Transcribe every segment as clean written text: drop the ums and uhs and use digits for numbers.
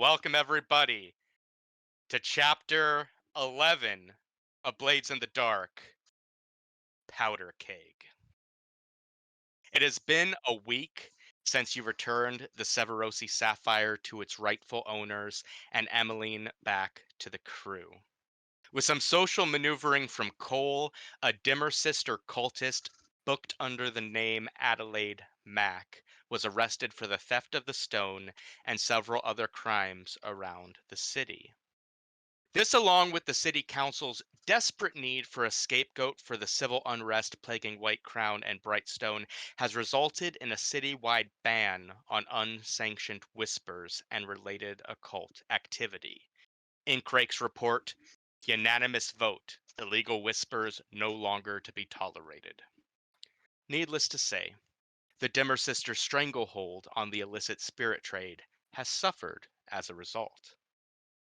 Welcome everybody to chapter 11 of Blades in the Dark, Powder Keg. It has been a week since you returned the Severosi Sapphire to its rightful owners and Emmeline back to the crew. With some social maneuvering from Cole, a dimmer sister cultist booked under the name Adelaide Mack was arrested for the theft of the stone and several other crimes around the city. This, along with the city council's desperate need for a scapegoat for the civil unrest plaguing White Crown and Brightstone, has resulted in a citywide ban on unsanctioned whispers and related occult activity. In Craig's report, unanimous vote, illegal whispers no longer to be tolerated. Needless to say, the Dimmer Sisters' stranglehold on the illicit spirit trade has suffered as a result.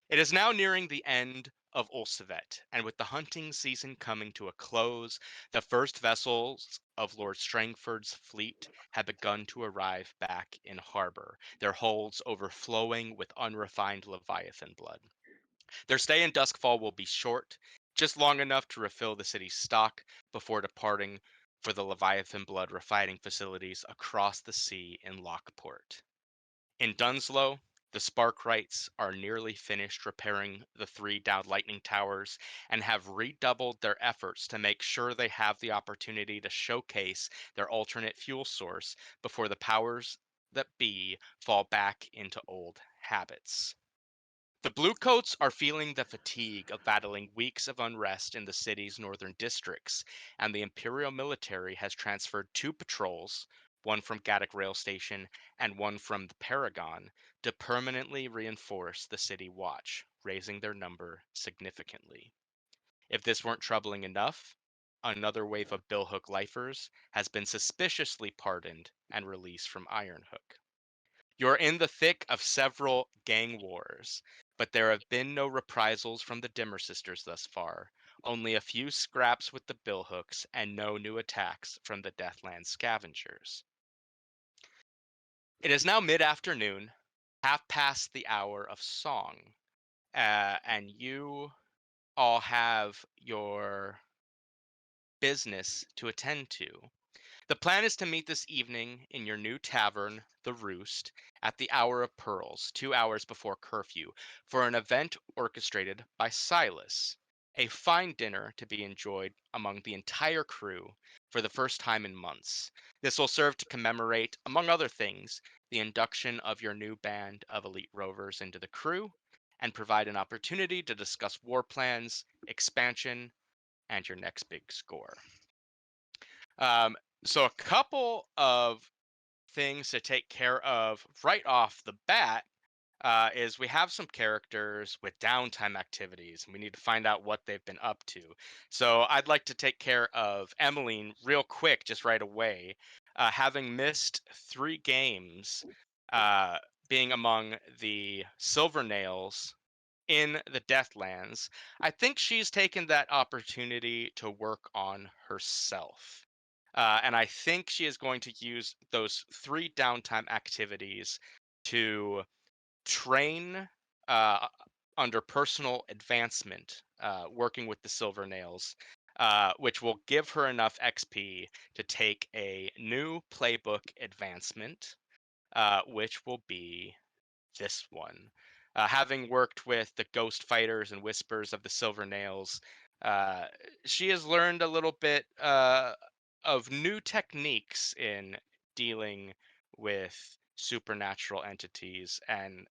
It is now nearing the end of Ulcevet, and with the hunting season coming to a close, the first vessels of Lord Strangford's fleet have begun to arrive back in harbor, their holds overflowing with unrefined Leviathan blood. Their stay in Duskfall will be short, just long enough to refill the city's stock before departing for the Leviathan blood refining facilities across the sea in Lockport. In Dunslow, the Sparkrights are nearly finished repairing the 3 downed lightning towers and have redoubled their efforts to make sure they have the opportunity to showcase their alternate fuel source before the powers that be fall back into old habits. The Bluecoats are feeling the fatigue of battling weeks of unrest in the city's northern districts, and the Imperial military has transferred 2 patrols, one from Gaddock Rail Station and one from the Paragon, to permanently reinforce the city watch, raising their number significantly. If this weren't troubling enough, another wave of Billhook lifers has been suspiciously pardoned and released from Ironhook. You're in the thick of several gang wars, but there have been no reprisals from the Dimmer Sisters thus far, only a few scraps with the Billhooks, and no new attacks from the Deathland Scavengers. It is now mid-afternoon, half past the hour of song, and you all have your business to attend to. The plan is to meet this evening in your new tavern, The Roost, at the Hour of Pearls, 2 hours before curfew, for an event orchestrated by Silas, a fine dinner to be enjoyed among the entire crew for the first time in months. This will serve to commemorate, among other things, the induction of your new band of elite rovers into the crew, and provide an opportunity to discuss war plans, expansion, and your next big score. So a couple of things to take care of right off the bat is we have some characters with downtime activities, and we need to find out what they've been up to. So I'd like to take care of Emmeline real quick, just right away. Having missed 3 games, being among the Silver Nails in the Deathlands, I think she's taken that opportunity to work on herself. And I think she is going to use those 3 downtime activities to train under personal advancement, working with the Silver Nails, which will give her enough XP to take a new playbook advancement, which will be this one. Having worked with the Ghost Fighters and Whispers of the Silver Nails, she has learned a little bit of new techniques in dealing with supernatural entities, and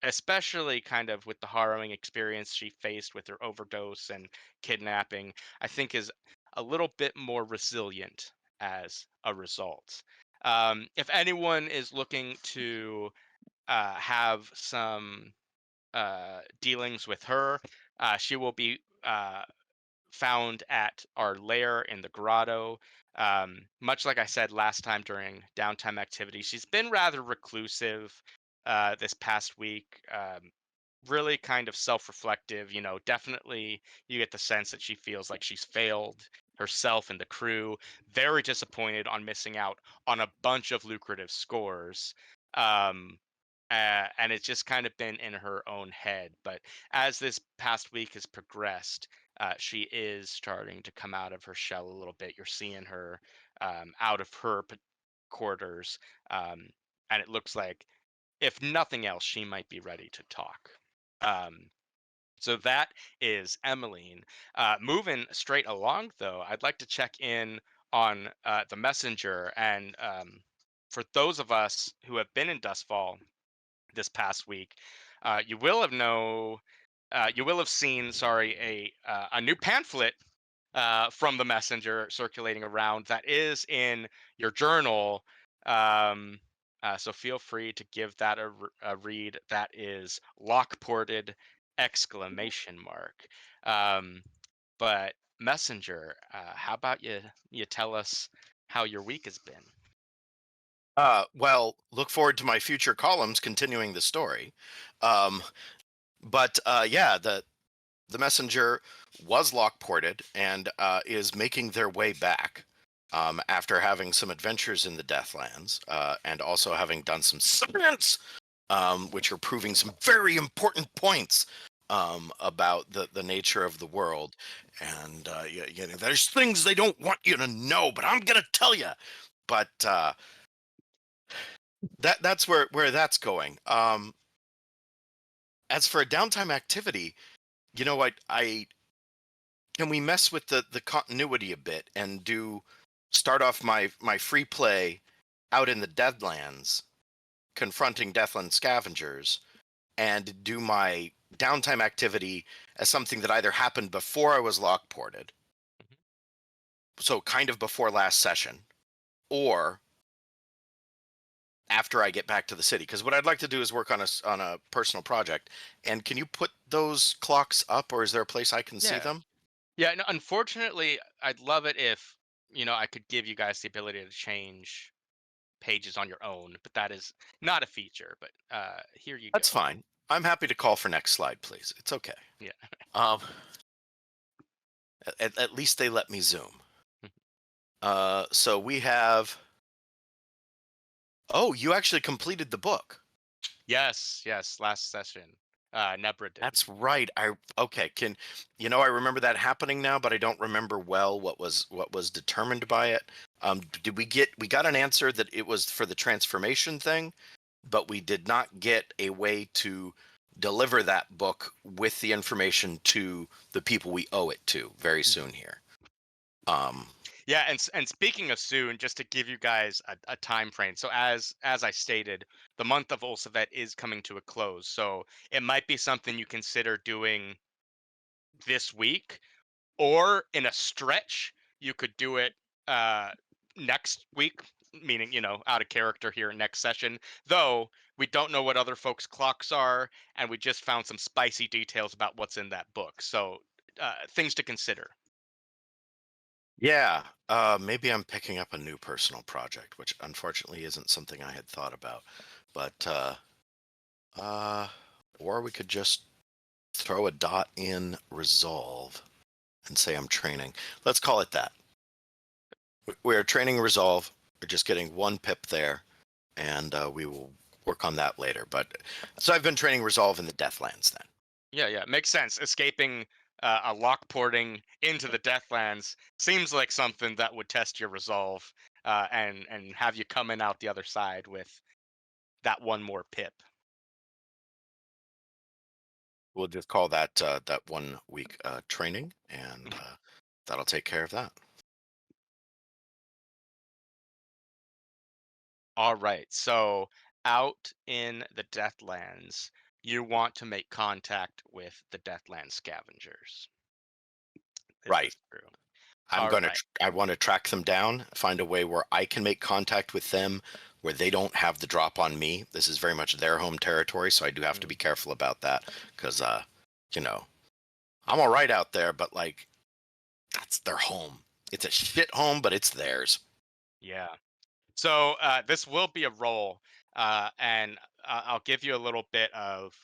especially kind of with the harrowing experience she faced with her overdose and kidnapping, I think is a little bit more resilient as a result. If anyone is looking to have some dealings with her, she will be found at our lair in the grotto. Much like I said last time during downtime activity, she's been rather reclusive this past week. Really kind of self-reflective. Definitely you get the sense that she feels like she's failed herself and the crew. Very disappointed on missing out on a bunch of lucrative scores. Um, and it's just kind of been in her own head. But as this past week has progressed, she is starting to come out of her shell a little bit. You're seeing her out of her quarters, um, and it looks like, if nothing else, she might be ready to talk. Um, so that is Emmeline. Moving straight along, though, I'd like to check in on the messenger. And for those of us who have been in Dustfall this past week, you will have you will have seen, sorry, a new pamphlet from the messenger circulating around that is in your journal. Um, so feel free to give that a read. That is lockported exclamation mark. Um, but messenger, how about you tell us how your week has been? Well, look forward to my future columns continuing the story. Um, but yeah, the messenger was lock ported and is making their way back after having some adventures in the Deathlands and also having done some science, which are proving some very important points about the nature of the world. And there's things they don't want you to know, but I'm gonna tell you. But that's where that's going. As for a downtime activity, I can we mess with the continuity a bit and do start off my free play out in the Deadlands, confronting Deathland scavengers, and do my downtime activity as something that either happened before I was lock ported, Mhm. so kind of before last session, or after I get back to the city. Because what I'd like to do is work on a personal project. And can you put those clocks up, or is there a place I can see Yeah. them? Yeah, no, unfortunately, I'd love it if, I could give you guys the ability to change pages on your own, but that is not a feature. But here you That's go. fine. I'm happy to call for next slide, please. It's okay. Yeah. Um, at least they let me zoom. So we have. Oh, you actually completed the book. Yes, yes, last session, Nebra did. That's right. Okay. I remember that happening now, but I don't remember well what was determined by it. Did we got an answer that it was for the transformation thing, but we did not get a way to deliver that book with the information to the people we owe it to very Mhm. soon here. Um, Yeah, and speaking of soon, just to give you guys a time frame. So as I stated, the month of Ulsavet is coming to a close. So it might be something you consider doing this week, or in a stretch, you could do it uh next week, meaning, out of character here next session. Though we don't know what other folks' clocks are, and we just found some spicy details about what's in that book. So things to consider. yeah, maybe I'm picking up a new personal project, which unfortunately isn't something I had thought about. But uh, or we could just throw a dot in resolve and say I'm training. Let's call it that. We're training resolve. We're just getting one pip there, and we will work on that later. But so I've been training resolve in the Deathlands then. Yeah, yeah, makes sense. Escaping a lock porting into the Deathlands seems like something that would test your resolve, and have you coming out the other side with that one more pip. We'll just call that 1 week training, and that'll take care of that. All right, so out in the Deathlands, you want to make contact with the Deathland scavengers. Is Right. this true? I'm All going to. right. I want to track them down, find a way where I can make contact with them, where they don't have the drop on me. This is very much their home territory, so I do have to be Mhm. careful about that because, you know, I'm all right out there, but like that's their home. It's a shit home, but it's theirs. Yeah. So this will be a roll, and I'll give you a little bit of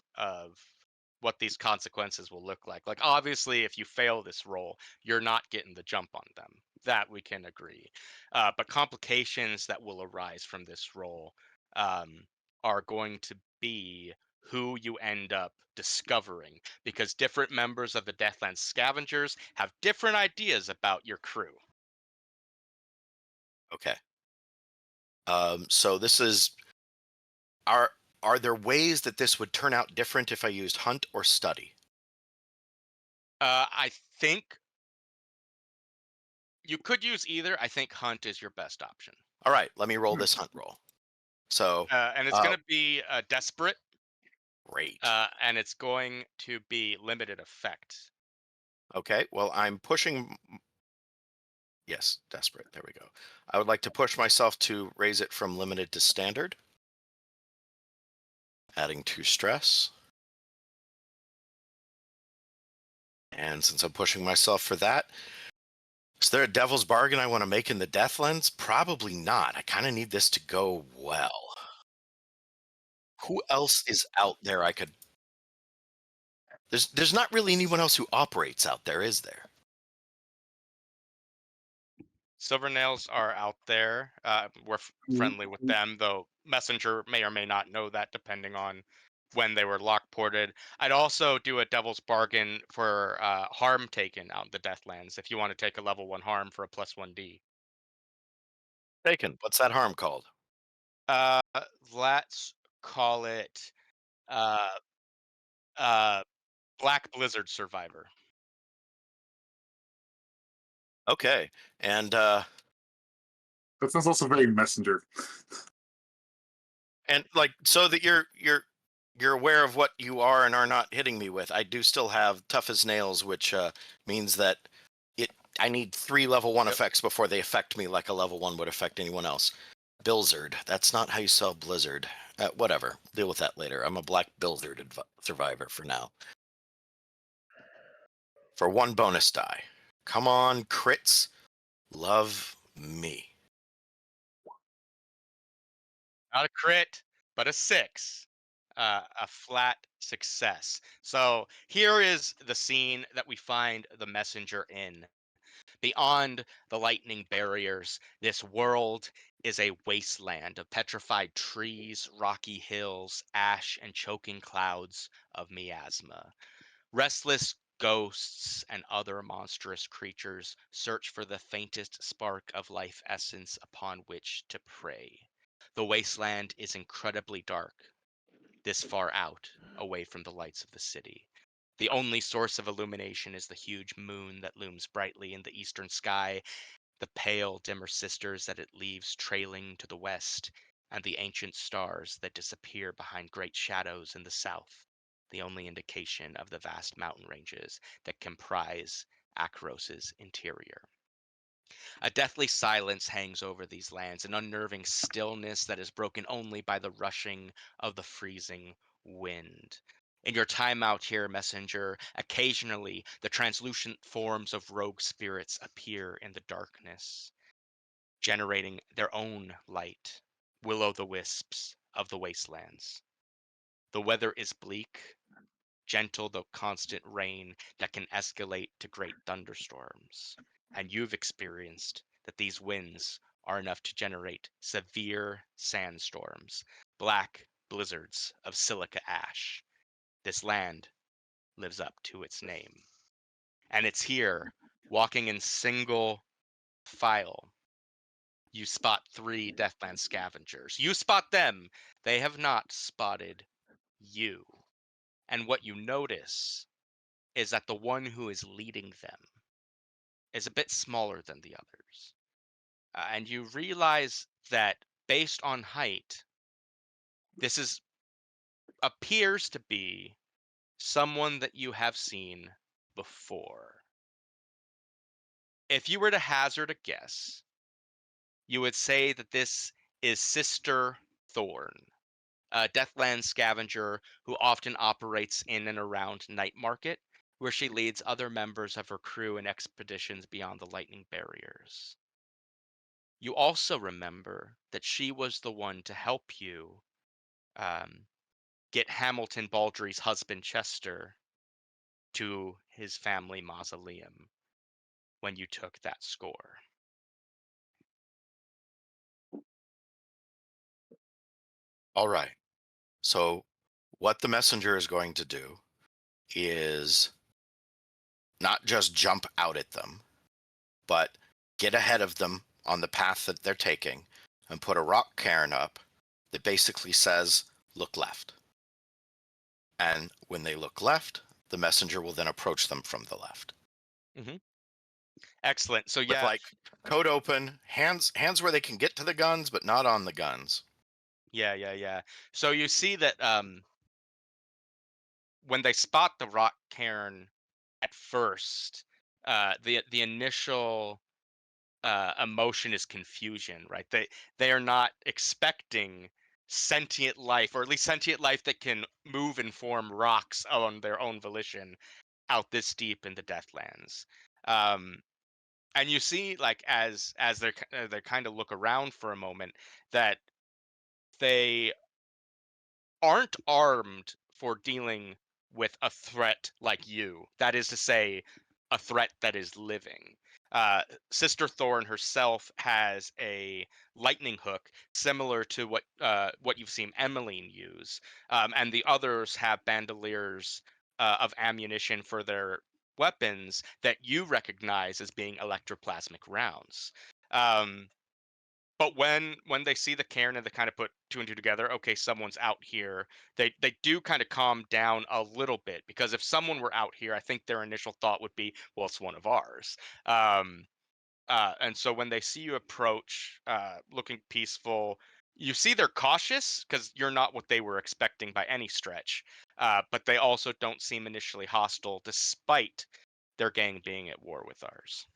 what these consequences will look like. Like, obviously, if you fail this roll, you're not getting the jump on them. That we can agree. But complications that will arise from this roll um, are going to be who you end up discovering because different members of the Deathlands Scavengers have different ideas about your crew. Okay. So this is are are there ways that this would turn out different if I used hunt or study? I think you could use either. I think Hunt is your best option. All right, let me roll this hunt roll. So, And it's uh, going to be desperate, great. and it's going to be limited effect. Okay, well, I'm pushing. Yes, desperate. There we go. I would like to push myself to raise it from limited to standard, adding 2 stress. And since I'm pushing myself for that, is there a devil's bargain I want to make in the Deathlands? Probably not. I kind of need this to go well. Who else is out there I could there's not really anyone else who operates out there, is there? Silvernails are out there. We're friendly with them, though Messenger may or may not know that depending on when they were lock ported. I'd also do a devil's bargain for harm taken out in the Deathlands if you want to take a level 1 harm for a +1D. Taken. What's that harm called? Uh, let's call it uh, uh, Black Blizzard Survivor. Okay. And That sounds also very messenger. like so that you're aware of what you are and are not hitting me with. I do still have tough as nails, which means that I need 3 level 1 Yep. effects before they affect me like a level 1 would affect anyone else. Blizzard. That's not how you spell blizzard. Whatever. Deal with that later. I'm a black blizzard survivor for now. For 1 bonus die. Come on, crits. Love me. Not a crit, but a 6. A flat success. So here is the scene that we find the messenger in. Beyond the lightning barriers, this world is a wasteland of petrified trees, rocky hills, ash, and choking clouds of miasma. Restless ghosts and other monstrous creatures search for the faintest spark of life essence upon which to prey. The wasteland is incredibly dark, this far out, away from the lights of the city. The only source of illumination is the huge moon that looms brightly in the eastern sky, the pale, dimmer sisters that it leaves trailing to the west, and the ancient stars that disappear behind great shadows in the south, the only indication of the vast mountain ranges that comprise Akros's interior. A deathly silence hangs over these lands, an unnerving stillness that is broken only by the rushing of the freezing wind. In your time out here, messenger, occasionally the translucent forms of rogue spirits appear in the darkness, generating their own light, will o' the wisps of the wastelands. The weather is bleak, gentle though constant rain that can escalate to great thunderstorms. And you've experienced that these winds are enough to generate severe sandstorms, black blizzards of silica ash. This land lives up to its name. And it's here, walking in single file, you spot 3 Deathland scavengers. You spot them. They have not spotted you. And what you notice is that the one who is leading them is a bit smaller than the others. And you realize that based on height, this is appears to be someone that you have seen before. If you were to hazard a guess, you would say that this is Sister Thorn, a Deathland scavenger who often operates in and around Night Market, where she leads other members of her crew in expeditions beyond the lightning barriers. You also remember that she was the one to help you um, get Hamilton Baldry's husband Chester to his family mausoleum when you took that score. All right. So what the messenger is going to do is not just jump out at them, but get ahead of them on the path that they're taking and put a rock cairn up that basically says, look left. And when they look left, the messenger will then approach them from the left. Excellent. So With yeah, like code open, hands where they can get to the guns, but not on the guns. yeah. So you see that when they spot the rock cairn at first, the initial emotion is confusion, right? They are not expecting sentient life, or at least sentient life that can move and form rocks on their own volition out this deep in the Deathlands. And you see, like, as they kind of look around for a moment, that they aren't armed for dealing with a threat like you. That is to say, a threat that is living. Uh, Sister Thorn herself has a lightning hook similar to what you've seen Emmeline use, and the others have bandoliers of ammunition for their weapons that you recognize as being electroplasmic rounds. Um, but when they see the cairn and they kind of put two and two together, okay, someone's out here. They do kind of calm down a little bit, because if someone were out here, I think their initial thought would be, well, it's one of ours. Um, and so when they see you approach, looking peaceful, you see they're cautious because you're not what they were expecting by any stretch. But they also don't seem initially hostile, despite their gang being at war with ours.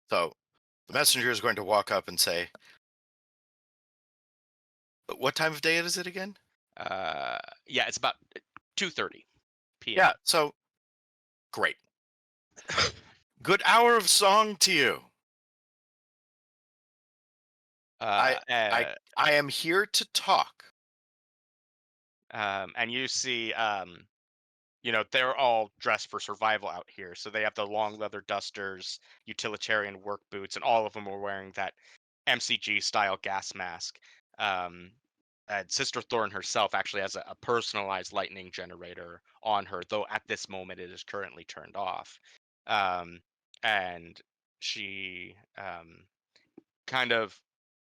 So the messenger is going to walk up and say, what time of day is it again? Yeah, it's about 2:30 p.m. Yeah, so great. Good hour of song to you. Uh, I uh, I am here to talk. and you see, they're all dressed for survival out here. So they have the long leather dusters, utilitarian work boots, and all of them are wearing that MCG style gas mask. Um, and Sister Thorn herself actually has a personalized lightning generator on her, though at this moment it is currently turned off. Um, and she kind of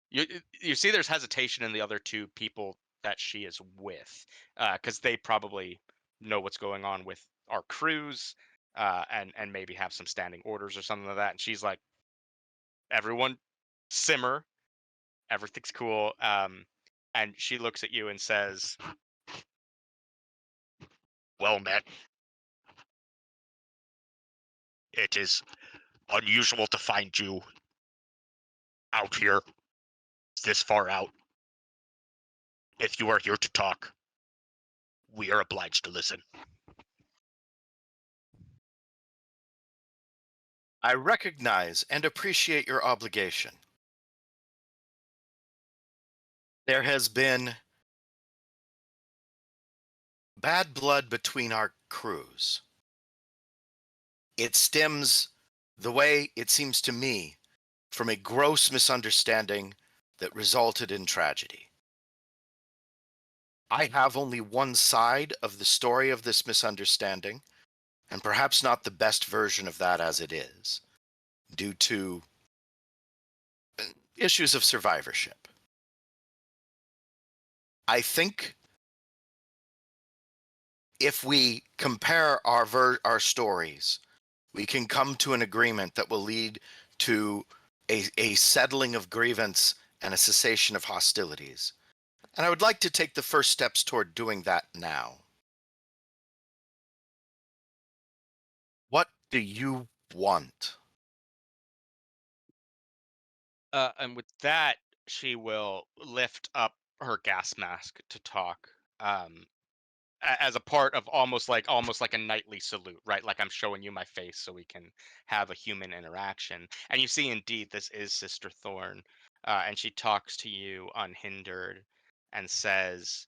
you see there's hesitation in the other two people that she is with, because they probably know what's going on with our crews, and maybe have some standing orders or something like that. And she's like, everyone simmer, everything's cool. And she looks at you and says, well met, it is unusual to find you out here this far out. If you are here to talk, we are obliged to listen. I recognize and appreciate your obligation. There has been bad blood between our crews. It stems, the way it seems to me, from a gross misunderstanding that resulted in tragedy. I have only one side of the story of this misunderstanding, and perhaps not the best version of that as it is, due to issues of survivorship. I think if we compare our stories, we can come to an agreement that will lead to a settling of grievance and a cessation of hostilities. And I would like to take the first steps toward doing that now. What do you want? And with that, she will lift up her gas mask to talk, um, as a part of almost like a nightly salute, right? Like, I'm showing you my face so we can have a human interaction. And you see, indeed, this is Sister Thorn, and she talks to you unhindered and says,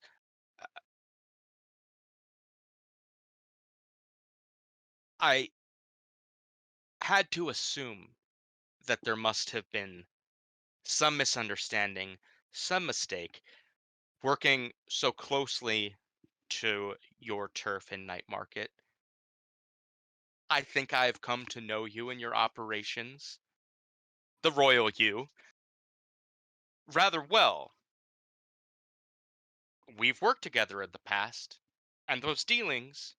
"I had to assume that there must have been some misunderstanding, some mistake. working so closely to your turf and night market, I think I've come to know you and your operations, the royal you, rather well. We've worked together in the past, and those dealings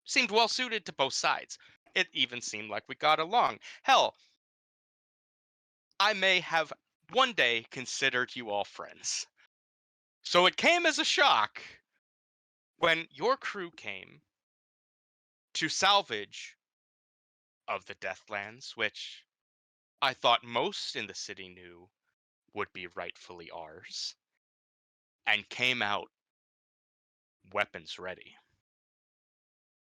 seemed well suited to both sides. It even seemed like we got along. Hell, I may have one day considered you all friends. So it came as a shock when your crew came to salvage of the Deathlands, which I thought most in the city knew would be rightfully ours, and came out weapons ready.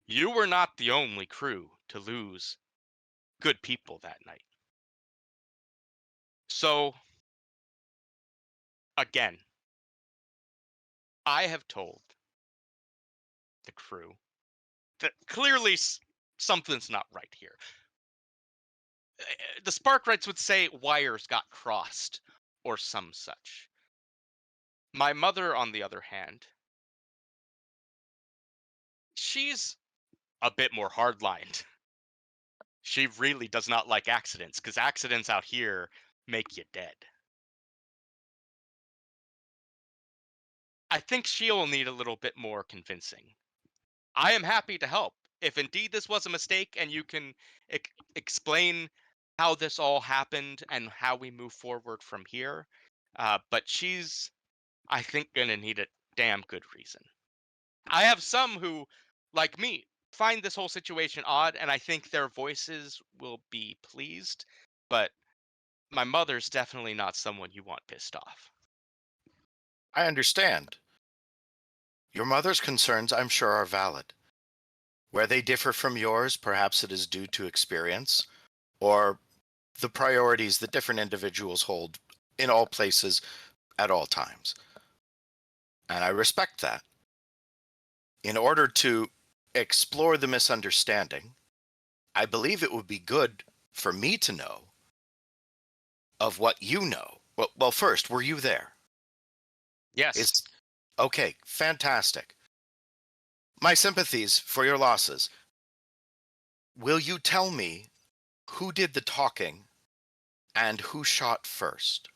You were not the only crew to lose good people that night. So, again, I have told the crew that clearly something's not right here. The Sparkrights would say wires got crossed or some such. My mother, on the other hand, she's a bit more hardlined. She really does not like accidents, because accidents out here make you dead. I think she'll need a little bit more convincing. I am happy to help. If indeed this was a mistake and you can explain how this all happened and how we move forward from here. But she's, I think, going to need a damn good reason. I have some who, like me, find this whole situation odd, and I think their voices will be pleased. But my mother's definitely not someone you want pissed off. I understand. Your mother's concerns, I'm sure, are valid. Where they differ from yours, perhaps it is due to experience or the priorities that different individuals hold in all places at all times. And I respect that. In order to explore the misunderstanding, I believe it would be good for me to know of what you know. Well, first, were you there? Yes. Okay, fantastic. My sympathies for your losses. Will you tell me who did the talking and who shot first?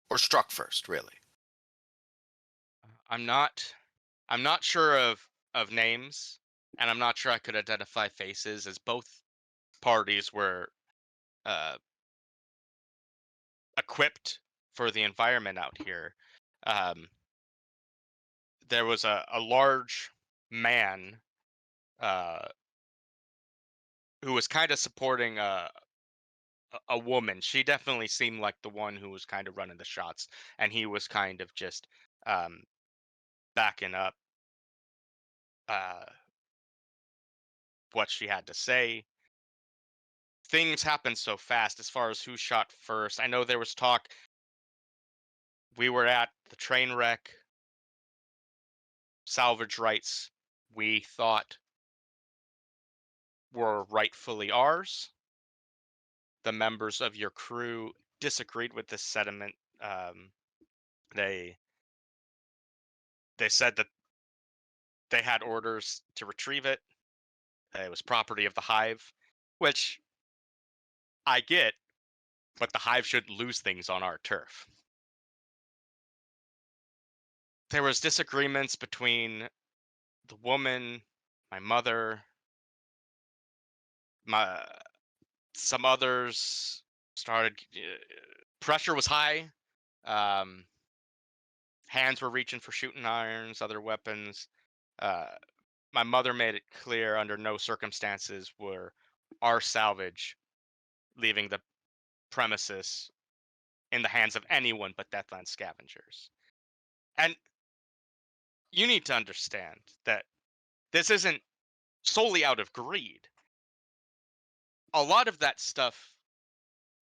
Or struck first, really? I'm not sure of names, and I'm not sure I could identify faces, as both parties were uh, equipped for the environment out here. Um, there was a large man uh, who was kind of supporting a woman. She definitely seemed like the one who was kind of running the shots, and he was kind of just um, backing up uh, what she had to say. Things happened so fast as far as who shot first. I know there was talk. We were at the train wreck, salvage rights we thought were rightfully ours. The members of your crew disagreed with this sentiment. They they said that they had orders to retrieve it. It was property of the hive, which I get, but the hive shouldn't lose things on our turf. There was disagreements between the woman, my mother, my some others started. Pressure was high. Um, Hands were reaching for shooting irons, other weapons. Uh, my mother made it clear under no circumstances were our salvage leaving the premises in the hands of anyone but Deathland scavengers. And you need to understand that this isn't solely out of greed. A lot of that stuff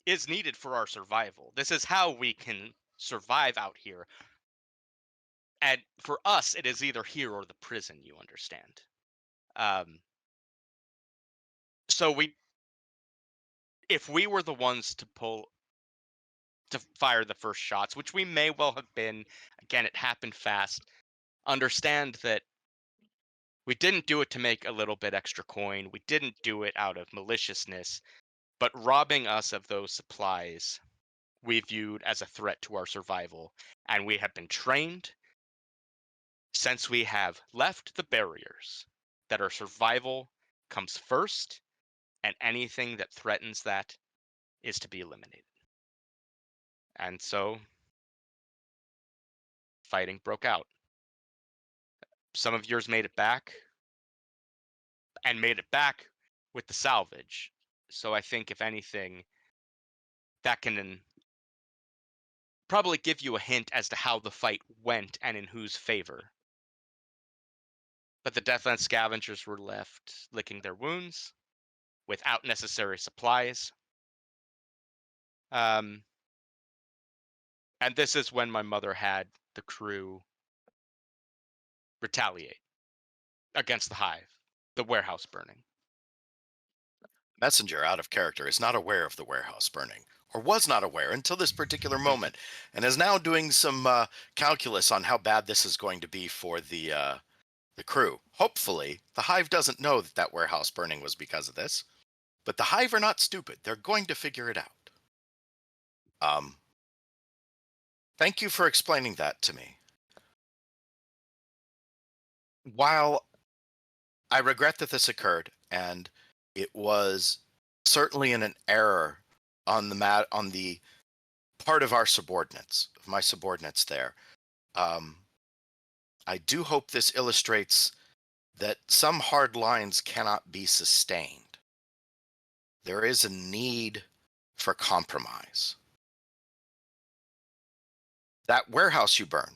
is needed for our survival. This is how we can survive out here. And for us, it is either here or the prison, you understand. Um, so if we were the ones to pull to fire the first shots, which we may well have been. Again, it happened fast. Understand that we didn't do it to make a little bit extra coin. We didn't do it out of maliciousness, but robbing us of those supplies we viewed as a threat to our survival. And we have been trained since we have left the barriers that our survival comes first, and anything that threatens that is to be eliminated. And so fighting broke out. Some of yours made it back, and made it back with the salvage. So I think, if anything, that can probably give you a hint as to how the fight went and in whose favor. But the Deathland scavengers were left licking their wounds without necessary supplies. And this is when my mother had the crew retaliate against the hive, the warehouse burning. Messenger, out of character, is not aware of the warehouse burning, or was not aware until this particular moment, and is now doing some calculus on how bad this is going to be for the crew. Hopefully, the hive doesn't know that that warehouse burning was because of this, but the hive are not stupid. They're going to figure it out. Thank you for explaining that to me. While I regret that this occurred, and it was certainly an error on the part of our subordinates, of my subordinates there, I do hope this illustrates that some hard lines cannot be sustained. There is a need for compromise. That warehouse you burned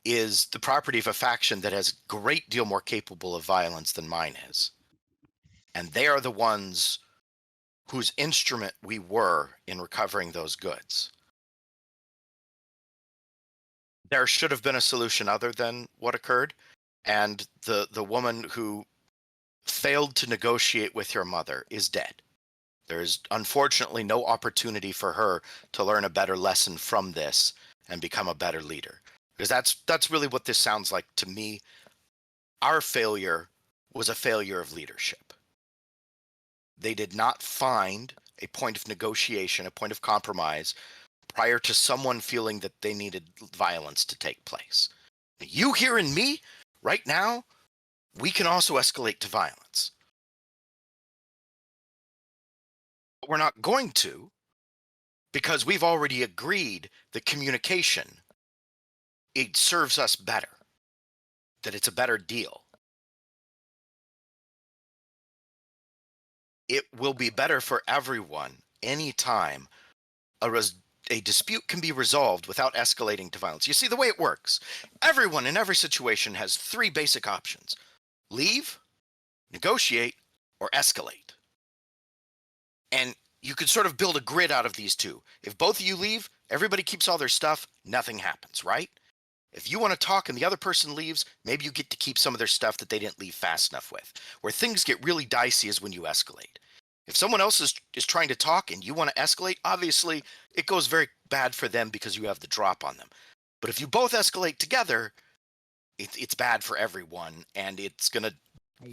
is the property of a faction that is a great deal more capable of violence than mine is. And they are the ones whose instrument we were in recovering those goods. There should have been a solution other than what occurred, and the woman who failed to negotiate with your mother is dead. There is unfortunately no opportunity for her to learn a better lesson from this and become a better leader. Because that's really what this sounds like to me. Our failure was a failure of leadership. They did not find a point of negotiation, a point of compromise, prior to someone feeling that they needed violence to take place. You hearing me right now, we can also escalate to violence. But we're not going to, because we've already agreed that communication, it serves us better, that it's a better deal. It will be better for everyone anytime a dispute can be resolved without escalating to violence. You see, the way it works, everyone in every situation has three basic options: leave, negotiate, or escalate. And you could sort of build a grid out of these two. If both of you leave, everybody keeps all their stuff, nothing happens, right? If you want to talk and the other person leaves, maybe you get to keep some of their stuff that they didn't leave fast enough with. Where things get really dicey is when you escalate. If someone else is trying to talk and you want to escalate, obviously it goes very bad for them because you have the drop on them. But if you both escalate together, it's bad for everyone, and it's going to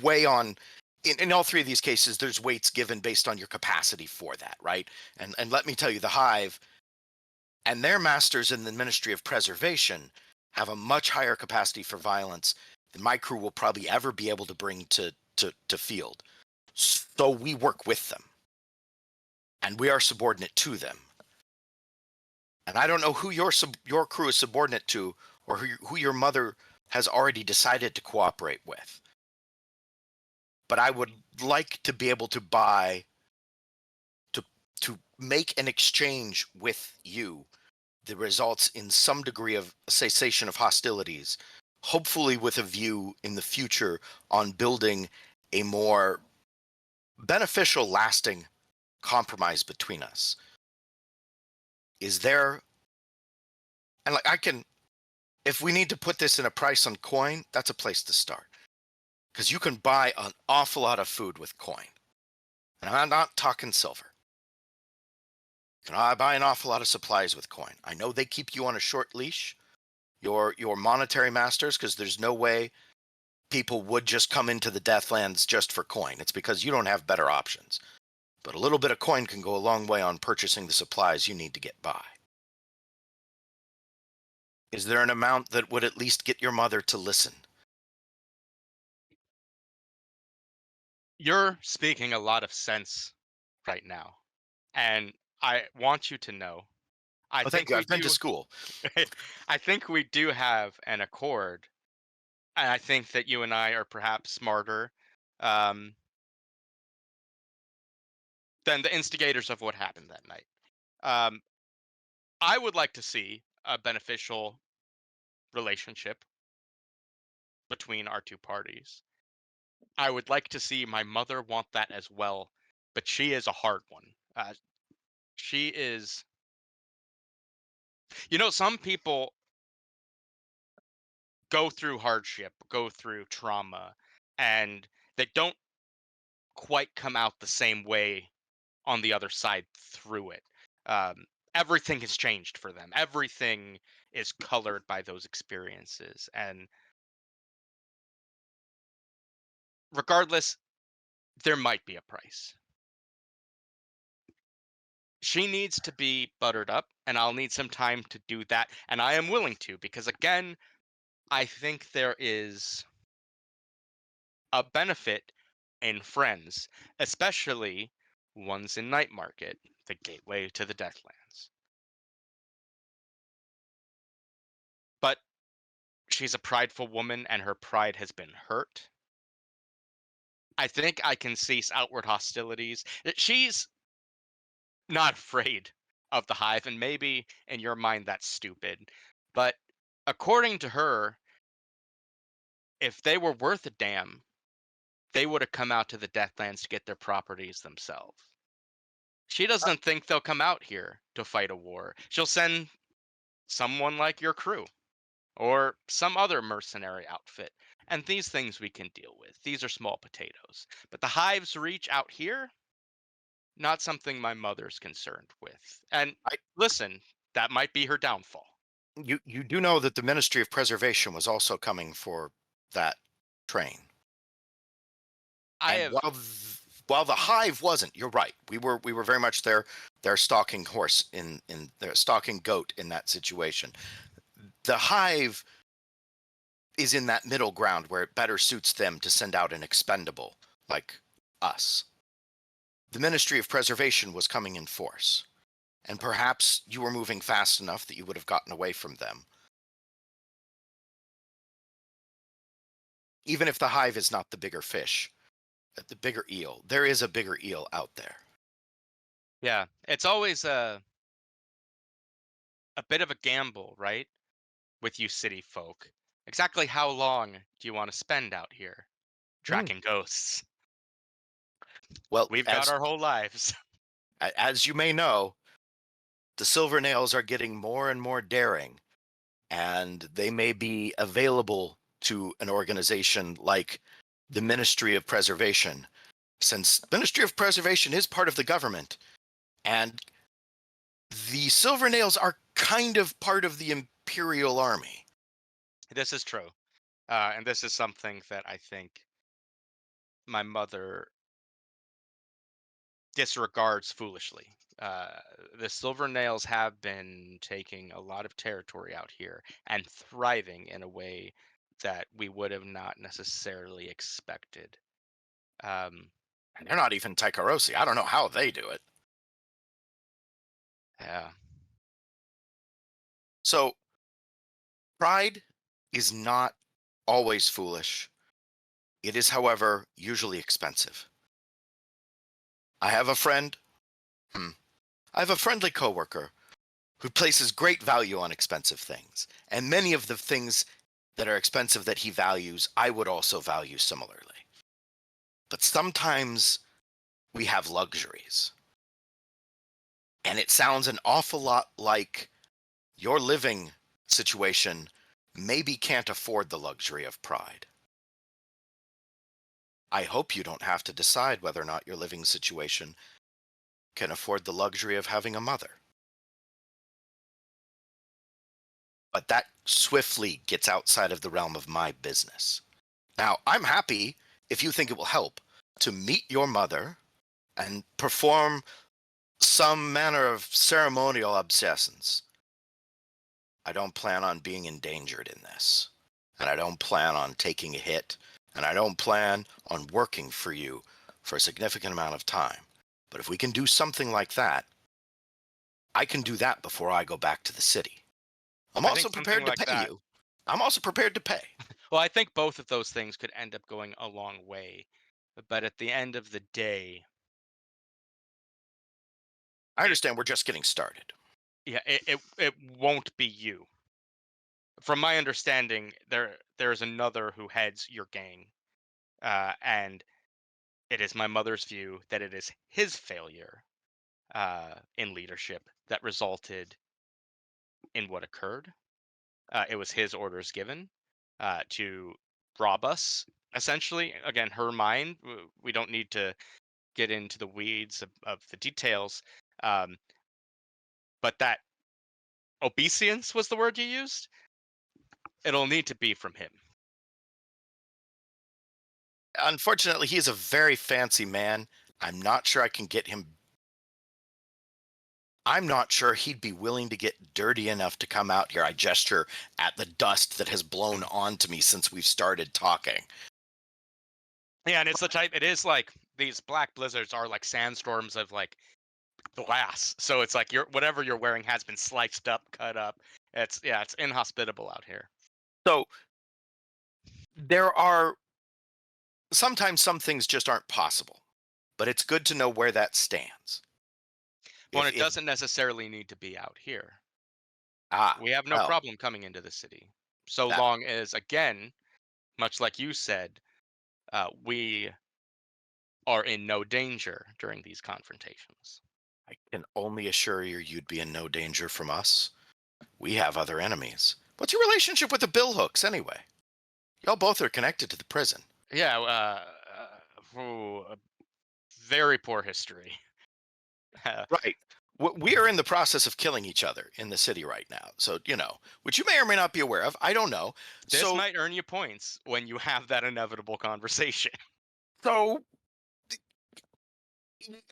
weigh on. In all three of these cases, there's weights given based on your capacity for that, right? And let me tell you, the Hive and their masters in the Ministry of Preservation have a much higher capacity for violence than my crew will probably ever be able to bring to field. So we work with them, and we are subordinate to them. And I don't know who your crew is subordinate to, or who your mother has already decided to cooperate with. But I would like to be able to to make an exchange with you that results in some degree of cessation of hostilities, hopefully with a view in the future on building a more beneficial, lasting compromise between us. Is there, and like if we need to put this in a price on coin, that's a place to start. Because you can buy an awful lot of food with coin. And I'm not talking silver. I buy an awful lot of supplies with coin. I know they keep you on a short leash, your monetary masters, because there's no way people would just come into the Deathlands just for coin. It's because you don't have better options. But a little bit of coin can go a long way on purchasing the supplies you need to get by. Is there an amount that would at least get your mother to listen? You're speaking a lot of sense right now, and I want you to know, I Oh, thank think you. we I've been to do school. I think we do have an accord, and I think that you and I are perhaps smarter um, than the instigators of what happened that night. Um, I would like to see a beneficial relationship between our two parties. I would like to see my mother want that as well, but she is a hard one. She is, some people go through hardship, go through trauma, and they don't quite come out the same way on the other side through it. Um, Everything has changed for them. Everything is colored by those experiences, and regardless, there might be a price. She needs to be buttered up, and I'll need some time to do that, and I am willing to, because again, I think there is a benefit in friends, especially ones in Night Market, the gateway to the Deathlands. But she's a prideful woman, and her pride has been hurt. I think I can cease outward hostilities. She's not afraid of the hive, and maybe in your mind that's stupid. But according to her, if they were worth a damn, they would have come out to the Deathlands to get their properties themselves. She doesn't think they'll come out here to fight a war. She'll send someone like your crew or some other mercenary outfit. And these things we can deal with. These are small potatoes. But the hive's reach out here, not something my mother's concerned with. And I, listen, that might be her downfall. you do know that the Ministry of Preservation was also coming for that train. I And have, while the hive wasn't, you're right. We were very much their stalking horse in their stalking goat in that situation. The hive is in that middle ground where it better suits them to send out an expendable like us. The Ministry of Preservation was coming in force, and perhaps you were moving fast enough that you would have gotten away from them. Even if the hive is not the bigger fish, the bigger eel, there is a bigger eel out there. yeah, it's always a bit of a gamble, right? With you city folk. Exactly how long do you want to spend out here Mm. tracking ghosts? Well, We've got our whole lives. as you may know, the Silvernails are getting more and more daring, and they may be available to an organization like the Ministry of Preservation, since Ministry of Preservation is part of the government, and the Silvernails are kind of part of the Imperial Army. This is true. And this is something that I think my mother disregards foolishly. The Silvernails have been taking a lot of territory out here and thriving in a way that we would have not necessarily expected. Um, And they're not even Tycherosi. I don't know how they do it. yeah, So, pride is not always foolish. It is, however, usually expensive. I have a friend. Hmm, I have a friendly coworker who places great value on expensive things, and many of the things that are expensive that he values, I would also value similarly. But sometimes we have luxuries. And it sounds an awful lot like your living situation maybe can't afford the luxury of pride. I hope you don't have to decide whether or not your living situation can afford the luxury of having a mother. But that swiftly gets outside of the realm of my business. Now, I'm happy, if you think it will help, to meet your mother and perform some manner of ceremonial obeisance. I don't plan on being endangered in this, and I don't plan on taking a hit, and I don't plan on working for you for a significant amount of time. But if we can do something like that, I can do that before I go back to the city. I'm I also think something prepared to like pay that. you. I'm also prepared to pay. Well, I think both of those things could end up going a long way, but at the end of the day, I it understand we're just getting started. yeah, it won't be you. From my understanding, there's another who heads your gang, and it is my mother's view that it is his failure in leadership that resulted in what occurred. It was his orders given to rob us, essentially. Again, her mind. We don't need to get into the weeds of the details, um, but that obeisance was the word you used. It'll need to be from him. Unfortunately, he is a very fancy man. I'm not sure I can get him. I'm not sure he'd be willing to get dirty enough to come out here. I gesture at the dust that has blown onto me since we've started talking. Yeah, and it's the type. It is like these black blizzards are like sandstorms of like glass. So it's like whatever you're wearing has been sliced up, cut up. It's inhospitable out here. So there are sometimes some things just aren't possible, but it's good to know where that stands. Well, If it if doesn't necessarily need to be out here. ah We have no well problem coming into the city, so that long as, again, much like you said, we are in no danger during these confrontations. I can only assure you you'd be in no danger from us. We have other enemies. What's your relationship with the Billhooks anyway? Y'all both are connected to the prison. Yeah, a very poor history. Right. We are in the process of killing each other in the city right now. So, which you may or may not be aware of. I don't know. This So, might earn you points when you have that inevitable conversation. so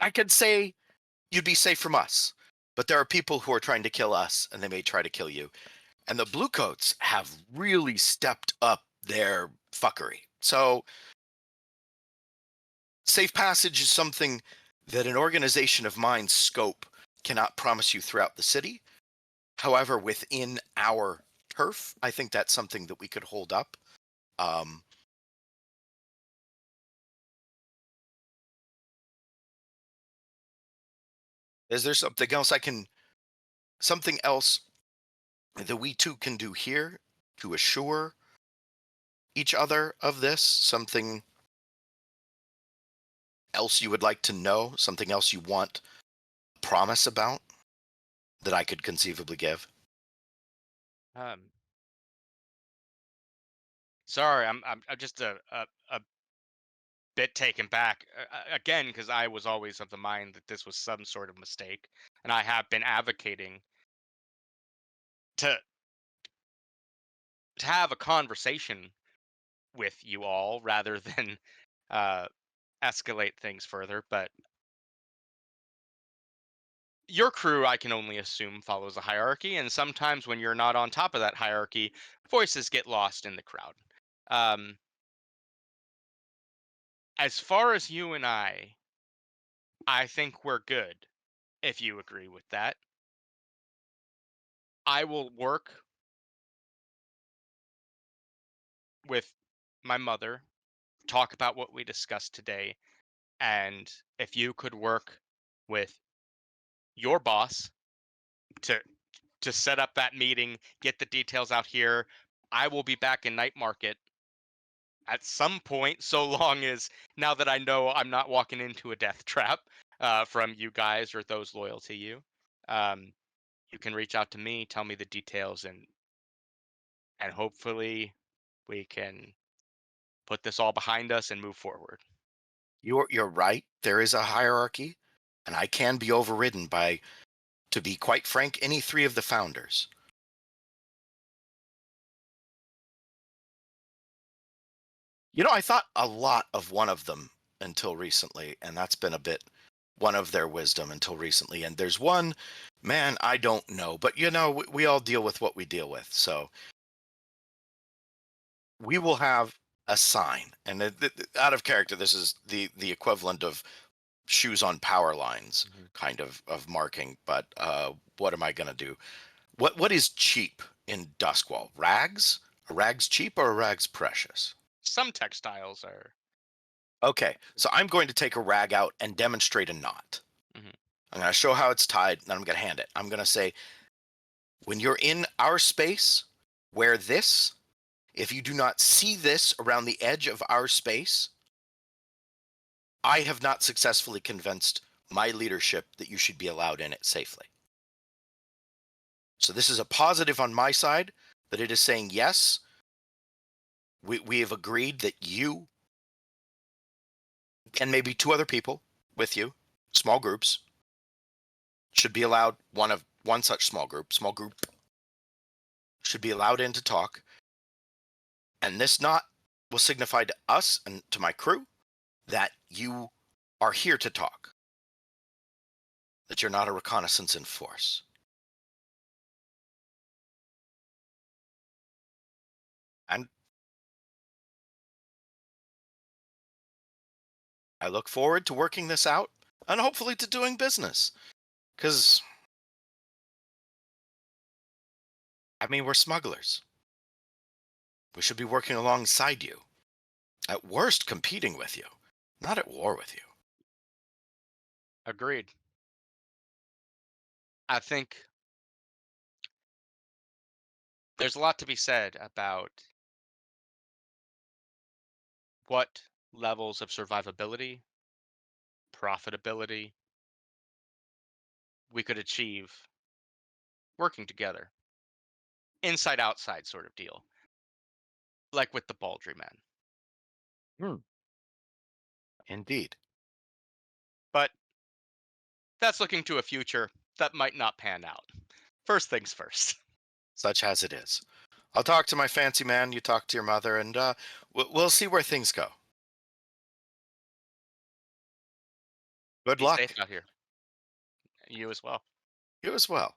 I could say you'd be safe from us. But there are people who are trying to kill us, and they may try to kill you. And the Bluecoats have really stepped up their fuckery. So, safe passage is something that an organization of mine's scope cannot promise you throughout the city. However, within our turf, I think that's something that we could hold up. Um, is there something else that we two can do here to assure each other of this? Something else you would like to know? Something else you want a promise about that I could conceivably give? Um, Sorry, I'm just a bit taken back again because I was always of the mind that this was some sort of mistake, and I have been advocating to have a conversation with you all rather than uh, escalate things further. But your crew, I can only assume, follows a hierarchy, and sometimes when you're not on top of that hierarchy, voices get lost in the crowd. Um, as far as you and I think we're good. If you agree with that, I will work with my mother, talk about what we discussed today, and if you could work with your boss to set up that meeting, get the details out here, I will be back in night market at some point, so long as now that I know I'm not walking into a death trap from you guys or those loyal to you. Um, you can reach out to me, tell me the details, and hopefully we can put this all behind us and move forward. You're right. There is a hierarchy. and I can be overridden by, to be quite frank, any three of the founders. I thought a lot of one of them until recently, and that's been a bit one of their wisdom until recently. And there's one, man, I don't know, but we all deal with what we deal with. So we will have a sign, and out of character, this is the equivalent of shoes on power lines kind of marking. But what am I going to do? What is cheap in Duskwall? Rags? A rag's cheap or a rag's precious? Some textiles are. Okay, so I'm going to take a rag out and demonstrate a knot. Mhm. I'm going to show how it's tied, and I'm going to hand it. I'm going to say, when you're in our space, wear this. If you do not see this around the edge of our space, I have not successfully convinced my leadership that you should be allowed in it safely. So this is a positive on my side, that it is saying, yes, we have agreed that you and maybe two other people with you, small groups, should be allowed, one such small group should be allowed in to talk. And this knot will signify to us and to my crew that you are here to talk, that you're not a reconnaissance in force. And I look forward to working this out and hopefully to doing business. Because, I mean, we're smugglers. We should be working alongside you. At worst, competing with you, not at war with you. Agreed. I think there's a lot to be said about what levels of survivability, profitability we could achieve working together. Inside outside sort of deal. Like with the Baldry men. Indeed. But that's looking to a future that might not pan out. First things first. Such as it is. I'll talk to my fancy man, you talk to your mother, and we'll see where things go. Good Be safe luck. out here. You as well. You as well.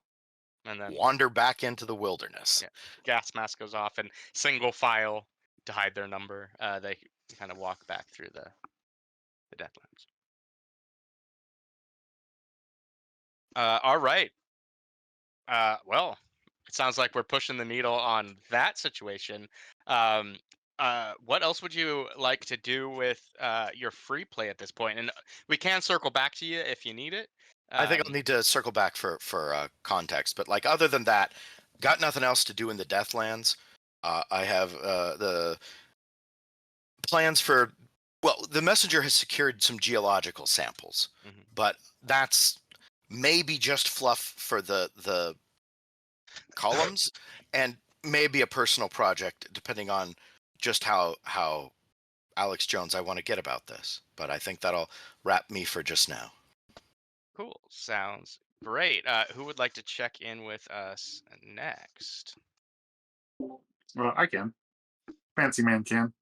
And then Wander back into the wilderness. yeah, gas mask goes off and single file to hide their number. They kind of walk back through the Deathlands. All right. Well, it sounds like we're pushing the needle on that situation. Um, what else would you like to do with your free play at this point? And we can circle back to you if you need it. I think I'll need to circle back for context, but like other than that, got nothing else to do in the Deathlands. I have the plans for. Well, the messenger has secured some geological samples, but that's maybe just fluff for the columns, and maybe a personal project, depending on just how Alex Jones I want to get about this. But I think that'll wrap me for just now. Cool. Sounds great. Who would like to check in with us next? Well, I can. Fancy man can.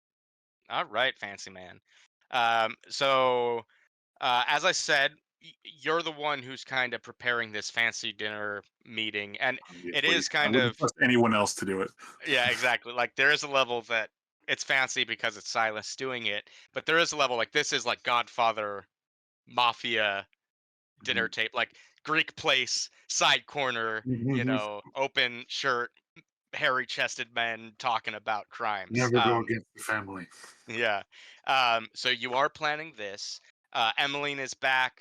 All right, fancy man. So as I said, you're the one who's kind of preparing this fancy dinner meeting, and it Obviously, is I kind wouldn't of trust anyone else to do it. yeah, exactly. Like there is a level that it's fancy because it's Silas doing it, but there is a level like this is like Godfather mafia dinner tape, like Greek place, side corner, Mhm. open shirt, hairy chested men talking about crimes. Never go against the family. Yeah. So you are planning this. Emmeline is back,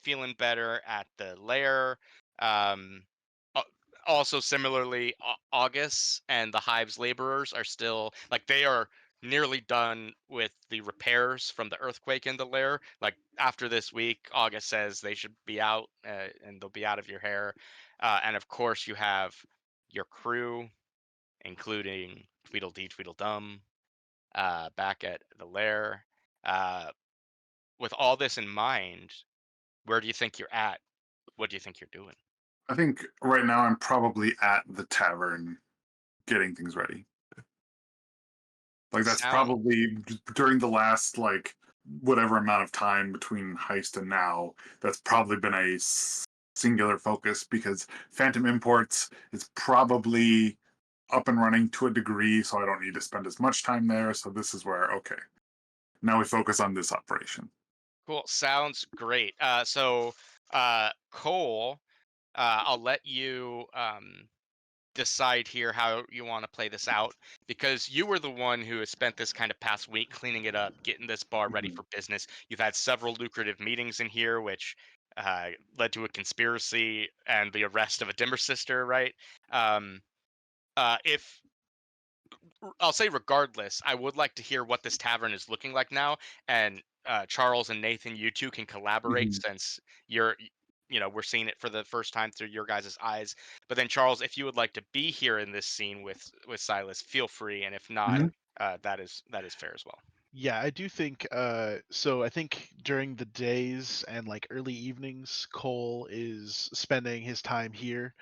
feeling better at the lair. Um, a- Also, similarly, August and the Hive's laborers are still like they are nearly done with the repairs from the earthquake in the lair. Like after this week, August says they should be out and they'll be out of your hair. And of course, you have your crew, including Tweedledee Tweedledum, back at the lair. Uh, with all this in mind, Where do you think you're at? What do you think you're doing? I think right now I'm probably at the tavern getting things ready. Like that's Sound probably during the last like whatever amount of time between heist and now. That's probably been a singular focus because Phantom Imports is probably up and running to a degree, so I don't need to spend as much time there. So this is where okay, now we focus on this operation. cool. Sounds great. Cole, I'll let you decide here how you want to play this out because you were the one who has spent this kind of past week cleaning it up, getting this bar ready Mhm. for business. You've had several lucrative meetings in here, which led to a conspiracy and the arrest of a Dimmer sister, right? Um, if I'll say regardless, I would like to hear what this tavern is looking like now, and Charles and Nathan, you two can collaborate Mhm. since we're seeing it for the first time through your guys' eyes. But then, Charles, if you would like to be here in this scene with Silas, feel free, and if not, Mhm. that is fair as well. Yeah, I do think so I think during the days and like early evenings, Cole is spending his time here.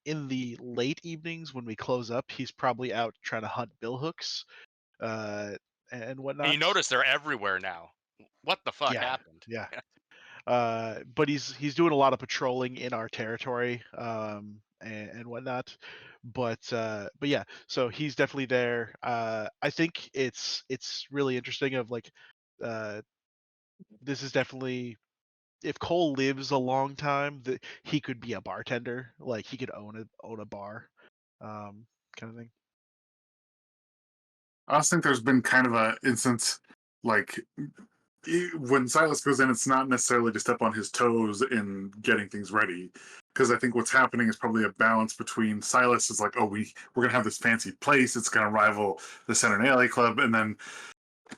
In the late evenings when we close up, he's probably out trying to hunt billhooks uh and And you whatnot. notice they're everywhere now. What the fuck Yeah, happened? yeah. But he's doing a lot of patrolling in our territory, and whatnot. But yeah, so he's definitely there. I think it's really interesting. Of like, uh, this is definitely if Cole lives a long time, that he could be a bartender. Like he could own a bar, kind of thing. I also think there's been kind of a instance like when Silas goes in, it's not necessarily to step on his toes in getting things ready. Because I think what's happening is probably a balance between Silas is like, oh, we're gonna have this fancy place, it's gonna rival the Saturnalia Club, and then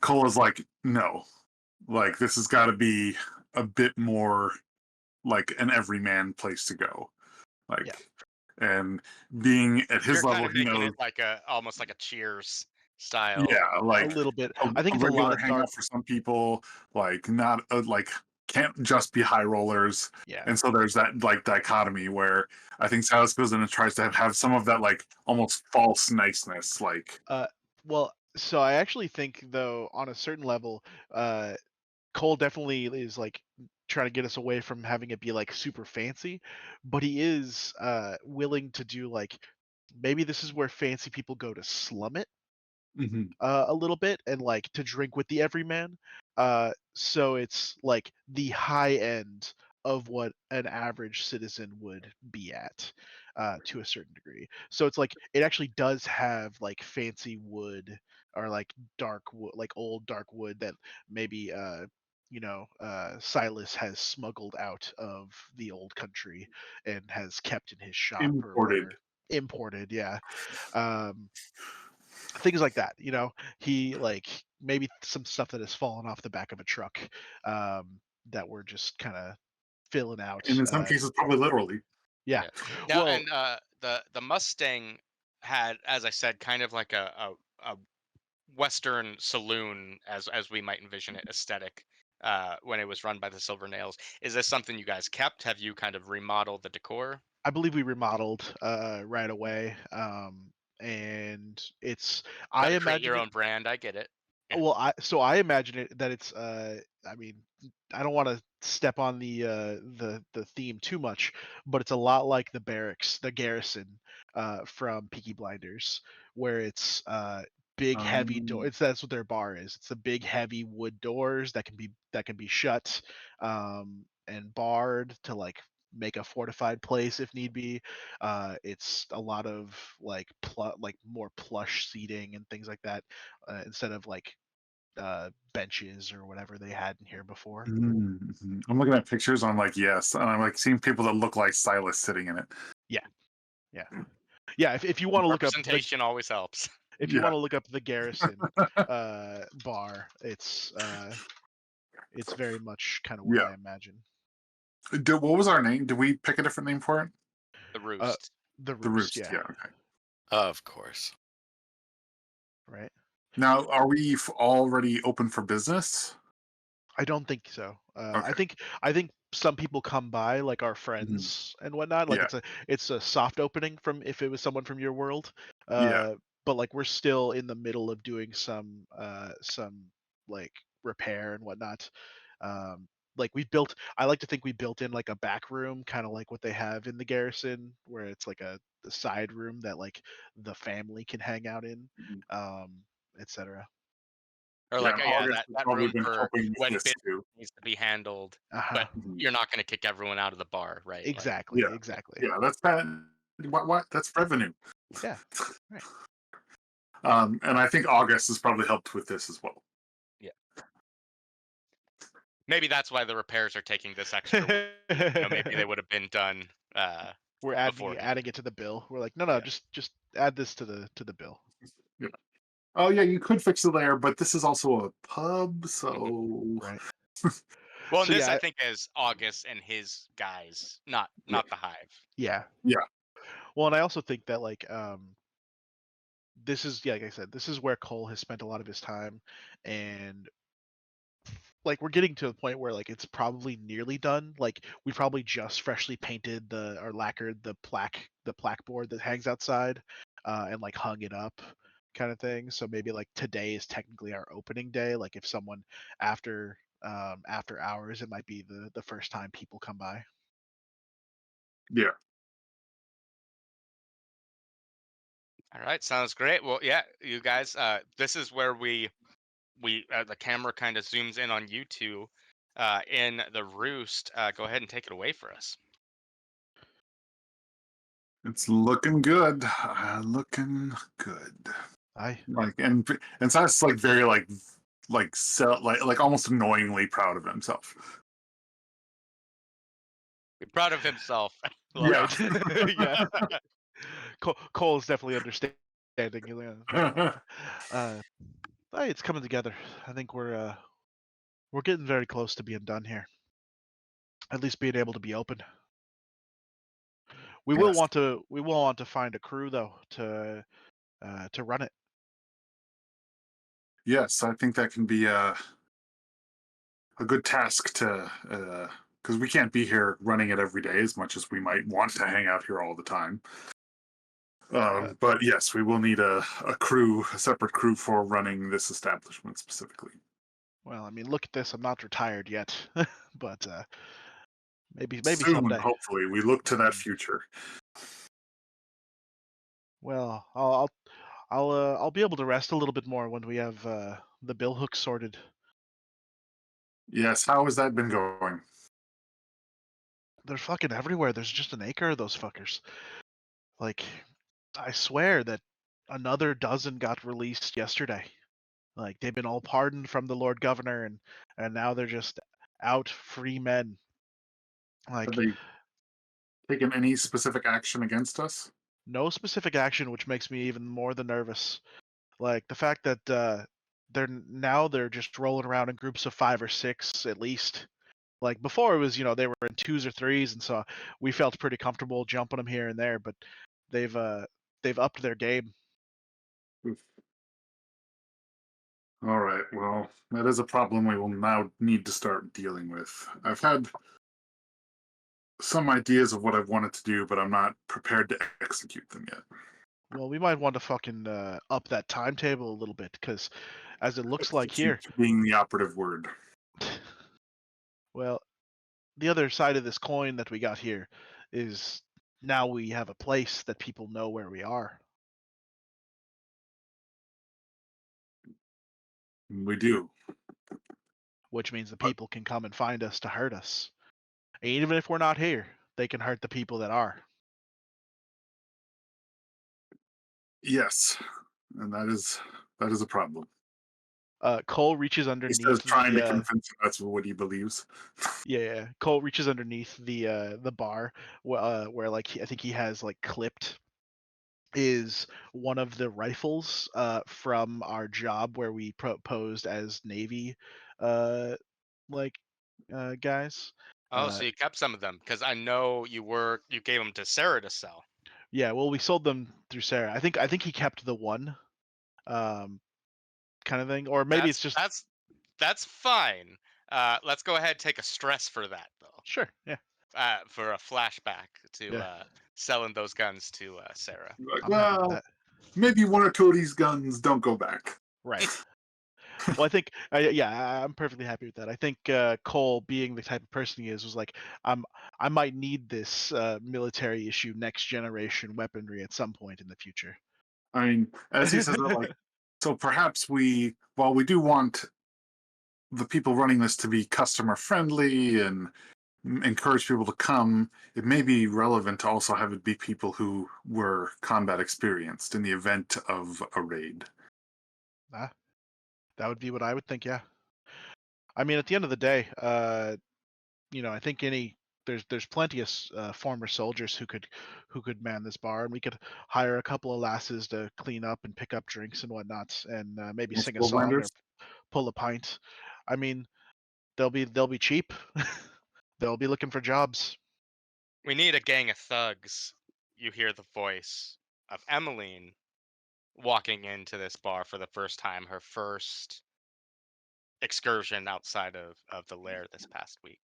Cole is like, no, like this has got to be a bit more like an everyman place to go, Yeah. like, and being at his You're kind level, of he making knows, it like almost like a Cheers style. yeah, A like little bit. a, I a think a lot regular of dark. hangout for some people, like not like can't just be high rollers. Yeah. And so there's that like dichotomy where I think Silas goes in and tries to have some of that like almost false niceness, like Uh, well, so I actually think though on a certain level, Cole definitely is like trying to get us away from having it be like super fancy, but he is willing to do like maybe this is where fancy people go to slum it mhm. a little bit and like to drink with the everyman. So it's like the high end of what an average citizen would be at to a certain degree. So it's like it actually does have like fancy wood or like dark wood, like old dark wood that maybe Silas has smuggled out of the old country and has kept in his shop or Imported. whatever. Imported, yeah. Um, Things like that, he like maybe some stuff that has fallen off the back of a truck, that we're just kind of filling And out. in some cases, probably literally. Yeah. Yeah. Now, Well, and the Mustang had, as I said, kind of like a Western saloon, as we might envision it, aesthetic. When it was run by the Silver Nails, is this something you guys kept? Have you kind of remodeled the decor? I believe we remodeled right away, and I Got to create imagine your it. own brand. I get it. Yeah. Well, I imagine it that it's I mean, I don't want to step on the theme too much, but it's a lot like the barracks, the garrison from Peaky Blinders, where it's big heavy door. Um, It's That's what their bar is. It's the big heavy wood doors that can be shut and barred to like make a fortified place if need be. It's a lot of like like more plush seating and things like that, instead of like benches or whatever they had in here before. I'm looking at pictures. I'm like, yes, and I'm like seeing people that look like Silas sitting in it. Yeah, yeah, yeah. If you want to look up Representation always helps. Yeah. the Garrison bar, it's very much kind of what Yeah. I imagine. What was our name? Did we pick a different name for it? The Uh, Roost. the The Roost, Roost. yeah, Yeah. Okay. Of course. right. Now, are we already open for business? I don't think so. Okay. I think some people come by, like our Mhm. friends and whatnot. Like Yeah. it's a soft opening from if it was someone from your world. Yeah. But like we're still in the middle of doing some like repair and whatnot. Like we built. I like to think we built in like a back room, kind of like what they have in the garrison, where it's like a side room that like the family can hang out in, Mhm. etc. Or Yeah. like, And yeah, August that has that probably room been for helping with when this business too. needs to be handled, Uh-huh. but Mhm. you're not going to kick everyone out of the bar, right? Like, Exactly. Yeah. Exactly. Yeah. That's that. What? That's revenue. Yeah. Right. And I think August has probably helped with this as well. yeah, maybe that's why the repairs are taking this extra week. Maybe they would have been done We're adding beforehand. it to the bill. We're like, no, Yeah. just add this to the bill. Yeah. Oh yeah, you could fix it there, but this is also a pub, Mhm. so Right. Well, and So this I yeah, think is August and his guys, not yeah. the Hive. yeah. Yeah. Well, and I also think that like this is like I said, this is where Cole has spent a lot of his time, and like we're getting to the point where like it's probably nearly done. Like we probably just freshly painted or lacquered the plaque board that hangs outside, and like hung it up, kind of thing. So maybe like today is technically our opening day. Like if someone after hours, it might be the first time people come by. Yeah. All right, sounds great. Well, yeah, you guys, this is where we the camera kind of zooms in on you two in the roost. Go ahead and take it away for us. It's looking good. Looking good. Aye. Like and so it's like very like almost annoyingly proud of himself. Proud of himself. Love Yeah. Right. Yeah. Cole is definitely understanding. Uh, Hey, it's coming together. I think we're getting very close to being done here. At least being able to be open. Yes. We will want to find a crew though to run it. Yes, I think that can be a good task to because we can't be here running it every day as much as we might want to hang out here all the time. Uh, But yes, we will need a crew, a separate crew for running this establishment specifically. well, I mean, look at this. I'm not retired yet, but maybe Soon, someday. hopefully, we look to that future. Well, I'll be able to rest a little bit more when we have the bill hook sorted. Yes, how has that been going? They're fucking everywhere. There's just an acre of those fuckers. Like, I swear that another dozen got released yesterday. Like they've been all pardoned from the Lord Governor, and now they're just out free men. Have Like they taken any specific action against us? no specific action, which makes me even more than nervous. Like the fact that they're just rolling around in groups of 5 or 6 at least. Like before it was they were in twos or threes, and so we felt pretty comfortable jumping them here and there. But they've uh they've upped their game. Oof. All right, well, that is a problem we will now need to start dealing with. I've had some ideas of what I've wanted to do, but I'm not prepared to execute them yet. Well, we might want to fucking up that timetable a little bit, because as it looks like Execute here, being the operative word. well, the other side of this coin that we got here is now we have a place that people know where we are. We do. Which means the But people can come and find us to hurt us. And even if we're not here, they can hurt the people that are. yes, and that is a problem. Cole reaches He says, underneath trying the to convince him that's what he believes. yeah. Cole reaches underneath the bar where like I think he has like clipped is one of the rifles from our job where we posed as Navy uh like guys. Oh, Uh so you kept some of them because I know you gave them to Sarah to sell. yeah, well we sold them through Sarah. I think he kept the one um kind of thing, or maybe it's That's just that's that's fine. Let's go ahead and take a stress for that, though. Sure. Yeah. For a flashback to Yeah. selling those guns to Sarah. Like, I'm happy with well, that. maybe one or two of these guns don't go back. Right. Well, I think, I'm perfectly happy with that. I think Cole, being the type of person he is, was like, I might need this military issue, next generation weaponry at some point in the future. I mean, as he says that, like, so perhaps while we do want the people running this to be customer friendly and encourage people to come, it may be relevant to also have it be people who were combat experienced in the event of a raid. That would be what I would think. Yeah. I mean, at the end of the day, I think there's plenty of former soldiers who could man this bar, and we could hire a couple of lasses to clean up and pick up drinks and whatnot, and maybe sing a song or pull a pint. I mean, they'll be cheap. They'll be looking for jobs. We need a gang of thugs. You hear the voice of Emmeline walking into this bar for the first time, her first excursion outside of the lair this past week.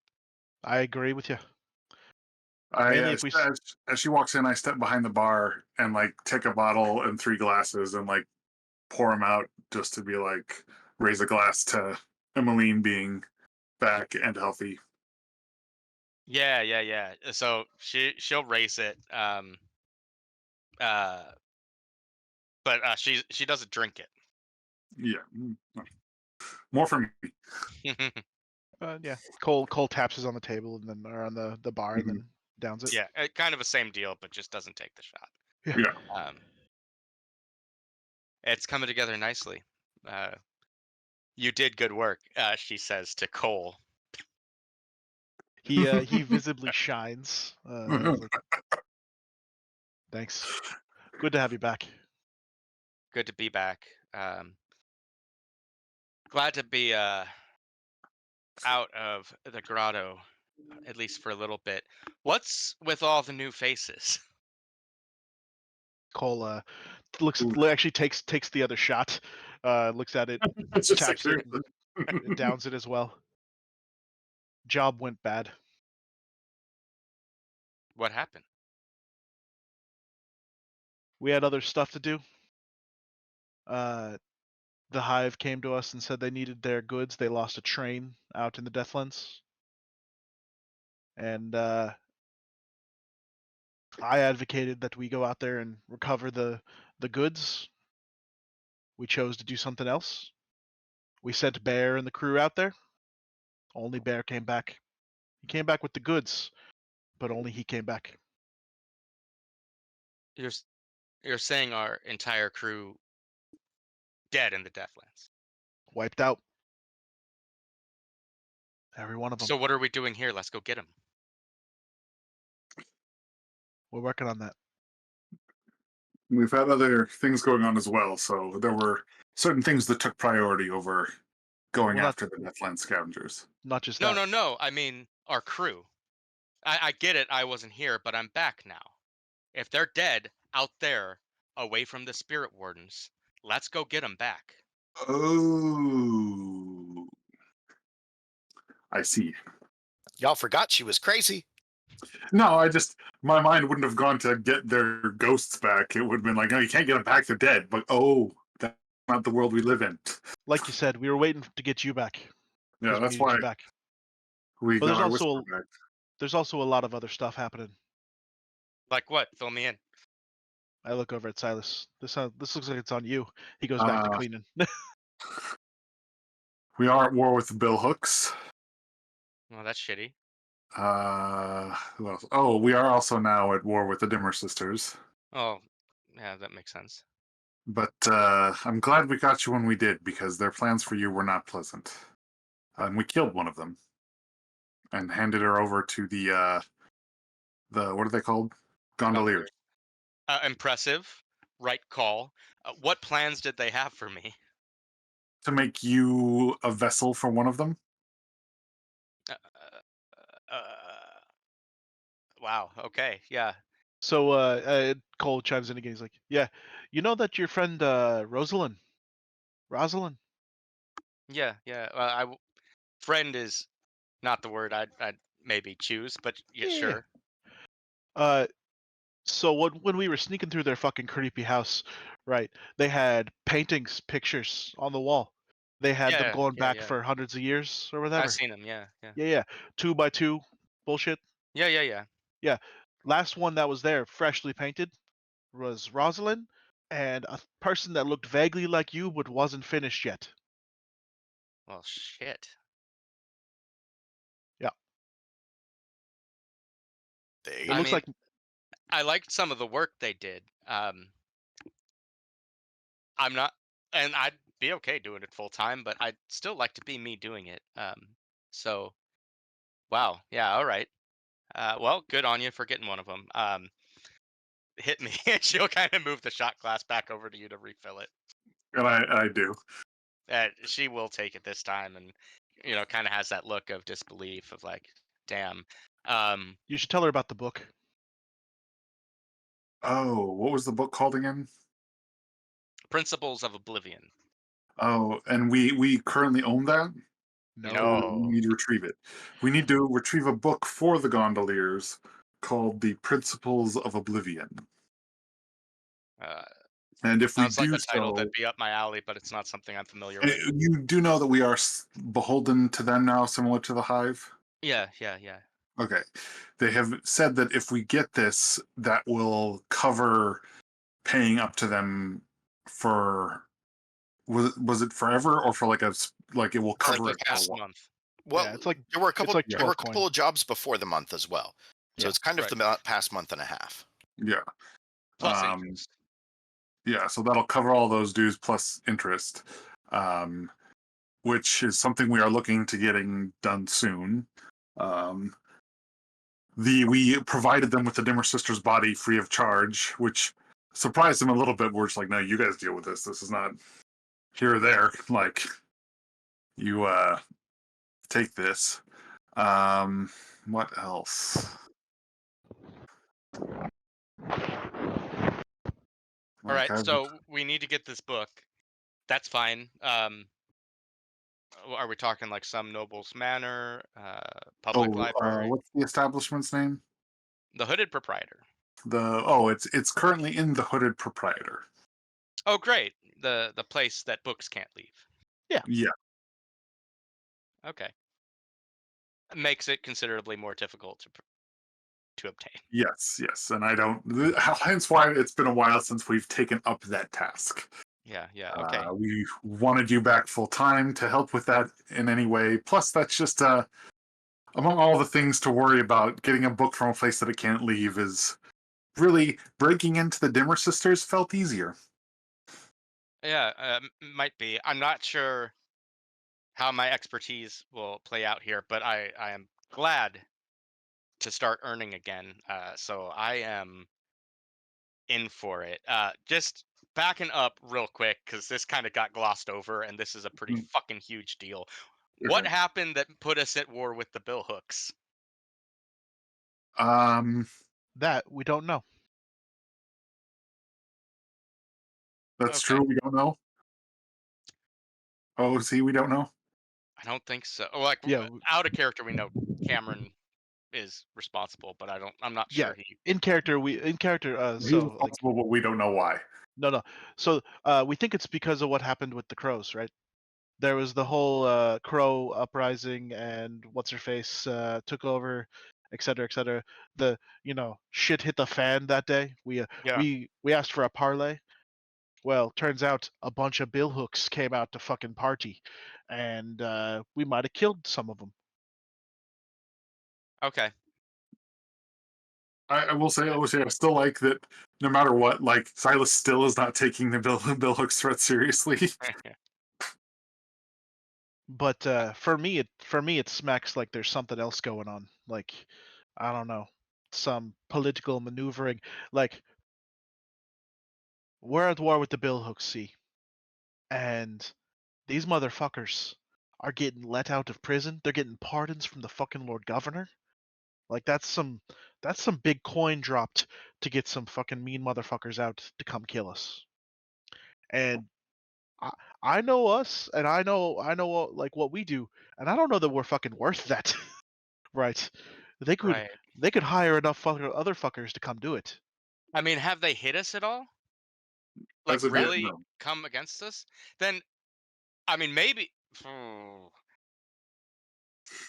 I agree with you. Mainly as she walks in, I step behind the bar and like take a bottle and 3 glasses and like pour them out just to be like raise a glass to Emmeline being back and healthy. Yeah. So she'll raise it. But she doesn't drink it. Yeah, more for me. Yeah. Cole taps on the table and then or on the bar and then downs it. Yeah, kind of the same deal, but just doesn't take the shot. Yeah. It's coming together nicely. You did good work, she says to Cole. He visibly shines. Like, thanks. Good to have you back. Good to be back. Glad to be out of the grotto, at least for a little bit. What's with all the new faces? Cole actually takes the other shot, looks at it, taps it, and downs it as well. Job went bad. What happened? We had other stuff to do. The Hive came to us and said they needed their goods. They lost a train out in the Deathlands. And I advocated that we go out there and recover the goods. We chose to do something else. We sent Bear and the crew out there. Only Bear came back. He came back with the goods, but only he came back. You're saying our entire crew dead in the Deathlands? Wiped out. Every one of them. So what are we doing here? Let's go get them. We're working on that. We've had other things going on as well, so there were certain things that took priority over going after the Deathland scavengers. Not just No, that. no. I mean, our crew. I get it. I wasn't here, but I'm back now. If they're dead out there, away from the spirit wardens, let's go get them back. Oh, I see. Y'all forgot she was crazy. No, my mind wouldn't have gone to get their ghosts back. It would have been like, no, you can't get them back, they're dead. But that's not the world we live in. Like you said, we were waiting to get you back. Yeah, that's why back. we But got our whisper back. There's also a lot of other stuff happening. Like what? Fill me in. I look over at Silas. This looks like it's on you. He goes back to cleaning. We are at war with the Bill Hooks. Well, that's shitty. Who else? Oh, we are also now at war with the Dimmer Sisters. Oh, yeah, that makes sense. But I'm glad we got you when we did, because their plans for you were not pleasant. And we killed one of them and handed her over to the what are they called? Gondoliers. Impressive. Right call. What plans did they have for me? To make you a vessel for one of them. Wow. Okay. Yeah. So Cole chimes in again. He's like, "Yeah, you know that your friend Rosalind? Yeah. friend is not the word I'd maybe choose, but yeah, Yeah. sure. So when we were sneaking through their fucking creepy house, right? They had paintings, pictures on the wall. They had them going back Yeah. for hundreds of years or I've whatever. seen them. Yeah. Yeah. 2x2 bullshit. Yeah. Yeah. Last one that was there, freshly painted, was Rosalind, and a person that looked vaguely like you but wasn't finished yet. Well, shit. Yeah. There you It go. I looks mean, like I liked some of the work they did. I'm not, and I'd be okay doing it full time, but I'd still like to be me doing it. So wow, yeah, all right. Well, good on you for getting one of them. Hit me. She'll kind of move the shot glass back over to you to refill it. And I do. She will take it this time, and kind of has that look of disbelief of like, damn. you should tell her about the book. Oh, what was the book called again? Principles of Oblivion. Oh, and we currently own that. No. Or we need to retrieve it. We need to retrieve a book for the Gondoliers called The Principles of Oblivion. Uh, And if we Sounds like do a title so, that'd be up my alley, but it's not something I'm familiar with. you do know that we are beholden to them now, similar to the Hive? Yeah. Okay. They have said that if we get this, that will cover paying up to them for was it forever or for like like it will For cover the it for a past while? month. Well, Yeah, it's like there were a couple. like There were a 12 coin. couple of jobs before the month as well, so Yeah, it's kind of right. the past month and a half. Yeah. Plus interest. Yeah, so that'll cover all those dues plus interest, which is something we are looking to getting done soon. Um, we provided them with the Dimmer Sisters body free of charge, which surprised them a little bit. We're just like, no, you guys deal with this. This is not here or there. Like, you take this. What else? All Like, right, so we need to get this book. That's fine. Are we talking like some noble's manor, public library? what's the establishment's name? The Hooded Proprietor. It's currently in the Hooded Proprietor. Oh, great. The place that books can't leave. Yeah. Okay. Makes it considerably more difficult to obtain. Yes, and I don't. Hence why it's been a while since we've taken up that task. Yeah, okay. We wanted you back full time to help with that in any way. Plus, that's just among all the things to worry about. Getting a book from a place that it can't leave is really breaking into the Dimmer Sisters felt easier. Yeah, might be. I'm not sure how my expertise will play out here, but I am glad to start earning again. So I am in for it. Just backing up real quick because this kind of got glossed over, and this is a pretty fucking huge deal. What Okay. happened that put us at war with the Billhooks? That we don't know. That's Okay. true. We don't know. Oh, see, we don't know. I don't think so. Like, Yeah, out of character, we know Cameron is responsible, but I'm not yeah. sure he. In character, He's so like responsible, but we don't know why. no. So we think it's because of what happened with the crows, right? There was the whole crow uprising, and what's her face took over, et cetera, et cetera. The shit hit the fan that day. Yeah. We asked for a parlay. Well, turns out a bunch of billhooks came out to fucking party, and we might have killed some of them. Okay. I will say, I still like that. No matter what, like Silas still is not taking the Bill Hooks threat seriously. But for me, it smacks like there's something else going on. Like, I don't know, some political maneuvering. Like, we're at war with the billhooks, see, and these motherfuckers are getting let out of prison. They're getting pardons from the fucking Lord Governor. Like that's some big coin dropped to get some fucking mean motherfuckers out to come kill us. And I know us, and I know like what we do, and I don't know that we're fucking worth that. Right? They could Right. they could hire enough other fuckers to come do it. I mean, have they hit us at all? Like, As of yet, really no. come against us? Then, I mean, maybe.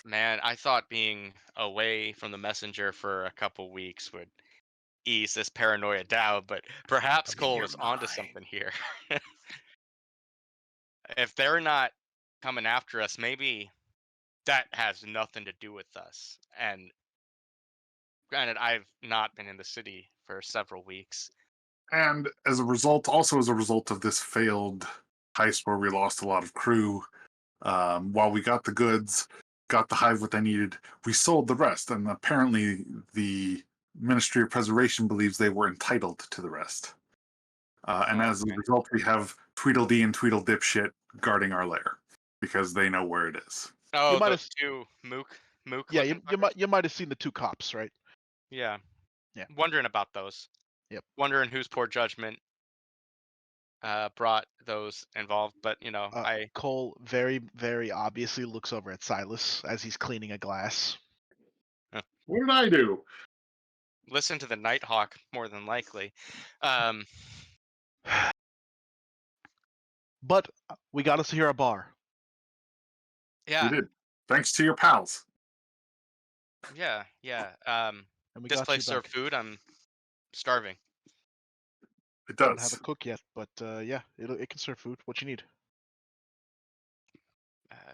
Man, I thought being away from the messenger for a couple weeks would ease this paranoia down, but perhaps I mean, Cole you're is onto mine. something here. If they're not coming after us, maybe that has nothing to do with us. And granted, I've not been in the city for several weeks. And as a result, also as a result of this failed heist where we lost a lot of crew, while we got the goods, got the hive what they needed, we sold the rest. And apparently, the Ministry of Preservation believes they were entitled to the rest. And Oh, as a okay. result, we have Tweedledee and Tweedle Dipshit guarding our lair because they know where it is. You Oh, might those have, two mook yeah, looking you fuckers? might have seen the two cops, right? Yeah. Yeah. Wondering about those. Yep. Wondering whose poor judgment brought those involved, but I Cole very, very obviously looks over at Silas as he's cleaning a glass. What did I do? listen to the Nighthawk more than likely. Um, But we got to secure a bar. yeah, We did. Thanks to your pals. yeah, yeah. And we This got you place back. served food. I'm starving. It Don't have a does. cook yet, but yeah, it can serve food. What you need.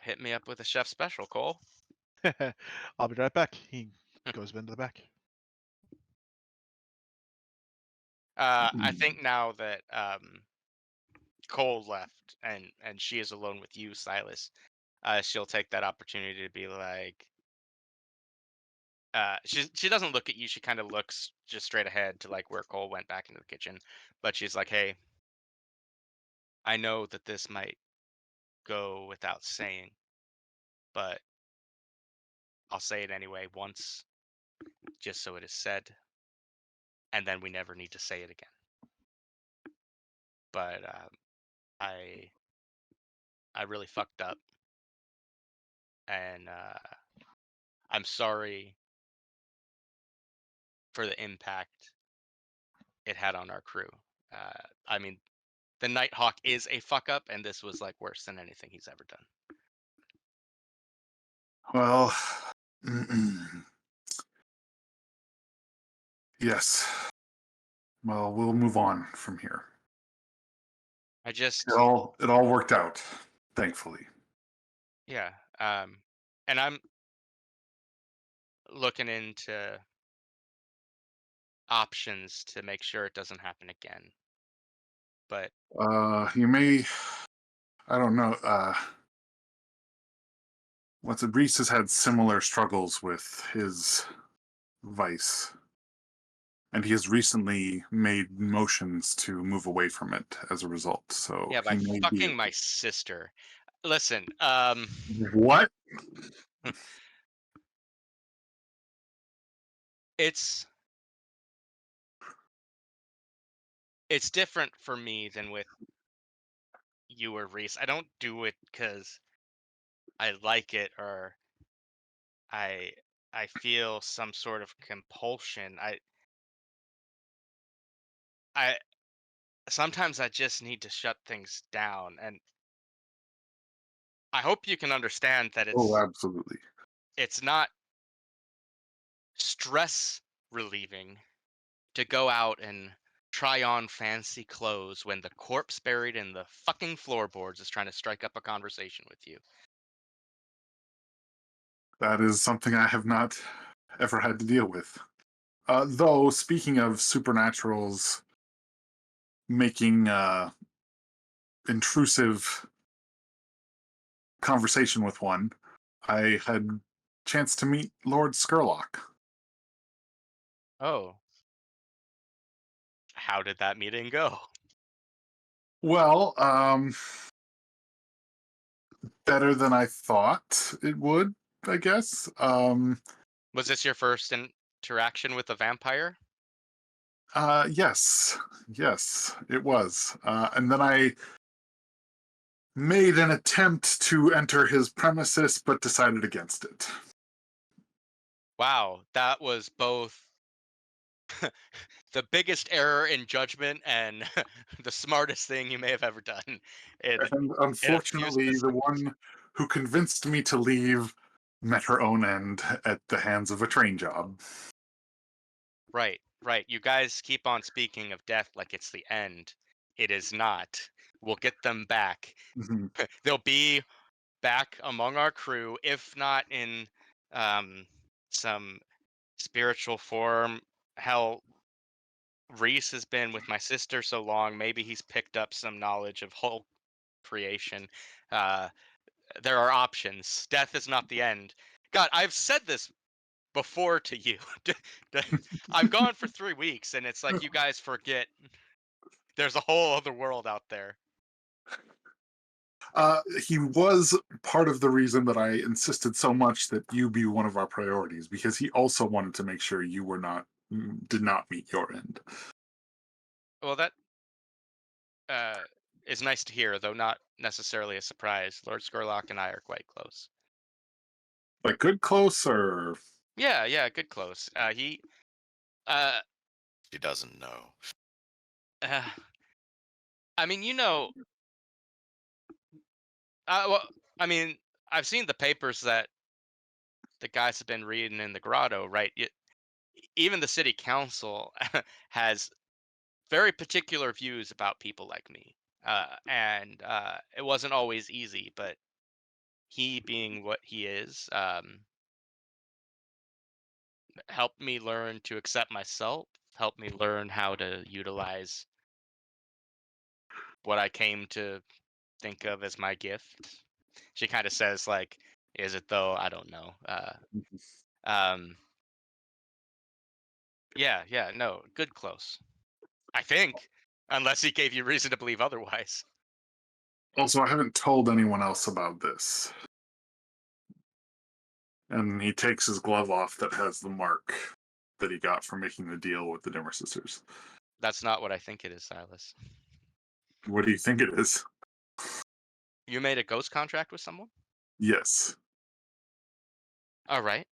Hit me up with a chef special, Cole. I'll be right back. He goes into the back. I think now that Cole left and she is alone with you, Silas, she'll take that opportunity to be like, she doesn't look at you. She kind of looks just straight ahead to like where Cole went back into the kitchen, but she's like, hey, I know that this might go without saying, but I'll say it anyway once, just so it is said, and then we never need to say it again. But I really fucked up, and I'm sorry for the impact it had on our crew. I mean, the Nighthawk is a fuck up, and this was like worse than anything he's ever done. Well, yes. Well, we'll move on from here. I just, It all worked out, thankfully. yeah, and I'm looking into options to make sure it doesn't happen again. But You may, I don't know. What's it? Rhys has had similar struggles with his vice, and he has recently made motions to move away from it as a result. So yeah, he by may be. fucking my sister. Listen, What? it's different for me than with you or Rhys. I don't do it because I like it or I I feel some sort of compulsion. I sometimes I just need to shut things down, and I hope you can understand that Oh, absolutely. it's not stress relieving to go out and try on fancy clothes when the corpse buried in the fucking floorboards is trying to strike up a conversation with you. That is something I have not ever had to deal with. Though, speaking of supernaturals making intrusive conversation with one, I had chance to meet Lord Skurlock. Oh, how did that meeting go? Well, better than I thought it would, I guess. Was this your first interaction with a vampire? Yes, yes, it was. And then I made an attempt to enter his premises but decided against it. Wow, that was both the biggest error in judgment and the smartest thing you may have ever done And in a few unfortunately, the seconds. one who convinced me to leave met her own end at the hands of a train job. Right, right. You guys keep on speaking of death like it's the end. It is not. We'll get them back. Mhm. They'll be back among our crew, if not in some spiritual form. Hell, Rhys has been with my sister so long, maybe he's picked up some knowledge of whole creation. Uh, there are options. Death is not the end. God, I've said this before to you. I'm gone for 3 weeks, and it's like you guys forget there's a whole other world out there. He was part of the reason that I insisted so much that you be one of our priorities, because he also wanted to make sure you did not meet your end. Well, that uh, is nice to hear, though not necessarily a surprise. Lord Skurlock and I are quite close. Like good close, or Yeah, good close. Uh, He doesn't know. uh, I mean, well, I mean, I've seen the papers that the guys have been reading in the grotto, right? Even the city council has very particular views about people like me. And it wasn't always easy, but he being what he is, helped me learn to accept myself, helped me learn how to utilize what I came to think of as my gift. She kind of says, like, is it though? I don't know. Um, yeah, no, good close. I think, unless he gave you reason to believe otherwise. also I haven't told anyone else about this. And he takes his glove off that has the mark that he got from making the deal with the Dimmer sisters. That's not what I think it is, Silas. What do you think it is? You made a ghost contract with someone? Yes. All right.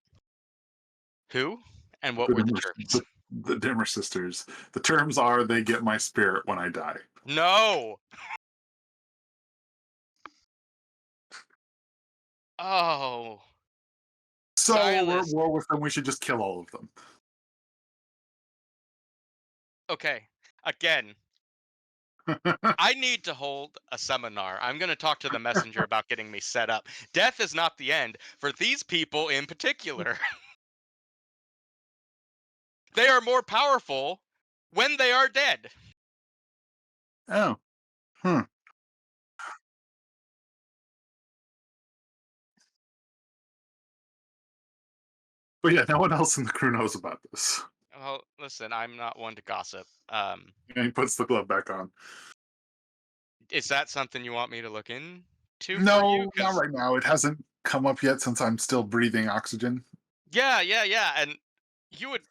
Who? And what The were the Dimmer, terms? the Dimmer sisters. The terms are they get my spirit when I die. No. Oh, So we're at Silas. war with them. We should just kill all of them. Okay. Again, I need to hold a seminar. I'm going to talk to the messenger about getting me set up. Death is not the end for these people in particular. They are more powerful when they are dead. Oh. Hmm. But yeah, no one else in the crew knows about this. Well, listen, I'm not one to gossip. And he puts the glove back on. Is that something you want me to look into for you? No, not right now. It hasn't come up yet since I'm still breathing oxygen. Yeah, and you would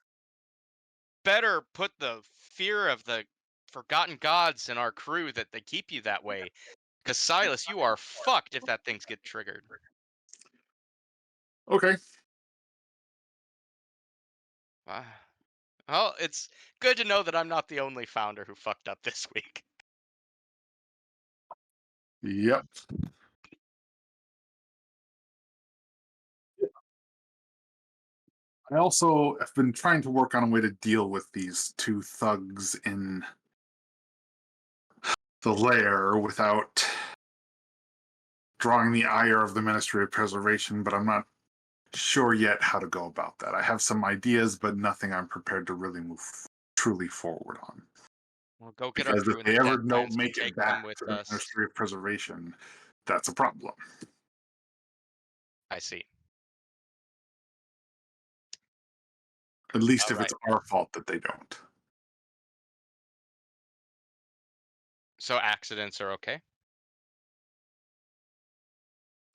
better put the fear of the forgotten gods in our crew that they keep you that way. Because Silas, you are fucked if that thing's get triggered. Okay. Well, it's good to know that I'm not the only founder who fucked up this week. Yep. I also have been trying to work on a way to deal with these two thugs in the lair without drawing the ire of the Ministry of Preservation, but I'm not sure yet how to go about that. I have some ideas, but nothing I'm prepared to really move truly forward on. We'll go get our Because if crew in they the ever don't Deathlands and make take it them back with to the us. Ministry of Preservation, that's a problem. I see. At least All if right. it's our fault that they don't. So accidents are okay?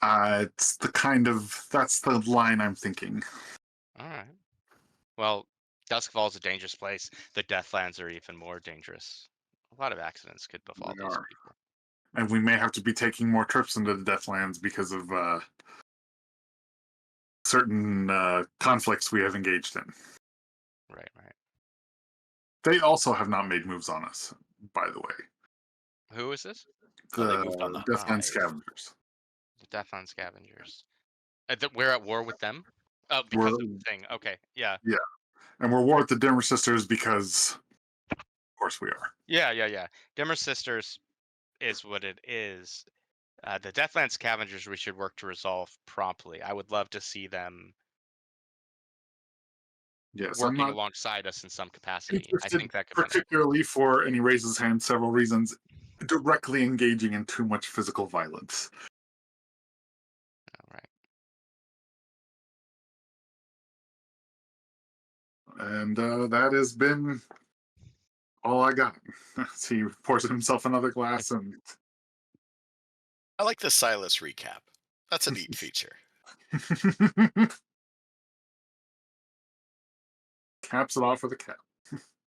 That's the line I'm thinking. All right. Well, Duskfall's a dangerous place. The Deathlands are even more dangerous. A lot of accidents could befall They these are. people. and we may have to be taking more trips into the Deathlands because of certain conflicts we have engaged in. Right. They also have not made moves on us, by the way. Who is this? Oh, they moved on The the Deathland hive. Scavengers. The Deathland Scavengers. We're at war with them? Oh, because of the thing. Okay, yeah. Yeah. And we're war with the Dimmer Sisters because, of course, we are. Yeah. Dimmer Sisters is what it is. The Deathland Scavengers we should work to resolve promptly. I would love to see them Yes, I'm working not alongside us in some capacity. I interested, think that could benefit. particularly for, and he raises his hand, several reasons, directly engaging in too much physical violence. All right. And that has been all I got. So he pours himself another glass and I like the Silas recap. That's a neat feature. caps it off with a cap.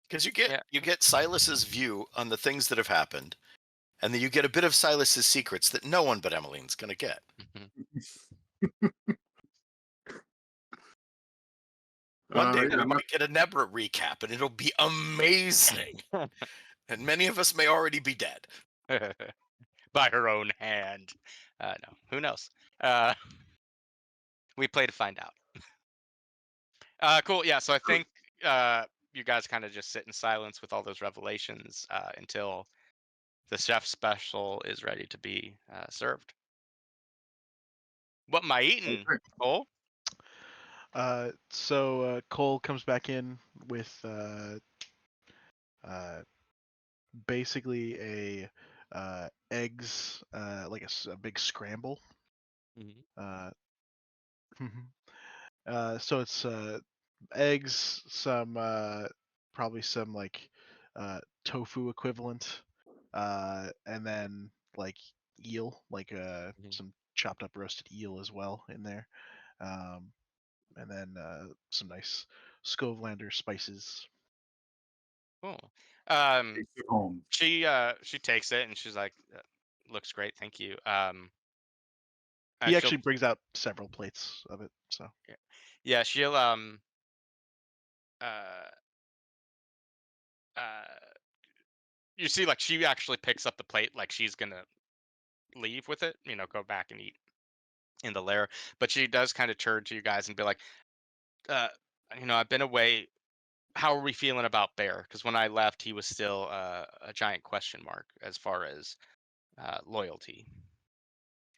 Because you Yeah. get Silas's view on the things that have happened, and then you get a bit of Silas's secrets that no one but Emmeline's gonna get. One day we might get a Nebra recap, and it'll be amazing. And many of us may already be dead. By her own hand. No, who knows? We play to find out. Cool. Yeah. So I think you guys kind of just sit in silence with all those revelations until the chef special is ready to be served. What am I eating, Cole? So Cole comes back in with basically a eggs, like a big scramble. So it's eggs, some probably some like tofu equivalent, and then like eel, like some chopped up roasted eel as well in there, and then some nice Skovlander spices. Cool. Takes it home. She takes it and she's like, "Looks great, thank you." He actually brings out several plates of it. So yeah, she'll you see, like, she actually picks up the plate like she's gonna leave with it, go back and eat in the lair. But she does kind of turn to you guys and be like, I've been away. How are we feeling about Bear? Because when I left, he was still a giant question mark as far as loyalty.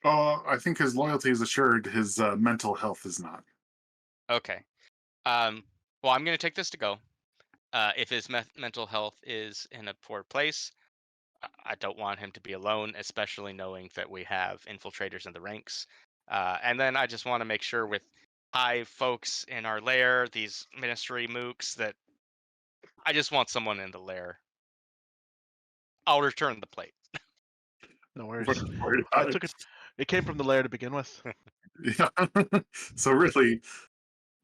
I think his loyalty is assured. His mental health is not. Okay. Well, I'm going to take this to go. If his mental health is in a poor place, I don't want him to be alone, especially knowing that we have infiltrators in the ranks. And then I just want to make sure with hive folks in our lair, these ministry mooks, that I just want someone in the lair. I'll return the plate. no worries. I took it. It came from the lair to begin with. Yeah. So really,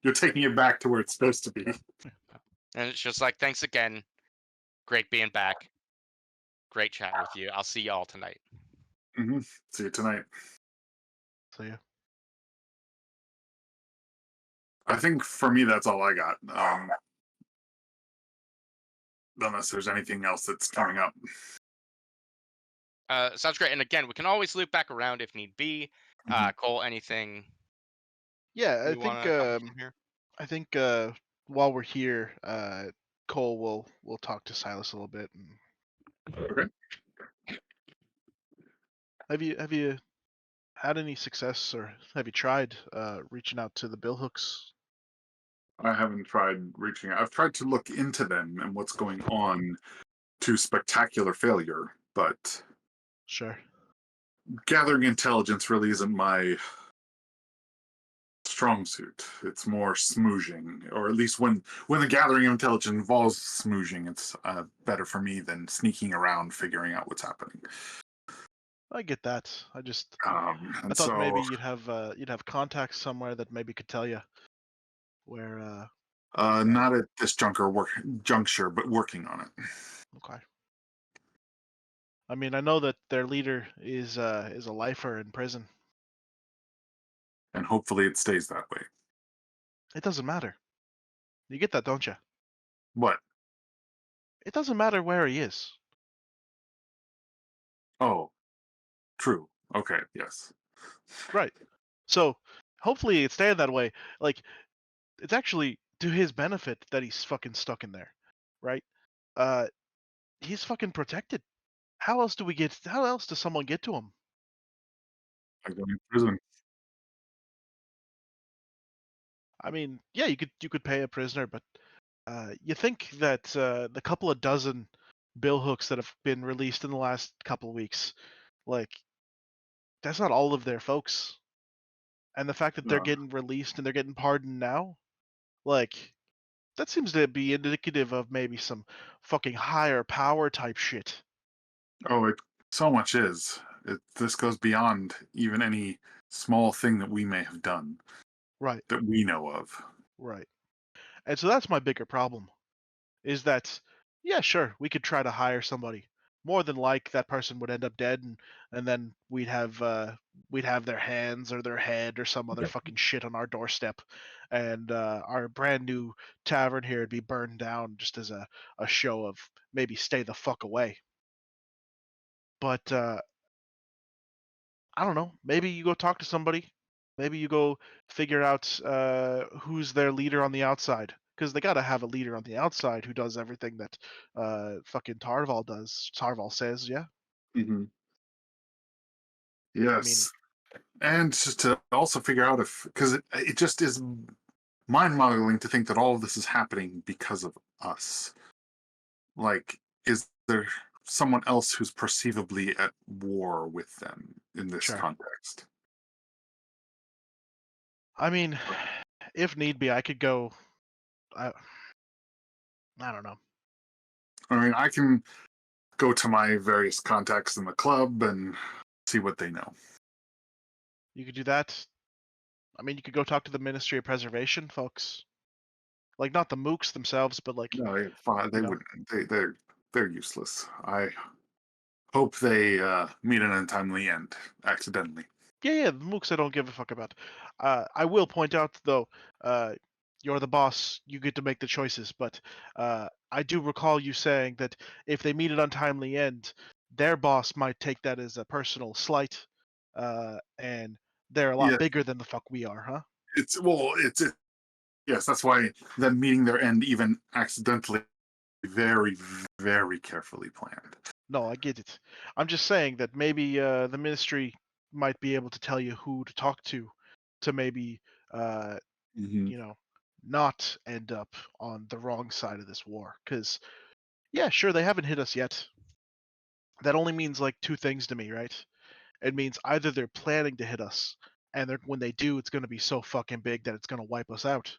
you're taking it back to where it's supposed to be. And it's just like, thanks again. Great being back. Great chatting with you. I'll see y'all tonight. Mm-hmm. See you tonight. So yeah. I think for me, that's all I got. Unless there's anything else that's coming up. Sounds great. And again, we can always loop back around if need be. Cole, anything? Yeah, I think while we're here, Cole will talk to Silas a little bit. Okay. Have you had any success, or have you tried reaching out to the billhooks? I haven't tried reaching out. I've tried to look into them and what's going on to spectacular failure, but Sure. gathering intelligence really isn't my strong suit. It's more smoozing, or at least when the gathering of intelligence involves smoozing, it's better for me than sneaking around figuring out what's happening. I get that. I And thought so, maybe you'd have contacts somewhere that maybe could tell you where. not at this juncture, but working on it. Okay. I mean, I know that their leader is a lifer in prison. And hopefully it stays that way. It doesn't matter. You get that, don't you? What? It doesn't matter where he is. Oh, true. Okay, yes. Right. So hopefully it's staying that way. Like, it's actually to his benefit that he's fucking stuck in there, right? He's fucking protected. How else does someone get to him? I go in prison. I mean, yeah, you could pay a prisoner, but you think that the couple of dozen bill hooks that have been released in the last couple of weeks, like, that's not all of their folks. And the fact that they're No. getting released and they're getting pardoned now, like, that seems to be indicative of maybe some fucking higher power type shit. Oh, it so much is. This goes beyond even any small thing that we may have done Right, that we know of. right. And so that's my bigger problem. Is that, yeah, sure, we could try to hire somebody. More than like that person would end up dead, and then we'd have their hands or their head or some other fucking shit on our doorstep, and our brand new tavern here would be burned down just as a show of maybe stay the fuck away. But I don't know. Maybe you go talk to somebody. Maybe you go figure out who's their leader on the outside, because they gotta have a leader on the outside who does everything that fucking Tarval does. Tarval says, yeah. Hmm. I mean, Yes. And just to also figure out if, because it just is mind-boggling to think that all of this is happening because of us. Like, is there someone else who's perceivably at war with them in this sure. context? I mean, if need be, I could go. I, I don't know. I mean, I can go to my various contacts in the club and see what they know. You could do that. I mean, you could go talk to the Ministry of Preservation folks. Like, not the mooks themselves, but like, No, you they know. wouldn't. They're useless. I hope they meet an untimely end accidentally. Yeah, the mooks I don't give a fuck about. I will point out though, uh, you're the boss. You get to make the choices. But I do recall you saying that if they meet an untimely end, their boss might take that as a personal slight, and they're a lot Yeah, bigger than the fuck we are, huh? yes. That's why them meeting their end, even accidentally, very very carefully planned. No, I get it. I'm just saying that maybe the ministry might be able to tell you who to talk to maybe uh, Hmm. you know, not end up on the wrong side of this war. Because, yeah, sure, they haven't hit us yet. That only means like two things to me, right? It means either they're planning to hit us, and when they do, it's going to be so fucking big that it's going to wipe us out,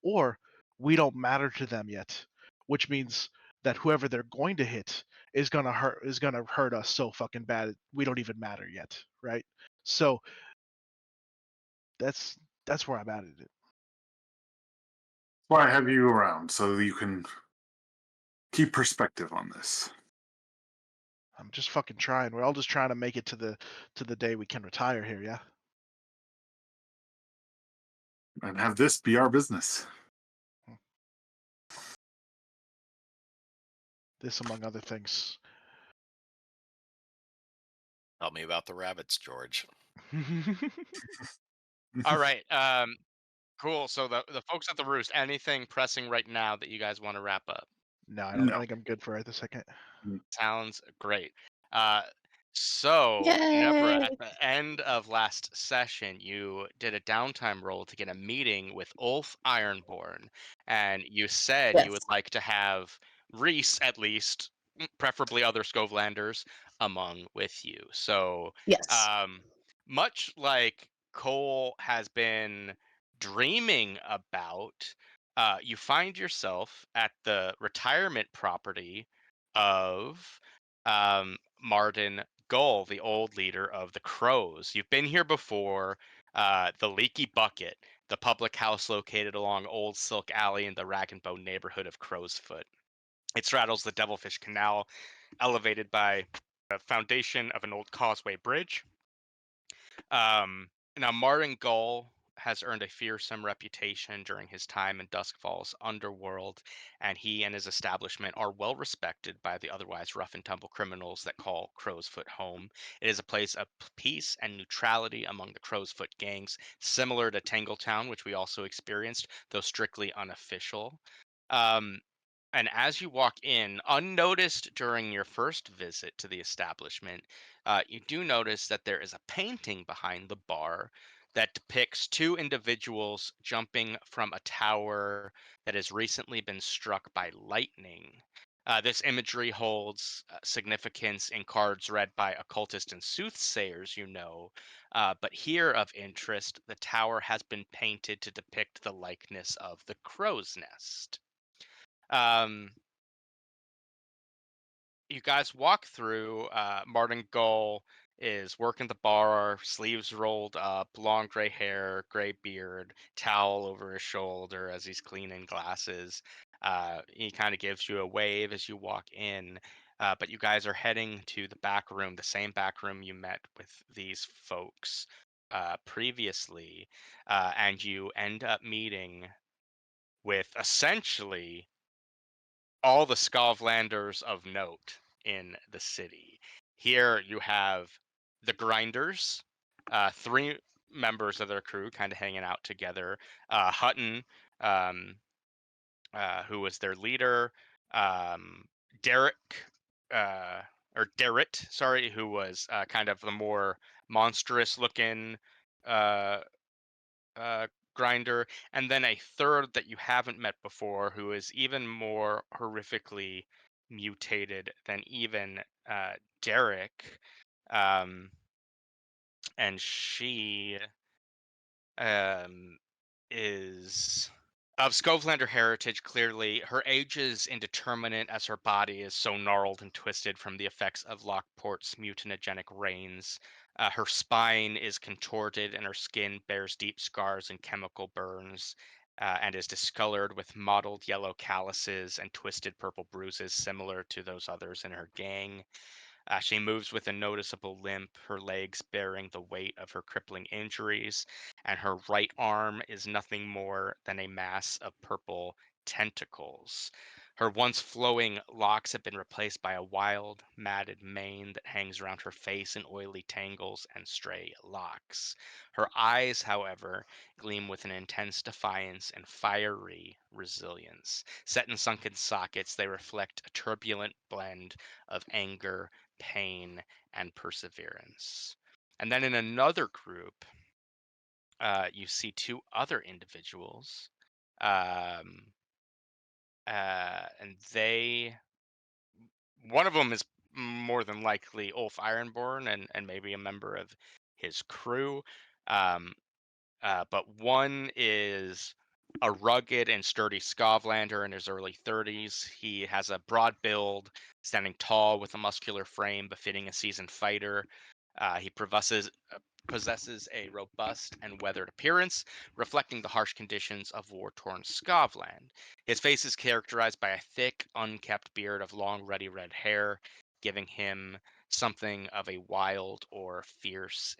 or we don't matter to them yet, which means that whoever they're going to hit is gonna hurt us so fucking bad we don't even matter yet, right? So that's that's where I'm at it. That's why I have you around so you can keep perspective on this I'm just fucking trying. We're all just trying to make it to the day we can retire here, yeah? and have this be our business. This among other things. Tell me about the rabbits, George. All right. Cool. So the folks at the Roost, anything pressing right now that you guys want to wrap up? No, I don't. I No. think I'm good for right this second. Sounds great. Uh, so Nebra, Yay! at the end of last session, you did a downtime roll to get a meeting with Ulf Ironborn, and you said you would Yes. like to have Rhys, at least, preferably other Skovlanders, among with you. So, Yes. um, much like Cole has been dreaming about, you find yourself at the retirement property of Martin Gull, the old leader of the Crows. You've been here before. The Leaky Bucket, the public house located along Old Silk Alley in the Rag and Bone neighborhood of Crow's Foot. It straddles the Devilfish Canal, elevated by foundation of an old causeway bridge. Now, Martin Gull has earned a fearsome reputation during his time in Duskfall's underworld, and he and his establishment are well respected by the otherwise rough and tumble criminals that call Crowsfoot home. It is a place of peace and neutrality among the Crowsfoot gangs, similar to Tangletown, which we also experienced, though strictly unofficial. And as you walk in, unnoticed during your first visit to the establishment, you do notice that there is a painting behind the bar that depicts two individuals jumping from a tower that has recently been struck by lightning. This imagery holds significance in cards read by occultists and soothsayers, but here of interest, the tower has been painted to depict the likeness of the crow's nest. Um, you guys walk through. Martin Gull is working the bar, sleeves rolled up, long gray hair, gray beard, towel over his shoulder as he's cleaning glasses. He kind of gives you a wave as you walk in. But you guys are heading to the back room, the same back room you met with these folks previously, and you end up meeting with essentially all the Scovlanders of note in the city. Here you have the Grinders, three members of their crew kind of hanging out together. Hutton, um, who was their leader, Derek, or Derrit, sorry, who was kind of the more monstrous looking uh, grinder, and then a third that you haven't met before, who is even more horrifically mutated than even Derek, um, and she is of Scovelander heritage. Clearly, her age is indeterminate as her body is so gnarled and twisted from the effects of Lockport's mutagenic rains. Her spine is contorted and her skin bears deep scars and chemical burns, and is discolored with mottled yellow calluses and twisted purple bruises similar to those others in her gang. She moves with a noticeable limp, her legs bearing the weight of her crippling injuries, and her right arm is nothing more than a mass of purple tentacles. Her once flowing locks have been replaced by a wild, matted mane that hangs around her face in oily tangles and stray locks. Her eyes, however, gleam with an intense defiance and fiery resilience. Set in sunken sockets, they reflect a turbulent blend of anger, pain, and perseverance. And then in another group, you see two other individuals. Um, and one of them is more than likely Ulf Ironborn and maybe a member of his crew. Um, but one is a rugged and sturdy Scovlander in his early 30s. He has a broad build, standing tall with a muscular frame befitting a seasoned fighter. He possesses a robust and weathered appearance, reflecting the harsh conditions of war-torn Scovland. His face is characterized by a thick, unkept beard of long, ruddy red hair, giving him something of a wild or fierce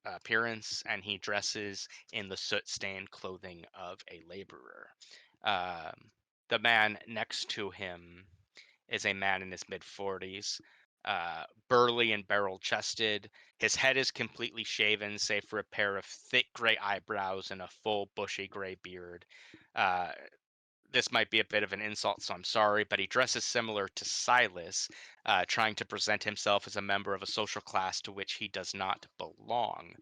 appearance, and he dresses in the soot-stained clothing of a laborer. Um, the man next to him is a man in his mid-40s, burly and barrel-chested. His head is completely shaven, save for a pair of thick gray eyebrows and a full, bushy gray beard. Uh, this might be a bit of an insult, so I'm sorry, but he dresses similar to Silas, trying to present himself as a member of a social class to which he does not belong.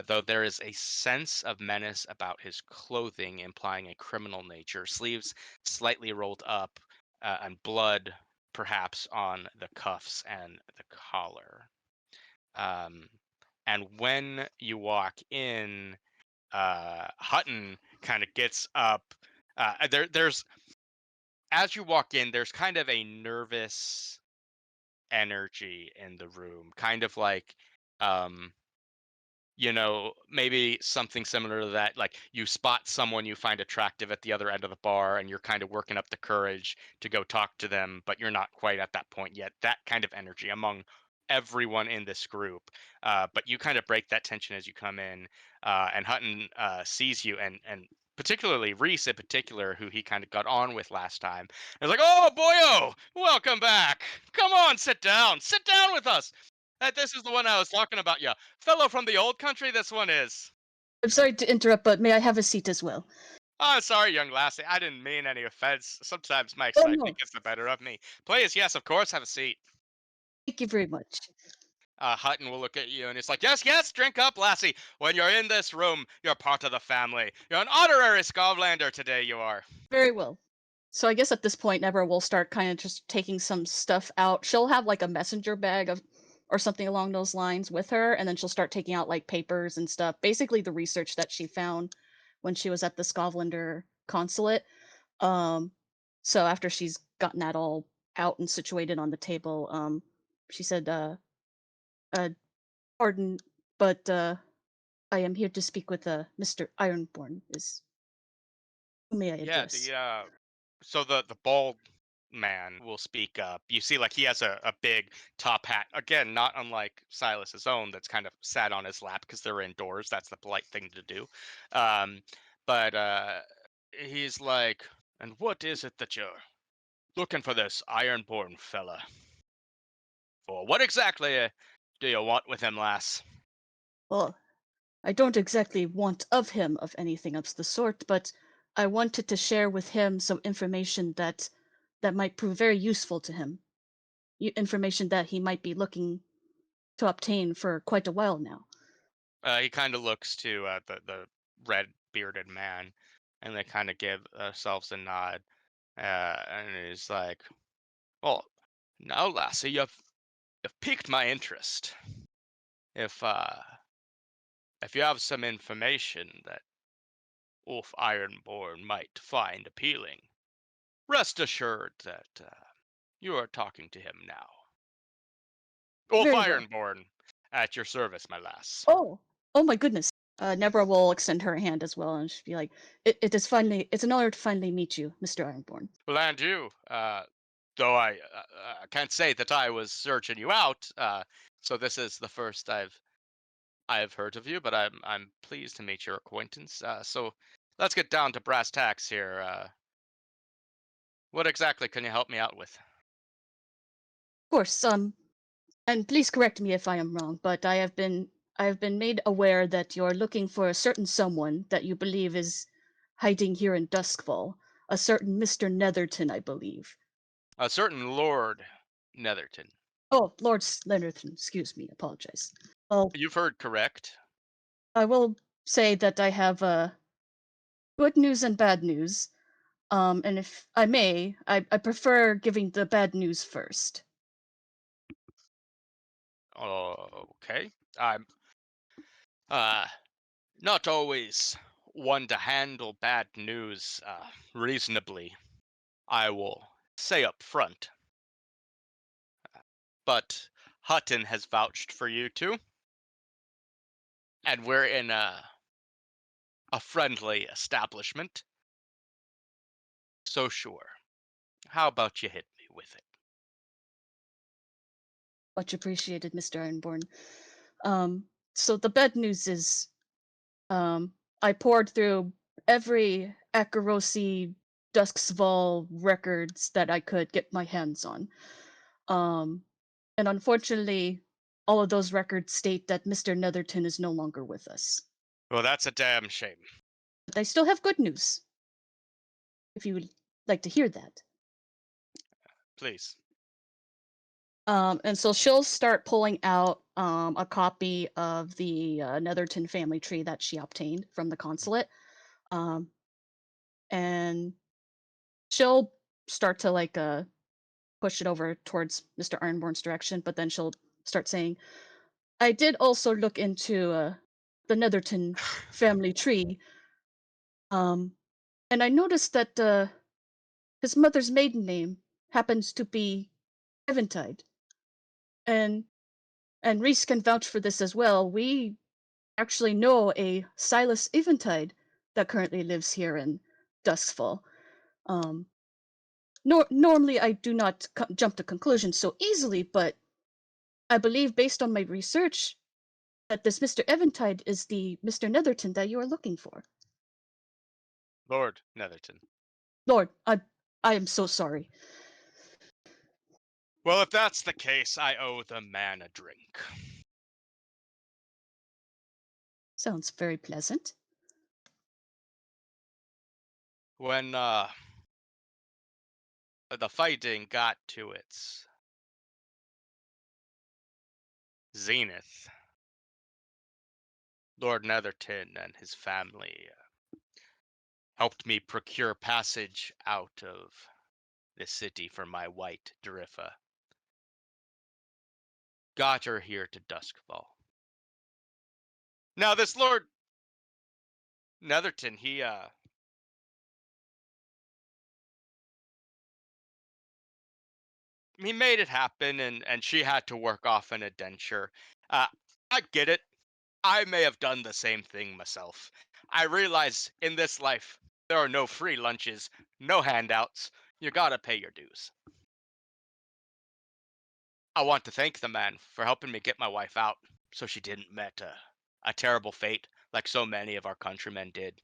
Though there is a sense of menace about his clothing, implying a criminal nature, sleeves slightly rolled up, and blood perhaps on the cuffs and the collar. Um, and when you walk in, Hutton kind of gets up. There's as you walk in, there's kind of a nervous energy in the room, kind of like, um, maybe something similar to that. Like you spot someone you find attractive at the other end of the bar and you're kind of working up the courage to go talk to them, but you're not quite at that point yet. That kind of energy among everyone in this group. But you kind of break that tension as you come in, and Hutton sees you, and particularly Rhys in particular, who he kind of got on with last time. And like, oh, boyo, welcome back. Come on, sit down. Sit down with us. This is the one I was talking about, yeah. Fellow from the old country, this one is. I'm sorry to interrupt, but may I have a seat as well? Oh, sorry, young lassie. I didn't mean any offense. Sometimes my Oh, excitement no. gets the better of me. Please, yes, of course, have a seat. Thank you very much. Hutton will look at you and it's like, yes, yes, drink up, lassie. When you're in this room, you're part of the family. You're an honorary Scotlander today, you are. Very well. So I guess at this point, Nebra will start kind of just taking some stuff out. She'll have like a messenger bag of, or something along those lines with her, and then she'll start taking out like papers and stuff. Basically, the research that she found when she was at the Scotlander consulate. Um, so after she's gotten that all out and situated on the table, she said, uh, "Pardon, but I am here to speak with Mr. Ironborn. Who may I Yeah, address?" so the bald man will speak up. You see, like he has a big top hat. Again, not unlike Silas's own, that's kind of sat on his lap because they're indoors. That's the polite thing to do. Um, but he's like, and what is it that you're looking for this Ironborn fella for? What exactly do you want with him, lass? Well, I don't exactly want of him of anything of the sort, but I wanted to share with him some information that might prove very useful to him. Information that he might be looking to obtain for quite a while now. He kind of looks to the red bearded man, and they kind of give themselves a nod. And he's like, "Well, now, lassie, you've piqued my interest. If uh, if you have some information that Ulf Ironborn might find appealing, rest assured that you are talking to him now. Ulf Very well. Ironborn, at your service, my lass." Oh, oh my goodness. Nebra will extend her hand as well, and she'll be like, it's an honor to finally meet you, Mr. Ironborn." Well, and you, though I can't say that I was searching you out. So this is the first I've heard of you, but I'm pleased to meet your acquaintance. So let's get down to brass tacks here. What exactly can you help me out with? Of course, and please correct me if I am wrong, but I have been made aware that you're looking for a certain someone that you believe is hiding here in Duskfall, a certain Mr. Netherton, I believe. A certain Lord Netherton. Oh, Lord Netherton, excuse me, apologize. Well, You've heard correct. I will say that I have good news and bad news. And if I may, I prefer giving the bad news first. Okay. I'm uh not always one to handle bad news reasonably, I will say up front. But Hutton has vouched for you too, and we're in a friendly establishment. So sure. How about you hit me with it? Much appreciated, Mr. Ironborn. So the bad news is, I poured through every Akarosi Dusksval records that I could get my hands on. Um, and unfortunately, all of those records state that Mr. Netherton is no longer with us. Well, that's a damn shame. But I still have good news, if you would like to hear that. Please. And so she'll start pulling out a copy of the Netherton family tree that she obtained from the consulate. Um, and she'll start to like push it over towards Mr. Ironborn's direction, but then she'll start saying, I did also look into the Netherton family tree, um, and I noticed that his mother's maiden name happens to be Eventide. And Rhys can vouch for this as well. actually know a Silas Eventide that currently lives here in Duskfall. Um, Normally, I do not jump to conclusions so easily, but I believe, based on my research, that this Mr. Eventide is the Mr. Netherton that you are looking for. Lord Netherton. Lord, I am so sorry. Well, if that's the case, I owe the man a drink. Sounds very pleasant. When the fighting got to its zenith, Lord Netherton and his family helped me procure passage out of the city for my white Darifa. Got her here to Duskfall. Now, this Lord Netherton, he made it happen, and she had to work off an indenture. I get it. I may have done the same thing myself. I realize in this life there are no free lunches, no handouts. You gotta pay your dues. I want to thank the man for helping me get my wife out so she didn't met a terrible fate like so many of our countrymen did.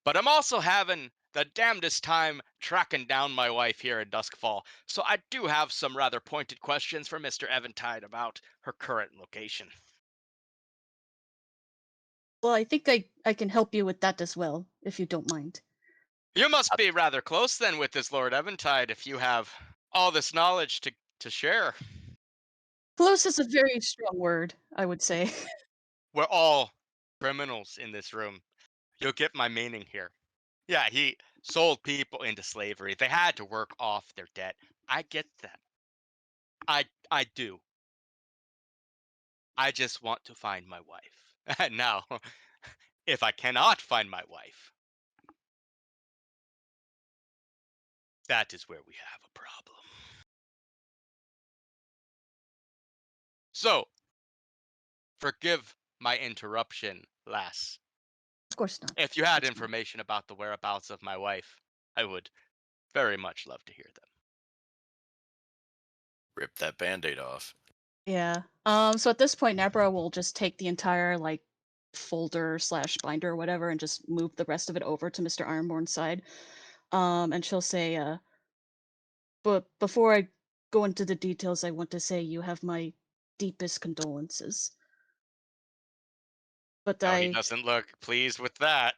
But I'm also having the damnedest time tracking down my wife here in Duskfall, so I do have some rather pointed questions for Mr. Eventide about her current location. Well, I think I can help you with that as well, if you don't mind. You must be rather close then with this Lord Eventide if you have all this knowledge to share. Close is a very strong word, I would say. We're all criminals in this room. You'll get my meaning here. Yeah, he sold people into slavery. They had to work off their debt. I get that. I do. I just want to find my wife. Now, if I cannot find my wife, that is where we have a problem. So, forgive my interruption, lass. Of course not. If you had That's fine. information about the whereabouts of my wife, I would very much love to hear them. Rip that band-aid off. Yeah. So at this point, Nebra will just take the entire like folder slash binder or whatever and just move the rest of it over to Mr. Ironborn's side. And she'll say, but before I go into the details, I want to say you have my deepest condolences. But No, he I doesn't look pleased with that.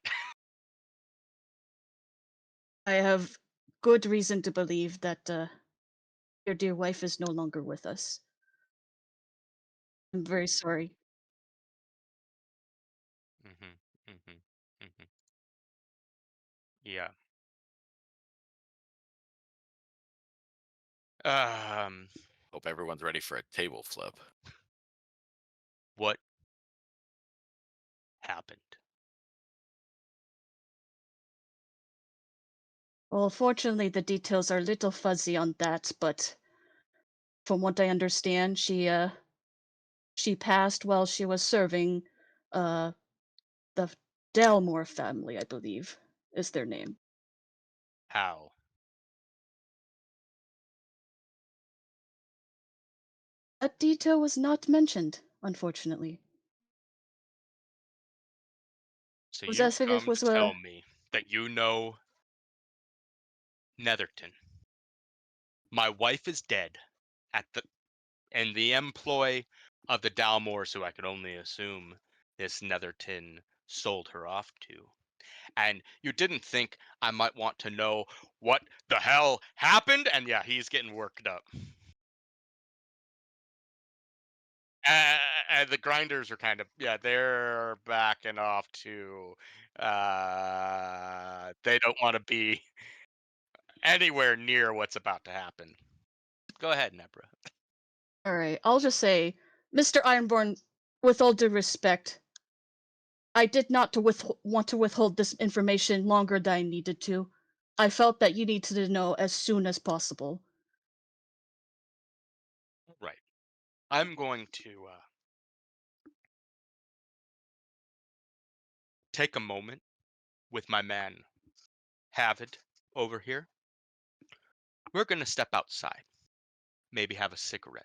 have good reason to believe that your dear wife is no longer with us. I'm very sorry. Mhm, mhm, mhm. Yeah. Um, Hope everyone's ready for a table flip. what happened? Well, fortunately, the details are a little fuzzy on that, but from what I understand, she passed while she was serving uh the Delmore family, I believe, is their name. How? That detail was not mentioned, unfortunately. So Was you've as if it come was to tell me that you know Netherton. My wife is dead at the in the employ of the Dalmores, who I could only assume this Netherton sold her off to. And you didn't think I might want to know what the hell happened? And yeah, he's getting worked up. And the grinders are kind of, yeah, they're backing off too. They don't want to be anywhere near what's about to happen. Go ahead, Nebra. all right. I'll just say, Mr. Ironborn, with all due respect, I did not to want to withhold this information longer than I needed to. I felt that you needed to know as soon as possible. Right. I'm going to take a moment with my man Havid over here. We're going to step outside, maybe have a cigarette.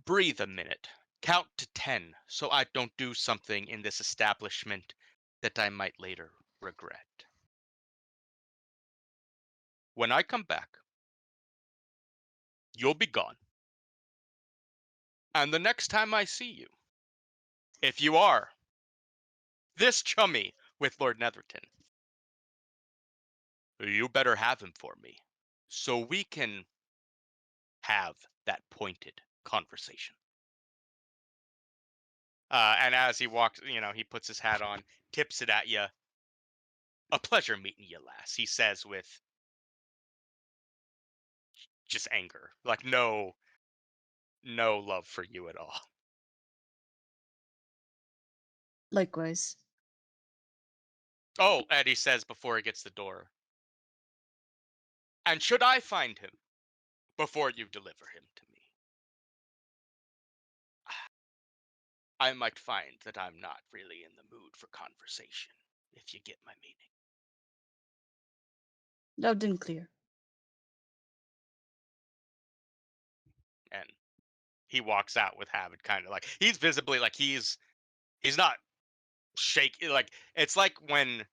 Breathe a minute. Count to 10 so I don't do something in this establishment that I might later regret. When I come back, you'll be gone. And the next time I see you, if you are this chummy with Lord Netherton, you better have him for me so we can have that pointed conversation. And as he walks, he puts his hat on, tips it at you. A pleasure meeting you, lass, he says with just anger. Like no love for you at all. Likewise. Oh, and he says before he gets the door. And should I find him before you deliver him to me, I might find that I'm not really in the mood for conversation, if you get my meaning. Loud and clear. And he walks out with Havid kind of like, he's visibly like he's not shaky. Like, it's like when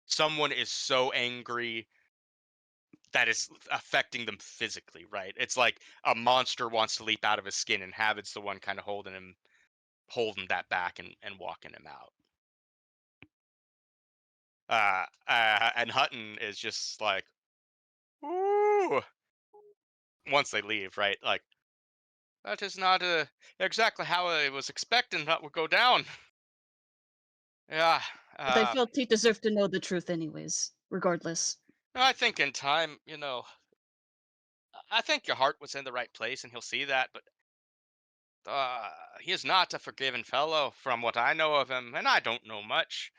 someone is so angry that is affecting them physically, right? It's like a monster wants to leap out of his skin, and Havid's the one kind of holding that back and walking him out. And Hutton is just like, ooh. Once they leave, right? Like, that is not exactly how I was expecting that would go down. Yeah. But I felt he deserved to know the truth anyways, regardless. I think in time, I think your heart was in the right place, and he'll see that. But he is not a forgiving fellow, from what I know of him, and I don't know much.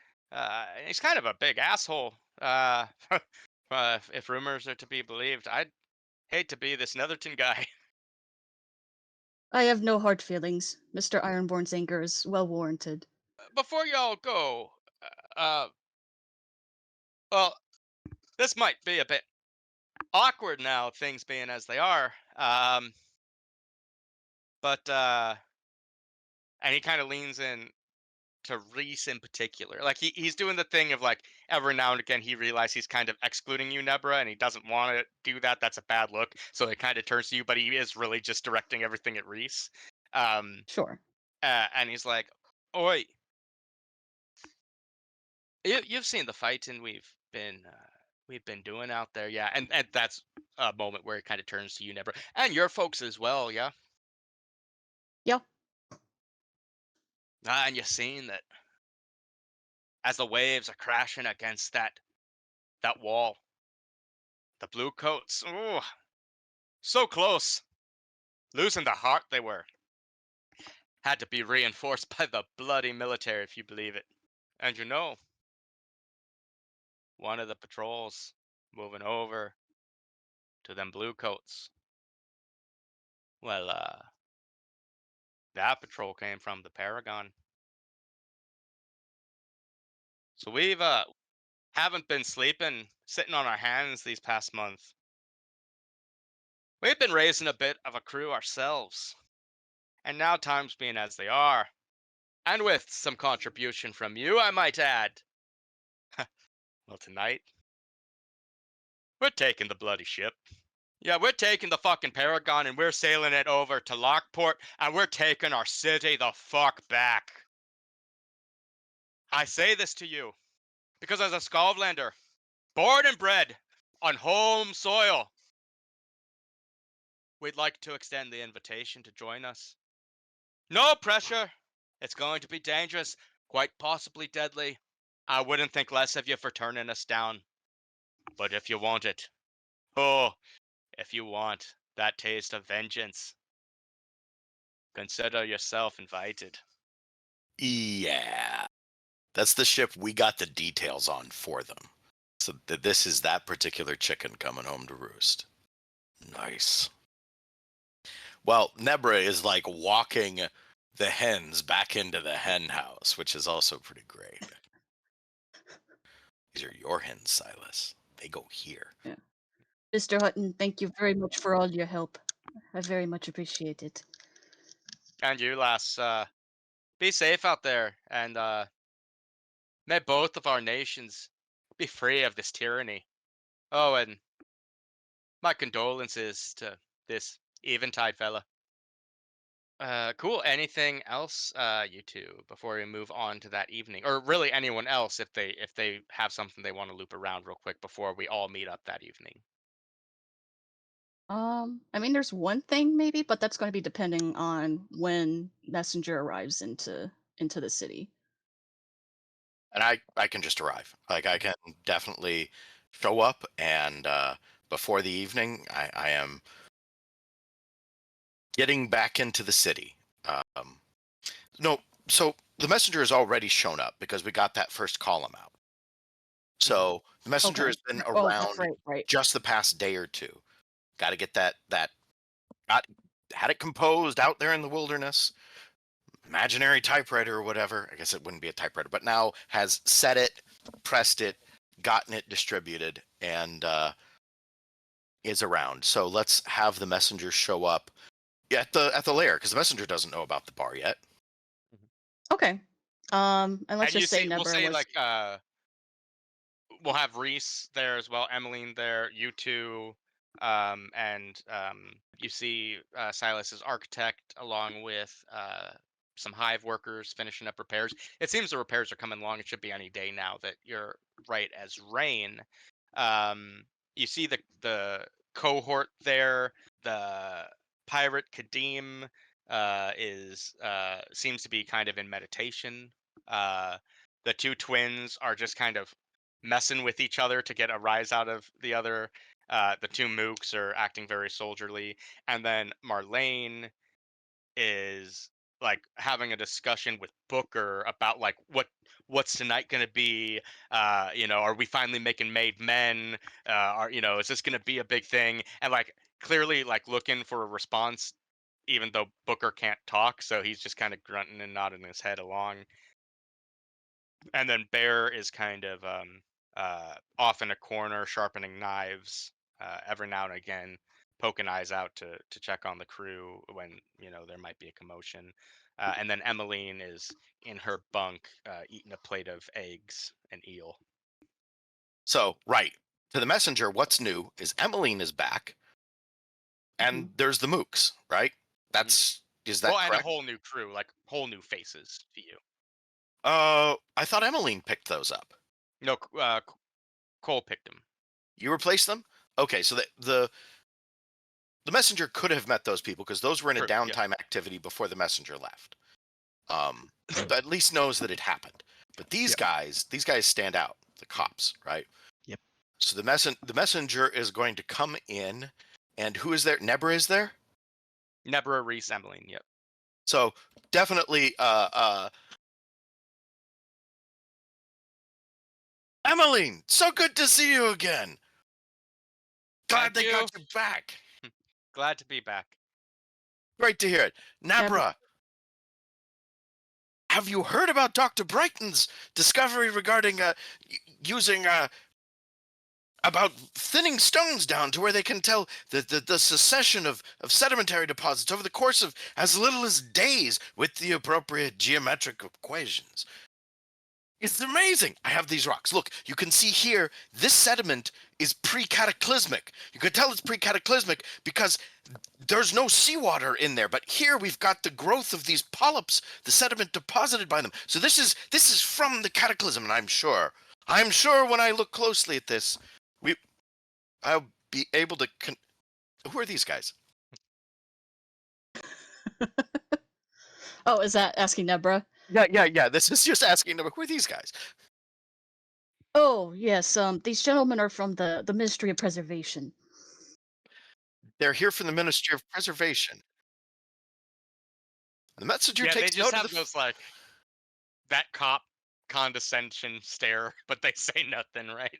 He's kind of a big asshole. If rumors are to be believed, I'd hate to be this Netherton guy. I have no hard feelings. Mr. Ironborn's anger is well warranted. Before y'all go, well, this might be a bit awkward now, things being as they are. But and he kind of leans in to Rhys in particular. Like he's doing the thing of like every now and again he realizes he's kind of excluding you, Nebra, and he doesn't want to do that. That's a bad look. So it kind of turns to you, but he is really just directing everything at Rhys. Sure. And he's like, "Oi, you've seen the fighting we've been doing out there, yeah." And that's a moment where it kind of turns to you, Nebra, and your folks as well, yeah. Yeah. And you've seen that as the waves are crashing against that wall, the blue coats, ooh, so close, losing the heart they were. Had to be reinforced by the bloody military, if you believe it. And one of the patrols moving over to them blue coats. Well, that patrol came from the Paragon. So we've haven't been sleeping, sitting on our hands these past months. We've been raising a bit of a crew ourselves. And now times being as they are, and with some contribution from you, I might add. Well, tonight, we're taking the bloody ship. Yeah, we're taking the fucking Paragon and we're sailing it over to Lockport, and we're taking our city the fuck back. I say this to you because as a Skovlander, born and bred on home soil, we'd like to extend the invitation to join us. No pressure. It's going to be dangerous, quite possibly deadly. I wouldn't think less of you for turning us down. But if you want it, oh, if you want that taste of vengeance, consider yourself invited. Yeah. That's the ship we got the details on for them. So this is that particular chicken coming home to roost. Nice. Well, Nebra is like walking the hens back into the hen house, which is also pretty great. These are your hens, Silas. They go here. Yeah. Mr. Hutton, thank you very much for all your help. I very much appreciate it. And you, lass, be safe out there, and may both of our nations be free of this tyranny. Oh, and my condolences to this Eventide fella. Cool. Anything else, you two, before we move on to that evening, or really anyone else if they have something they want to loop around real quick before we all meet up that evening. I mean, there's one thing maybe, but that's going to be depending on when Messenger arrives into the city. And I can just arrive. Like I can definitely show up, and before the evening, I am getting back into the city. No, so the messenger has already shown up because we got that first column out. So the messenger Okay. has been Oh, that's around right. just the past day or two. Got to get that had it composed out there in the wilderness. Imaginary typewriter or whatever. I guess it wouldn't be a typewriter, but now has set it, pressed it, gotten it distributed, and is around. So let's have the messenger show up at the lair because the messenger doesn't know about the bar yet. Okay. And let's And you just say see, we'll Nebra say was. like we'll have Rhys there as well, Emmeline there, you two, and you see Silas's architect along with some hive workers finishing up repairs. It seems the repairs are coming along. It should be any day now that you're right as rain. You see the cohort there. The pirate Kadim is seems to be kind of in meditation. The two twins are just kind of messing with each other to get a rise out of the other. The two mooks are acting very soldierly, and then Marlene is like having a discussion with Booker about like what's tonight going to be. Are we finally making made men? Is this going to be a big thing? And like clearly like looking for a response, even though Booker can't talk, so he's just kind of grunting and nodding his head along. And then Bear is kind of off in a corner sharpening knives, every now and again poking eyes out to check on the crew when there might be a commotion. And then Emmeline is in her bunk eating a plate of eggs and eel. So right to the messenger, what's new is Emmeline is back, and there's the mooks. Right? Is that Well, and a correct? whole new crew, like whole new faces to you. I thought Emmeline picked those up. No, Cole picked them. You replaced them? Okay, so the messenger could have met those people because those were in a True, yeah. downtime activity before the messenger left. At least knows that it happened. But these guys stand out. The cops, right? Yep. So the messenger is going to come in, and who is there? Nebra is there. Nebra, Rhys, Emmeline. Yep. So definitely, Emmeline, so good to see you again. Glad Thank they got you. you back. Glad to be back. Great to hear it. Nebra, have you heard about Dr. Brighton's discovery regarding using about thinning stones down to where they can tell the succession of sedimentary deposits over the course of as little as days with the appropriate geometric equations? It's amazing. I have these rocks. Look, you can see here, this sediment is pre-cataclysmic. You could tell it's pre-cataclysmic because there's no seawater in there. But here we've got the growth of these polyps, the sediment deposited by them. So this is from the cataclysm, and I'm sure when I look closely at this, I'll be able to. Who are these guys? Oh, is that asking Nebra? Yeah. This is just asking them, who are these guys? Oh, yes. These gentlemen are from the Ministry of Preservation. They're here from the Ministry of Preservation. The messenger Yeah, they takes just note have of the. those like that cop condescension stare, but they say nothing, right?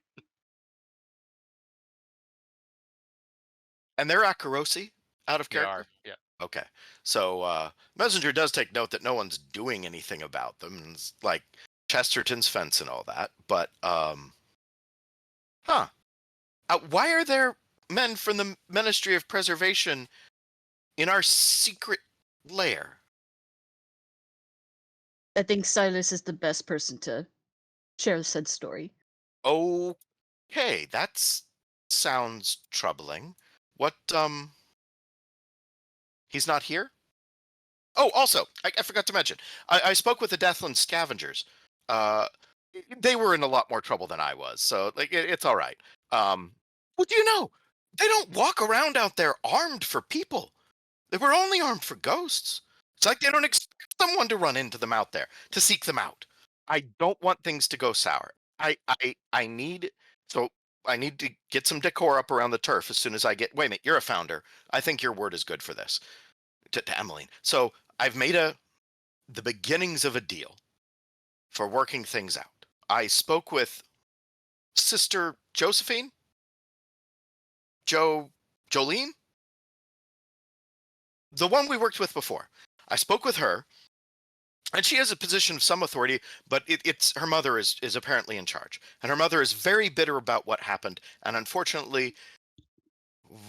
And they're Akarosi. out of They character? are. Yeah. Okay. So Messenger does take note that no one's doing anything about them. It's like Chesterton's fence and all that. But huh. Why are there men from the Ministry of Preservation in our secret lair? I think Silas is the best person to share said story. Okay, that sounds troubling. What he's not here? Oh, also, I forgot to mention, I spoke with the Deathland scavengers. Uh, they were in a lot more trouble than I was, so like it's all right. What do you know? They don't walk around out there armed for people. They were only armed for ghosts. It's like they don't expect someone to run into them out there to seek them out. I don't want things to go sour. I need so I need to get some decor up around the turf as soon as I get. Wait a minute, you're a founder. I think your word is good for this. To Emmeline. So I've made the beginnings of a deal for working things out. I spoke with Sister Josephine, Jolene, the one we worked with before. I spoke with her, and she has a position of some authority, but it's her mother is apparently in charge, and her mother is very bitter about what happened, and unfortunately,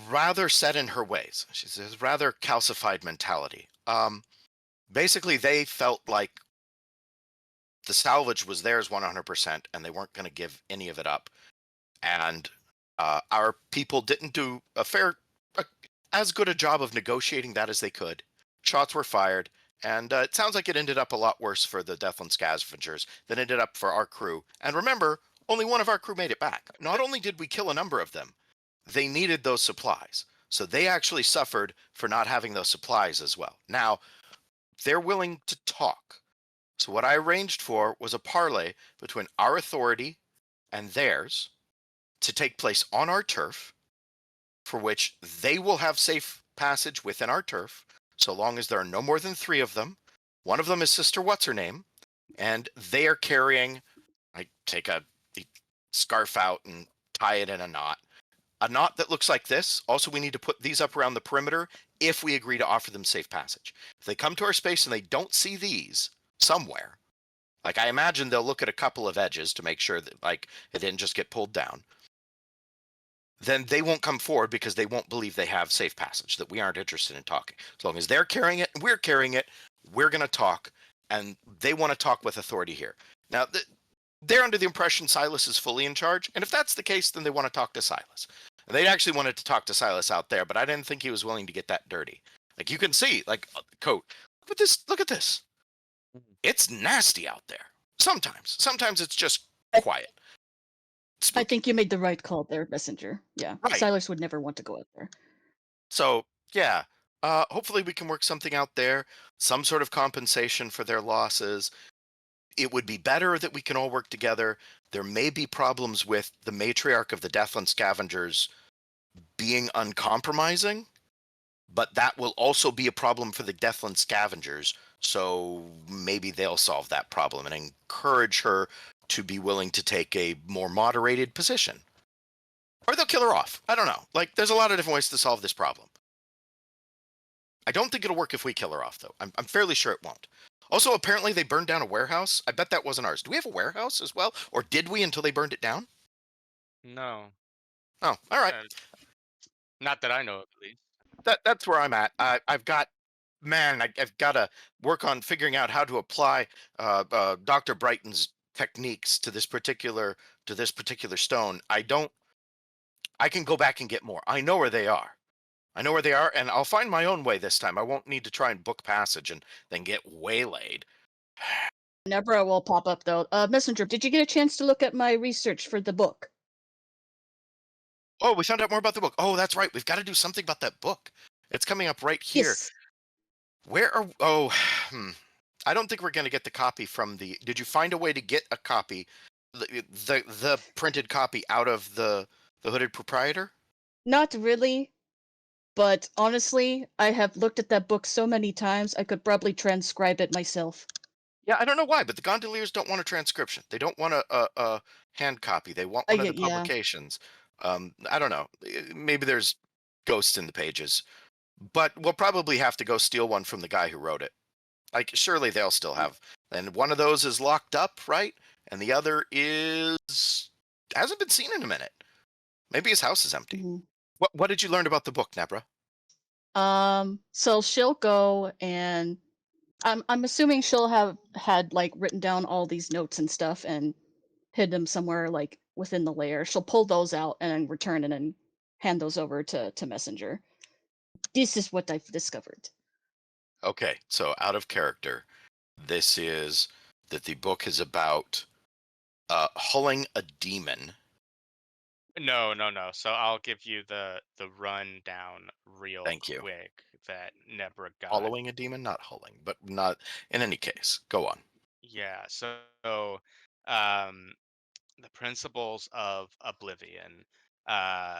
rather set in her ways. She's a rather calcified mentality. Basically, they felt like the salvage was theirs 100%, and they weren't going to give any of it up. And our people didn't do as good a job of negotiating that as they could. Shots were fired, and it sounds like it ended up a lot worse for the Deathland Scavengers than it ended up for our crew. And remember, only one of our crew made it back. Not only did we kill a number of them, they needed those supplies. So they actually suffered for not having those supplies as well. Now, they're willing to talk. So what I arranged for was a parley between our authority and theirs to take place on our turf, for which they will have safe passage within our turf, so long as there are no more than 3 of them. One of them is Sister What's-Her-Name, and they are carrying, I take a scarf out and tie it in a knot that looks like this. Also, we need to put these up around the perimeter if we agree to offer them safe passage. If they come to our space and they don't see these somewhere, like I imagine they'll look at a couple of edges to make sure that like it didn't just get pulled down, then they won't come forward because they won't believe they have safe passage, that we aren't interested in talking. As long as they're carrying it and we're carrying it, we're going to talk, and they want to talk with authority here. Now, they're under the impression Silas is fully in charge, and if that's the case, then they want to talk to Silas. And they actually wanted to talk to Silas out there, but I didn't think he was willing to get that dirty. Like you can see, like coat. Look at this. Look at this. It's nasty out there. Sometimes it's just quiet. I think you made the right call there, Messenger. Yeah, Right. Silas would never want to go out there. So yeah, hopefully we can work something out there, some sort of compensation for their losses. It would be better that we can all work together. There may be problems with the matriarch of the Deathland Scavengers being uncompromising, but that will also be a problem for the Deathland Scavengers. So maybe they'll solve that problem and encourage her to be willing to take a more moderated position. Or they'll kill her off. I don't know. Like, there's a lot of different ways to solve this problem. I don't think it'll work if we kill her off, though. I'm fairly sure it won't. Also, apparently they burned down a warehouse. I bet that wasn't ours. Do we have a warehouse as well? Or did we until they burned it down? No. Oh, all right. Not that I know of, at least. That's where I'm at. I've got to work on figuring out how to apply Dr. Brighton's techniques to this particular stone. I can go back and get more. I know where they are. And I'll find my own way this time. I won't need to try and book passage and then get waylaid. Nebra will pop up though. Messenger, did you get a chance to look at my research for the book? Oh, we found out more about the book. Oh, that's right. We've got to do something about that book. It's coming up right here. Yes. Where are I don't think we're going to get the copy from the. Did you find a way to get a copy, the printed copy out of the Hooded Proprietor? Not really. But honestly, I have looked at that book so many times, I could probably transcribe it myself. Yeah, I don't know why, but the Gondoliers don't want a transcription. They don't want a hand copy. They want one of the Yeah. publications. I don't know. Maybe there's ghosts in the pages. but we'll probably have to go steal one from the guy who wrote it. Like, surely they'll still have. And one of those is locked up, right? And the other hasn't been seen in a minute. Maybe his house is empty. Mhm. What did you learn about the book, Nebra? So she'll go and I'm assuming she'll have had like written down all these notes and stuff and hid them somewhere like within the layer. She'll pull those out and return and then hand those over to Messenger. This is what I've discovered. Okay, so out of character, this is that the book is about hulling a demon. No. So I'll give you the rundown real Thank you. quick that Nebra got. Hollowing a demon, not hulling, but not in any case. Go on. Yeah. So, um, the principles of Oblivion. Uh,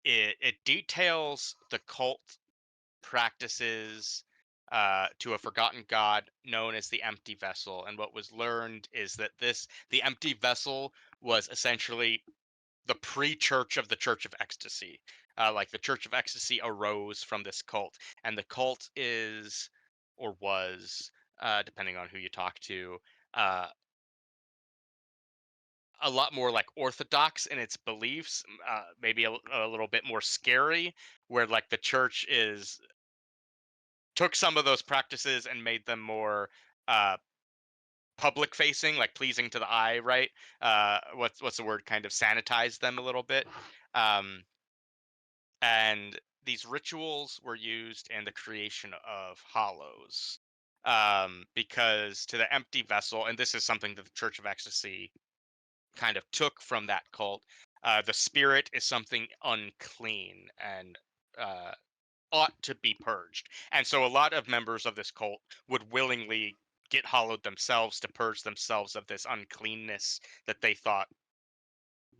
it details the cult practices to a forgotten god known as the empty vessel, and what was learned is that the empty vessel was essentially the pre-church of the Church of Ecstasy. Like the Church of Ecstasy arose from this cult, and the cult is or was, depending on who you talk to, uh, a lot more like orthodox in its beliefs, maybe a little bit more scary, where like the church is took some of those practices and made them more uh, public facing, like pleasing to the eye, right? What's the word? Kind of sanitize them a little bit. Um, and these rituals were used in the creation of hollows, because to the empty vessel, and this is something that the Church of Ecstasy kind of took from that cult. The spirit is something unclean and uh, ought to be purged. And so a lot of members of this cult would willingly get hollowed themselves to purge themselves of this uncleanness that they thought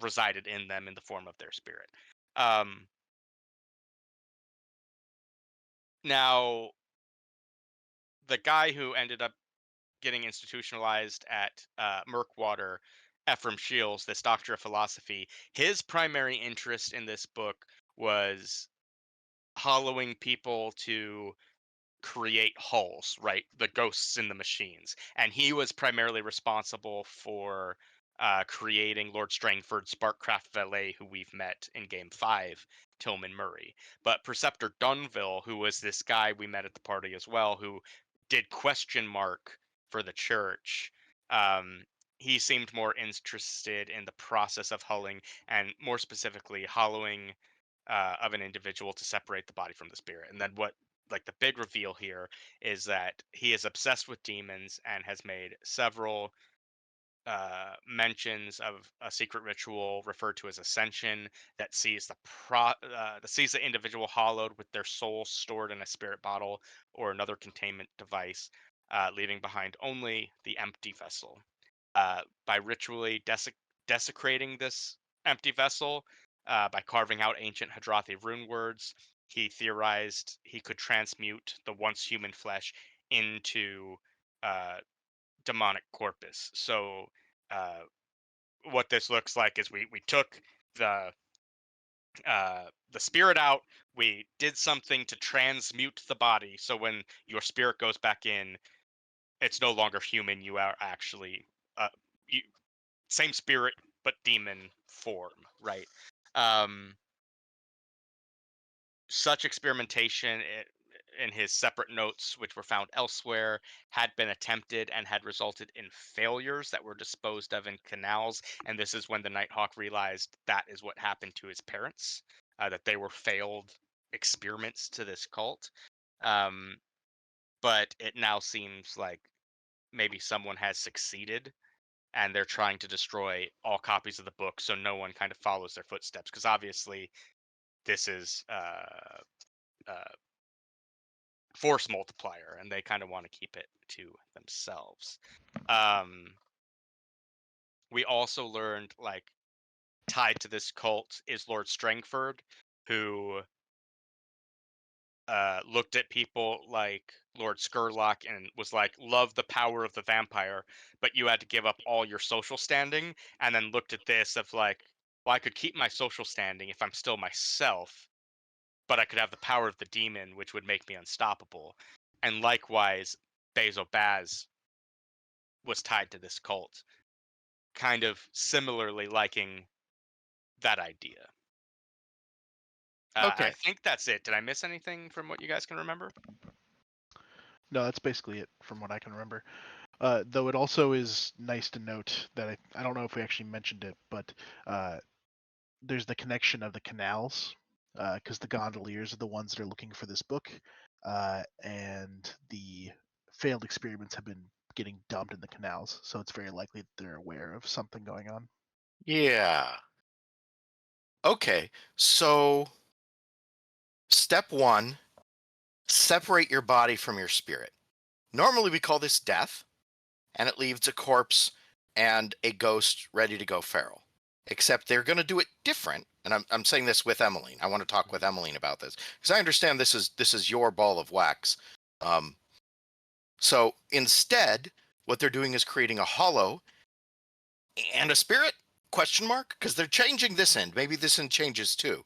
resided in them in the form of their spirit. Um, Now, the guy who ended up getting institutionalized at Murkwater, Ephraim Shields, this doctor of philosophy, his primary interest in this book was hollowing people to create hulls, right? The ghosts in the machines. And he was primarily responsible for creating Lord Strangford's Sparkcraft valet, who we've met in Game 5, Tillman Murray. But Preceptor Dunville, who was this guy we met at the party as well, who did question mark for the church, um, he seemed more interested in the process of hulling and more specifically hollowing of an individual to separate the body from the spirit. And then what like the big reveal here is that he is obsessed with demons and has made several mentions of a secret ritual referred to as ascension that sees that sees the individual hollowed with their soul stored in a spirit bottle or another containment device, leaving behind only the empty vessel. By ritually desecrating this empty vessel, by carving out ancient Hadrathi rune words, he theorized he could transmute the once human flesh into uh, demonic corpus. So, uh, what this looks like is we took the the spirit out. We did something to transmute the body, so when your spirit goes back in, it's no longer human. You are actually uh, you, same spirit but demon form, right? Um, Such experimentation in his separate notes, which were found elsewhere, had been attempted and had resulted in failures that were disposed of in canals. And this is when the Nighthawk realized that is what happened to his parents, that they were failed experiments to this cult. Um, but it now seems like maybe someone has succeeded and they're trying to destroy all copies of the book so no one kind of follows their footsteps, because obviously this is force multiplier and they kind of want to keep it to themselves. um we also learned, like, tied to this cult is Lord Strangford, who looked at people like Lord Skurlock and was like, love the power of the vampire, but you had to give up all your social standing. And then looked at this of like, well, I could keep my social standing if I'm still myself, but I could have the power of the demon, which would make me unstoppable. And likewise, Basil Baz was tied to this cult, kind of similarly liking that idea. Okay. I think that's it. Did I miss anything from what you guys can remember? No, that's basically it from what I can remember. Though it also is nice to note that I don't know if we actually mentioned it, but there's the connection of the canals, because the Gondoliers are the ones that are looking for this book, and the failed experiments have been getting dumped in the canals, so it's very likely that they're aware of something going on. Yeah. Okay. So step 1, separate your body from your spirit. Normally we call this death, and it leaves a corpse and a ghost ready to go feral. Except they're going to do it different, and I'm saying this with Emmeline. I want to talk with Emmeline about this because I understand this is your ball of wax. So instead, what they're doing is creating a hollow and a spirit ? Because they're changing this end. Maybe this end changes too.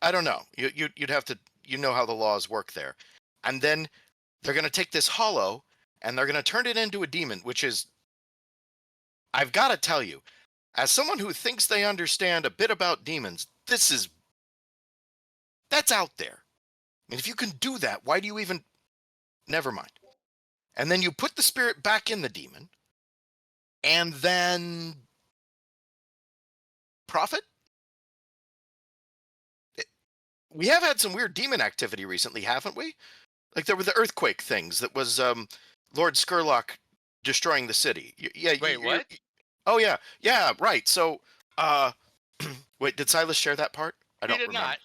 I don't know. You'd have to how the laws work there, and then they're going to take this hollow and they're going to turn it into a demon, which is, I've got to tell you, as someone who thinks they understand a bit about demons, that's out there. I mean, if you can do that, why do you even? Never mind. And then you put the spirit back in the demon, and then profit? We have had some weird demon activity recently, haven't we? Like there were the earthquake things that was Lord Skurlock destroying the city. Yeah. Wait, what? Oh yeah, yeah, right. So, wait, did Silas share that part? I don't remember. Not.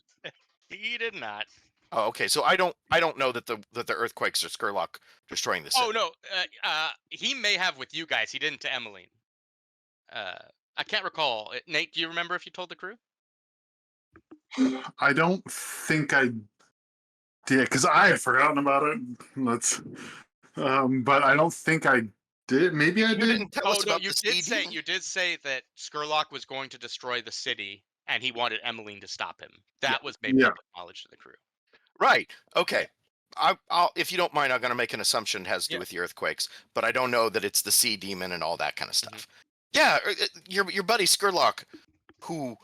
He did not. Oh, okay. So I don't know that the earthquakes are Skurlock destroying the city. Oh no, he may have with you guys. He didn't to Emmeline. I can't recall. Nate, do you remember if you told the crew? I don't think I did, because I had forgotten about it. But I don't think I did. Maybe I You did. didn't tell us Oh no, about you the did CD? say that Skurlock was going to destroy the city, and he wanted Emmeline to stop him. That was made Yeah. public knowledge to the crew. Right. Okay. I'll, if you don't mind, I'm going to make an assumption it has to do Yeah. with the earthquakes, but I don't know that it's the sea demon and all that kind of stuff. Yeah, your buddy Skurlock, who,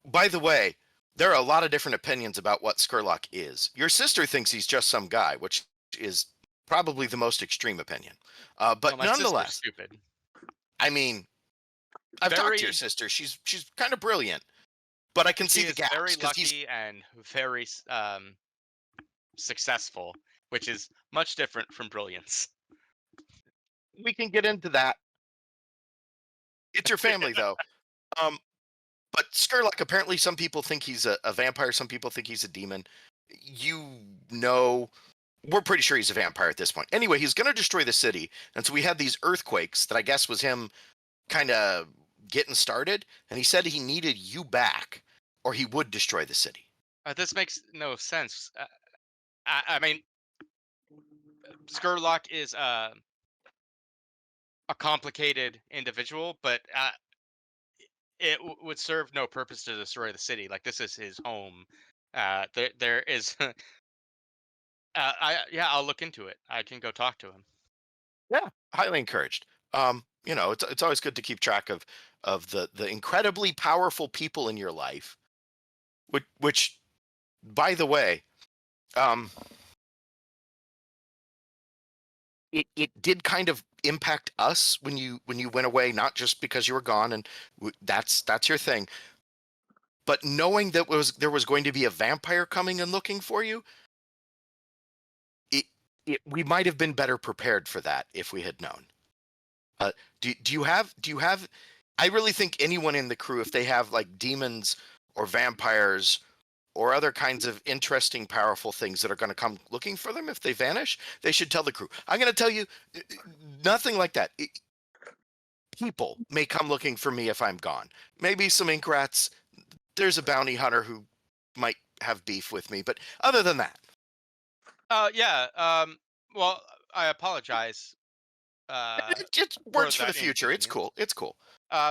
by the way, there are a lot of different opinions about what Skurlock is. Your sister thinks he's just some guy, which is probably the most extreme opinion. But Well, my sister's nonetheless, stupid. I mean, I've talked to your sister. She's kind of brilliant, but I can She see the is gaps very because he's lucky and very successful, which is much different from brilliance. we can get into that. It's your family, though. But Skurlock, apparently some people think he's a vampire, some people think he's a demon. We're pretty sure he's a vampire at this point. Anyway, he's going to destroy the city, and so we had these earthquakes that I guess was him kind of getting started, and he said he needed you back, or he would destroy the city. This makes no sense. I mean, Skurlock is a complicated individual, but it would serve no purpose to destroy the city. Like, this is his home. There is. I'll look into it. I can go talk to him. Yeah, highly encouraged. It's always good to keep track of the incredibly powerful people in your life, which by the way, it did kind of impact us when you went away, not just because you were gone, and that's your thing, but knowing that there was going to be a vampire coming and looking for you, we might have been better prepared for that if we had known. Do you have? I really think anyone in the crew, if they have like demons or vampires or other kinds of interesting, powerful things that are going to come looking for them, if they vanish, they should tell the crew. I'm going to tell you, nothing like that. People may come looking for me if I'm gone. Maybe some ink rats. There's a bounty hunter who might have beef with me, but other than that. Yeah. Well, I apologize. It works for the future. It's cool.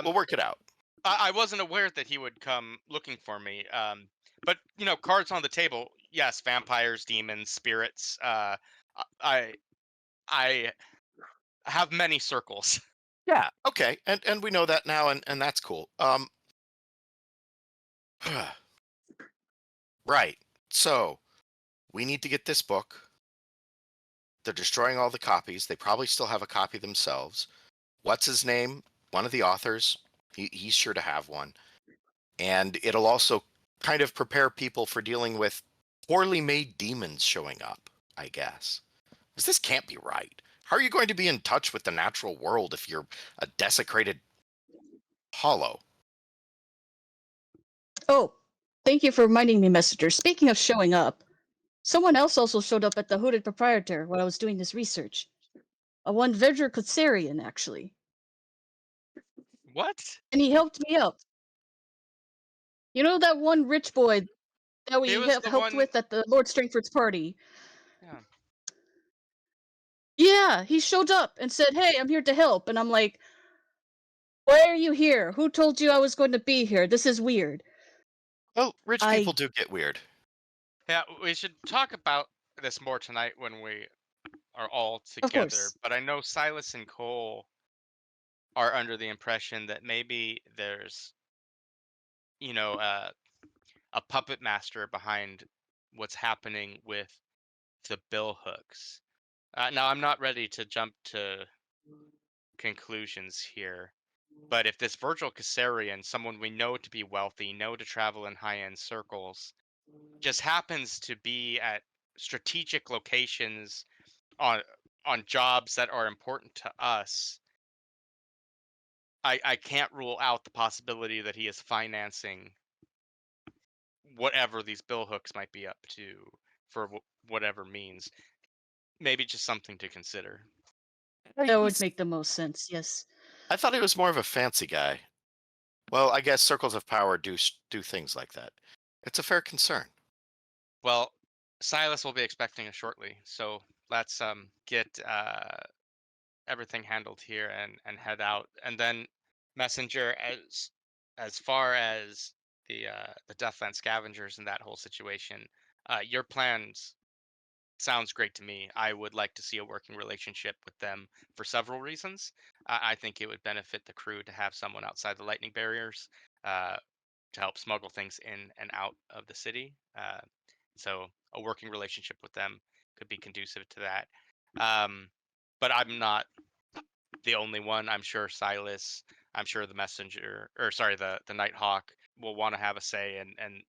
We'll work it out. I wasn't aware that he would come looking for me. But cards on the table. Yes, vampires, demons, spirits. I have many circles. Yeah. Okay. And we know that now, and that's cool. Right. So we need to get this book. They're destroying all the copies. They probably still have a copy themselves. What's his name? One of the authors. He's sure to have one. And it'll also kind of prepare people for dealing with poorly made demons showing up, I guess. Because this can't be right. How are you going to be in touch with the natural world if you're a desecrated hollow? Oh, thank you for reminding me, Messenger. Speaking of showing up, someone else also showed up at the Hooded Proprietor while I was doing this research. A one Vedra Katsarian, actually. What? And he helped me out. You know that one rich boy that He we was the helped one. with at the Lord Strangford's party? Yeah. Yeah, he showed up and said, "Hey, I'm here to help." And I'm like, "Why are you here? Who told you I was going to be here? This is weird." Well, rich I people do get weird. Yeah, we should talk about this more tonight when we are all Of together. course. But I know Silas and Cole are under the impression that maybe there's, you know, uh, a puppet master behind what's happening with the bill hooks. Now, I'm not ready to jump to conclusions here, but if this Virgil Caesarion, someone we know to be wealthy, know to travel in high-end circles, just happens to be at strategic locations on jobs that are important to us, I can't rule out the possibility that he is financing whatever these bill hooks might be up to for whatever means. Maybe just something to consider. That would He's, make the most sense, yes. I thought he was more of a fancy guy. Well, I guess circles of power do things like that. It's a fair concern. Well, Silas will be expecting us shortly, so let's get everything handled here and head out. And then Messenger, as far as the Deathland scavengers and that whole situation, your plans sounds great to me. I would like to see a working relationship with them for several reasons. I think it would benefit the crew to have someone outside the lightning barriers uh, to help smuggle things in and out of the city. So a working relationship with them could be conducive to that. Um, but I'm not the only one. I'm sure Silas, I'm sure the messenger, or sorry, the Nighthawk will want to have a say, and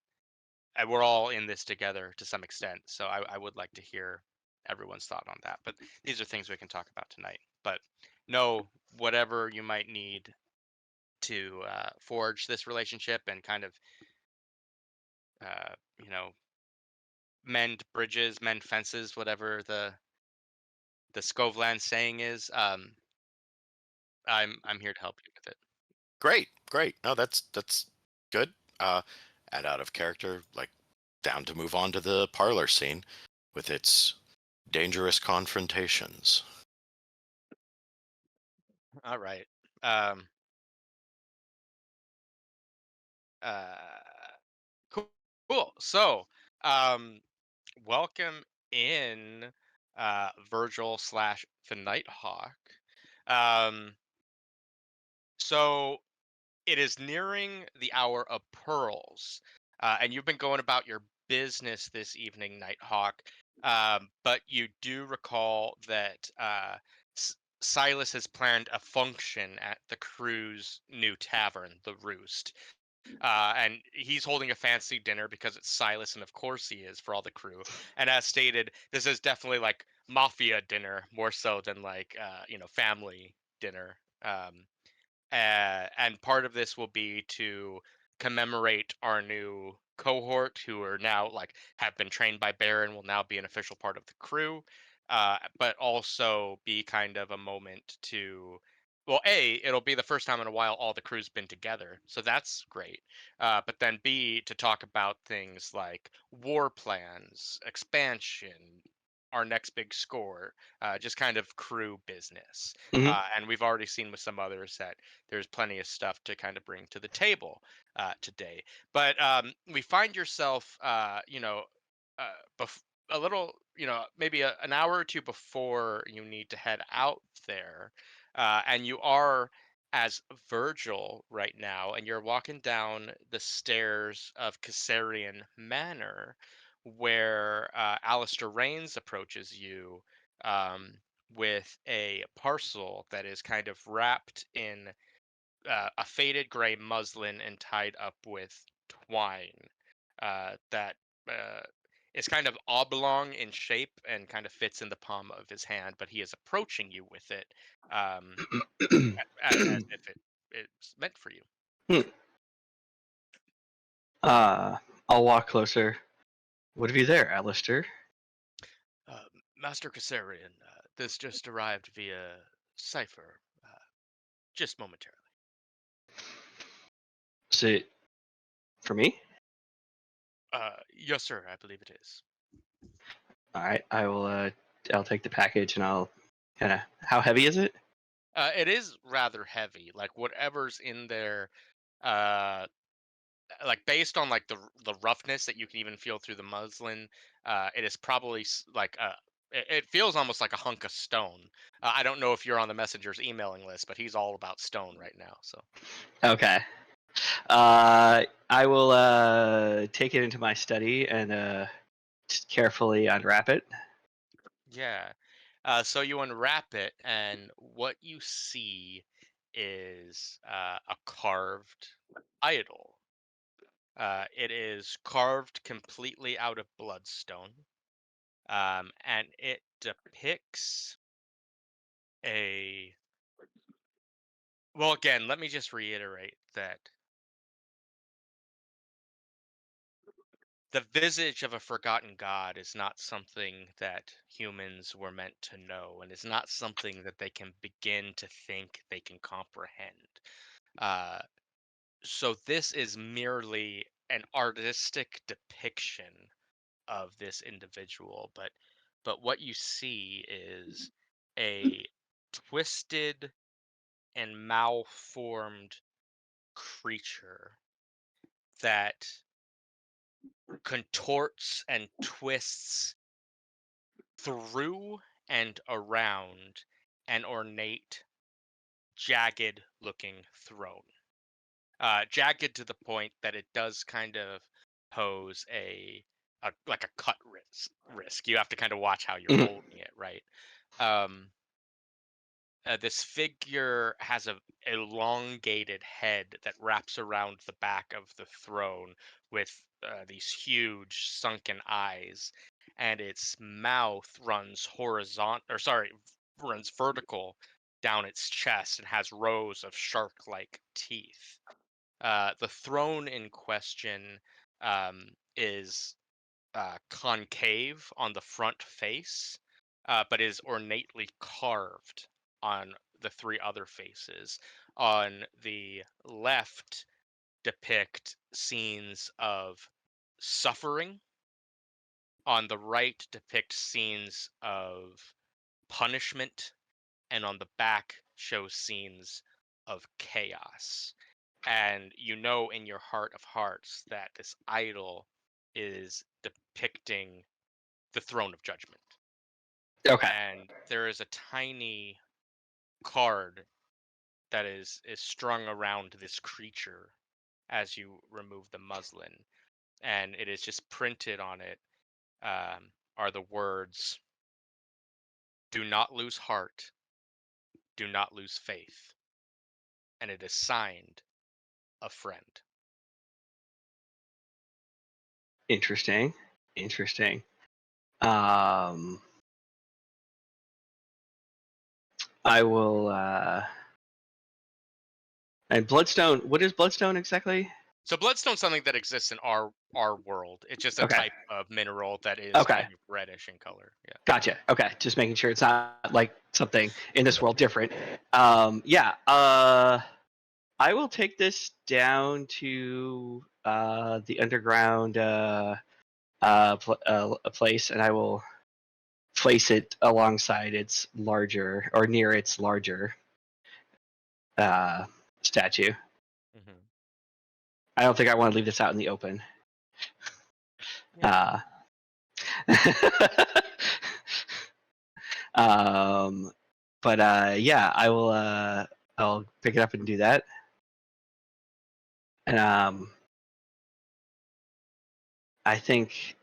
we're all in this together to some extent. So I would like to hear everyone's thought on that. But these are things we can talk about tonight. But no, whatever you might need to forge this relationship and kind of, uh, you know, mend bridges, mend fences, whatever the Skovland saying is. I'm here to help you with it. Great. No, that's good. Uh, add out of character, like down to move on to the parlor scene with its dangerous confrontations. All right. Um, uh, cool. Cool. So, um, welcome in, Virgil slash the Nighthawk. Um, so it is nearing the hour of pearls, and you've been going about your business this evening, Nighthawk. But you do recall that Silas has planned a function at the crew's new tavern, the Roost. And he's holding a fancy dinner because it's Silas, and of course he is for all the crew. And as stated, this is definitely like mafia dinner more so than like family dinner. And part of this will be to commemorate our new cohort who are now like have been trained by Baron, will now be an official part of the crew, but also be kind of a moment to, well, it'll be the first time in a while all the crew's been together, so that's great. But then B, to talk about things like war plans, expansion, our next big score, just kind of crew business. Mhm. And we've already seen with some others that there's plenty of stuff to kind of bring to the table today. But we find yourself, a little, maybe an hour or two before you need to head out there. And you are as Virgil right now, and you're walking down the stairs of Caesarian Manor, where Alistair Rains approaches you um, with a parcel that is kind of wrapped in a faded gray muslin and tied up with twine that is kind of oblong in shape and kind of fits in the palm of his hand, but he is approaching you with it as if it's meant for you. I'll walk closer. What have you there, Alistair? Uh, Master Caesarian, this just arrived via cipher, just momentarily. Is it for me? Yes, sir, I believe it is. All right, I will. I'll take the package and I'll kind of. How heavy is it? It is rather heavy. Like whatever's in there, uh, like based on like the roughness that you can even feel through the muslin, it is probably like it feels almost like a hunk of stone. I don't know if you're on the messenger's emailing list, but he's all about stone right now. So Okay. I will take it into my study and just carefully unwrap it. yeah, so you unwrap it, and what you see is a carved idol. It is carved completely out of bloodstone, and it depicts a. Well, again, let me just reiterate that the visage of a forgotten god is not something that humans were meant to know, and is not something that they can begin to think they can comprehend. Uh, so this is merely an artistic depiction of this individual, but what you see is a twisted and malformed creature that contorts and twists through and around an ornate, jagged looking throne. Jagged to the point that it does kind of pose like a cut risk. You have to kind of watch how you're Mhm. holding it, right? This figure has a elongated head that wraps around the back of the throne with these huge sunken eyes, and its mouth runs runs vertical down its chest and has rows of shark-like teeth. The throne in question is concave on the front face, but is ornately carved on the three other faces. On the left, depict scenes of suffering. On the right, depict scenes of punishment. And on the back, shows scenes of chaos. And you know in your heart of hearts that this idol is depicting the throne of judgment. Okay. And there is a tiny card that is strung around this creature as you remove the muslin, and it is just printed on it are the words, "Do not lose heart, do not lose faith," and it is signed, "A friend." Interesting. Interesting. I will. And Bloodstone. What is Bloodstone exactly? So bloodstone's something that exists in our world. It's just a Okay. type of mineral that is Okay. kind of reddish in color. Yeah. Gotcha. Okay, just making sure it's not like something in this world different. Yeah. I will take this down to the underground a place, and I will place it alongside its larger or near its larger statue. Mhm. I don't think I want to leave this out in the open. But yeah, I will. I'll pick it up and do that. And I think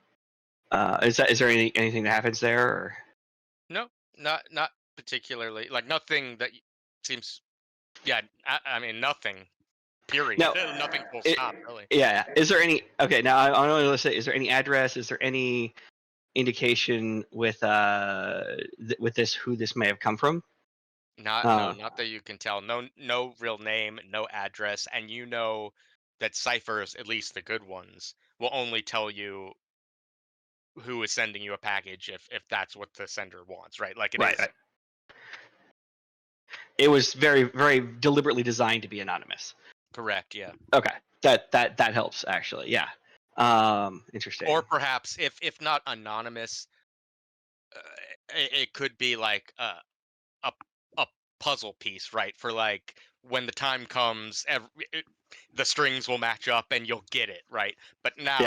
is there anything that happens there? Or? No, not particularly. Like nothing that seems. Yeah, I mean nothing. Period. No, Nothing full stop. Really. Yeah. Is there any? Okay. Now I want to say, is there any address? Is there any indication with with this who this may have come from? Not that you can tell. No real name, no address, and you know that ciphers, at least the good ones, will only tell you who is sending you a package if that's what the sender wants, right? Like it is. Right. It was very, very deliberately designed to be anonymous. Correct. Yeah. Okay. That helps actually. Yeah. Interesting. Or perhaps if not anonymous, it could be like a puzzle piece, right? For like when the time comes, the strings will match up and you'll get it, right? But now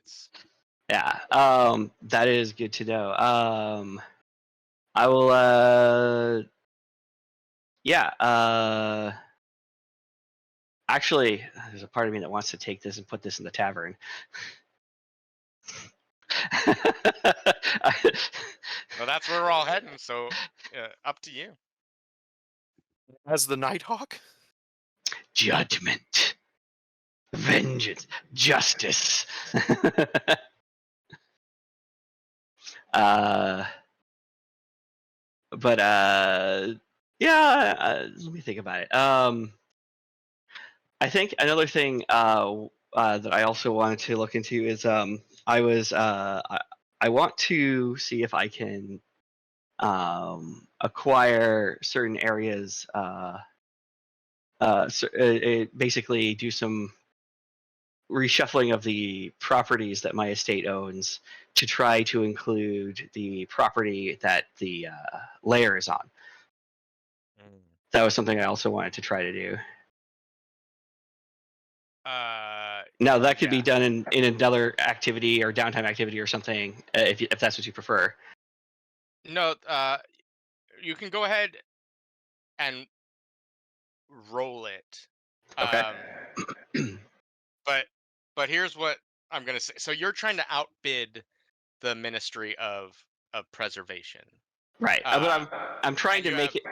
it's that is good to know. I will actually, there's a part of me that wants to take this and put this in the tavern. Well, that's where we're all heading, so up to you. As the Nighthawk? Judgment, vengeance, justice. But let me think about it. I think another thing that I also wanted to look into is I want to see if I can acquire certain areas. Basically, do some reshuffling of the properties that my estate owns to try to include the property that the layer is on. That was something I also wanted to try to do. Now that could be done in another activity or downtime activity or something, if that's what you prefer. No, you can go ahead and roll it. Okay. But here's what I'm gonna say. So you're trying to outbid the Ministry of Preservation, right? But I'm trying to make it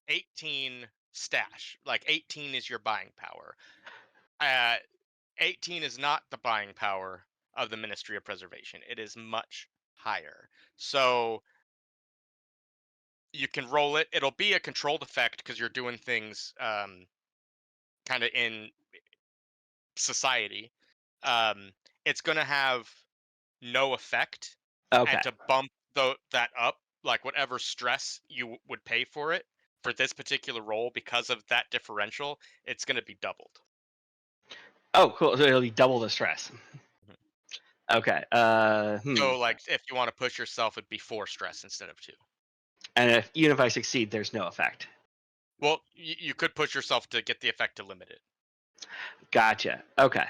18 stash. Like 18 is your buying power. 18 is not the buying power of the Ministry of Preservation. It is much higher. So you can roll it. It'll be a controlled effect because you're doing things kind of in society. It's going to have no effect. Okay. And to bump that up, like whatever stress you would pay for it for this particular roll because of that differential, it's going to be doubled. Oh, cool. So it'll be double the stress. Okay. So, like, if you want to push yourself, it'd be 4 stress instead of 2. And even if I succeed, there's no effect. Well, you could push yourself to get the effect to limit it. Gotcha. Okay.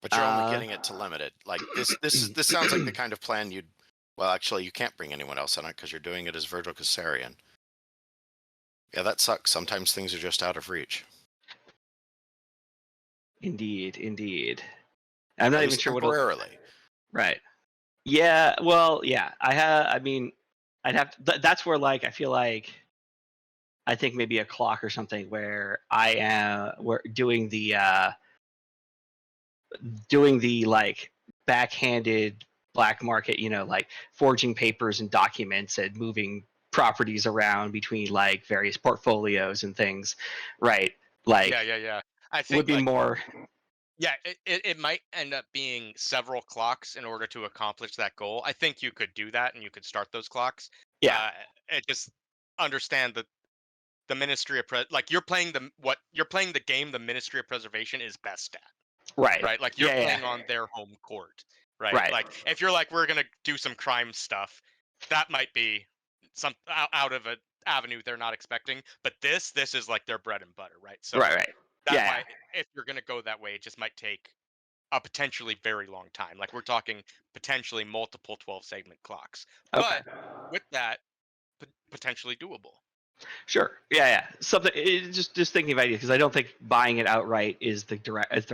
But you're only getting it to limit it. Like this sounds like the kind of plan you'd. Well, actually, you can't bring anyone else on it because you're doing it as Virgil Caesarian. Yeah, that sucks. Sometimes things are just out of reach. Indeed. I'm not even sure what temporarily. Right. Yeah. Well. Yeah. I mean, I'd have. That's where like I feel like. I think maybe a clock or something where we're doing the like backhanded black market, like forging papers and documents and moving properties around between like various portfolios and things, right? Like yeah. I think would be more. Yeah, it might end up being several clocks in order to accomplish that goal. I think you could do that and you could start those clocks. Yeah. Just understand that the Ministry of you're playing the game the Ministry of Preservation is best at. Right. Right? Like you're playing on their home court. right? Right. Like if you're like, we're gonna do some crime stuff, that might be some out of an avenue they're not expecting. But this is like their bread and butter, right? So Right. that Yeah. might, if you're gonna go that way, it just might take a potentially very long time. Like we're talking potentially multiple 12 segment clocks. Okay. But with that, potentially doable. Sure. Yeah. Something. Just thinking of ideas because I don't think buying it outright is the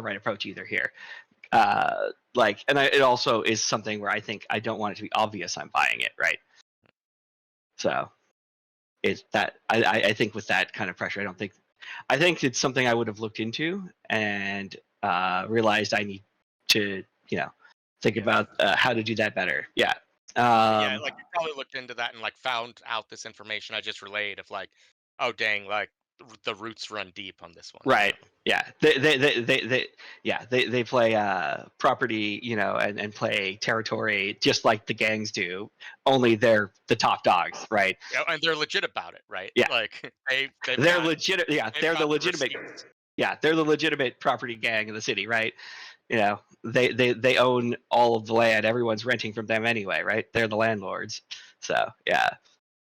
right approach either here. It also is something where I think I don't want it to be obvious I'm buying it, right? So, it's that I think with that kind of pressure, I think it's something I would have looked into and realized I need to think about how to do that better. Yeah. Yeah, like you probably looked into that and like found out this information I just relayed of like, oh dang, like the roots run deep on this one. Right. So. Yeah. They play property, and play territory just like the gangs do. Only they're the top dogs, right? Yeah, and they're legit about it, right? Yeah. Like they've They're got, legit. Yeah, they've they're the got legitimate. receipts. Yeah, they're the legitimate property gang in the city, right? They own all of the land. Everyone's renting from them anyway, right? They're the landlords. So yeah.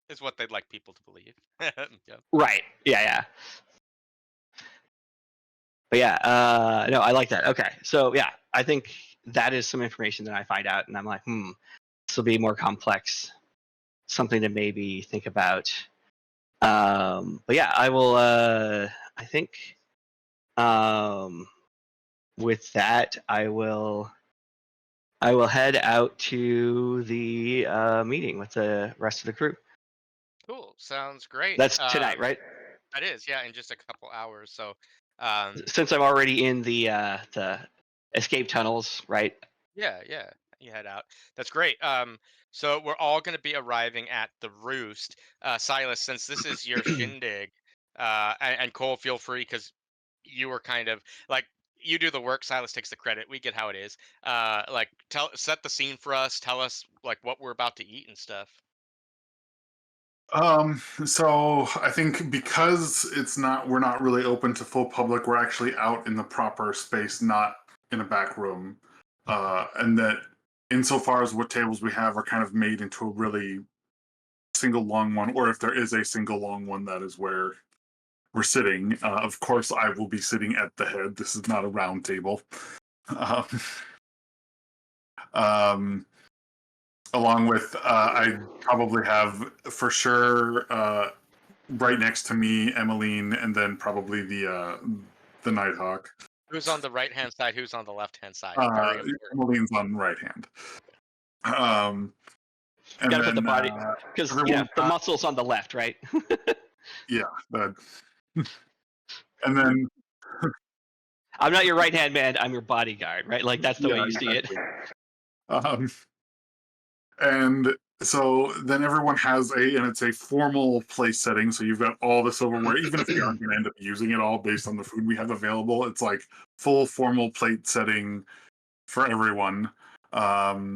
Is what they'd like people to believe. Yeah. Right. Yeah. But yeah, no, I like that. Okay, so yeah, I think that is some information that I find out, and I'm like, this will be more complex, something to maybe think about. But yeah, I will. I think with that, I will head out to the meeting with the rest of the crew. Cool. Sounds great. That's tonight, right? That is, yeah, in just a couple hours. So, Since I'm already in the escape tunnels, right? yeah, you head out. That's great. So we're all going to be arriving at the Roost. Silas, since this is your shindig, and Cole, feel free because you were kind of like, you do the work. Silas takes the credit. We get how it is. Like set the scene for us. Tell us like what we're about to eat and stuff. So I think because we're not really open to full public, we're actually out in the proper space, not in a back room. And that insofar as what tables we have are kind of made into a really single long one, or if there is a single long one, that is where we're sitting. Of course, I will be sitting at the head. This is not a round table. Along with, I probably have for sure right next to me, Emmeline, and then probably the Nighthawk. Who's on the right hand side? Who's on the left hand side? Very important. Emmeline's on right hand. And Gotta put the then, body because everyone's the got- muscle's on the left, right? yeah. And then I'm not your right hand man. I'm your bodyguard, right? Like that's the way you see it. And so then everyone has and it's a formal place setting. So you've got all the silverware, even if you aren't going to end up using it all based on the food we have available. It's like full formal plate setting for everyone. Yeah.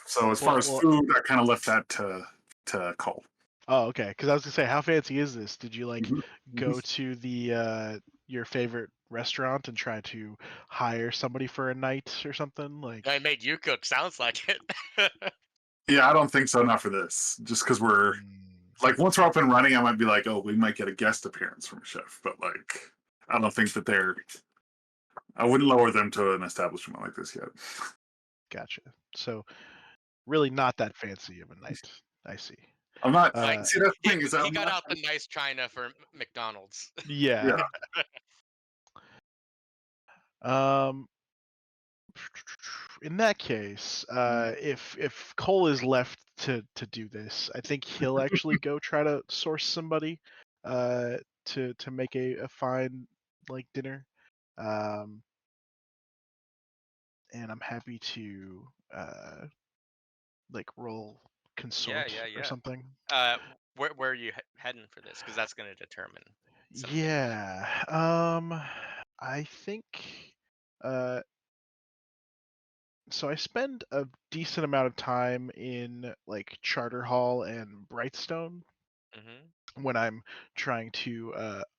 So as far as food, I kind of left that to Cole. Oh, okay. Because I was gonna say, how fancy is this? Did you like go to the your favorite restaurant and try to hire somebody for a night or something? Like, I made you cook. Sounds like it. Yeah, I don't think so. Not for this. Just because we're like, once we're up and running, I might be like, oh, we might get a guest appearance from a chef. But like, I don't think that I wouldn't lower them to an establishment like this yet. gotcha. So, really not that fancy of a night. I see. I'm not. Uh, See, that's the thing is that he I'm got not- out the nice china for McDonald's. Yeah. In that case, if Cole is left to do this, I think he'll actually go try to source somebody to make a fine like dinner. And I'm happy to like roll consort or something. Where are you heading for this? Because that's going to determine. Yeah. I think. So I spend a decent amount of time in like Charter Hall and Brightstone. when I'm trying to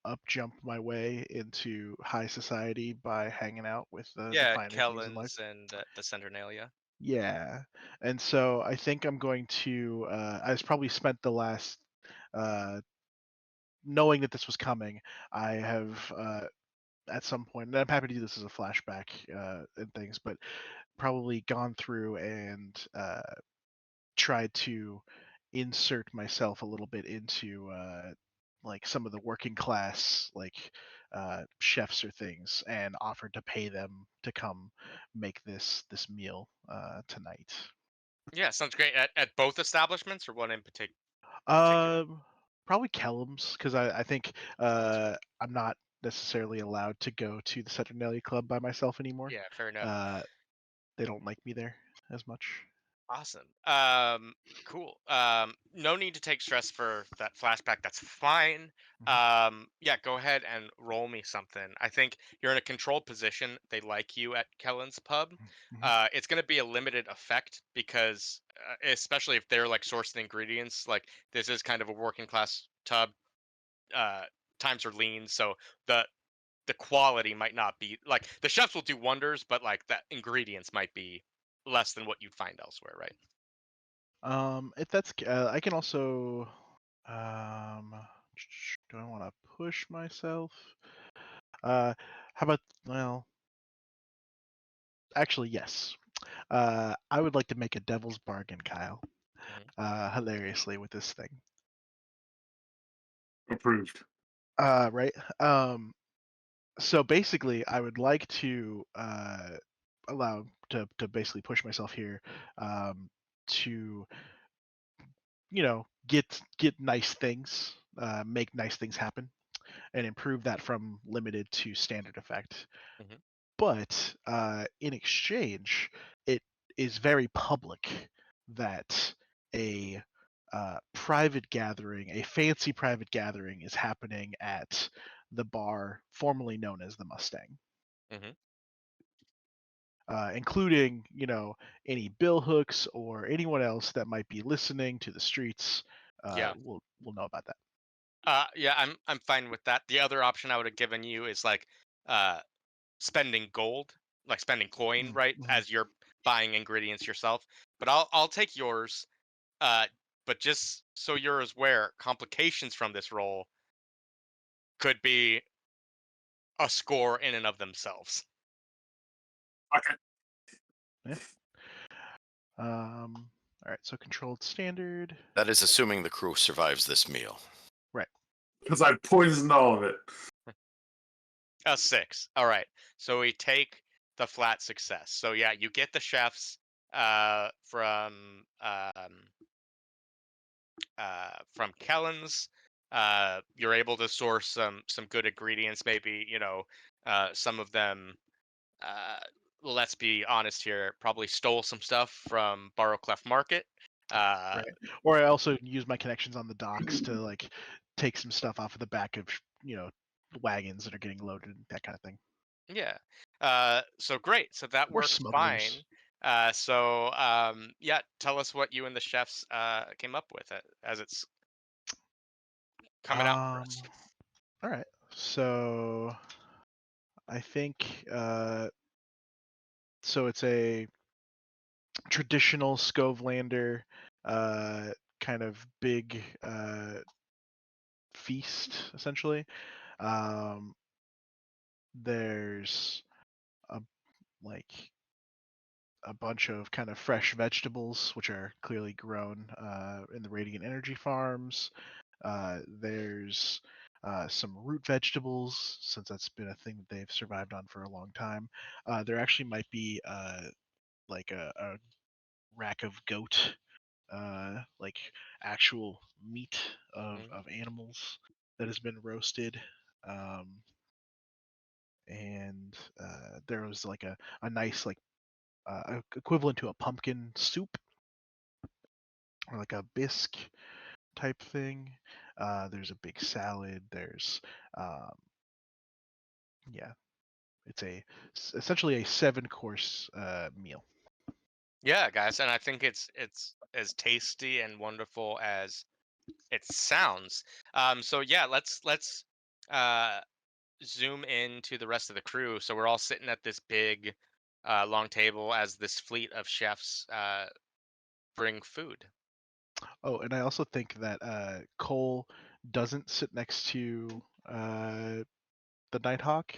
up jump my way into high society by hanging out with the Yeah, finer things in life. Kellens and the Centernalia. Yeah, and so I think I'm going to. I probably spent the last, knowing that this was coming. I have at some point, and I'm happy to do this as a flashback and things, but probably gone through and tried to insert myself a little bit into like some of the working class chefs or things, and offered to pay them to come make this meal tonight. Yeah, sounds great. At both establishments, or one in particular? Probably Kellum's, because I think I'm not necessarily allowed to go to the Saturnalia Club by myself anymore. Yeah, fair enough. They don't like me there as much. Awesome. Cool. No need to take stress for that flashback. That's fine. Yeah, go ahead and roll me something. I think you're in a controlled position. They like you at Kellen's pub. Mhm. It's going to be a limited effect because, especially if they're like sourcing ingredients, like this is kind of a working class tub. Uh, Times are lean, so the the quality might not be like the chefs will do wonders, but like the ingredients might be less than what you'd find elsewhere, right? If that's, I can also, do I want to push myself? How about, well, actually, yes. I would like to make a devil's bargain, Kyle. Hilariously with this thing. Approved. Right. So basically, I would like to allow to basically push myself here, to get nice things, make nice things happen, and improve that from limited to standard effect. Mhm. But in exchange, it is very public that a private gathering, a fancy private gathering, is happening at the bar formerly known as the Mustang. Mhm. Including, any bill hooks or anyone else that might be listening to the streets. Yeah. Will know about that. Yeah, I'm fine with that. The other option I would have given you is like uh spending gold, like spending coin, right, Mm-hmm. as you're buying ingredients yourself. But I'll take yours. Uh, but just so you're aware, complications from this roll could be a score in and of themselves. Okay. Yeah. All right. So controlled standard. That is assuming the crew survives this meal. Right. Because I poisoned all of it. A 6. All right. So we take the flat success. So yeah, you get the chefs from Kellen's. You're able to source some good ingredients. Maybe some of them. Uh, let's be honest here. Probably stole some stuff from Barrowclef Market. Right. Or I also use my connections on the docks to like take some stuff off of the back of wagons that are getting loaded, that kind of thing. Yeah. So great. So that Or works fine. smugglers. Yeah, tell us what you and the chefs came up with as it's coming out for us. All right. So I think so it's a traditional Scovelander kind of big feast, essentially. There's a like a bunch of kind of fresh vegetables, which are clearly grown in the Radiant Energy farms. There's some root vegetables, since that's been a thing that they've survived on for a long time. There actually might be like a rack of goat, like actual meat of animals that has been roasted. Um, and there was like a nice like equivalent to a pumpkin soup, or like a bisque type thing. There's a big salad. There's um, yeah, it's essentially a 7-course meal. Yeah, guys, and I think it's as tasty and wonderful as it sounds. So yeah, let's zoom into the rest of the crew. So we're all sitting at this big long table as this fleet of chefs bring food. Oh, and I also think that Cole doesn't sit next to the Nighthawk,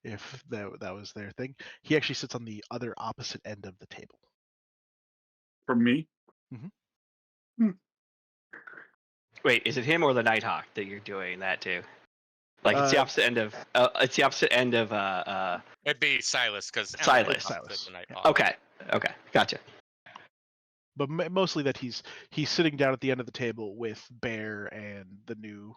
if that was their thing. He actually sits on the other opposite end of the table. From me. Wait, is it him or the Nighthawk that you're doing that to? Like it's the opposite end of. It's the opposite end of. It'd be Silas because Silas. Silas. Okay. Okay. Gotcha. But mostly that he's sitting down at the end of the table with Bear and the new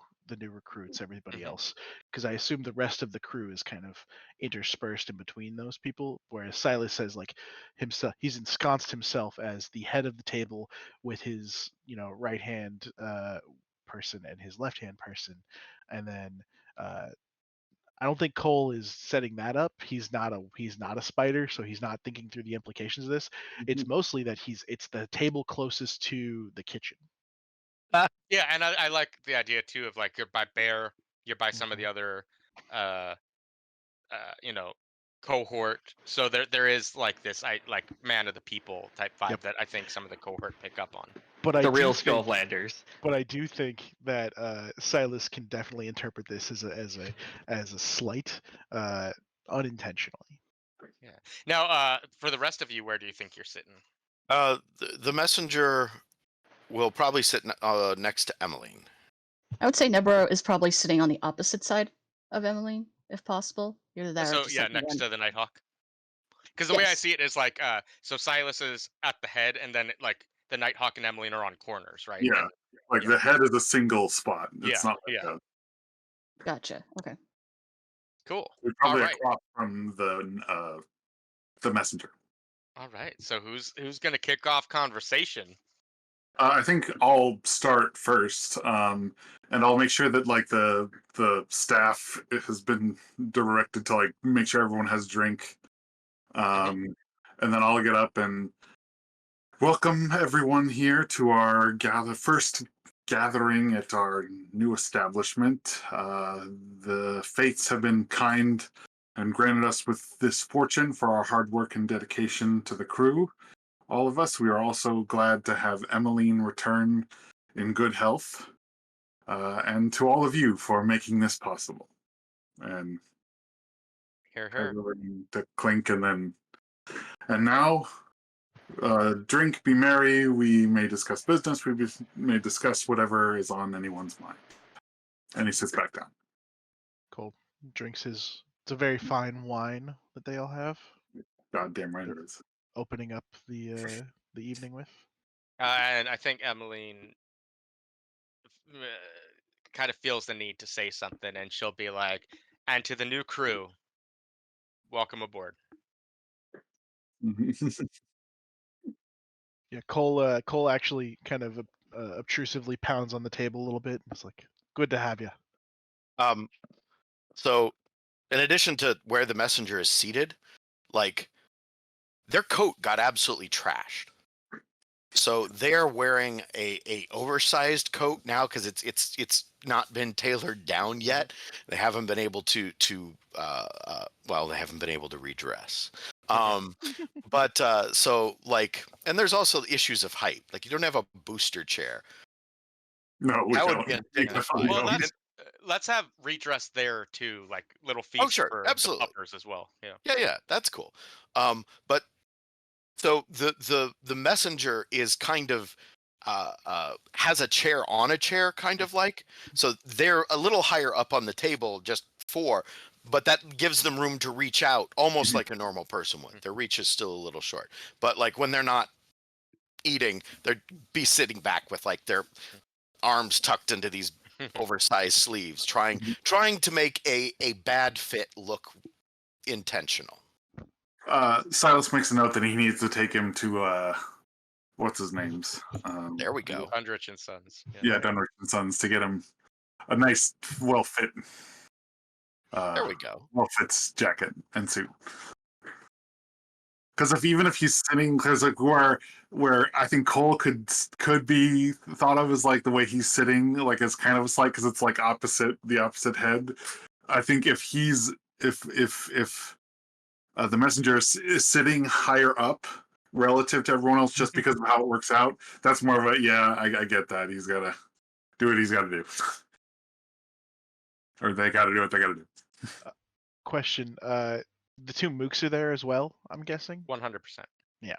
recruits, everybody else, because I assume the rest of the crew is kind of interspersed in between those people. Whereas Silas says like himself, he's ensconced himself as the head of the table with his right hand person and his left hand person, and then I don't think Cole is setting that up. He's not a spider, so he's not thinking through the implications of this. It's mostly that it's the table closest to the kitchen. Yeah, and I like the idea too of like you're by Bear, you're by some of the other cohort. So there is like this like man of the people type vibe that I think some of the cohort pick up on. But the real Skulllanders. But I do think that Silas can definitely interpret this as a slight, unintentionally. Yeah. Now, for the rest of you, where do you think you're sitting? The messenger will probably sit next to Emmeline. I would say Nebro is probably sitting on the opposite side of Emmeline, if possible. Either that or So just yeah, like next one. to the Nighthawk. Because the way I see it is like, so Silas is at the head, and then like the Nighthawk and Emmeline are on corners, right? Yeah, And, like the head is a single spot. It's not like Gotcha. Okay. Cool. we're probably across from the messenger. All right. So who's gonna kick off conversation? I think I'll start first, and I'll make sure that like the staff has been directed to like make sure everyone has a drink, and then I'll get up and welcome everyone here to our first gathering at our new establishment. The fates have been kind and granted us with this fortune for our hard work and dedication to the crew. All of us, we are also glad to have Emmeline return in good health, and to all of you for making this possible. And Hear her. everyone to clink, and now, drink, be merry. We may discuss business. We may discuss whatever is on anyone's mind. And he sits back down. Cole drinks it's a very fine wine that they all have. Goddamn right it is. Opening up the evening with. And I think Emmeline kind of feels the need to say something, and she'll be like, "And to the new crew, welcome aboard." Yeah, Cole actually kind of obtrusively pounds on the table a little bit. It's like, good to have you. So, in addition to where the messenger is seated, like their coat got absolutely trashed. So they're wearing a oversized coat now because it's not been tailored down yet. They haven't been able to they haven't been able to redress. But so like, and there's also issues of height. Like you don't have a booster chair. No, we That would don't. be undignified. Well, let's have redress there too, like little feast for absolutely. the puppers as well. Yeah, that's cool. But so the messenger is kind of has a chair on a chair, kind of like. So they're a little higher up on the table, just but that gives them room to reach out, almost like a normal person would. Their reach is still a little short, but like when they're not eating, they'd be sitting back with like their arms tucked into these oversized sleeves, trying to make a bad fit look intentional. Silas makes a note that he needs to take him to what's his name's? There we go. Eldritch and Sons. Yeah, Eldritch and Sons, to get him a nice, well fit. There we go. Well fits jacket and suit. Because even if he's sitting, because like where I think Cole could be thought of as like the way he's sitting, like as kind of a slight, because it's like the opposite head. I think if he's if the messenger is sitting higher up relative to everyone else, just because of how it works out, that's more of a I get that he's gotta do what he's got to do, or they got to do what they got to do. Question: the two mooks are there as well, I'm guessing. 100%. Yeah.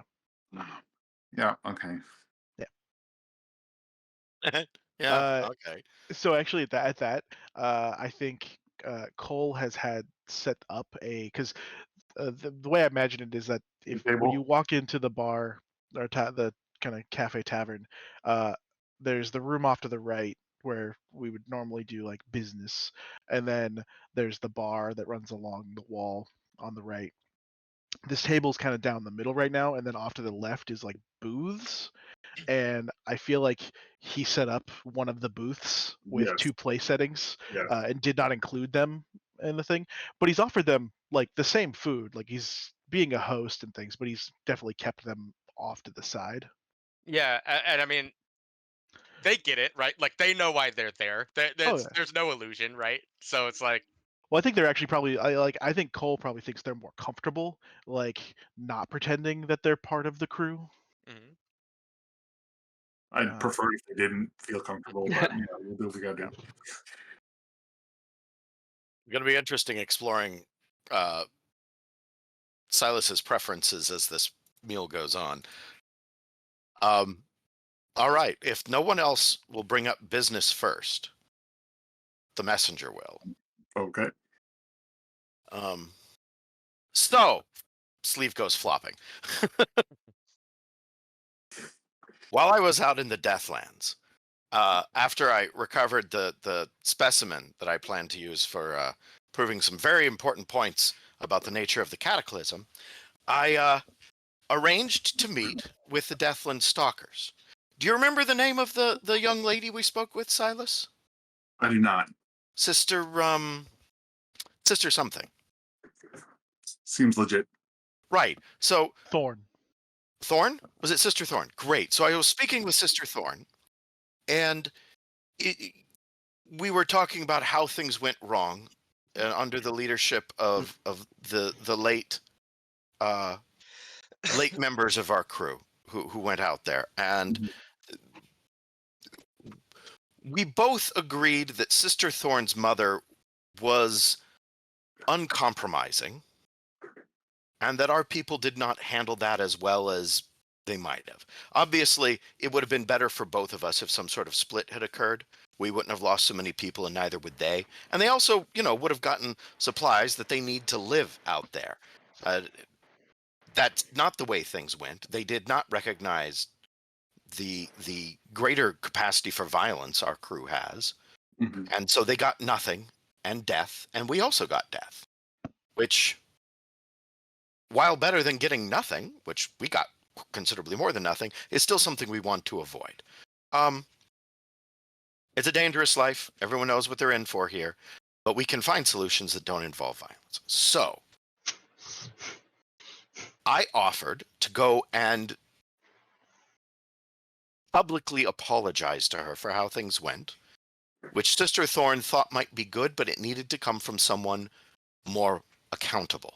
Okay. Yeah. Uh, Okay. So actually, at that, I think Cole has had set up because the way I imagine it is that when Table. you walk into the bar or the kind of cafe tavern, uh, there's the room off to the right where we would normally do like business, and then there's the bar that runs along the wall on the right. This table's kind of down the middle right now, and then off to the left is like booths, and I feel like he set up one of the booths with Yes. 2 play settings Yes. and did not include them in the thing. But he's offered them like the same food, like he's being a host and things, but he's definitely kept them off to the side. Yeah, and I mean, they get it, right? Like they know why they're there. Oh, yeah. There's no illusion, right? So it's like, Well, I think they're actually probably I think Cole probably thinks they're more comfortable, like not pretending that they're part of the crew. mhm. I'd prefer if they didn't feel comfortable, but we'll do what we got to do. Going to be interesting exploring Silas's preferences as this meal goes on. All right. If no one else will bring up business first, the messenger will. Okay. So, sleeve goes flopping. While I was out in the Deathlands, after I recovered the specimen that I plan to use for proving some very important points about the nature of the cataclysm, I arranged to meet with the Deathland Stalkers. Do you remember the name of the young lady we spoke with, Silas? I do not. Sister something. Seems legit. Right. So Thorn. Was it Sister Thorn? Great. So I was speaking with Sister Thorn, and we were talking about how things went wrong under the leadership of the late members of our crew who went out there, and we both agreed that Sister Thorn's mother was uncompromising, and that our people did not handle that as well as they might have. Obviously, it would have been better for both of us if some sort of split had occurred. We wouldn't have lost so many people, and neither would they. And they also, would have gotten supplies that they need to live out there. That's not the way things went. They did not recognize the greater capacity for violence our crew has. Mm-hmm. And so they got nothing and death, and we also got death, which, while better than getting nothing, which we got considerably more than nothing, is still something we want to avoid. It's a dangerous life. Everyone knows what they're in for here, but we can find solutions that don't involve violence. So I offered to go and publicly apologize to her for how things went, which Sister Thorn thought might be good, but it needed to come from someone more accountable.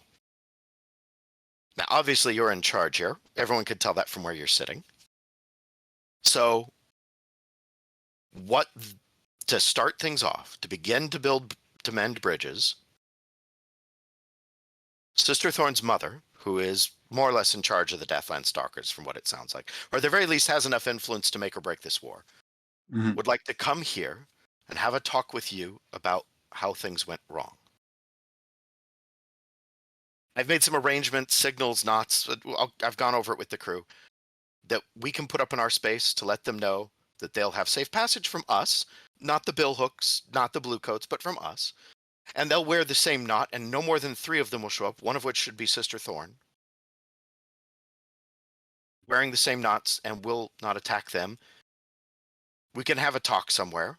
Now, obviously, you're in charge here. Everyone could tell that from where you're sitting. So, to start things off, to begin to mend bridges, Sister Thorn's mother, who is more or less in charge of the Deathland Stalkers, from what it sounds like, or at the very least has enough influence to make or break this war, would like to come here and have a talk with you about how things went wrong. I've made some arrangements, signals, knots. I've gone over it with the crew, that we can put up in our space to let them know that they'll have safe passage from us, not the billhooks, not the bluecoats, but from us. And they'll wear the same knot, and no more than 3 of them will show up, one of which should be Sister Thorn, wearing the same knots, and will not attack them. We can have a talk somewhere,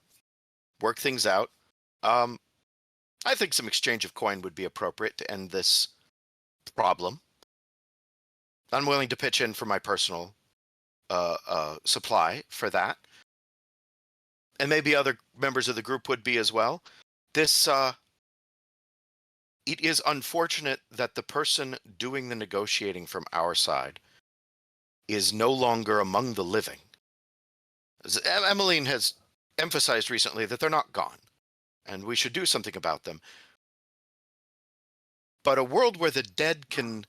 work things out. I think some exchange of coin would be appropriate to end this problem. I'm willing to pitch in for my personal supply for that, and maybe other members of the group would be as well. This it is unfortunate that the person doing the negotiating from our side is no longer among the living. As Emmeline has emphasized recently that they're not gone, and we should do something about them. But a world where the dead can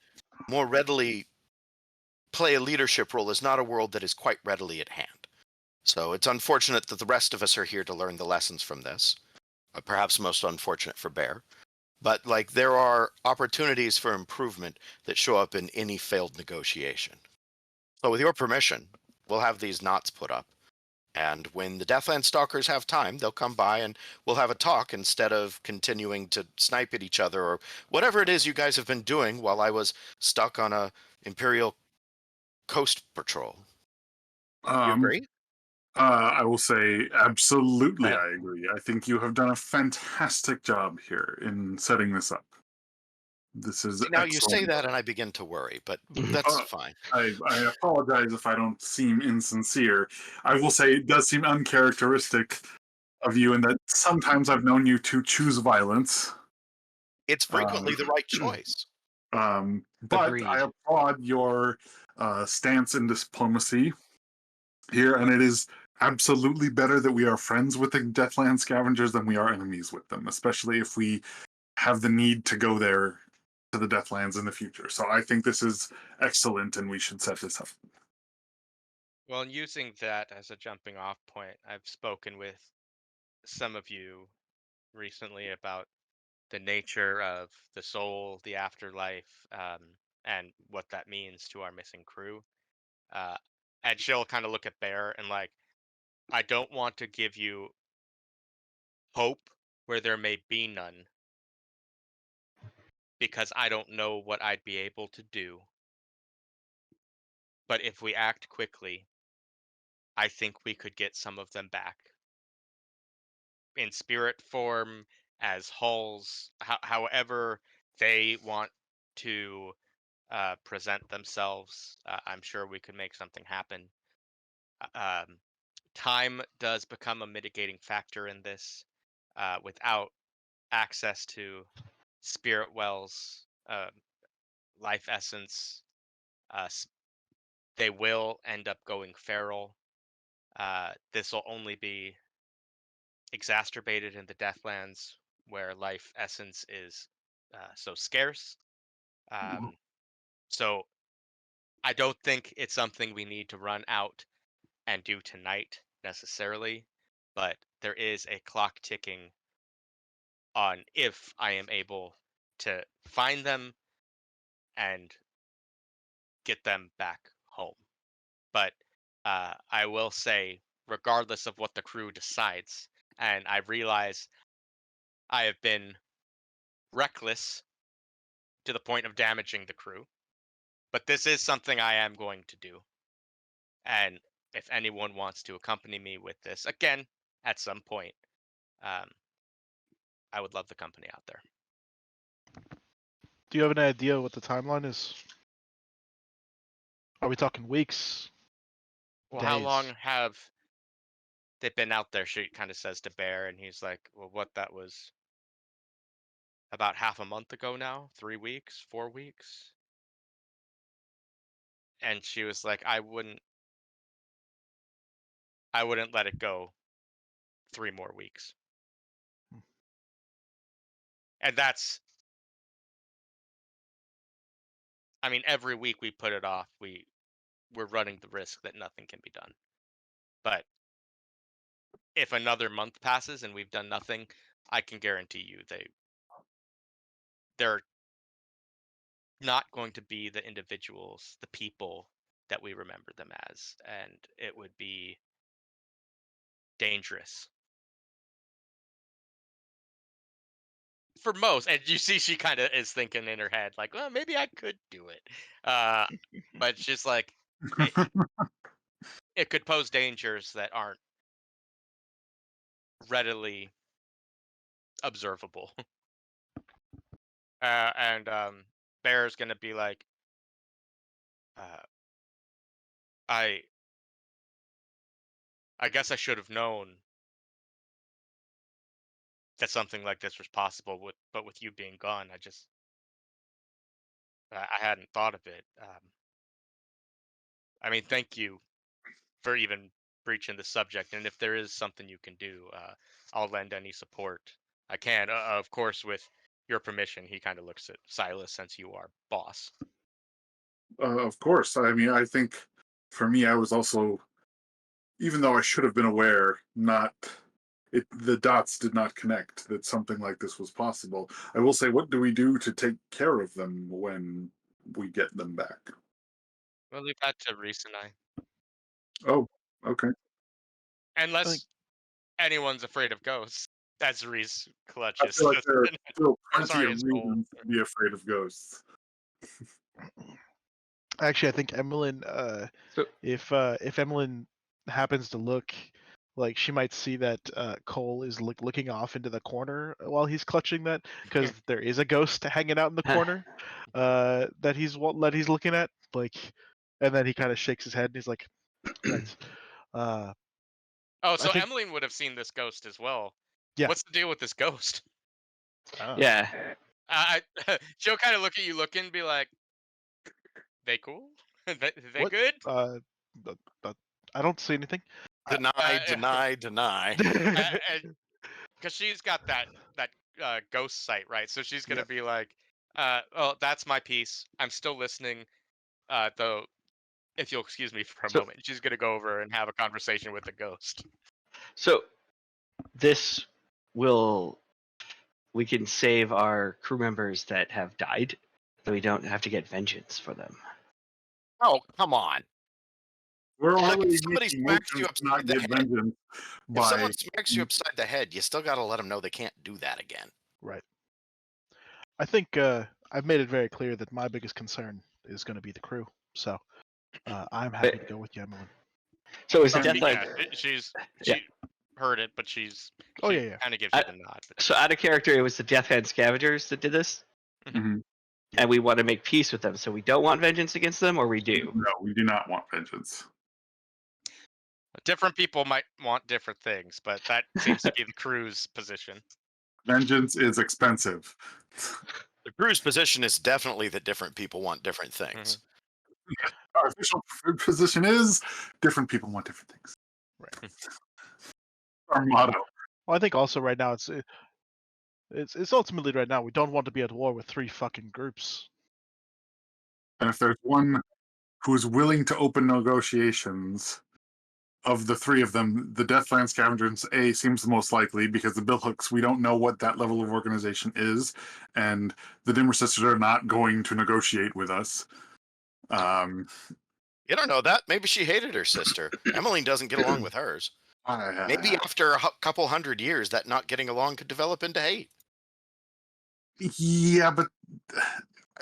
more readily play a leadership role is not a world that is quite readily at hand. So it's unfortunate that the rest of us are here to learn the lessons from this. Perhaps most unfortunate for Bear. But like there are opportunities for improvement that show up in any failed negotiation. So with your permission, we'll have these knots put up. And when the Deathland Stalkers have time, they'll come by and we'll have a talk instead of continuing to snipe at each other or whatever it is you guys have been doing while I was stuck on a Imperial Coast Patrol. You agree? I will say absolutely I agree. I think you have done a fantastic job here in setting this up. This is Now excellent. you say that and I begin to worry, but that's fine. I apologize if I don't seem insincere. I will say it does seem uncharacteristic of you in that sometimes I've known you to choose violence. It's frequently the right choice. But Agreed. I applaud your stance in diplomacy here, and it is absolutely better that we are friends with the Deathland Scavengers than we are enemies with them, especially if we have the need to go there to the Deathlands in the future. So I think this is excellent, and we should set this up. Well, and using that as a jumping off point, I've spoken with some of you recently about the nature of the soul, the afterlife, and what that means to our missing crew. And she'll kind of look at Bear and like, I don't want to give you hope where there may be none, because I don't know what I'd be able to do. But if we act quickly, I think we could get some of them back in spirit form, as hulls, however they want to present themselves. I'm sure we could make something happen. Time does become a mitigating factor in this. Without access to spirit wells, life essence, they will end up going feral. This will only be exacerbated in the Deathlands, where life essence is so scarce. So I don't think it's something we need to run out and do tonight necessarily, but there is a clock ticking on if I am able to find them and get them back home. But I will say, regardless of what the crew decides, and I realize I have been reckless to the point of damaging the crew, but this is something I am going to do. And if anyone wants to accompany me with this, again, at some point, I would love the company out there. Do you have an idea what the timeline is? Are we talking weeks? Well, how Days? long have they been out there? She kind of says to Bear, and he's like, well, what, that was about half a month ago now? 3 weeks? 4 weeks? And she was like, I wouldn't let it go 3 more weeks. And that's, I mean, every week we put it off, we're running the risk that nothing can be done. But if another month passes and we've done nothing, I can guarantee you they're not going to be the individuals, the people that we remember them as, and it would be dangerous for most. And you see she kind of is thinking in her head like, well, maybe I could do it, but it's just like it could pose dangers that aren't readily observable. And Bear's gonna be like, I guess I should have known that something like this was possible. But with you being gone, I hadn't thought of it. I mean, thank you for even breaching the subject. And if there is something you can do, I'll lend any support I can. Of course, with your permission. He kind of looks at Silas, since you are boss. Of course. I mean, I think for me, I was also, even though I should have been aware, the dots did not connect that something like this was possible. I will say, what do we do to take care of them when we get them back? We'll leave that to Rhys and I. Oh, okay. Unless anyone's afraid of ghosts. That's Rhys I clutches. feel like there are still I'm plenty sorry, of his goal. reasons to be afraid of ghosts. Actually, I think Emmeline, So- if Emmeline happens to look, like she might see that Cole is looking off into the corner while he's clutching that, because there is a ghost hanging out in the corner that he's looking at, like, and then he kind of shakes his head and he's like, right. Oh, so think- Emmeline would have seen this ghost as well. Yeah. What's the deal with this ghost? Yeah. She'll kind of look at you, and be like, "They cool? they What? good?" I don't see anything. Deny. Because she's got that ghost sight, right? So she's gonna be like, "Oh, that's my piece. I'm still listening. Though, if you'll excuse me for a So- moment, she's gonna go over and have a conversation with the ghost." So this we can save our crew members that have died, so we don't have to get vengeance for them. Oh, come on. We're Like, already if somebody making smacks you motions to not upside the get head, vengeance if by someone smacks you upside the head, you still got to let them know they can't do that again. Right. I think I've made it very clear that my biggest concern is going to be the crew. So I'm happy to go with you, Emmeline. So is the Okay. deathline? She heard it, but she's Oh, she yeah. kind of gives you the nod. But So out of character, it was the Death Hand Scavengers that did this, Mhm. and we want to make peace with them. So we don't want vengeance against them, or we do. No, we do not want vengeance. different people might want different things, but that seems to be the crew's position. Vengeance is expensive. The crew's position is definitely that different people want different things. Our official position is different people want different things. Right. Our motto. Well, I think also right now it's ultimately right now we don't want to be at war with 3 fucking groups. And if there's one who is willing to open negotiations, of the 3 of them, the Deathland Scavengers A seems the most likely, because the Billhooks, we don't know what that level of organization is, and the Dimmer Sisters are not going to negotiate with us. You don't know that. Maybe she hated her sister. Emmeline doesn't get along with hers. Maybe after a couple hundred years, that not getting along could develop into hate. Yeah, but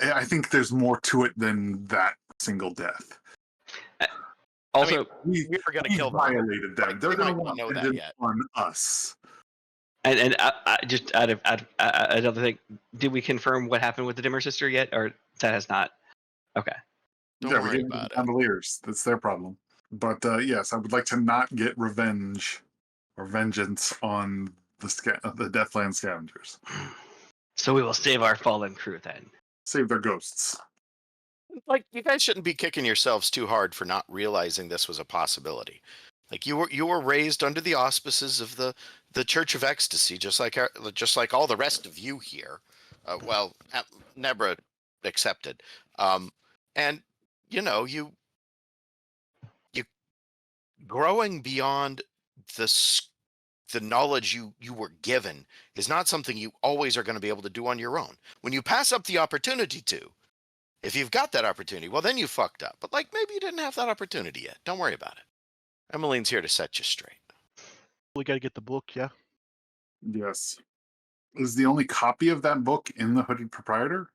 I think there's more to it than that single death. Also, We were going to kill them. violated them. Like, They're they going might to not want know that vengeance yet. on us. and just out of another thing, did we confirm what happened with the Dimmer Sister yet, or that has not? Okay. Don't Yeah, worry we gave about them it. Gondoliers. That's their problem. But yes, I would like to not get revenge or vengeance on the Deathland Scavengers. So we will save our fallen crew then. Save their ghosts. Like, you guys shouldn't be kicking yourselves too hard for not realizing this was a possibility. Like, you were raised under the auspices of the Church of Ecstasy, just like all the rest of you here. Well, Nebra accepted. And you growing beyond the knowledge you were given is not something you always are going to be able to do on your own. When you pass up the opportunity to, if you've got that opportunity, well, then you fucked up. But like, maybe you didn't have that opportunity yet. Don't worry about it. Emmeline's here to set you straight. We got to get the book, yeah. Yes. Is the only copy of that book in the Hooded Proprietor?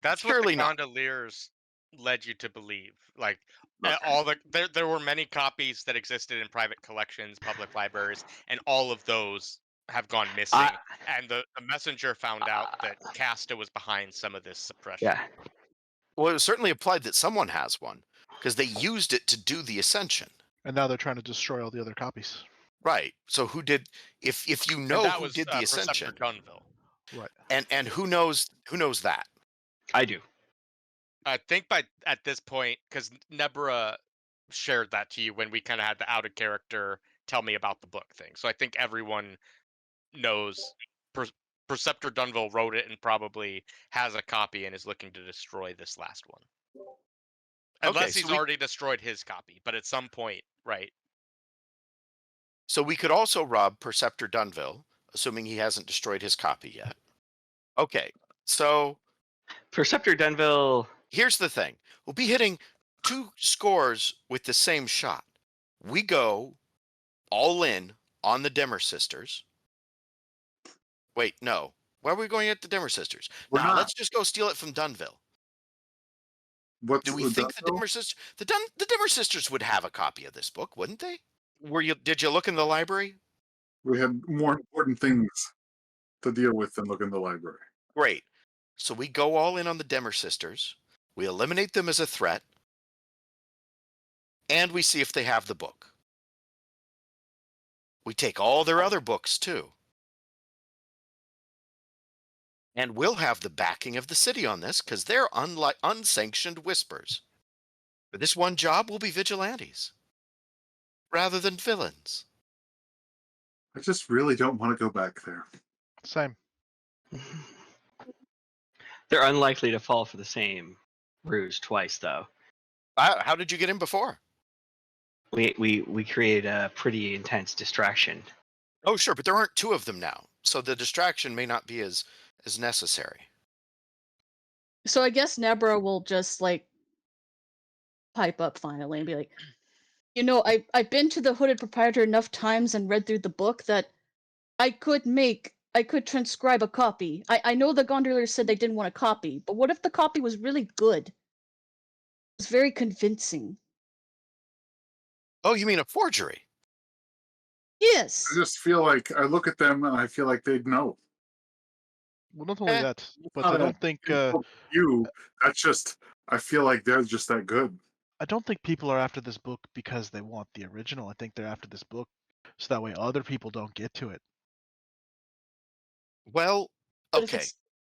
That's Surely what not. the Gondoliers led you to believe. Like Okay. there were many copies that existed in private collections, public libraries, and all of those have gone missing. And the messenger found out that Casta was behind some of this suppression. Yeah. Well, it was certainly implied that someone has one. because they used it to do the ascension. And now they're trying to destroy all the other copies. Right. So who did? If you know that who was did the Preceptor ascension, Dunville. Right. and who knows that? I do. I think at this point, because Nebra shared that to you when we kind of had the out of character tell me about the book thing. So I think everyone knows Preceptor Dunville wrote it and probably has a copy and is looking to destroy this last one. Unless so he's already destroyed his copy, but at some point, right? So we could also rob Preceptor Dunville, assuming he hasn't destroyed his copy yet. Okay, so Preceptor Dunville. here's the thing. We'll be hitting 2 scores with the same shot. We go all in on the Dimmer Sisters. Wait, no. Why are we going at the Dimmer Sisters? We're not. Let's just go steal it from Dunville. What's Do we with think the Dunville? Dimmer Sisters... The Dimmer Sisters would have a copy of this book, wouldn't they? Did you look in the library? We had more important things to deal with than look in the library. Great. So we go all in on the Dimmer Sisters. We eliminate them as a threat. And we see if they have the book. We take all their other books, too. And we'll have the backing of the city on this, because they're unsanctioned whispers. For this one job, we'll be vigilantes. Rather than villains. I just really don't want to go back there. Same. They're unlikely to fall for the same ruse twice, though. How did you get in before? We created a pretty intense distraction. Oh, sure, but there aren't 2 of them now. So the distraction may not be as necessary. So I guess Nebra will just like pipe up finally and be like, I've been to the Hooded Proprietor enough times and read through the book that I could transcribe a copy. I know the Gondoliers said they didn't want a copy, but what if the copy was really good? It was very convincing. Oh, you mean a forgery? Yes. I just feel like I look at them and I feel like they'd know. Well, not only that, but not I a don't think You, that's just, I feel like they're just that good. I don't think people are after this book because they want the original. I think they're after this book so that way other people don't get to it. Well, But if okay.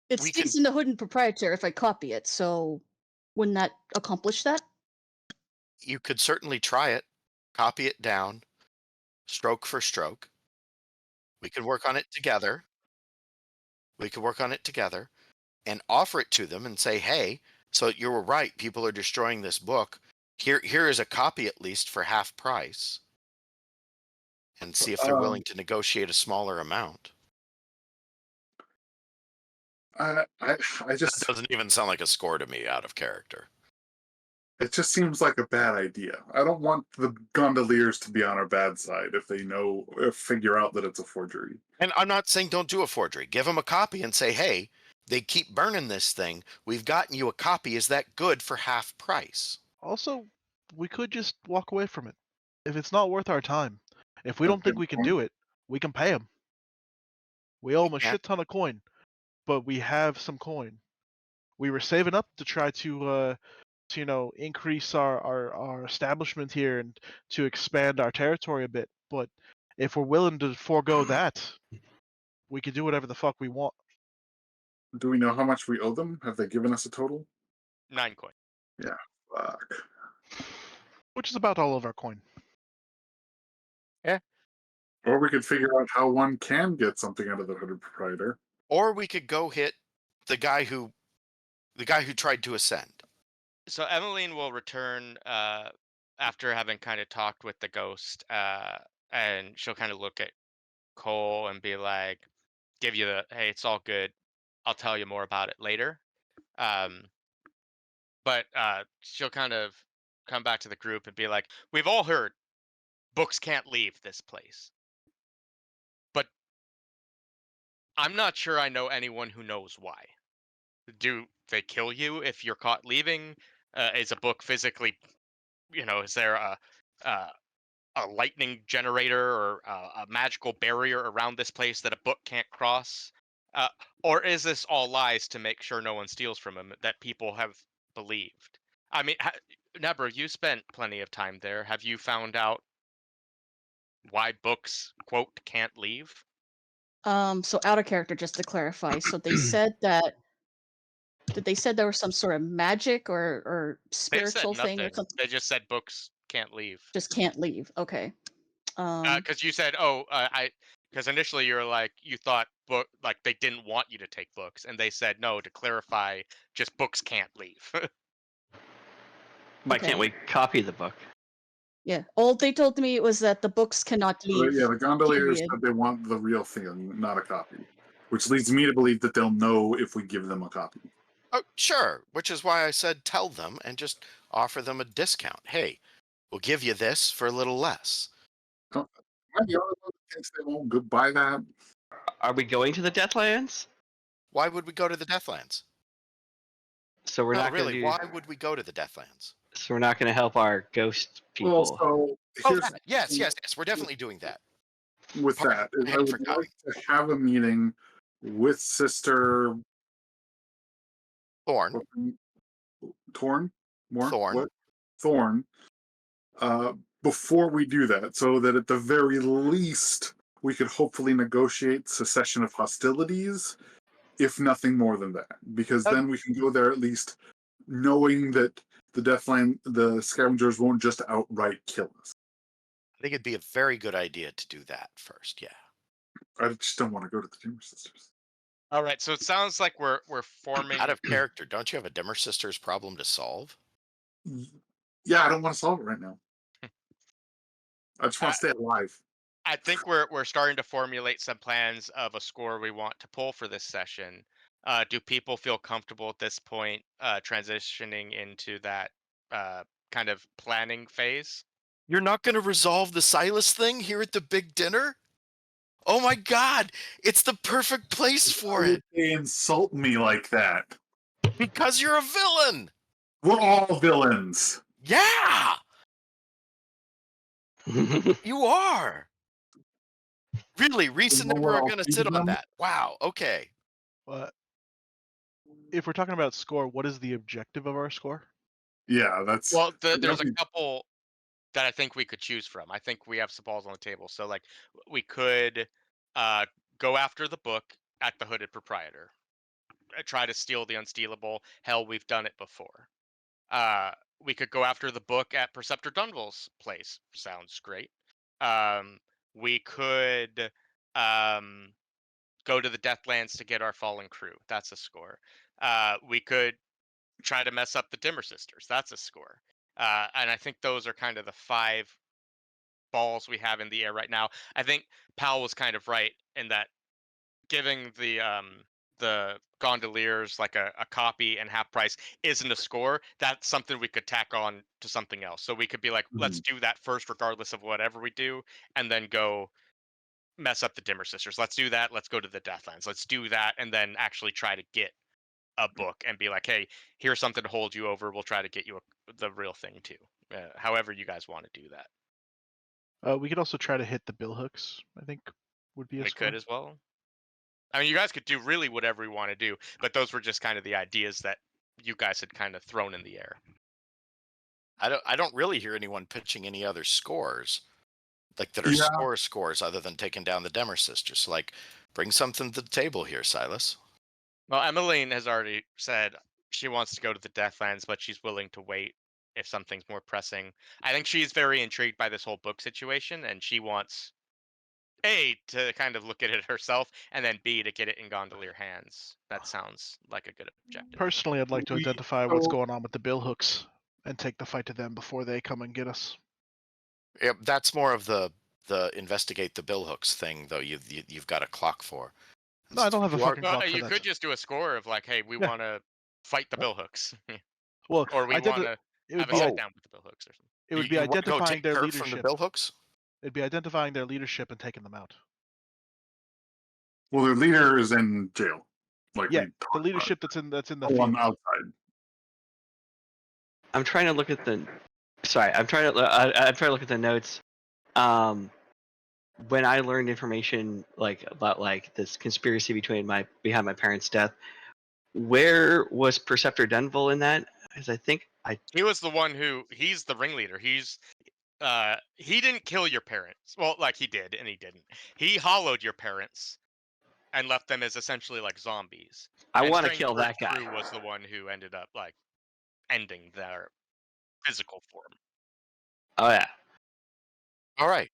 it we sticks can- in the Hooded Proprietor if I copy it, so wouldn't that accomplish that? You could certainly try it. Copy it down. Stroke for stroke. We could work on it together. And offer it to them and say, hey, so you were right. People are destroying this book. Here is a copy at least for half price. And see if they're willing to negotiate a smaller amount. I just, That doesn't even sound like a score to me out of character. it just seems like a bad idea. I don't want the Gondoliers to be on our bad side if they figure out that it's a forgery. And I'm not saying don't do a forgery. Give them a copy and say, hey, they keep burning this thing. We've gotten you a copy. Is that good for half price? Also, we could just walk away from it. If it's not worth our time, if we don't think we can do it, we can pay them. We owe them a Yeah. shit ton of coin, but we have some coin. We were saving up to try to increase our establishment here and to expand our territory a bit. But if we're willing to forego that, we can do whatever the fuck we want. Do we know how much we owe them? Have they given us a total? 9 coin. Fuck. Which is about all of our coin. Or we could figure out how one can get something out of the Hooded Proprietor. Or we could go hit the guy who tried to ascend. So Emmeline will return after having kind of talked with the ghost, and she'll kind of look at Cole and be like, give you the, hey, it's all good. I'll tell you more about it later. But she'll kind of come back to the group and be like, we've all heard books can't leave this place. But I'm not sure I know anyone who knows why. Do they kill you if you're caught leaving? Is a book physically, is there a lightning generator or a magical barrier around this place that a book can't cross? Or is this all lies to make sure no one steals from him that people have believed? I mean, Nebra, you spent plenty of time there. Have you found out why books, quote, can't leave? So out of character, just to clarify. So they said that. Did they said there was some sort of magic or They said spiritual thing or nothing. something? They just said books can't leave. Just can't leave. Okay. Because you said, because initially you were like, you thought book like they didn't want you to take books, and they said no. To clarify, just books can't leave. Why Okay. can't we copy the book? Yeah. All they told me was that the books cannot So, leave. yeah, the Gondoliers period. said they want the real thing, not a copy, which leads me to believe that they'll know if we give them a copy. Oh, sure. Which is why I said tell them and just offer them a discount. Hey, we'll give you this for a little less. Am I the only one that thinks they won't buy that? Are we going to the Deathlands? Why would we go to the Deathlands? So we're No, not really, going why would we go to the Deathlands? So we're not going to help our ghost people. Well, so Oh, here's that, yes. We're definitely doing that. with that. I I hadn't would forgotten. like to have a meeting with Sister Thorn. Torn? More? Thorn. What? Thorn. Before we do that, so that at the very least we could hopefully negotiate cessation of hostilities, if nothing more than that. Because then we can go there at least knowing that the scavengers won't just outright kill us. I think it'd be a very good idea to do that first. Yeah. I just don't want to go to the Timber Sisters. All right, so it sounds like we're forming. Out of character, don't you have a Dimmer Sisters problem to solve? Yeah, I don't want to solve it right now. I just want to stay alive. I think we're starting to formulate some plans of a score we want to pull for this session. Do people feel comfortable at this point transitioning into that kind of planning phase? You're not going to resolve the Silas thing here at the big dinner? Oh my God, it's the perfect place for Why it. would they insult me like that? Because you're a villain. We're all villains. Yeah, you are. Really, Rhys and You know Ember what are I'll going to feed sit on them? that. Wow, okay. If we're talking about score, what is the objective of our score? Yeah, that's Well, there's a definitely- couple that I think we could choose from. I think we have some balls on the table. So like we could go after the book at the Hooded Proprietor. Try to steal the unstealable. Hell, we've done it before. We could go after the book at Preceptor Dunwell's place. Sounds great. We could go to the Deathlands to get our fallen crew. That's a score. We could try to mess up the Dimmer Sisters. That's a score. And I think those are kind of the 5 balls we have in the air right now. I think Powell was kind of right in that giving the Gondoliers like a copy and half price isn't a score. That's something we could tack on to something else. So we could be like, let's do that first, regardless of whatever we do, and then go mess up the Dimmer Sisters. Let's do that. Let's go to the Deathlands. Let's do that, and then actually try to get a book and be like, hey, here's something to hold you over. We'll try to get you the real thing too. However you guys want to do that. We could also try to hit the billhooks. I think would be a We score. could as well. I mean, you guys could do really whatever you want to do, but those were just kind of the ideas that you guys had kind of thrown in the air. I don't really hear anyone pitching any other scores, like that are scores other than taking down the Demmer Sisters. So, like, bring something to the table here, Silas. Well, Emmeline has already said she wants to go to the Deathlands, but she's willing to wait if something's more pressing. I think she's very intrigued by this whole book situation, and she wants A, to kind of look at it herself, and then B, to get it in Gondolier hands. That sounds like a good objective. Personally, I'd like to identify what's going on with the billhooks and take the fight to them before they come and get us. Yeah, that's more of the investigate the billhooks thing, though. You've got a clock for. No, I don't have a You are- fucking clock for You that. could just do a score of like, hey, we want to fight the billhooks, Well, or we want to it would have a be sit down with the billhooks or something. it would be you wanna go identifying take their turf leadership. from the billhooks. It'd be identifying their leadership and taking them out. Well, their leader is in jail. Like Yeah, we the talked about. leadership that's in the Oh, field. on the outside. I'm trying to look at the. Sorry, I'm trying to look at the notes. When I learned information about this conspiracy behind my parents' death, where was Preceptor Dunwell in that? Because I think He was the one he's the ringleader. He didn't kill your parents. Well, like he did, and he didn't. He hollowed your parents and left them as essentially like zombies. I And want to Strange kill Bird that guy. Crew was the one who ended up like ending their physical form. Oh yeah. All right.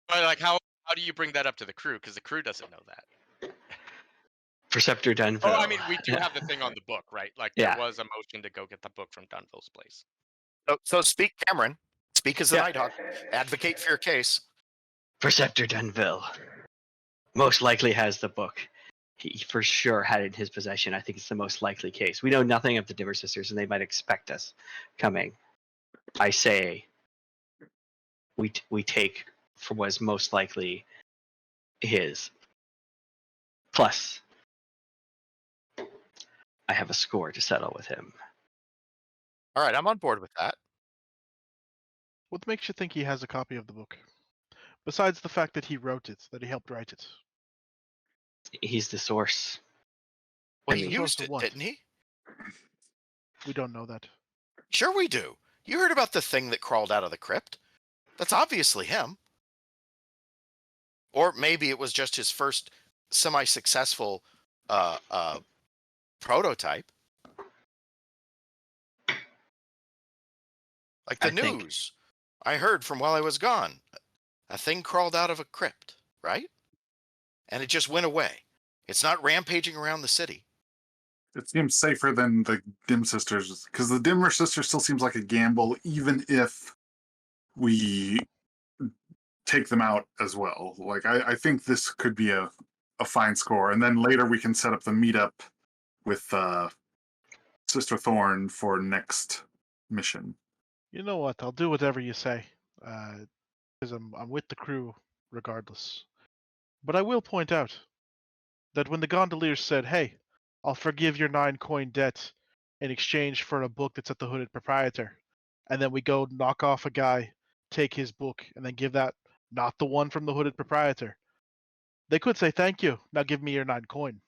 But like, how do you bring that up to the crew? Because the crew doesn't know that. Preceptor Dunville. Oh, I mean, we do have the thing on the book, right? Like, Yeah. there was a motion to go get the book from Dunville's place. So speak, Cameron. Speak as the Yeah. Nighthawk. Advocate for your case. Preceptor Dunville most likely has the book. He for sure had it in his possession. I think it's the most likely case. We know nothing of the Dimmer sisters, and they might expect us coming. I say we take for what is most likely his. Plus, I have a score to settle with him. All right, I'm on board with that. What makes you think he has a copy of the book? Besides the fact that he wrote it, that he helped write it. He's the source. Well, I he mean, used source of it, what? didn't he? We don't know that. Sure we do. You heard about the thing that crawled out of the crypt? That's obviously him. Or maybe it was just his first semi-successful prototype. Like the news I heard from while I was gone. A thing crawled out of a crypt, right? And it just went away. It's not rampaging around the city. It seems safer than the Dim Sisters, because the Dimmer Sisters still seems like a gamble, even if we take them out as well. Like, I think this could be a fine score, and then later we can set up the meetup with Sister Thorn for next mission. You know what? I'll do whatever you say, because I'm with the crew regardless. But I will point out that when the Gondoliers said, "Hey, I'll forgive your 9-coin debt in exchange for a book that's at the Hooded Proprietor," and then we go knock off a guy, take his book, and then give that not the one from the Hooded Proprietor, they could say, "Thank you. Now give me your 9-coin."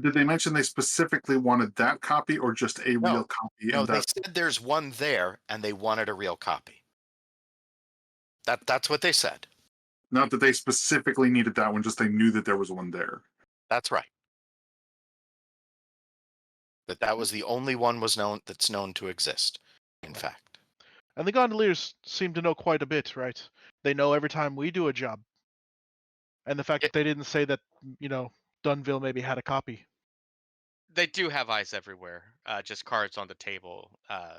Did they mention they specifically wanted that copy or just a No. real copy? No, and they that said there's one there, and they wanted a real copy. That's what they said. not that they specifically needed that one, just they knew that there was one there. That's right. That was the only one that's known to exist, in fact. And the Gondoliers seem to know quite a bit, right? They know every time we do a job. And the fact that they didn't say that, Dunville maybe had a copy. They do have eyes everywhere. Just cards on the table. Yeah,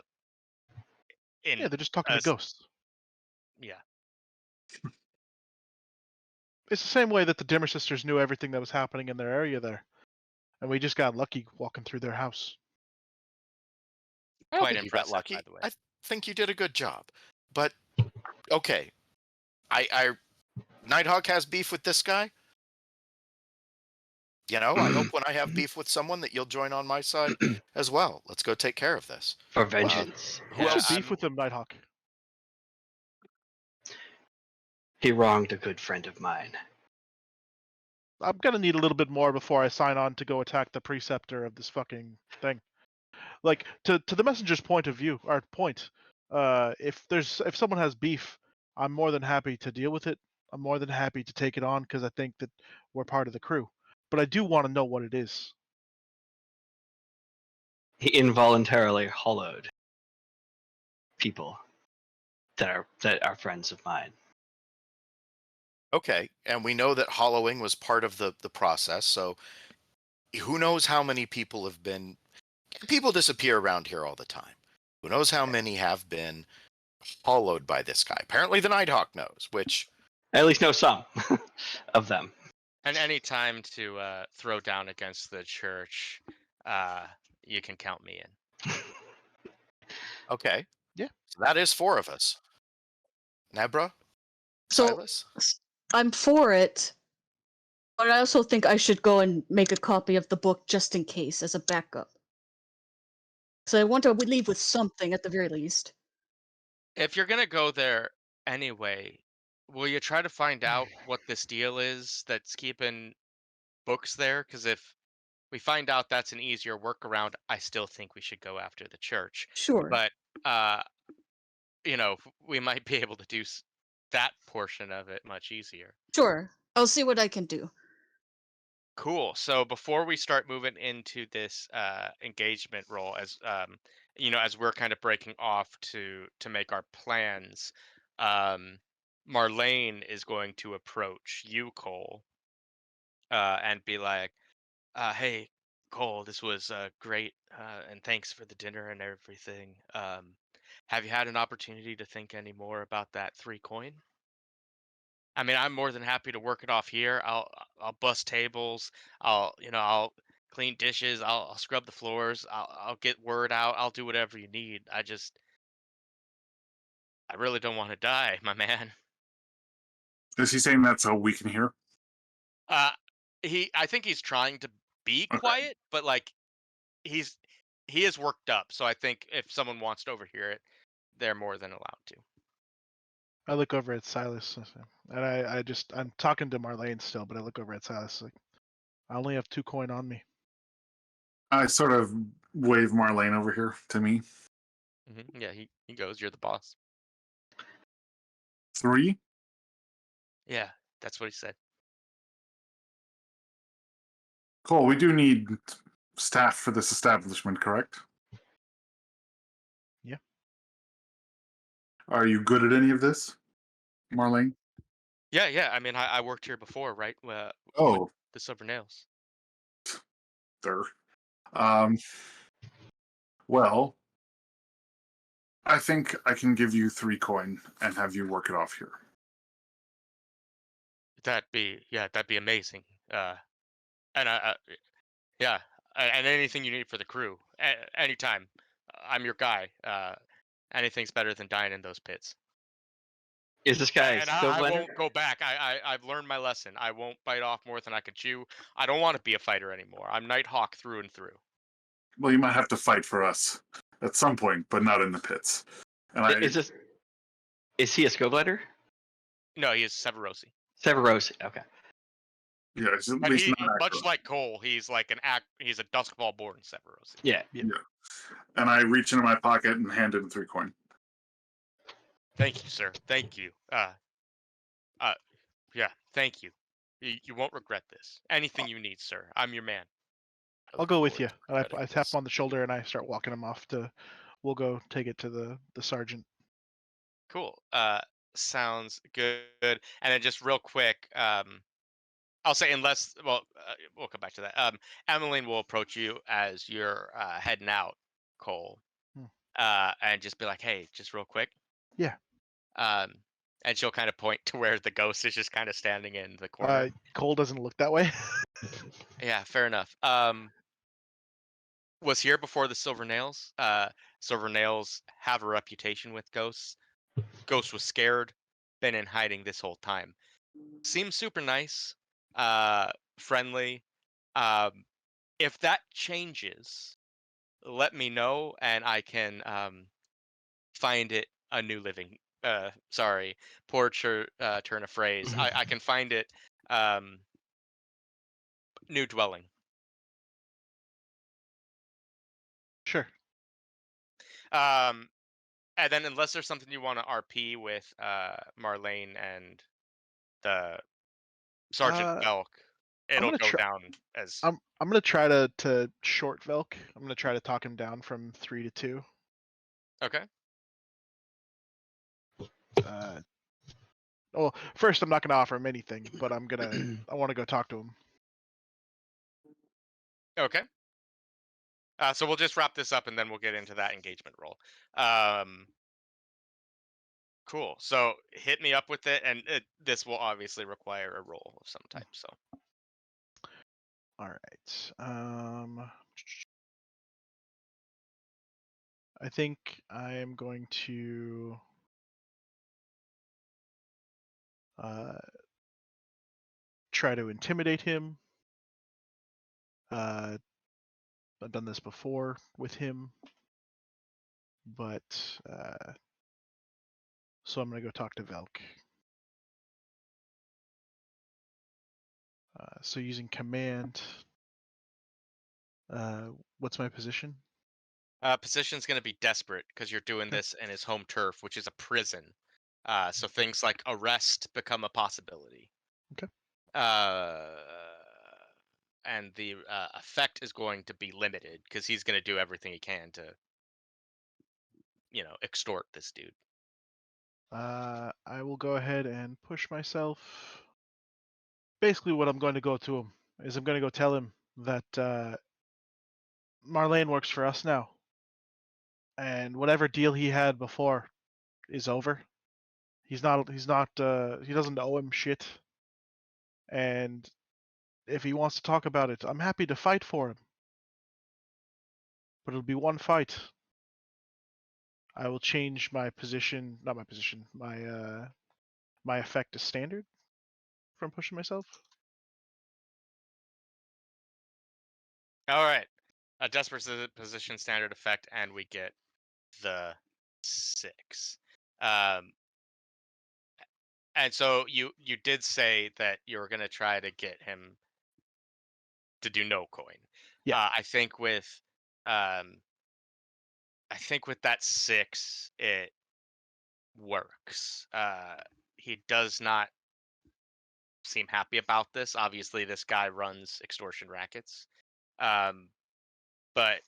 they're just talking to ghosts. Yeah. It's the same way that the Dimmer sisters knew everything that was happening in their area there. And we just got lucky walking through their house. I don't Quite think you got impressive, lucky. by the way. I think you did a good job. But okay, I Nighthawk has beef with this guy. I hope when I have beef with someone that you'll join on my side as well. Let's go take care of this. For vengeance. Who What's else? your beef with them, Nighthawk? He wronged a good friend of mine. I'm gonna need a little bit more before I sign on to go attack the preceptor of this fucking thing. Like, to the messenger's point of view, or point, if someone has beef, I'm more than happy to deal with it. I'm more than happy to take it on because I think that we're part of the crew. But I do want to know what it is. He involuntarily hollowed people that are friends of mine. Okay, and we know that hollowing was part of the process, so who knows how many people disappear around here all the time. Who knows how many have been hollowed by this guy? Apparently the Nighthawk knows, which I at least know some of them. And any time to throw down against the church, you can count me in. okay. Yeah. So that is 4 of us. Nebra? So Silas? I'm for it, but I also think I should go and make a copy of the book just in case as a backup. So I want to leave with something at the very least. If you're gonna go there anyway, will you try to find out what this deal is that's keeping books there? Because if we find out that's an easier workaround, I still think we should go after the church. Sure. But we might be able to do that portion of it much easier. Sure. I'll see what I can do. Cool. So before we start moving into this engagement role, as we're kind of breaking off to make our plans, Marlene is going to approach you, Cole, and be like, "Hey, Cole, this was great, and thanks for the dinner and everything. Have you had an opportunity to think any more about that 3 coin? I mean, I'm more than happy to work it off here. I'll bust tables. I'll clean dishes. I'll scrub the floors. I'll get word out. I'll do whatever you need. I really don't want to die, my man." Is he saying that's how we can hear? Uh, I think he's trying to be Okay. quiet, but like he is worked up. So I think if someone wants to overhear it, they're more than allowed to. I look over at Silas, and I'm talking to Marlene still, but I look over at Silas like, I only have 2 coin on me. I sort of wave Marlene over here to me. Yeah, he goes. You're the boss. 3? Yeah, that's what he said. Cole, we do need staff for this establishment, correct? Yeah. Are you good at any of this, Marlene? Yeah. I mean, I worked here before, right? With Oh, the Silver Nails. there. Um, well, I think I can give you 3 coin and have you work it off here. That'd be amazing. And yeah, and anything you need for the crew, anytime. I'm your guy. Anything's better than dying in those pits. Is this guy And scope I blender? won't go back. I've learned my lesson. I won't bite off more than I can chew. I don't want to be a fighter anymore. I'm Nighthawk through and through. Well, you might have to fight for us at some point, but not in the pits. And Is he a scope blender? No, he is Severosi. Severosi. Okay. yeah, it's at But least he, not much accurate. like Cole, he's like he's a Duskfall born Severosi. Yeah. And I reach into my pocket and hand him 3 coin. Thank you, sir. Thank you. Yeah, thank you. You won't regret this. Anything you need, sir. I'm your man. I'll go with you. And Regretting I tap this. him on the shoulder and I start walking him off we'll go take it to the sergeant. Cool. Sounds good. And then just real quick, I'll say we'll come back to that. Emmeline will approach you as you're heading out, Cole, and just be like, "Hey, just real quick." Yeah. And she'll kind of point to where the ghost is just kind of standing in the corner. Cole doesn't look that way. Yeah, fair enough. Was here before the Silver Nails. Silver Nails have a reputation with ghosts. Ghost was scared, been in hiding this whole time. Seems super nice, friendly. If that changes, let me know and I can find it a new living. Sorry, poor turn of phrase. I can find it new dwelling. Sure. And then unless there's something you want to RP with Marlene and the Sergeant Velk, it'll gonna go try- down as I'm gonna try to short Velk. I'm gonna try to talk him down from 3 to 2. okay. Well, first I'm not gonna offer him anything, but I want to go talk to him. Okay. So we'll just wrap this up and then we'll get into that engagement roll. Cool. So hit me up with it, and this will obviously require a roll of some type. So. All right. I think I am going to try to intimidate him. I've done this before with him, but so I'm gonna go talk to Velk. So using command, What's my position? Position's going to be desperate because you're doing Okay. this in his home turf, which is a prison. So things like arrest become a possibility. Okay. And the effect is going to be limited because he's going to do everything he can to, extort this dude. I will go ahead and push myself. Basically, what I'm going to go to him is I'm going to go tell him that Marlene works for us now, and whatever deal he had before is over. He doesn't owe him shit. And if he wants to talk about it, I'm happy to fight for him. But it'll be one fight. I will change my position, not my position, my effect to standard from pushing myself. All right. A desperate position standard effect, and we get the 6. And so you did say that you were going to try to get him to do no coin. Yeah. I think with that 6, it works. He does not seem happy about this. Obviously, this guy runs extortion rackets, but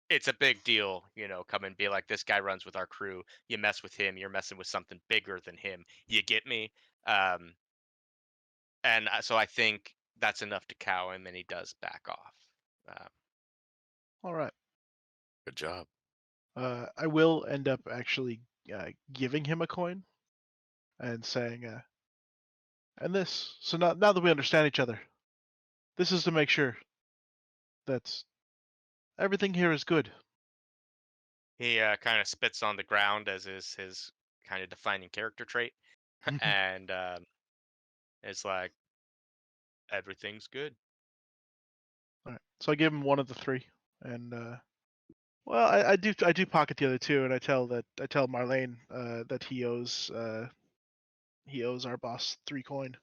it's a big deal, come and be like, this guy runs with our crew. You mess with him, you're messing with something bigger than him. You get me? And so I think that's enough to cow him, and he does back off. All right. Good job. I will end up actually giving him a coin and saying, and this. So now that we understand each other, this is to make sure that everything here is good. He kind of spits on the ground, as is his kind of defining character trait, and it's like, everything's good. All right. So I give him one of the 3, and well, I do pocket the other 2, and I tell Marlene that he owes our boss 3 coin.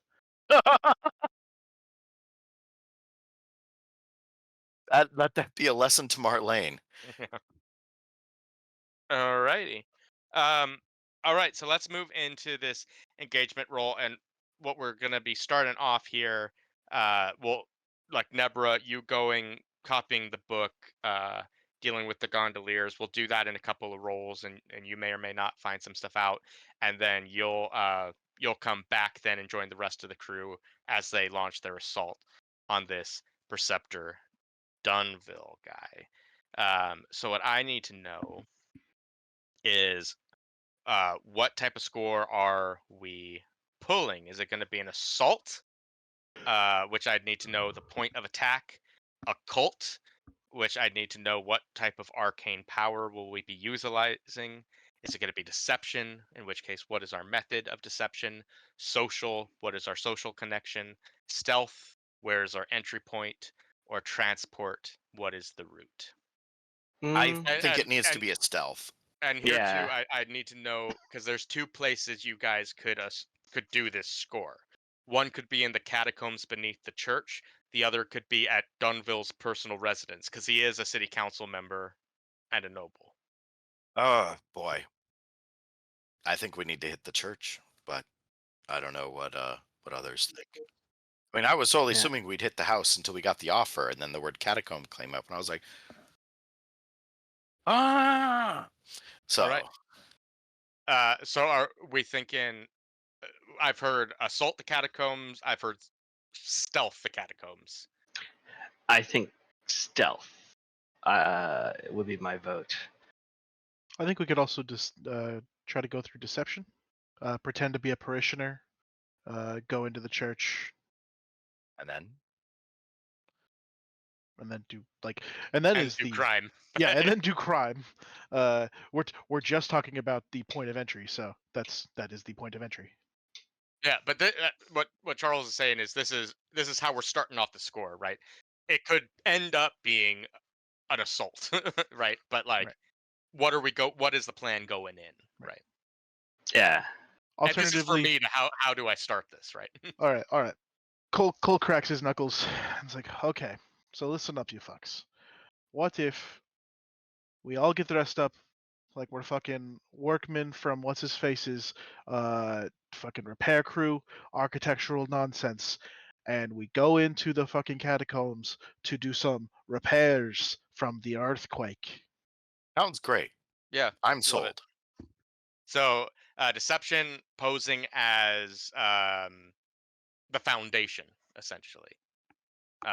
Let that be a lesson to Marlene. Alrighty. All right, so let's move into this engagement roll, and what we're gonna be starting off here. Well, like Nebra, you copying the book, dealing with the Gondoliers. We'll do that in a couple of rolls, and you may or may not find some stuff out, and then you'll come back then and join the rest of the crew as they launch their assault on this Preceptor Dunville guy. So what I need to know is what type of score are we pulling? Is it going to be an assault, which I'd need to know the point of attack, occult, which I'd need to know what type of arcane power will we be utilizing? Is it going to be deception, in which case what is our method of deception? Social, what is our social connection? Stealth, where is our entry point? Or transport, what is the route? I Mm, think it needs to be a stealth. And here Yeah. too, I need to know, because there's 2 places you guys could do this score. One could be in the catacombs beneath the church. The other could be at Dunville's personal residence, because he is a city council member and a noble. Oh boy. I think we need to hit the church, but I don't know what others think. I mean, I was totally Yeah. assuming we'd hit the house until we got the offer, and then the word catacomb came up, and I was like, ah. So, All right. So are we thinking? I've heard assault the catacombs. I've heard stealth the catacombs. I think stealth would be my vote. I think we could also just try to go through deception, pretend to be a parishioner, go into the church, and then and then do and then And is do the crime. yeah, and then do crime. We're just talking about the point of entry, so that is the point of entry. Yeah, but what Charles is saying is this is how we're starting off the score, right? It could end up being an assault, right? But like, Right. what is the plan going in, right? Yeah. And this is for Alternatively, me to how do I start this, right? all right. Cole cracks his knuckles. It's like, okay, So listen up, you fucks. What if we all get dressed up like we're fucking workmen from what's his face's fucking repair crew, architectural nonsense, and we go into the fucking catacombs to do some repairs from the earthquake. Sounds great. Yeah, I'm love sold. it. So deception posing as the foundation, essentially.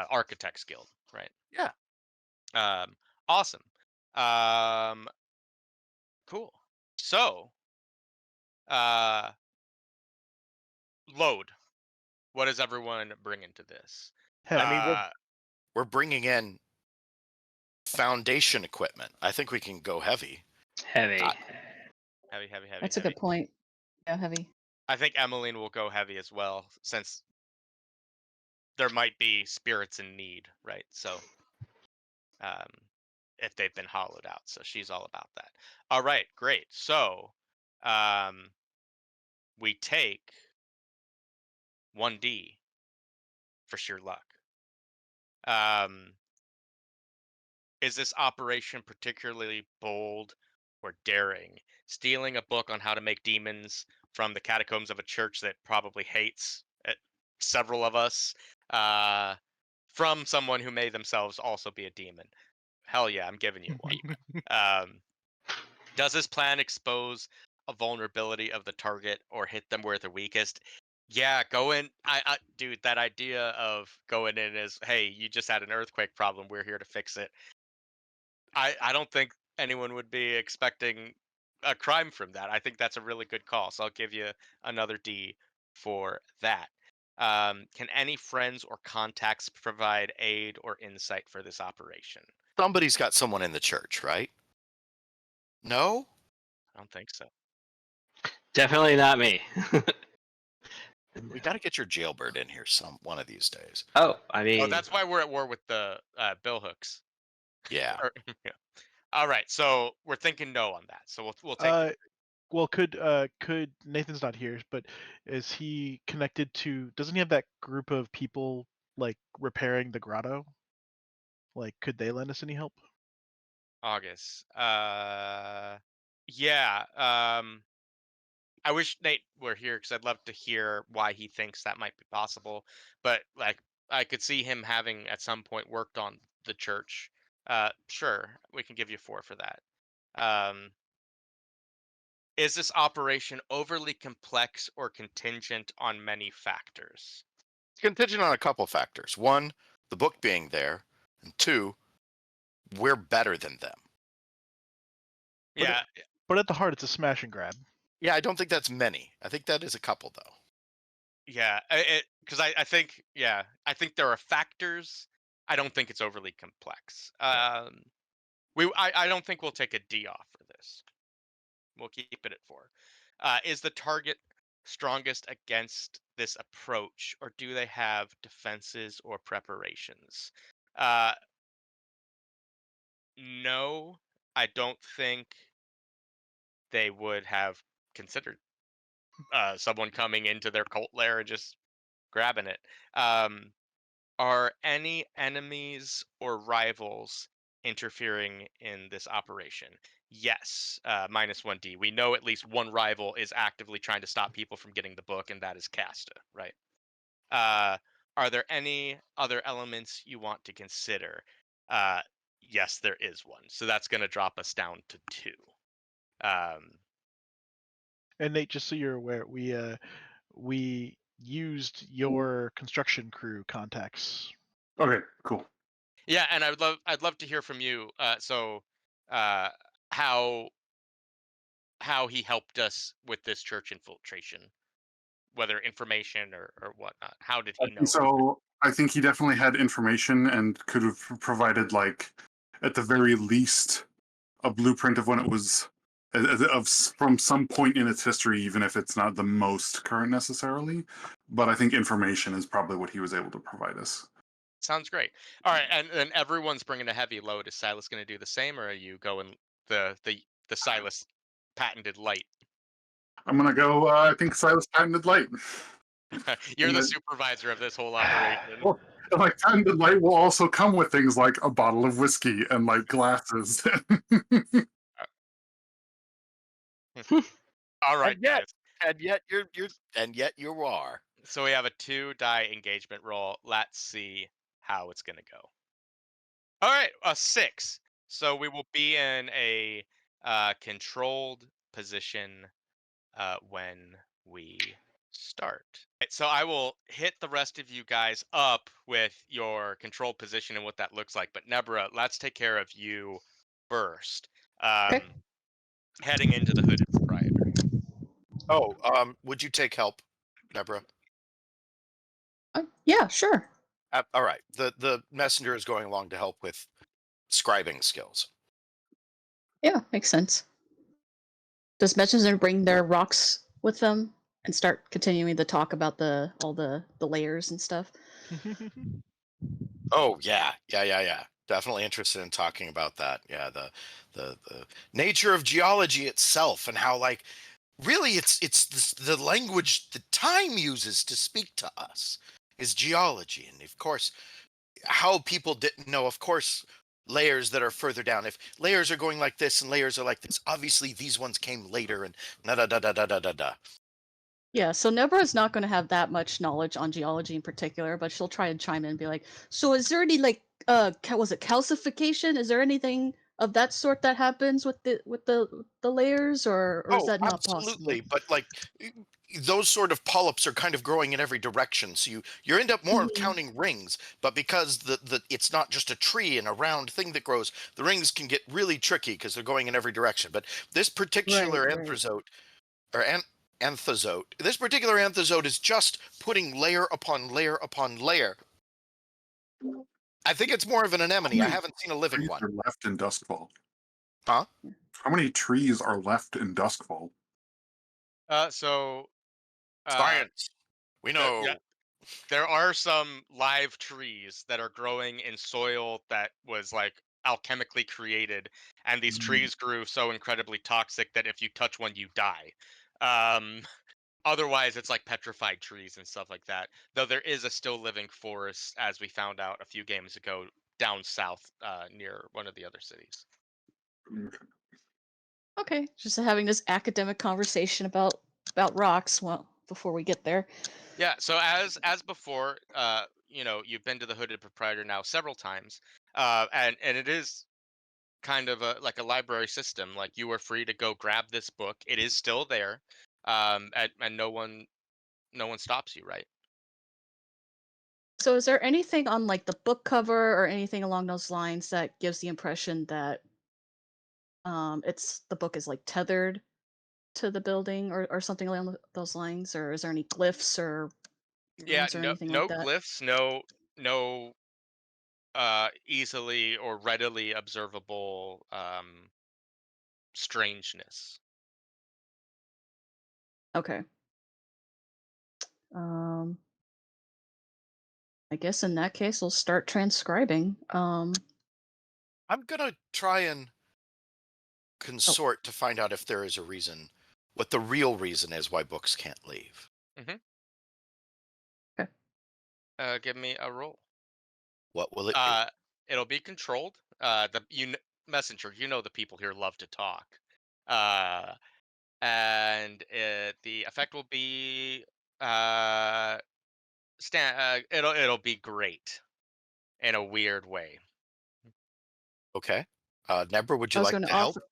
Architect's Guild, right? Yeah. Awesome. Cool. So, load. What is everyone bringing to this? Heavy. I mean, we're bringing in foundation equipment. I think we can go heavy. Heavy. Heavy. That's a good point. Yeah, heavy. I think Emmeline will go heavy as well, since there might be spirits in need, right? So, if they've been hollowed out, so she's all about that. All right, great. So, we take 1D for sheer luck. Is this operation particularly bold or daring? Stealing a book on how to make demons from the catacombs of a church that probably hates several of us, from someone who may themselves also be a demon. Hell yeah, I'm giving you one. Does this plan expose a vulnerability of the target or hit them where they're weakest? Yeah, go in. Dude, that idea of going in as, hey, you just had an earthquake problem. We're here to fix it. I don't think anyone would be expecting a crime from that. I think that's a really good call. So I'll give you another D for that. Can any friends or contacts provide aid or insight for this operation? Somebody's got someone in the church, right? No? I don't think so. Definitely not me. We got to get your jailbird in here one of these days. Oh, I mean, Oh, that's why we're at war with the bill hooks. Yeah. Yeah. All right, so we're thinking no on that. So we'll take. Well, could Nathan's not here, but is he connected to? Doesn't he have that group of people like repairing the grotto? Like, could they lend us any help? August. Yeah. I wish Nate were here because I'd love to hear why he thinks that might be possible. But like, I could see him having at some point worked on the church. Sure, we can give you 4 for that. Is this operation overly complex or contingent on many factors? It's contingent on a couple factors. One, the book being there, and two, we're better than them. Yeah. But at the heart, it's a smash and grab. Yeah, I don't think that's many. I think that is a couple, though. Yeah, because I think I think there are factors. I don't think it's overly complex. I don't think we'll take a D off for this. We'll keep it at 4. Is the target strongest against this approach, or do they have defenses or preparations? No, I don't think they would have considered someone coming into their cult lair and just grabbing it. Are any enemies or rivals interfering in this operation? Yes, -1D. We know at least one rival is actively trying to stop people from getting the book, and that is Casta, right? Are there any other elements you want to consider? Yes, there is one. So that's going to drop us down to 2. And Nate, just so you're aware, we used your construction crew contacts. Okay, cool. Yeah, and I'd love to hear from you. So, how he helped us with this church infiltration, whether information or whatnot. How did he know? So I think he definitely had information and could have provided, like, at the very least, a blueprint of when it was from some point in its history, even if it's not the most current necessarily. But I think information is probably what he was able to provide us. Sounds great. All right, and everyone's bringing a heavy load. Is Silas going to do the same, or are you going the Silas patented light? I'm gonna go. I think Silas patented light. You're the supervisor of this whole operation. Well, Like time to light will also come with things like a bottle of whiskey and like glasses. All right, And yet, guys. and yet you are. So we have a 2-die engagement roll. Let's see how it's gonna go. All right, a 6. So we will be in a controlled position when we start. So I will hit the rest of you guys up with your controlled position and what that looks like. But Nebra, let's take care of you first. Okay. Heading into the hooded proprietor. Oh, would you take help, Deborah? Yeah, sure. All right. The messenger is going along to help with scribing skills. Yeah, makes sense. Does Messenger bring their rocks with them and start continuing the talk about all the layers and stuff? Oh yeah. Definitely interested in talking about that. Yeah, the nature of geology itself and how like really it's the language that time uses to speak to us is geology, and of course how people didn't know, of course, layers that are further down. If layers are going like this and layers are like this, obviously these ones came later and da da da da da da da da. Yeah, so Nebra is not going to have that much knowledge on geology in particular, but she'll try and chime in and be like, "So, is there any like, was it calcification? Is there anything of that sort that happens with the layers, or is Oh, that not possible?" absolutely. But like those sort of polyps are kind of growing in every direction. So you end up more Mhm. counting rings, but because the it's not just a tree and a round thing that grows, the rings can get really tricky because they're going in every direction. But this Right, particular right. anthrozote or anthozote, this particular anthozote is just putting layer upon layer upon layer. I think it's more of an How anemone. I many haven't seen a living trees one. are left in Duskfall? Huh? How many trees are left in Duskfall? So Science. We yeah, know. there are some live trees that are growing in soil that was like alchemically created, and these trees grew so incredibly toxic that if you touch one, you die. Um, Otherwise, it's like petrified trees and stuff like that. Though there is a still living forest, as we found out a few games ago, down south near one of the other cities. Okay, just having this academic conversation about rocks. Well, before we get there. Yeah. So as before, you've been to the Hooded Proprietor now several times, and it is kind of like a library system. Like you are free to go grab this book. It is still there, and no one stops you, right? So, is there anything on like the book cover or anything along those lines that gives the impression that it's the book is like tethered to the building or something along those lines, or is there any glyphs or Yeah. runes or No, anything like no that? glyphs. No easily or readily observable strangeness. Okay. Um, I guess in that case, we'll start transcribing. I'm gonna try and Oh, consort to find out if there is a reason, what the real reason is why books can't leave. Hmm. okay. Give me a roll. What will it be? Uh, it'll be controlled. Messenger. You know the people here love to talk. Uh, and the effect will be it'll be great in a weird way. Okay. Nebra, would I you was like going to to help? offer.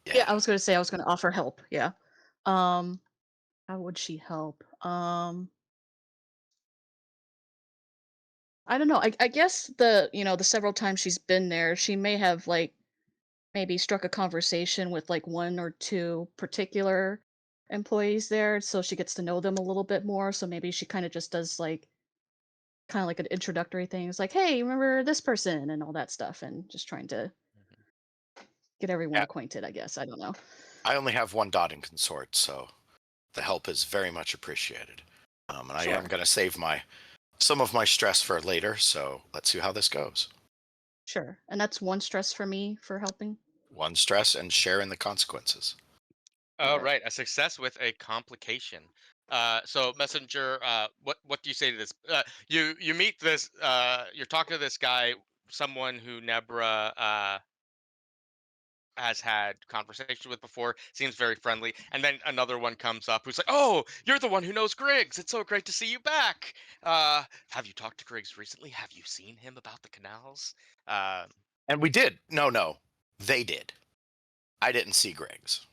Yeah, I Yeah. was going to say I was going to offer help. Yeah. Um, how would she help? I don't know. I guess the several times she's been there, she may have like maybe struck a conversation with like one or two particular employees there, so she gets to know them a little bit more. So maybe she kind of just does like kind of like an introductory thing. It's like, hey, remember this person and all that stuff, and just trying to Mhm. get everyone Yeah. acquainted. I guess I don't know. I only have one dot in consort, so the help is very much appreciated. And I am Sure, gonna save some of my stress for later, so let's see how this goes. sure, and that's one stress for me for helping. One stress and share in the consequences. All right, a success with a complication. So messenger, what do you say to this? You meet this. You're talking to this guy, someone who Nebra has had conversation with before. Seems very friendly, and then another one comes up who's like, "Oh, you're the one who knows Griggs. It's so great to see you back. Have you talked to Griggs recently? Have you seen him about the canals?" Uh, And we did. No, they did. I didn't see Greg's.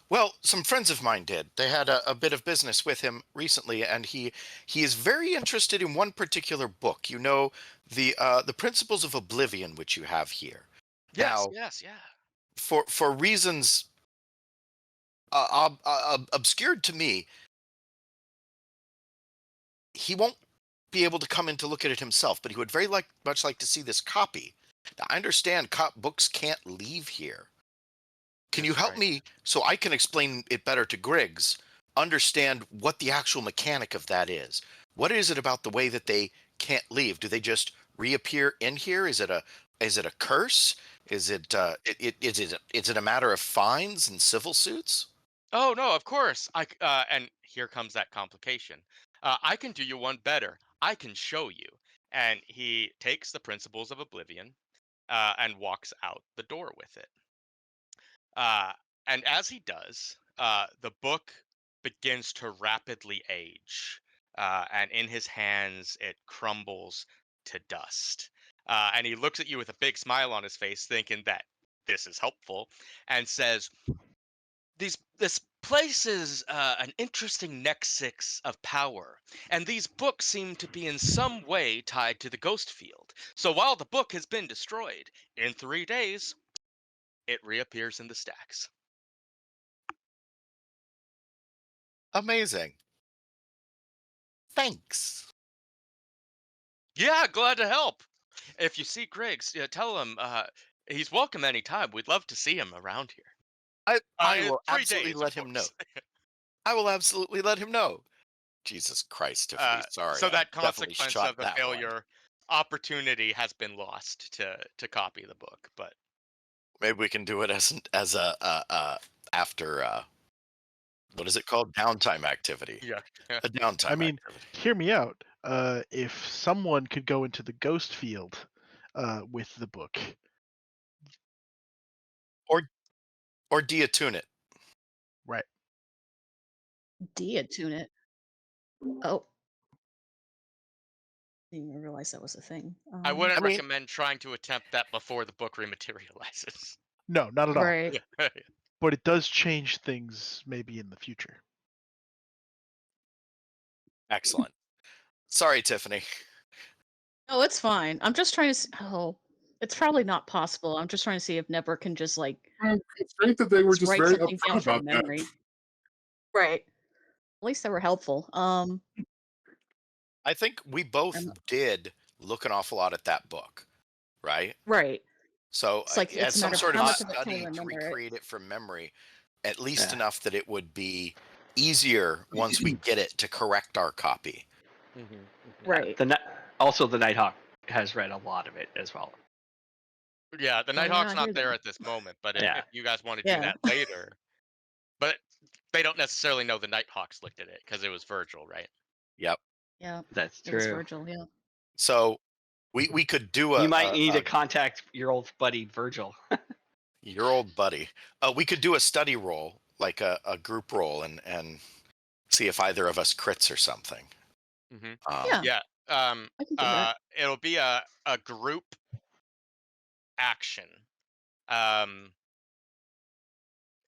Well, some friends of mine did. They had a bit of business with him recently, and he is very interested in one particular book. You know, the Principles of Oblivion, which you have here. yes, Now, yes, yeah. for reasons obscured to me, he won't be able to come in to look at it himself, but he would very much like to see this copy. Now, I understand books can't leave here. Can you That's help right. me so I can explain it better to Griggs, understand what the actual mechanic of that is? What is it about the way that they can't leave? Do they just reappear in here? Is it a curse? Is it is it a matter of fines and civil suits? Oh no, of course. And here comes that complication. I can do you one better. I can show you. And he takes the Principles of Oblivion and walks out the door with it. Uh, and as he does, the book begins to rapidly age. And in his hands, it crumbles to dust. And he looks at you with a big smile on his face, thinking that this is helpful, and says, this place is an interesting nexus of power, and these books seem to be in some way tied to the ghost field. So while the book has been destroyed, in 3 days, it reappears in the stacks. Amazing. Thanks. Yeah, glad to help. If you see Griggs, tell him he's welcome anytime. We'd love to see him around here. I In will 3 absolutely days, of let him know. course. I will absolutely let him know. Jesus Christ, Tiffany. Sorry, So I that definitely consequence shot of the that one. failure opportunity has been lost to copy the book, but Maybe we can do it as a after what is it called? Downtime activity. yeah. A downtime I mean, activity. hear me out. If someone could go into the ghost field with the book, Or deattune it. right? Deattune it. Oh, didn't even realize that was a thing. I wouldn't I mean, recommend trying to attempt that before the book rematerializes. No, not at all. Right. But it does change things maybe in the future. excellent. Sorry, Tiffany. Oh, it's fine. I'm just trying to. Oh, it's probably not possible. I'm just trying to see if Nebra can just like It's great that they were just write very something down upfront from about that. memory. Right. At least they were helpful. I think we both And- did look an awful lot at that book, right? right. So It's like as it's a some matter of sort how of much of it can study we to remember it. recreate it from memory, at least Yeah. enough that it would be easier once we get it to correct our copy. Right. Also, the Nighthawk has read a lot of it as well. Yeah, the Oh, yeah, Nighthawk's I not hear there that. at this moment, but Yeah. if you guys want to do Yeah. that later, but they don't necessarily know the Nighthawks looked at it because it was Virgil, right? Yep. Yeah. That's It was true. Virgil. Yeah. So we could do You might need to contact your old buddy Virgil. your old buddy. We could do a study roll, like a group roll, and see if either of us crits or something. Mm-hmm. Yeah. Yeah. I can do that. It'll be a group action.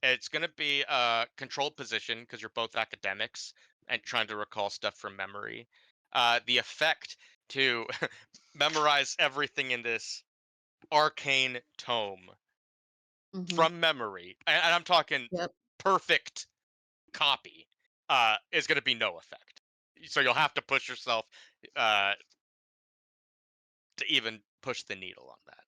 It's gonna be a controlled position because you're both academics and trying to recall stuff from memory. The effect to memorize everything in this arcane tome Mhm. from memory, and I'm talking Yep. perfect copy, is gonna be no effect. So you'll have to push yourself to even push the needle on that.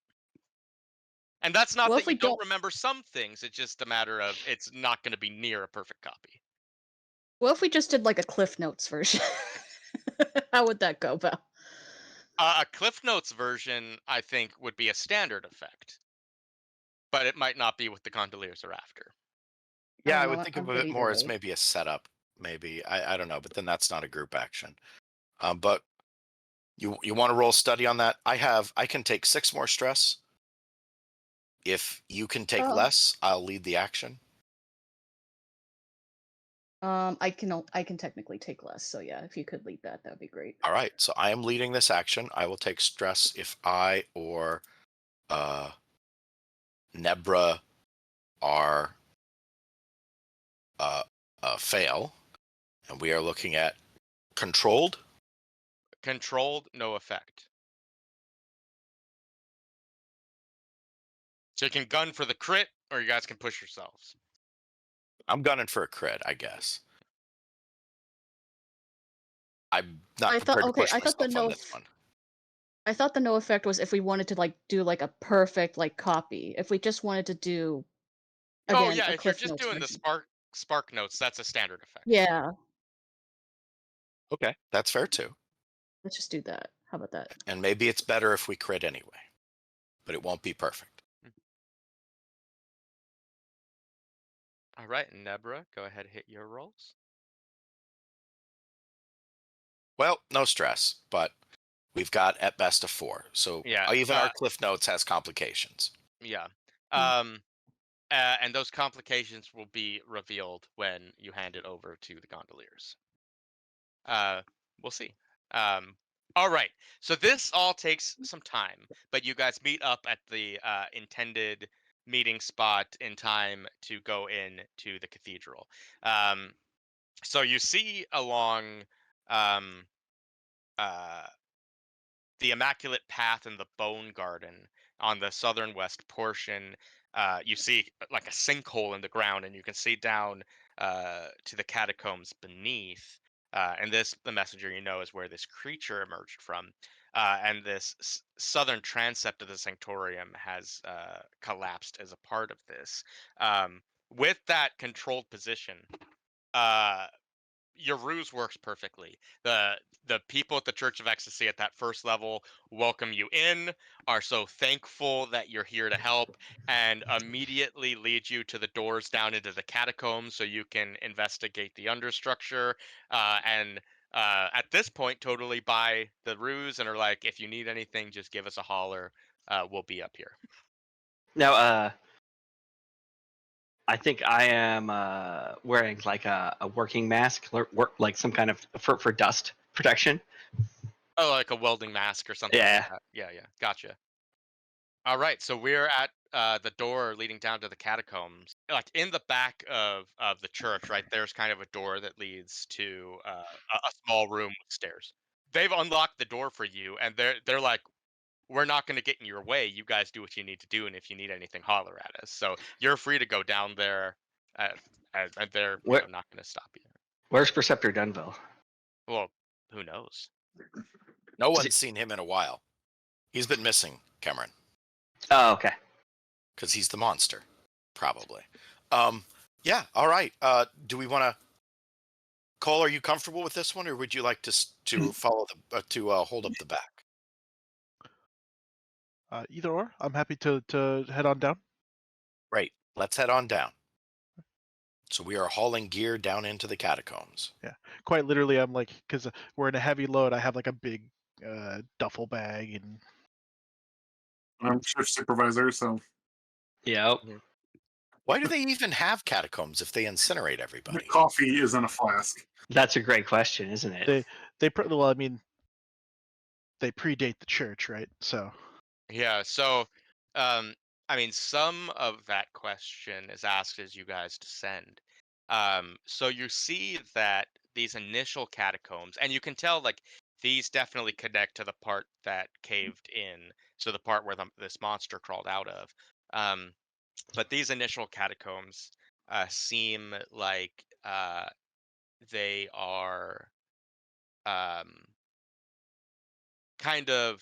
And that's not Well, that if you we don't don't, remember some things, it's just a matter of it's not gonna be near a perfect copy. well, if we just did like a Cliff Notes version, how would that go, Val? A Cliff Notes version, I think, would be a standard effect, but it might not be what the Gondoliers are after. Yeah, I don't would know. think I'm of good it either more as way. maybe a setup. Maybe I don't know, but then that's not a group action. But you want to roll study on that? I can take 6 more stress. If you can take Oh. less, I'll lead the action. I can technically take less. So yeah, if you could lead that, that'd be great. All right, so I am leading this action. I will take stress if I or Nebra are fail, and we are looking at controlled. Controlled, no effect. So you can gun for the crit, or you guys can push yourselves. I'm gunning for a crit, I guess. I'm not prepared to push I thought the myself on this one. I thought the no effect was if we wanted to like do like a perfect like copy. If we just wanted to do Oh again yeah, a if you're Cliff just Notes doing the version. spark notes, that's a standard effect. Yeah, Okay, that's fair too. let's just do that. How about that? And maybe it's better if we crit anyway, but it won't be perfect. All right, Nebra, go ahead, hit your rolls. Well, no stress, but we've got at best a 4. So Yeah, even our Cliff Notes has complications. Yeah. Hmm. And those complications will be revealed when you hand it over to the Gondoliers. We'll see. All right. So this all takes some time, but you guys meet up at the intended meeting spot in time to go in to the cathedral. So you see along um, uh, the Immaculate Path and the Bone Garden on the southern west portion, you see like a sinkhole in the ground, and you can see down to the catacombs beneath. And this, the messenger, is where this creature emerged from. And this southern transept of the sanctorium has collapsed as a part of this. With that controlled position, uh, your ruse works perfectly. The people at the Church of Ecstasy at that first level welcome you in, are so thankful that you're here to help, and immediately lead you to the doors down into the catacombs so you can investigate the understructure. And at this point, totally buy the ruse and are like, if you need anything, just give us a holler. We'll be up here. Now, I think I am wearing like a working mask, like some kind of for dust protection. Oh, like a welding mask or something Yeah. like that. Yeah, gotcha. All right, so we're at the door leading down to the catacombs. Like in the back of the church, right? There's kind of a door that leads to a small room with stairs. They've unlocked the door for you, and they're like, "We're not going to get in your way. You guys do what you need to do, and if you need anything, holler at us." So you're free to go down there, uh, and they're Where, not going to stop you. where's Preceptor Dunville? Well, who knows? No Does one's seen him in a while. He's been missing, Cameron, Oh, okay. because he's the monster, probably. Yeah, all right. Do we want to... Cole, are you comfortable with this one, or would you like to follow to hold up the back? Either or, I'm happy to head on down. Great. Let's head on down. So we are hauling gear down into the catacombs. Yeah, quite literally, I'm like, because we're in a heavy load, I have like a big duffel bag, and I'm shift supervisor, so Yep. Why do they even have catacombs if they incinerate the everybody? coffee is in a flask. That's a great question, isn't it? well, I mean, they predate the church, right? So Yeah, so I mean some of that question is asked as you guys descend. So you see that these initial catacombs, and you can tell like these definitely connect to the part that caved in, so the part where this monster crawled out of. Um, but these initial catacombs seem like they are um, kind of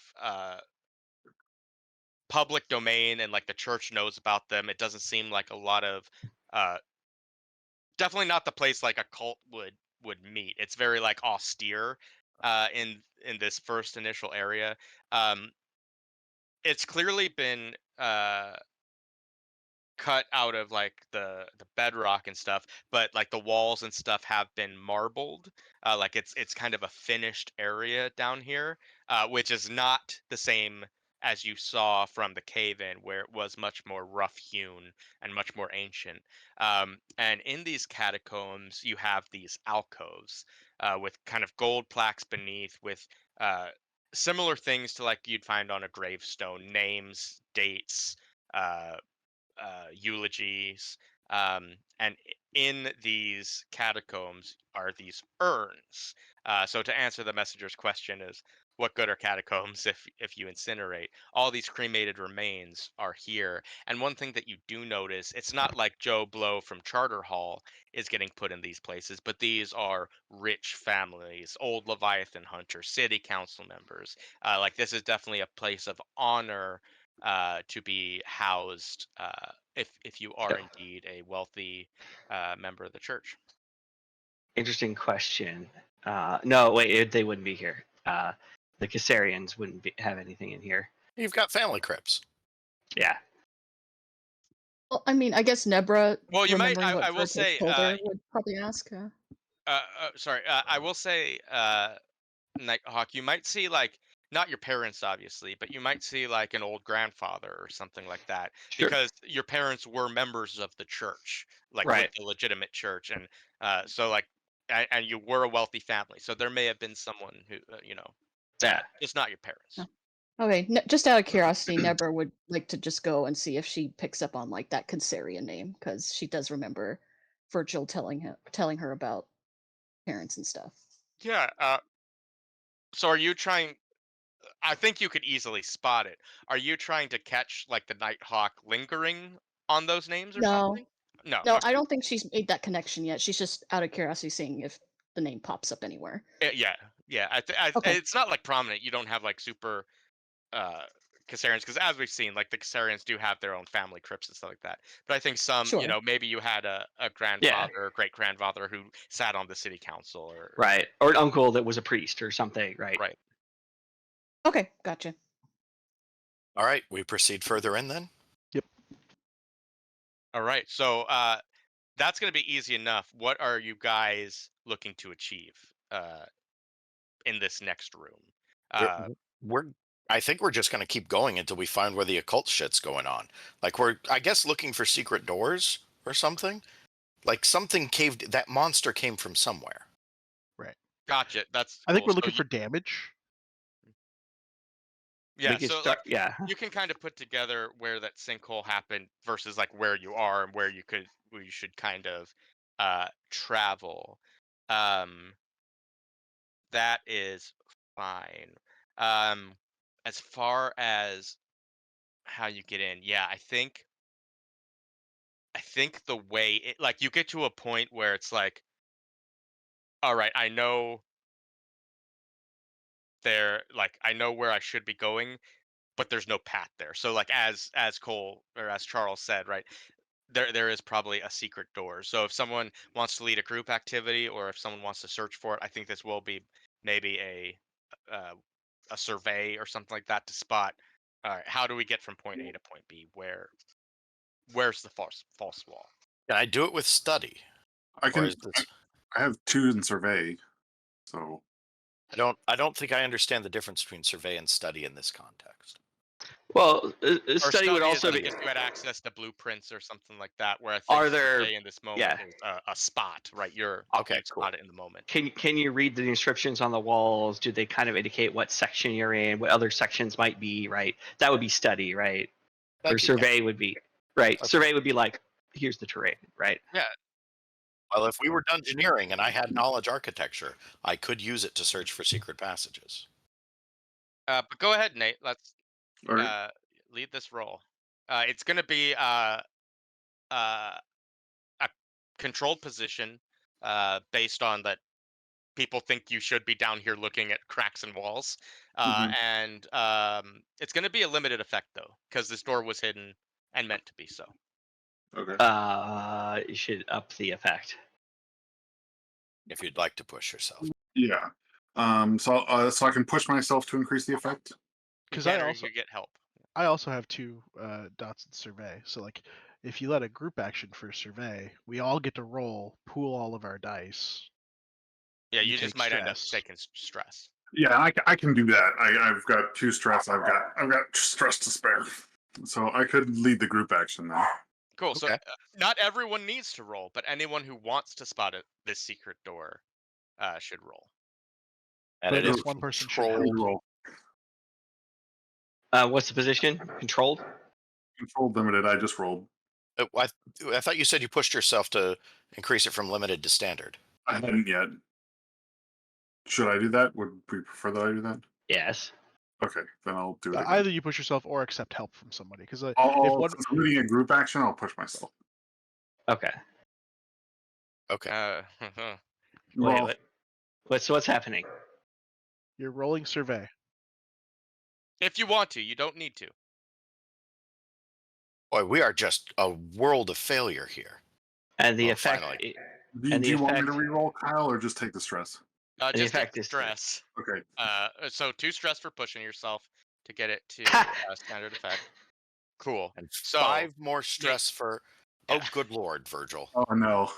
public domain, and like the church knows about them. It doesn't seem like a lot of uh definitely not the place like a cult would meet. It's very like austere in this first initial area. Um it's clearly been cut out of like the bedrock and stuff, but like the walls and stuff have been marbled. Like it's kind of a finished area down here, which is not the same as you saw from the cave-in, where it was much more rough-hewn and much more ancient. And in these catacombs, you have these alcoves with kind of gold plaques beneath, with similar things to like you'd find on a gravestone: names, dates, uh, eulogies. And in these catacombs are these urns. So to answer the messenger's question is, what good are catacombs if you incinerate? All these cremated remains are here. And one thing that you do notice, it's not like Joe Blow from Charter Hall is getting put in these places, but these are rich families, old Leviathan hunters, city council members. Like this is definitely a place of honor to be housed if you are Yeah. indeed a wealthy member of the church. Interesting question. No, wait, they wouldn't be here. The Caesarians wouldn't have anything in here. You've got family crypts. Yeah. Well, I mean, I guess Nebra, Well, you might. remembering what I will Vertex say. told her, would probably ask. Sorry. I will say. Nighthawk, you might see like not your parents obviously, but you might see like an old grandfather or something like that, Sure. because your parents were members of the church, like Right. with the legitimate church, and so like and you were a wealthy family, so there may have been someone who Yeah. just not your parents. Yeah. Okay, just out of curiosity, Nebra would like to just go and see if she picks up on like that Caesarian name, because she does remember Virgil telling her about parents and stuff. Yeah. So are you trying? I think you could easily spot it. Are you trying to catch like the Nighthawk lingering on those names or No, something? No. no, Okay. I don't think she's made that connection yet. She's just out of curiosity seeing if the name pops up anywhere. Yeah. Okay. It's not like prominent. You don't have like super Caesarians, because as we've seen, like the Caesarians do have their own family crypts and stuff like that. But I think some, Sure. maybe you had a grandfather or great grandfather who sat on the city council or Right. Or an uncle that was a priest or something. Right. right. Okay, gotcha. All right, we proceed further in then. All right. So that's going to be easy enough. What are you guys looking to achieve in this next room? We're I think we're just going to keep going until we find where the occult shit's going on. Like we're, I guess, looking for secret doors or something. Like something caved. That monster came from somewhere. Gotcha. That's I think cool. we're looking for damage. Yeah, We can so start. like Yeah. you can kind of put together where that sinkhole happened versus like where you are and where you should kind of travel. That is fine. As far as how you get in, yeah, I think the way it, like, you get to a point where it's like, all right, I know I know where I should be going, but there's no path there. So like as Cole or as Charles said, right, there is probably a secret door. So if someone wants to lead a group activity or if someone wants to search for it, I think this will be maybe uh, a survey or something like that to spot. All right, how do we get from point A to point B? Where's the false wall? Can I do it with study? I Or can. is this, I have 2 in survey, so I don't think I understand the difference between survey and study in this context. Well, Or study would is also like be. if you had access to blueprints or something like that, where I think Are there? survey in this moment Yeah. is a spot, right? Okay, you cool. spot it in the moment. Can you read the inscriptions on the walls? Do they kind of indicate what section you're in? What other sections might be? Right. That would be study, right? Thank Or you, survey would be right. Okay. Survey would be like, here's the terrain, right? Well, if we were dungeoneering and I had knowledge architecture, I could use it to search for secret passages. But go ahead, Nate. Let's all right. lead this roll. It's going to be a controlled position based on that people think you should be down here looking at cracks and walls. Mhm. And it's going to be a limited effect, though, because this door was hidden and meant to be so. Okay. You should up the effect. If you'd like to push yourself. Yeah. So I can push myself to increase the effect. Because You get help. I also have 2 dots in survey. So like, if you let a group action for survey, we all get to roll, pool all of our dice. Yeah, You you just take might end up stress. taking stress. Yeah, I can do that. I've got 2 stress. I've got stress to spare, so I could lead the group action then. Cool. So Okay. not everyone needs to roll, but anyone who wants to spot this secret door should roll. And But it at is least one person should I have. controlled. roll What's the position? Controlled? controlled limited. I just rolled. I thought you said you pushed yourself to increase it from limited to standard. I hadn't yet. Should I do that? Would we prefer that I do that? Yes. Okay, then I'll do it again. Either you push yourself or accept help from somebody. Because if one, Since I'm leading a group action, I'll push myself. Okay. Okay. Well, What's happening? you're rolling survey. If you want to, you don't need to. Boy, we are just a world of failure here. And the Oh, effect. finally. do And the you want me to effect- re-roll, Kyle, or just take the stress? the Just take effect the is- stress. Okay. So 2 stress for pushing yourself to get it to standard effect. Cool. And So 5 more stress for. Yeah. Oh, good lord, Virgil. Oh no.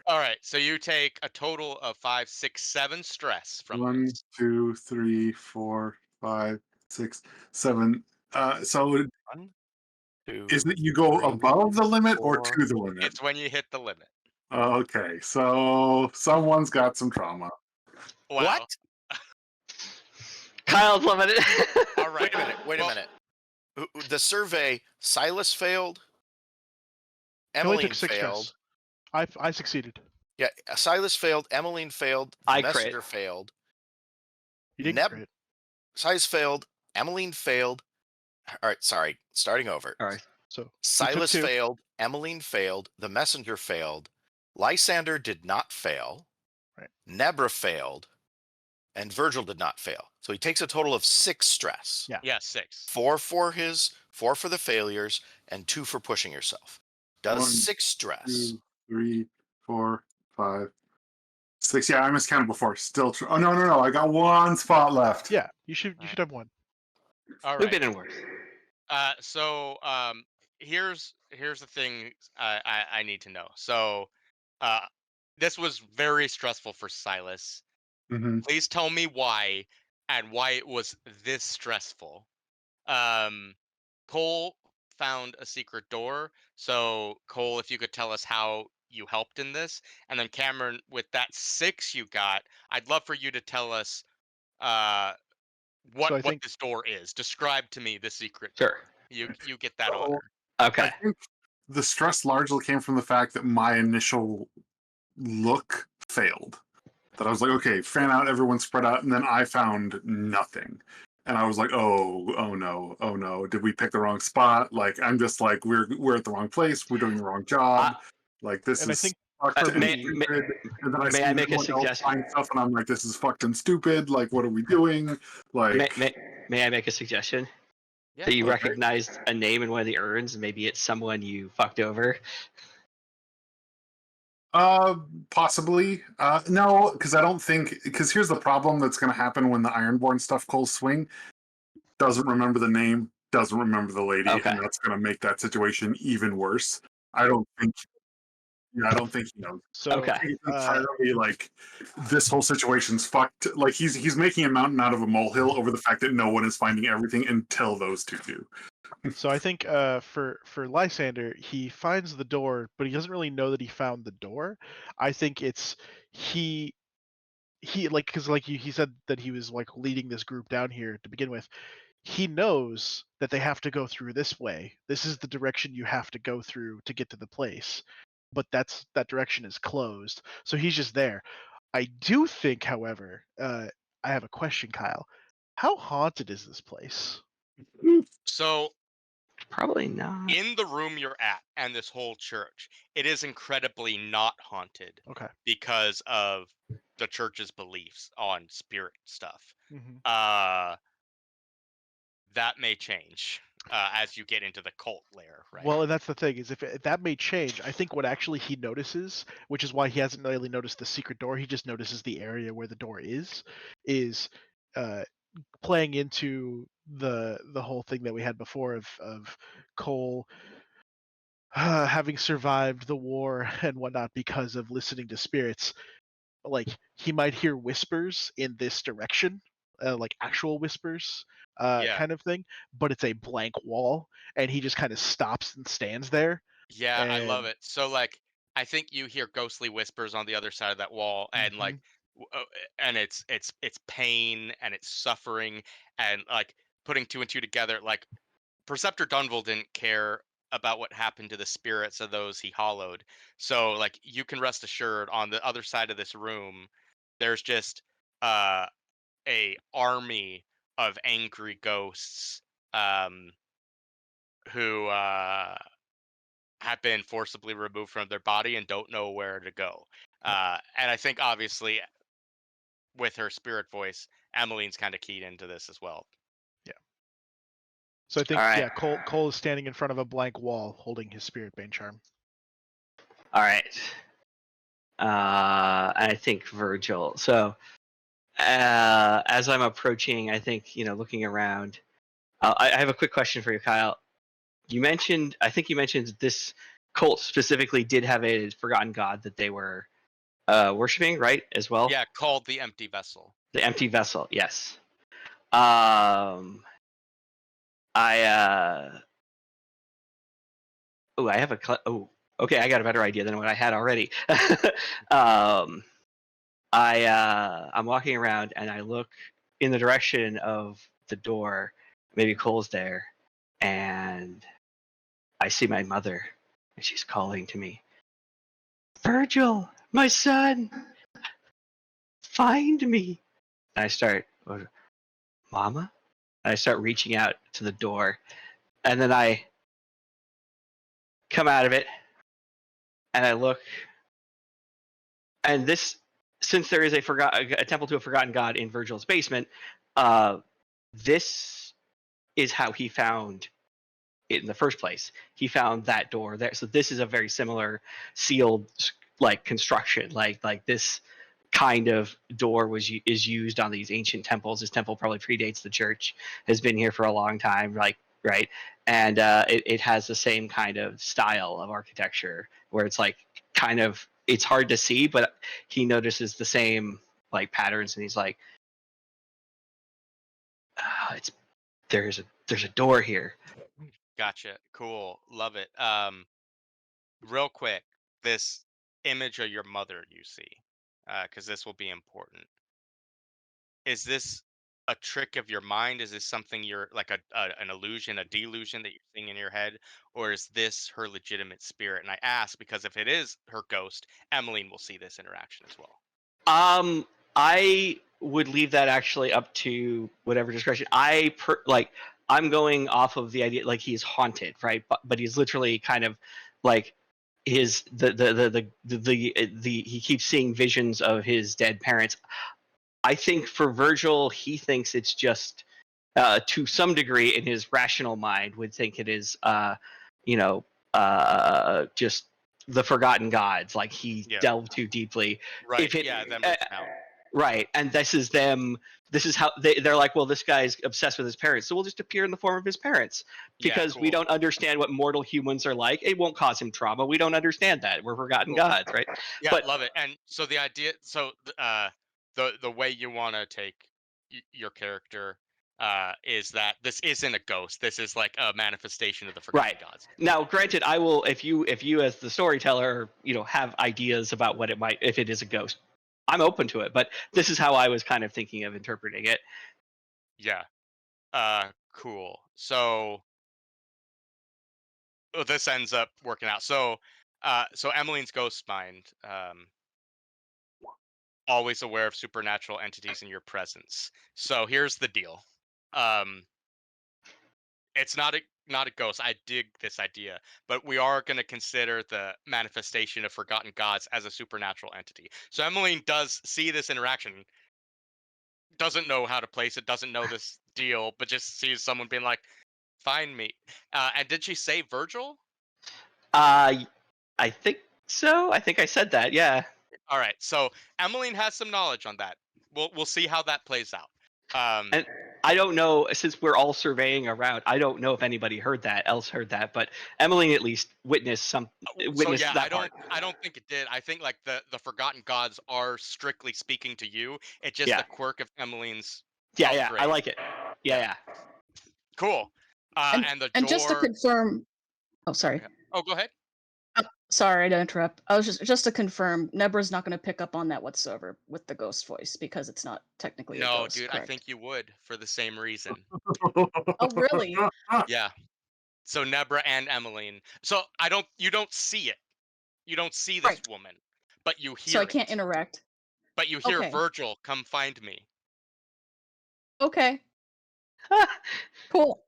all right. So you take a total of 5, 6, 7 stress from 1, this. 2, 3, 4, 5, 6, 7. So 1, 2. is it you go 3, above the limit or 4. to the limit? It's when you hit the limit. Okay, so someone's got some trauma. Wow. What? Kyle's loving it. All right. Wait a minute. The survey, Silas failed. He only Emmeline took 6 failed. stress. I succeeded. Yeah, Silas failed. Emmeline failed. The I crit. messenger failed. You didn't Neb- crit. Silas failed. Emmeline failed. All right, sorry. Starting over. All right. So Silas two. failed. Emmeline failed. The messenger failed. Lysander did not fail. Right. Nebra failed. And Virgil did not fail. So he takes a total of 6 stress. Yeah. Yeah, 6. 4 for the failures, and 2 for pushing yourself. Does 1, 6 stress. 2, 3, 4, 5, 6. Yeah, I miscounted before. Still true. Oh no. I got 1 spot left. Yeah, you should have one. All We've right. been in worse. So here's the thing I need to know. So this was very stressful for Silas. Mm-hmm. Please tell me why and why it was this stressful. Cole found a secret door. So Cole, if you could tell us how you helped in this, and then Cameron, with that 6 you got, I'd love for you to tell us what So I think- this door is. Describe to me the secret Sure. door. You get that So- honor. Okay. I think the stress largely came from the fact that my initial look failed. That I was like, okay, fan out, everyone spread out, and then I found nothing. And I was like, oh no, did we pick the wrong spot? Like, I'm just like, we're at the wrong place, we're doing the wrong job. Like, this And I is think fucked for and me- stupid. And then I may see I make a everyone else suggestion? find stuff, and I'm like, this is fucked and stupid. Like, what are we doing? Like, May I make a suggestion? Yeah. So you Okay. recognized a name in one of the urns, and maybe it's someone you fucked over. Possibly. No, because I don't think. Because here's the problem that's going to happen when the Ironborn stuff calls swing. Doesn't remember the name. Doesn't remember the lady, Okay. and that's going to make that situation even worse. I don't think. Yeah, I don't think he knows. So Okay. He's entirely like this whole situation's fucked. Like he's making a mountain out of a molehill over the fact that no one is finding everything until those two do. So I think for Lysander, he finds the door, but he doesn't really know that he found the door. I think it's he like, because like he said that he was like leading this group down here to begin with. He knows that they have to go through this way. This is the direction you have to go through to get to the place, but that direction is closed. So he's just there. I do think, however, I have a question, Kyle. How haunted is this place? So Probably not. in the room you're at and this whole church, it is incredibly not haunted Okay. because of the church's beliefs on spirit stuff. Mm-hmm. That may change as you get into the cult layer, right? Well, and that's the thing, is if that may change. I think what actually he notices, which is why he hasn't really noticed the secret door, he just notices the area where the door is playing into the whole thing that we had before of Cole having survived the war and whatnot because of listening to spirits, like he might hear whispers in this direction, like actual whispers, Yeah. kind of thing, but it's a blank wall, and he just kind of stops and stands there. Yeah, I love And it. So like I think you hear ghostly whispers on the other side of that wall, and like Mhm. and it's pain and it's suffering, and like putting two and two together, like Preceptor Dunval didn't care about what happened to the spirits of those he hollowed. So like you can rest assured on the other side of this room there's just uh a army of angry ghosts um who have been forcibly removed from their body and don't know where to go. And I think obviously with her spirit voice, Emmeline's kind of keyed into this as well. So I think, All right. yeah, Cole is standing in front of a blank wall holding his Spirit Bane charm. All right. I think Virgil. So as I'm approaching, I think, looking around, I have a quick question for you, Kyle. I think you mentioned this cult specifically did have a forgotten god that they were worshiping, right? As well. Yeah, called the Empty Vessel. The empty vessel. Yes. I I have okay, I got a better idea than what I had already. I'm walking around and I look in the direction of the door. Maybe Cole's there, and I see my mother, and she's calling to me. Virgil, my son, find me. And I start, Mama? And I start reaching out to the door, and then I come out of it, and I look, and since there is a temple to a forgotten god in Virgil's basement, this is how he found it in the first place. He found that door there. So this is a very similar sealed like construction. Like this kind of door is used on these ancient temples. This temple probably predates the church, has been here for a long time, like right, and it has the same kind of style of architecture where it's like kind of it's hard to see, but he notices the same like patterns, and he's like, it's there's a door here. Gotcha. Cool. Love it. Real quick, this image of your mother you see, because this will be important. Is this a trick of your mind? Is this something you're like an illusion, a delusion that you're seeing in your head, or is this her legitimate spirit? And I ask because if it is her ghost, Emmeline will see this interaction as well. I would leave that actually up to whatever discretion. I'm going off of the idea like he's haunted, right? But he's literally kind of like his the he keeps seeing visions of his dead parents. I think for Virgil, he thinks it's just to some degree in his rational mind would think it is just the forgotten gods. Like he delved too deeply. Right. Them reaching out. Right, and this is them. This is how they're like. Well, this guy's obsessed with his parents, so we'll just appear in the form of his parents because we don't understand what mortal humans are like. It won't cause him trauma. We don't understand that. We're forgotten gods, right? Yeah, but love it. And so the idea, the way you want to take your character is that this isn't a ghost. This is like a manifestation of the forgotten gods. Now, granted, I will if you as the storyteller, have ideas about what it might if it is a ghost. I'm open to it, but this is how I was kind of thinking of interpreting it. Yeah. Cool. So this ends up working out. So Emmeline's ghost mind, always aware of supernatural entities in your presence. So here's the deal. It's not a ghost. I dig this idea, but we are going to consider the manifestation of forgotten gods as a supernatural entity. So Emmeline does see this interaction, doesn't know how to place it, doesn't know this deal, but just sees someone being like, "Find me." And did she say Virgil? I think so. I think I said that. Yeah. All right. So Emmeline has some knowledge on that. We'll see how that plays out. And I don't know, since we're all surveying around, I don't know if anybody heard that, but Emmeline at least witnessed So yeah, that part. I don't think it did. I think like the forgotten gods are strictly speaking to you. It's just Yeah. the quirk of Emmeline's. Yeah, Oh, yeah, great. I like it. Yeah, yeah. Cool. And the door. And just to confirm, oh sorry. Oh, go ahead. Sorry to interrupt. I was just to confirm, Nebra's not going to pick up on that whatsoever with the ghost voice because it's not technically a No, ghost. dude, I Correct? think you would for the same reason. Oh, really? Yeah. So Nebra and Emmeline. So you don't see it. You don't see this Right. woman, but you hear So I can't it. interact. But you hear Okay. Virgil, come find me. Okay. Cool.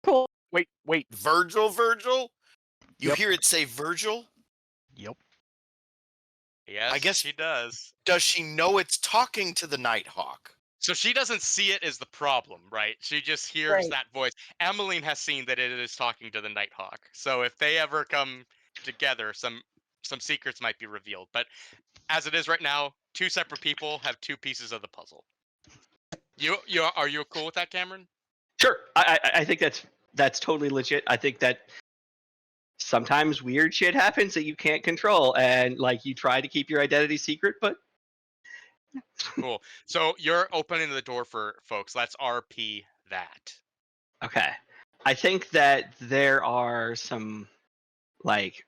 Cool. Wait, Virgil? You Yep. hear it say Virgil? Yep. Yes, guess- she does. Does she know it's talking to the Nighthawk? So she doesn't see it as the problem, right? She just hears Right. that voice. Emmeline has seen that it is talking to the Nighthawk. So if they ever come together, some secrets might be revealed. But as it is right now, two separate people have two pieces of the puzzle. Are you cool with that, Cameron? Sure. I think that's totally legit. I think that sometimes weird shit happens that you can't control, and like you try to keep your identity secret, but Cool. So you're opening the door for folks. Let's RP that. okay. I think that there are some like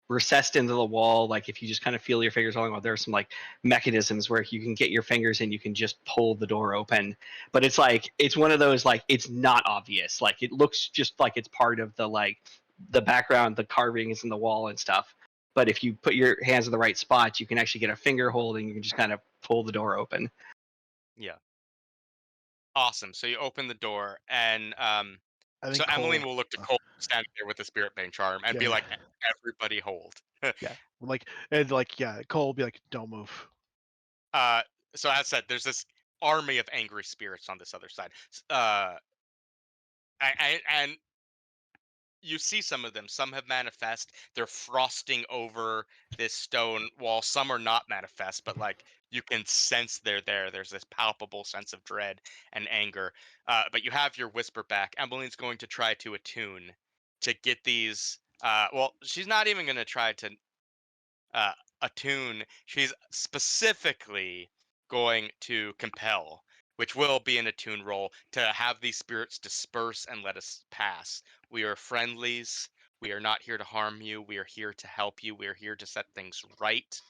recessed into the wall, like if you just kind of feel your fingers along, there are some like mechanisms where you can get your fingers and you can just pull the door open. But it's like it's one of those like it's not obvious. Like it looks just like it's part of the background, the carvings in the wall and stuff. But if you put your hands in the right spots, you can actually get a finger hold and you can just kind of pull the door open. Yeah. Awesome. So you open the door, and I think so Emmeline Cole- will look to Cole standing there with the Spirit Bane charm and be Yeah. like, "Everybody hold." Yeah. Cole will be like, don't move. So as said, there's this army of angry spirits on this other side. And you see some of them. Some have manifest. They're frosting over this stone wall. Some are not manifest, but like you can sense they're there. There's this palpable sense of dread and anger. But you have your whisper back. Emmeline's going to try to attune to get these. Well, she's not even going to try to uh, attune. She's specifically going to compel, which will be an attune roll, to have these spirits disperse and let us pass. We are friendlies. We are not here to harm you. We are here to help you. We are here to set things right.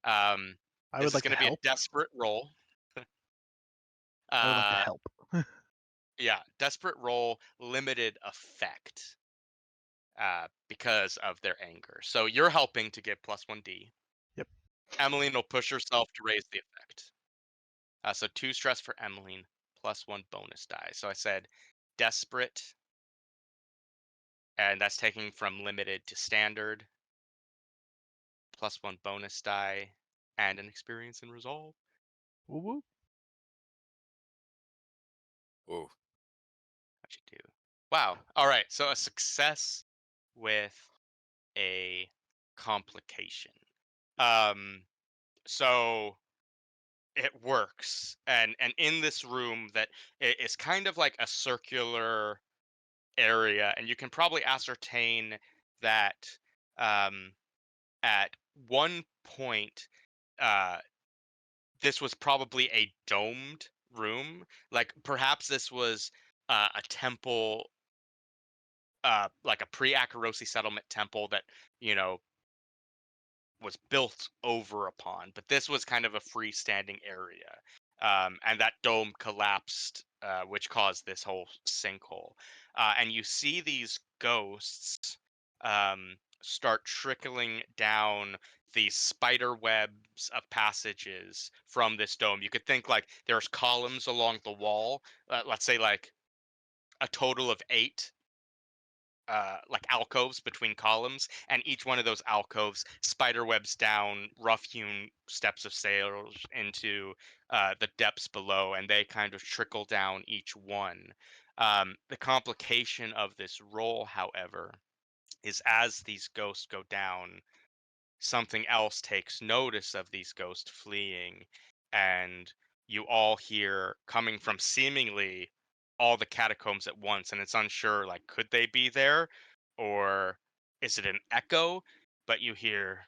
Um, I this would is like going to to be a help. desperate roll. I would like to help. Yeah, desperate roll, limited effect because of their anger. So you're helping to get plus 1d. Yep. Emmeline will push herself to raise the effect. So 2 stress for Emmeline, plus 1 bonus die. So I said desperate, and that's taking from limited to standard, plus 1 bonus die, and an experience in resolve. Woo woo. Ooh. What you do? Wow. All right. So a success with a complication. So it works, and in this room that is kind of like a circular area, and you can probably ascertain that um, at one point uh, this was probably a domed room. Like perhaps this was a temple, like a pre-Akarosi settlement temple that you know was built over upon, but this was kind of a freestanding area. And that dome collapsed, which caused this whole sinkhole. And you see these ghosts start trickling down these spider webs of passages from this dome. You could think like there's columns along the wall, let's say like a total of 8 like alcoves between columns, and each one of those alcoves spider webs down rough-hewn steps of stairs into the depths below, and they kind of trickle down each one. The complication of this roll, however, is as these ghosts go down, something else takes notice of these ghosts fleeing, and you all hear coming from seemingly all the catacombs at once, and it's unsure, like, could they be there, or is it an echo? But you hear,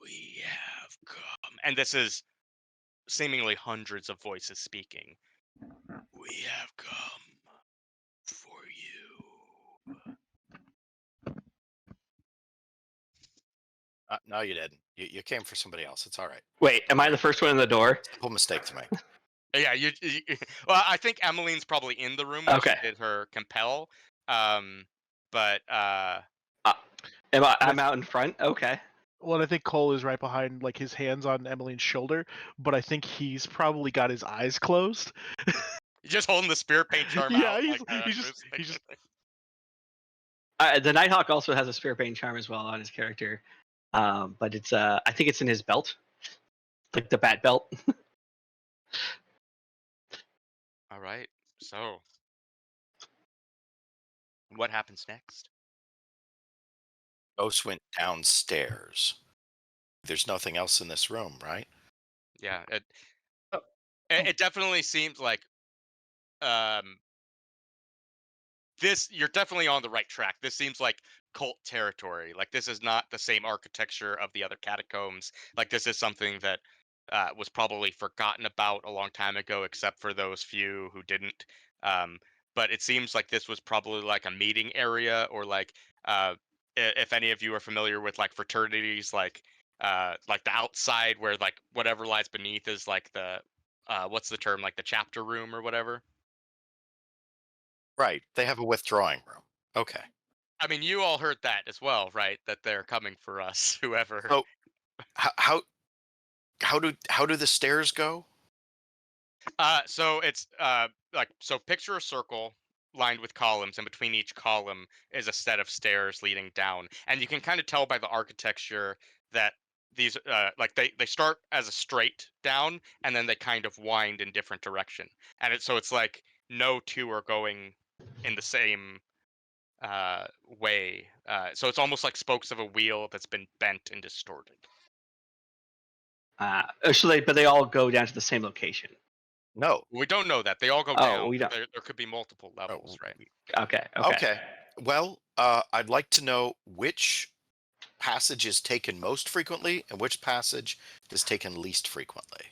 "We have come," and this is seemingly hundreds of voices speaking. "We have come for you." No, you didn't. You came for somebody else. It's all right. Wait, am I the first one in the door? Simple mistake to make. Yeah, well, I think Emmeline's probably in the room when she Okay. did her compel. But I'm out in front. Okay. Well, I think Cole is right behind, like his hands on Emmeline's shoulder, but I think he's probably got his eyes closed. you're just holding the spirit paint charm Yeah, out. he's- Like, he's just- The Nighthawk also has a Spirit Bane charm as well on his character, but it's I think it's in his belt, like the bat belt. All right. So, what happens next? Ghost went downstairs. There's nothing else in this room, right? Yeah, Oh. it definitely seems like this. You're definitely on the right track. This seems like cult territory. Like, this is not the same architecture of the other catacombs. Like, this is something that was probably forgotten about a long time ago, except for those few who didn't. Um, but it seems like this was probably like a meeting area, or like if any of you are familiar with like fraternities, like the outside where like whatever lies beneath is like the what's the term, like the chapter room or whatever. Right. They have a withdrawing room. Okay. I mean, you all heard that as well, right? That they're coming for us, whoever. So how do the stairs go? So it's so picture a circle lined with columns, and between each column is a set of stairs leading down. And you can kind of tell by the architecture that these like they start as a straight down, and then they kind of wind in different direction. And it's like no two are going in the same way. So it's almost like spokes of a wheel that's been bent and distorted. But they all go down to the same location. No. We don't know that. They all go Oh, down. we don't. There could be multiple levels, right? Okay. Okay. Well, I'd like to know which passage is taken most frequently and which passage is taken least frequently.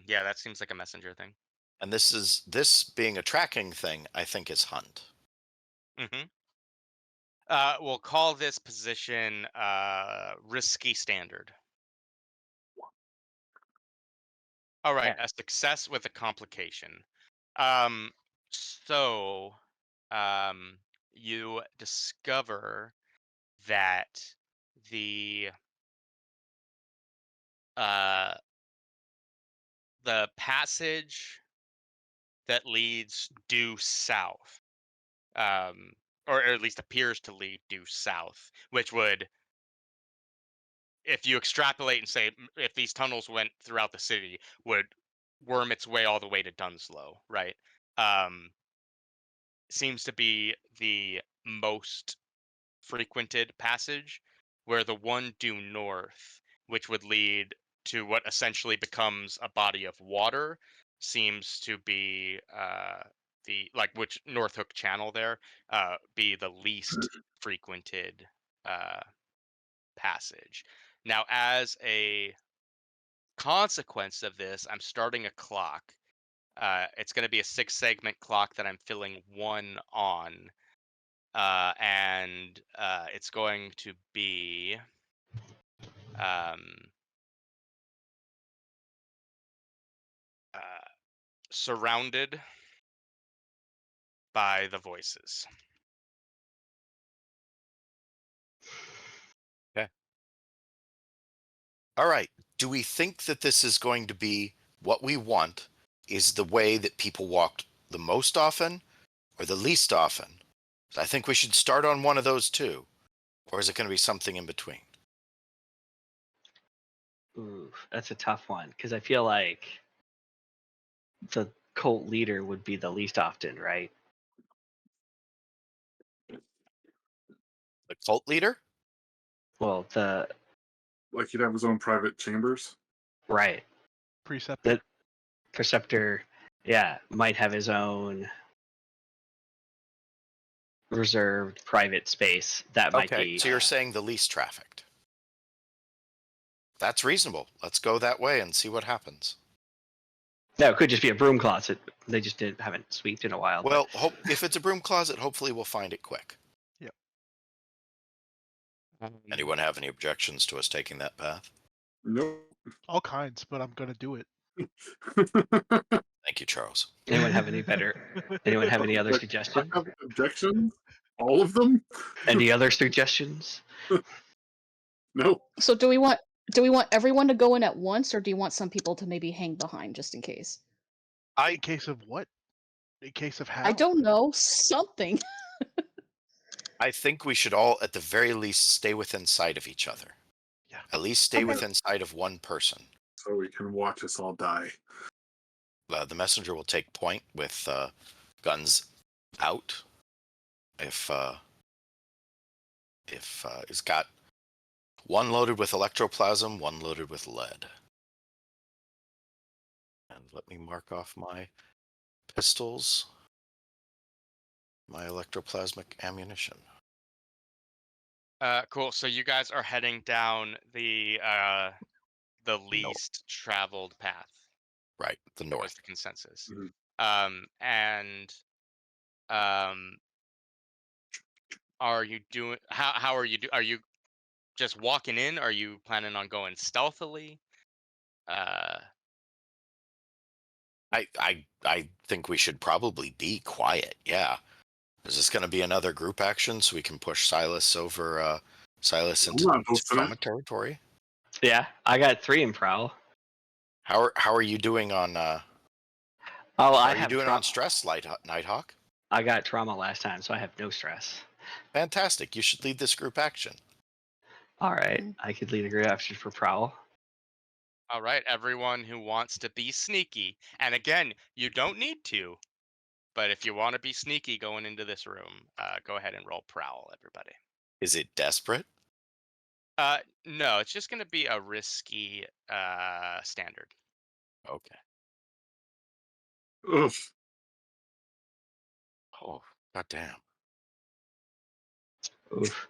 Yeah, that seems like a messenger thing. And this being a tracking thing, I think is hunt. Mm-hmm. We'll call this position risky standard. All right, Okay. a success with a complication. Um, so you discover that the uh, the passage that leads due south, or at least appears to lead due south, which would, if you extrapolate and say if these tunnels went throughout the city, would worm its way all the way to Dunslow, right? Um, seems to be the most frequented passage, where the one due north, which would lead to what essentially becomes a body of water, seems to be the like which North Hook Channel there be the least frequented uh, passage. Now, as a consequence of this, I'm starting a clock. It's going to be a 6-segment clock that I'm filling 1 on. And it's going to be um, uh, surrounded by the voices. Okay. All right. Do we think that this is going to be what we want is the way that people walked the most often or the least often? I think we should start on one of those two. Or is it going to be something in between? Ooh, that's a tough one because I feel like the cult leader would be the least often, right? The cult leader? Well, the Like he'd have his own private chambers. right. Preceptor. The preceptor, yeah, might have his own reserved private space. That might Okay, be. so you're saying the least trafficked. That's reasonable. Let's go that way and see what happens. No, it could just be a broom closet. They just haven't sweeped in a while. Well, if it's a broom closet, hopefully we'll find it quick. Anyone have any objections to us taking that path? Nope. All kinds, but I'm gonna do it. Thank you, Charles. Anyone have any better? Anyone have any other Like, suggestions? I have objections? All of them? Any other suggestions? No. So do we want everyone to go in at once, or do you want some people to maybe hang behind just in case? In case of what? In case of how? I don't know, something. I think we should all, at the very least, stay within sight of each other. Yeah. At least stay Okay. within sight of one person. So we can watch us all die. The messenger will take point with guns out. If it's got one loaded with electroplasm, one loaded with lead. And let me mark off my pistols, my electroplasmic ammunition. Cool. So you guys are heading down the least traveled path. Right, the Was north. the consensus. Mhm. Are you doing? How are you? Are you just walking in? Are you planning on going stealthily? I think we should probably be quiet. Yeah. Is this going to be another group action so we can push Silas over Silas into not hosting trauma it. territory? Yeah, I got 3 in prowl. How are you doing on Oh, how I are you have doing trauma. on stress, Nighthawk? I got trauma last time, so I have no stress. Fantastic. You should lead this group action. All right, Mhm. I could lead a group action for prowl. All right, everyone who wants to be sneaky, and again, you don't need to, but if you want to be sneaky going into this room, go ahead and roll prowl, everybody. Is it desperate? No, it's just going to be a risky standard. Okay. Ugh. Oh, goddamn. Oof.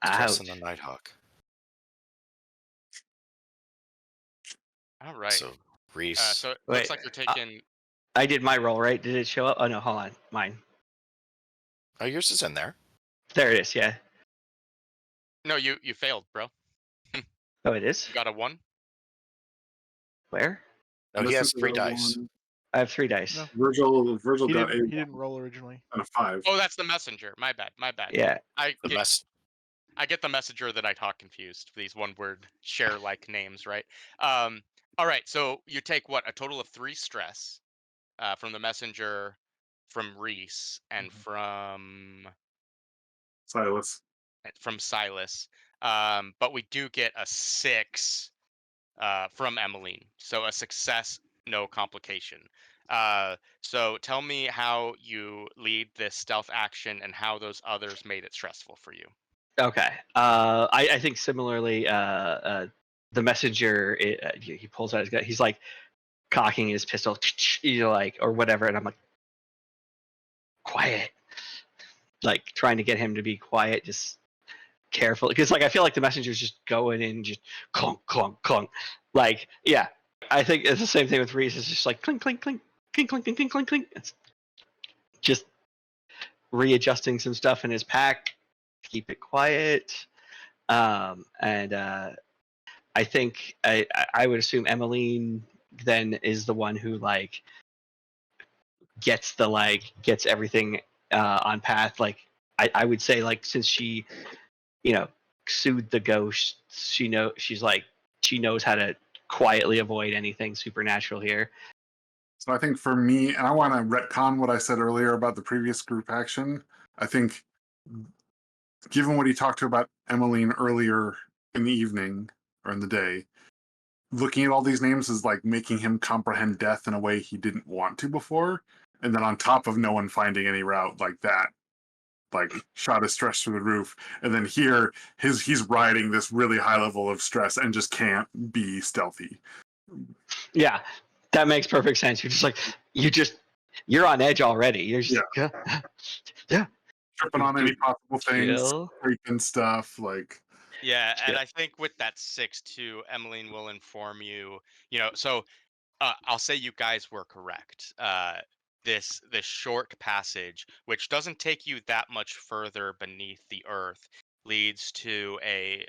Stressing Ouch. the Nighthawk. All right. So Rhys. So it Wait, looks like you're taking. I did my roll, right? Did it show up? Oh no, hold on, mine. Oh, yours is in there. There it is. Yeah. No, you failed, bro. Oh, it is. You got a 1. Where? No, he This has is 3 the dice. one- I have 3 dice. No. Virgil He got didn't. a He didn't roll originally. and a 5. Oh, that's the messenger. My bad. Yeah. I The get the messenger that I talk confused. These one-word share-like names, right? All right. So you take what, a total of 3 stress from the messenger, from Rhys, and Mhm. Silas. from Silas. But we do get a 6 from Emmeline. So a success, no complication. So tell me how you lead this stealth action and how those others made it stressful for you. Okay. I think similarly. The messenger, he pulls out his gun. He's like cocking his pistol, like, or whatever, and I'm like, quiet. Like trying to get him to be quiet, just careful, because like I feel like the messenger's just going in, just clunk, clunk, clunk. Like, yeah, I think it's the same thing with Rhys. It's just like clink, clink, clink, clink, clink, clink, clink, clink, clink. It's just readjusting some stuff in his pack, keep it quiet. And I think I would assume Emmeline then is the one who like gets everything on path. Like I would say, like, since she, soothed the ghost, she knows how to quietly avoid anything supernatural here. So I think for me, and I want to retcon what I said earlier about the previous group action. I think, given what he talked to about Emmeline earlier in the evening or in the day, looking at all these names is like making him comprehend death in a way he didn't want to before. And then on top of no one finding any route like that, like shot his stress through the roof, and then here he's riding this really high level of stress and just can't be stealthy. Yeah, that makes perfect sense. You're just like you're on edge already. You're just yeah. Tripping on any possible things, Chill. breaking stuff, like Yeah, and Chill. I think with that 6-2, Emmeline will inform you. So I'll say you guys were correct. This short passage, which doesn't take you that much further beneath the earth, leads to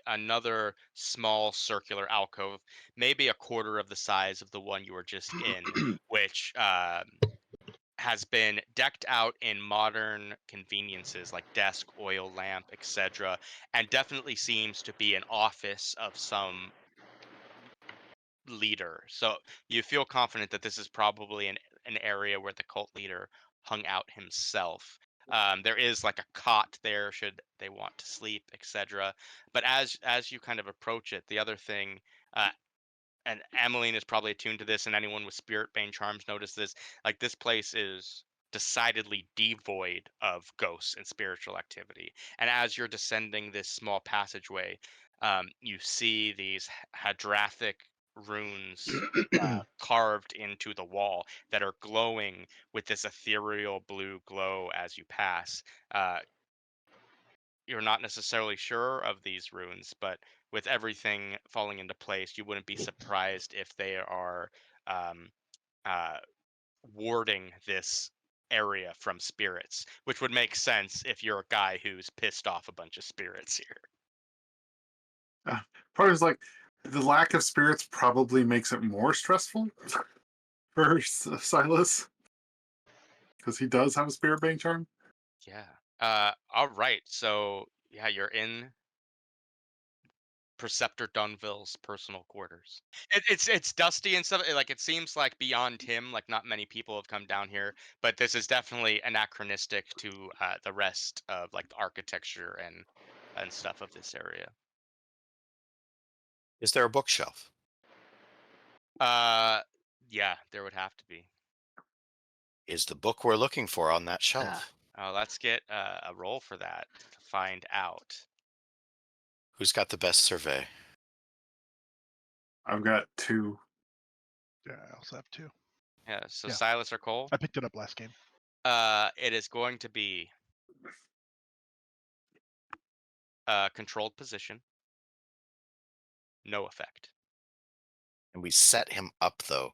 another small circular alcove, maybe a quarter of the size of the one you were just in, which has been decked out in modern conveniences like desk, oil lamp, etc., and definitely seems to be an office of some leader. So you feel confident that this is probably an area where the cult leader hung out himself. There is like a cot there should they want to sleep, etc. But as you kind of approach it, the other thing, and Emmeline is probably attuned to this, and anyone with spirit bane charms notice this. Like, this place is decidedly devoid of ghosts and spiritual activity. And as you're descending this small passageway, you see these hadrathic runes carved into the wall that are glowing with this ethereal blue glow as you pass. You're not necessarily sure of these runes, but with everything falling into place, you wouldn't be surprised if they are um, uh, warding this area from spirits, which would make sense if you're a guy who's pissed off a bunch of spirits here. part is like the lack of spirits probably makes it more stressful for Silas because he does have a spirit bane charm. Yeah. All right. So yeah, you're in Preceptor Dunville's personal quarters. It's dusty and stuff. Like, it seems like beyond him, like not many people have come down here, but this is definitely anachronistic to the rest of like the architecture and stuff of this area. Is there a bookshelf? Yeah, there would have to be. Is the book we're looking for on that shelf? Let's get a roll for that to find out. Who's got the best survey? I've got 2. Yeah, I also have 2. Yeah. So Yeah. Silas or Cole? I picked it up last game. It is going to be controlled position. No effect. And we set him up though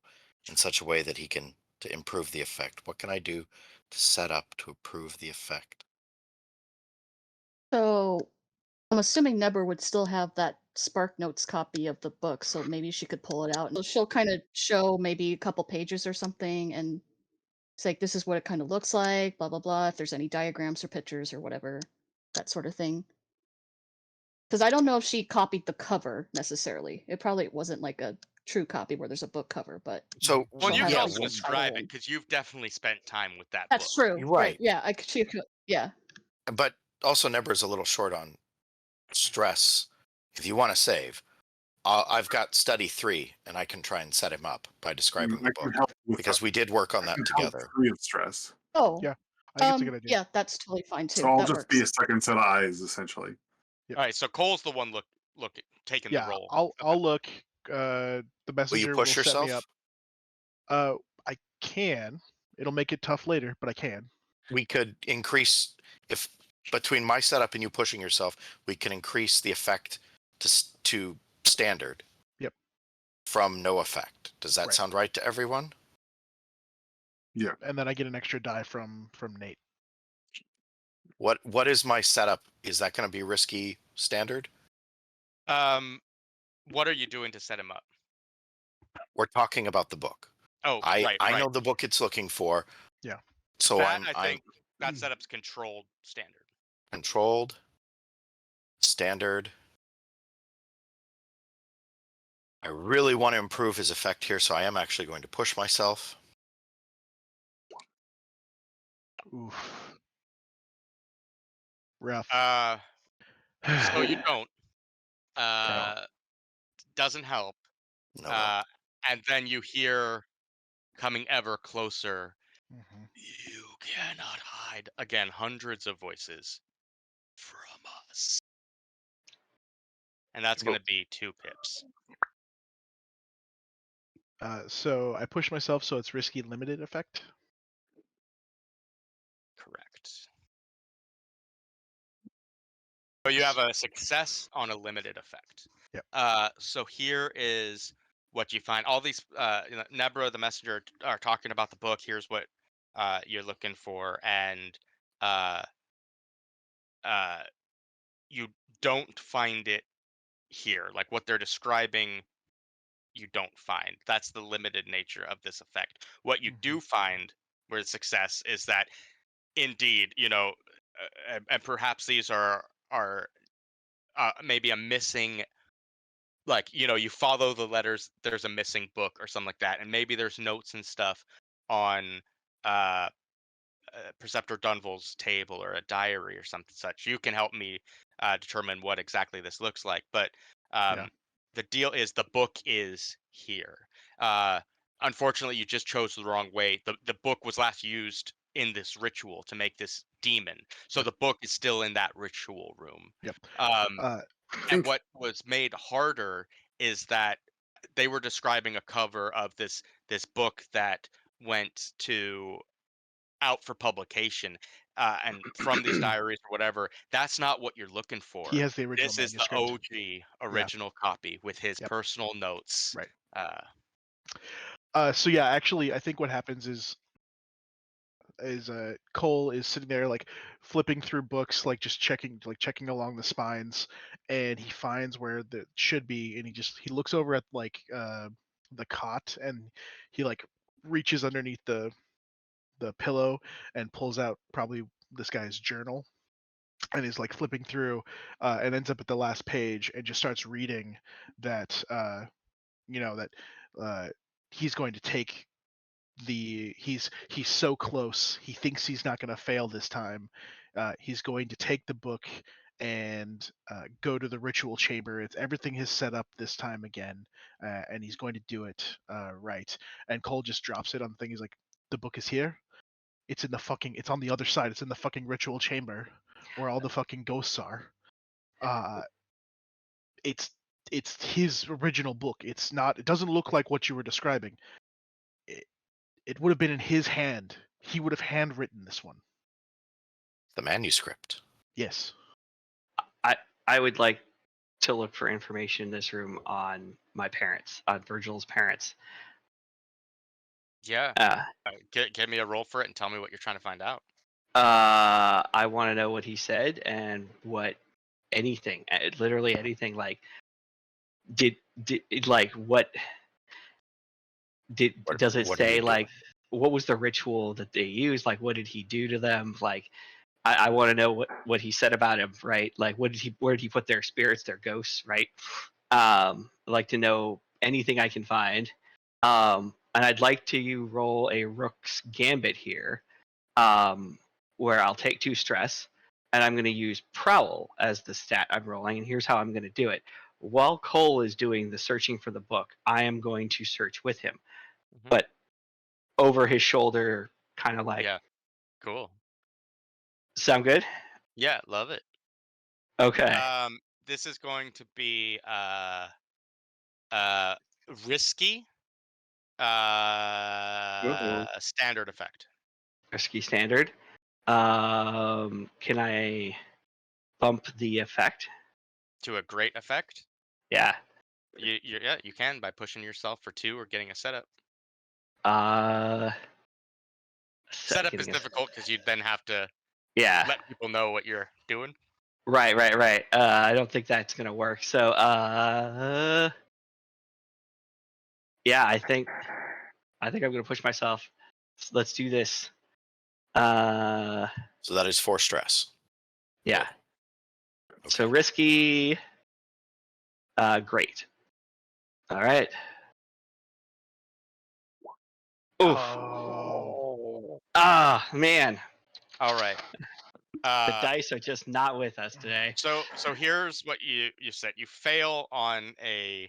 in such a way that he can to improve the effect. What can I do to set up to improve the effect? So I'm assuming Nebber would still have that Spark Notes copy of the book, so maybe she could pull it out. And she'll kind of show maybe a couple pages or something, and it's like, this is what it kind of looks like, blah, blah, blah, if there's any diagrams or pictures or whatever, that sort of thing. Because I don't know if she copied the cover necessarily. It probably wasn't like a true copy where there's a book cover, but So Well, she'll you have can like also the describe title it and- because you've definitely spent time with that That's book. true. You're right. Yeah, she could. Yeah. But also Nebra's a little short on stress. If you want to save, I've got study 3 and I can try and set him up by describing I the can book help with because we did work on I that can help together. free of stress. Oh. Yeah, I think it's a good idea. Yeah, that's totally fine too. So I'll That just works. be a second set of eyes, essentially. Yep. All right, so Cole's the one taking the Yeah, role. I'll look. The Will messenger you will push set me yourself? up. I can. It'll make it tough later, but I can. We could increase if between my setup and you pushing yourself, we can increase the effect to standard. Yep. From no effect. Does that Right. sound right to everyone? Yeah. And then I get an extra die from Nate. What is my setup? Is that going to be risky standard? What are you doing to set him up? We're talking about the book. Oh, I right. know the book it's looking for. Yeah. So I I'm think that setup's controlled standard. controlled standard. I really want to improve his effect here, so I am actually going to push myself. Oof. Rough. So you don't. Doesn't help. No. And then you hear coming ever closer. Mhm. You cannot hide. Again, hundreds of voices from us. And that's going to be 2 pips. So I push myself, so it's risky limited effect. Correct. So you have a success on a limited effect. Yep. So here is what you find. All these, Nebra, the messenger, are talking about the book. Here's what you're looking for, and you don't find it here. Like what they're describing, you don't find. That's the limited nature of this effect. What you do find, where the success is that, indeed, and perhaps these are maybe a missing, like, you follow the letters, there's a missing book or something like that, and maybe there's notes and stuff on uh Preceptor Dunval's table or a diary or something such. You can help me determine what exactly this looks like, but Yeah. the deal is the book is here. uh Unfortunately, you just chose the wrong way. The book was last used in this ritual to make this demon, so Yep. the book is still in that ritual room. Yep. And what was made harder is that they were describing a cover of this book that went to out for publication, and from these diaries or whatever. That's not what you're looking for. He has the original This is the manuscript. OG original copy with his Yep. personal notes. Right. So yeah, actually, I think what happens is Cole is sitting there like flipping through books, like just checking along the spines, and he finds where that should be, and he looks over at like the cot, and he like reaches underneath the pillow and pulls out probably this guy's journal, and is like flipping through, and ends up at the last page and just starts reading that that he's going to take he's so close. He thinks he's not going to fail this time. He's going to take the book and go to the ritual chamber. It's everything is set up this time again, and he's going to do it right. And Cole just drops it on the thing. He's like, "The book is here. It's in the fucking. It's on the other side. It's in the fucking ritual chamber, where all the fucking ghosts are. Uh, it's his original book. It's not. It doesn't look like what you were describing. It would have been in his hand. He would have handwritten this one. The manuscript. Yes. I would like to look for information in this room on my parents, on Virgil's parents. Yeah. Give me a roll for it and tell me what you're trying to find out. I want to know what he said and what anything, literally anything. Like, did like what did does it what are you say? doing? Like, what was the ritual that they used? Like, what did he do to them? Like, I want to know what he said about him, right? Like, where did he put their spirits, their ghosts, right? I'd like to know anything I can find. And I'd like to roll a Rook's Gambit here, where I'll take 2 stress, and I'm going to use Prowl as the stat I'm rolling. And here's how I'm going to do it. While Cole is doing the searching for the book, I am going to search with him, but over his shoulder, kind of like. Yeah. Cool. Sound good? Yeah, love it. Okay. This is going to be risky. Standard effect. Risky standard. Can I bump the effect? To a great effect? Yeah. You can by pushing yourself for 2 or getting a setup. Setup is difficult because you'd then have to let people know what you're doing. Right. I don't think that's gonna work. So yeah, I think I'm gonna push myself. Let's do this. So that is 4 stress. Yeah. Okay. So risky. Great. All right. Oof. Oh. Ah, man. All right. The dice are just not with us today. So here's what you said. You fail on a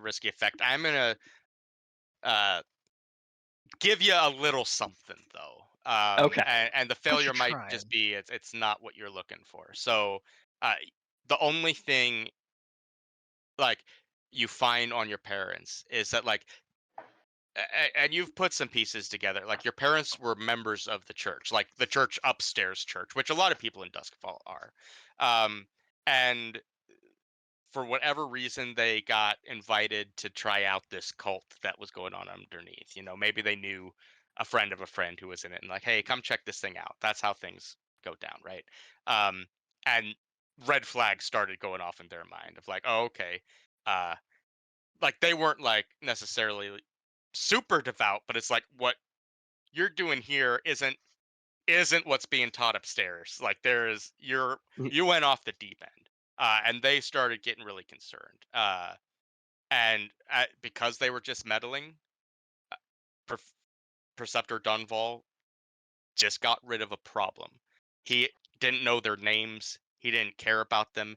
risky effect. I'm gonna give you a little something though. Okay. And the Plus you're failure might trying. just be it's not what you're looking for. So the only thing like you find on your parents is that like and you've put some pieces together. Like your parents were members of the church, like the church upstairs church, which a lot of people in Duskfall are. And for whatever reason, they got invited to try out this cult that was going on underneath. You know, maybe they knew a friend of a friend who was in it, and like, hey, come check this thing out. That's how things go down, right? And red flags started going off in their mind of like, oh, okay, like they weren't like necessarily super devout, but it's like what you're doing here isn't what's being taught upstairs. Like you went off the deep end, and they started getting really concerned. And because they were just meddling, Pre- Preceptor Dunval just got rid of a problem. He didn't know their names. He didn't care about them.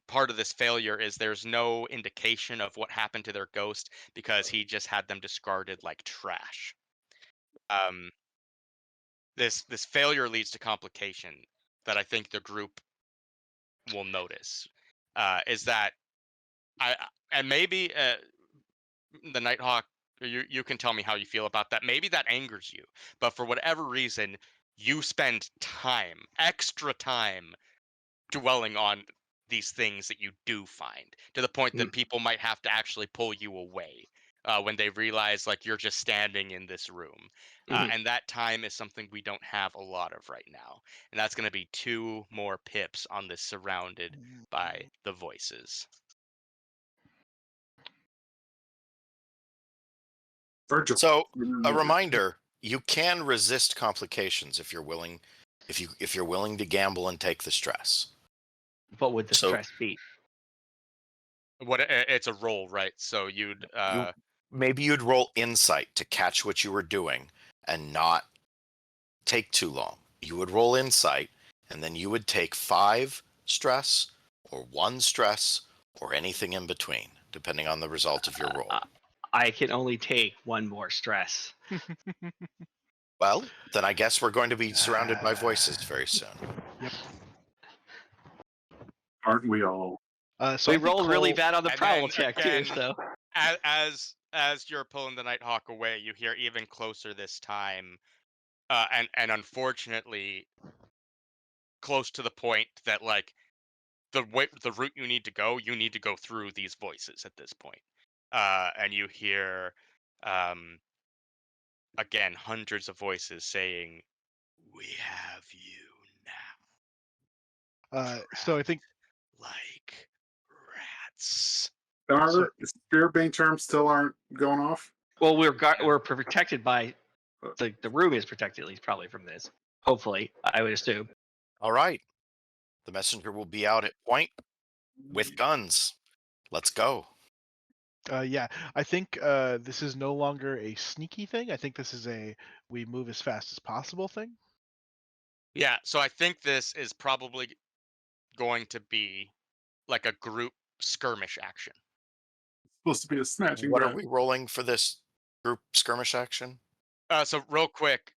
Part of this failure is there's no indication of what happened to their ghost because he just had them discarded like trash. This failure leads to complication that I think the group will notice. Is that and maybe the Nighthawk, you can tell me how you feel about that. Maybe that angers you, but for whatever reason, you spend extra time, dwelling on these things that you do find to the point that people might have to actually pull you away when they realize like you're just standing in this room. And that time is something we don't have a lot of right now. And that's going to be 2 more pips on this surrounded by the voices. Virgil. So a reminder: you can resist complications if you're willing. If you're willing to gamble and take the stress. What would the So- stress be? It's a roll, right? So you'd Maybe you'd roll insight to catch what you were doing and not take too long. You would roll insight, and then you would take 5 stress or 1 stress or anything in between, depending on the result of your roll. I can only take 1 more stress. Well, then I guess we're going to be surrounded by voices very soon. Yep. Aren't we all? So We I think rolled really Cole- bad on the And prowl then check again- too, so as you're pulling the Nighthawk away, you hear even closer this time, and unfortunately, close to the point that like the route you need to go through these voices at this point, and you hear, again, hundreds of voices saying, "We have you now." so I think Like rats. Our spirit bane charms still aren't going off. well we're protected by the room is protected at least probably from this. Hopefully, I would assume. All right. The messenger will be out at point with guns. Let's go. yeah, I think this is no longer a sneaky thing. I think this is a we move as fast as possible thing. Yeah, so I think this is probably going to be like a group skirmish action. Supposed to be a snatching. What are grab. we rolling for this group skirmish action? So real quick,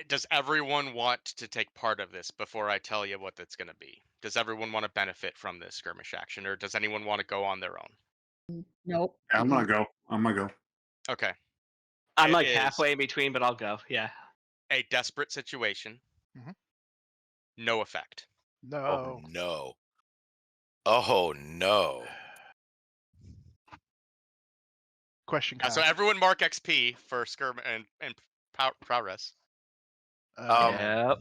does everyone want to take part of this before I tell you what that's going to be? Does everyone want to benefit from this skirmish action, or does anyone want to go on their own? Nope. Yeah, I'm gonna go. I'm gonna go. Okay. I'm It like is halfway in between, but I'll go. Yeah. a desperate situation. Mhm. No effect. No. Oh no. Oh no. Question. So Kyle. everyone mark XP for skirmish and prowess. Yep.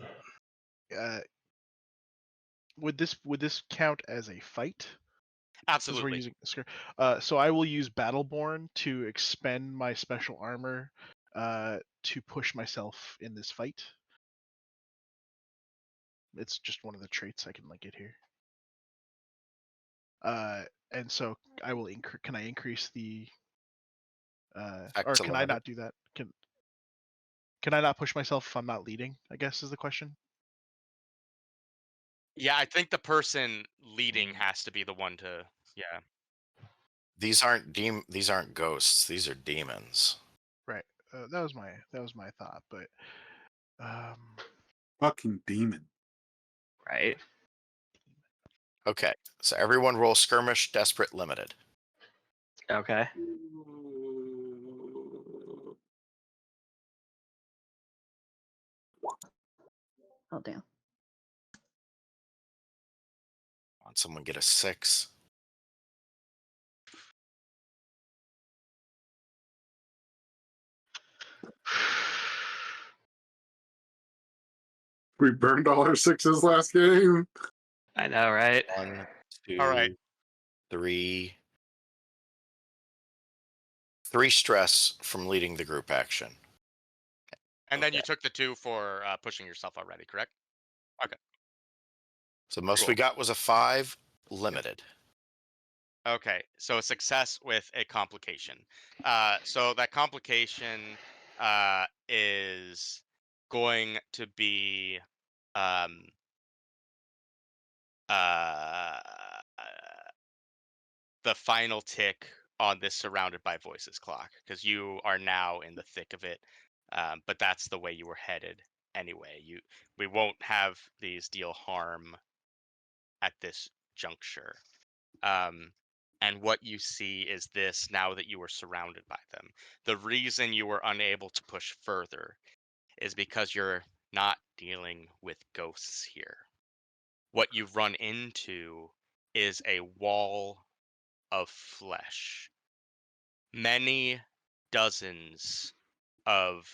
Would this count as a fight? Because we're Absolutely. using so I will use Battleborn to expend my special armor to push myself in this fight. It's just one of the traits I can get here. And so I will can I increase the or to can I limit it. not do that? Can I not push myself if I'm not leading, I guess is the question. Yeah, I think the person leading has to be the one to. Yeah. These aren't ghosts. These are demons. Right. That was my thought, but Fucking demon. Right. Okay, so everyone roll skirmish, desperate, limited. Okay. Oh damn. Want someone get a 6? We burned all our 6s last game. I know, right? 1, 2, All right. 3. 3 stress from leading the group action. And then you Okay. took the 2 for pushing yourself already, correct? So most Cool. we got was a 5, limited. Okay, so a success with a complication. So that complication is going to be um, uh, the final tick on this surrounded by voices clock, because you are now in the thick of it. But that's the way you were headed anyway. We won't have these deal harm at this juncture. And what you see is this now that you are surrounded by them. The reason you were unable to push further is because you're not dealing with ghosts here. What you run into is a wall of flesh. Many dozens of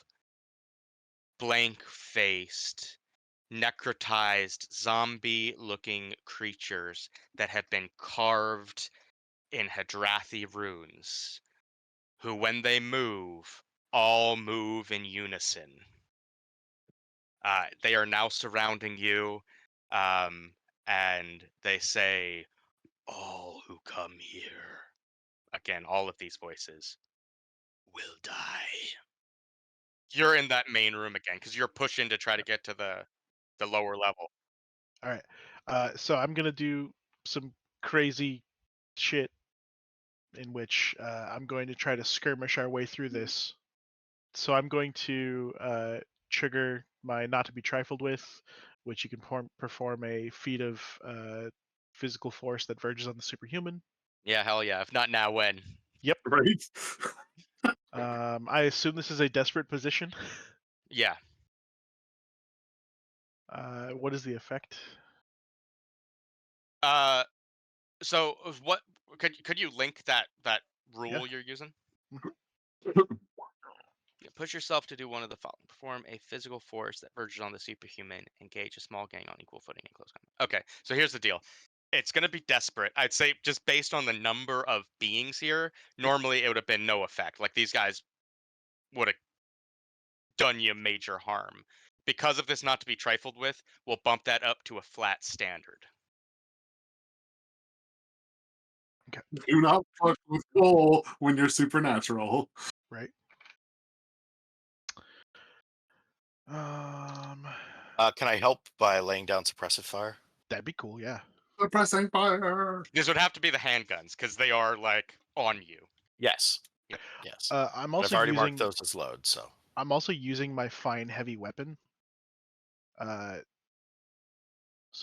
blank-faced, necrotized, zombie-looking creatures that have been carved in Hadrathi runes, who, when they move, all move in unison. They are now surrounding you, and they say, "All who come here," again, all of these voices, "will die." You're in that main room again, because you're pushing to try to get to the lower level. All right. So I'm gonna do some crazy shit in which I'm going to try to skirmish our way through this. So I'm going to trigger my not to be trifled with, which you can perform a feat of physical force that verges on the superhuman. Yeah, hell yeah. If not now, when? Right? I assume this is a desperate position. Yeah. What is the effect? So what could you link that rule Yeah. you're using? Mhm. Yeah, push yourself to do one of the following. Perform a physical force that verges on the superhuman. Engage a small gang on equal footing in close combat. Okay, so here's the deal. It's going to be desperate. I'd say just based on the number of beings here, normally it would have been no effect. Like these guys would have done you major harm. Because of this not to be trifled with, we'll bump that up to a flat standard. Do not fuck with Cole when you're supernatural. Right. Can I help by laying down suppressive fire? That'd be cool. Yeah. Suppressing fire. This would have to be the handguns because they are like on you. Yes. Yep. Yes. I'm But I've also already using. marked those as load, so. I'm also using my fine heavy weapon. So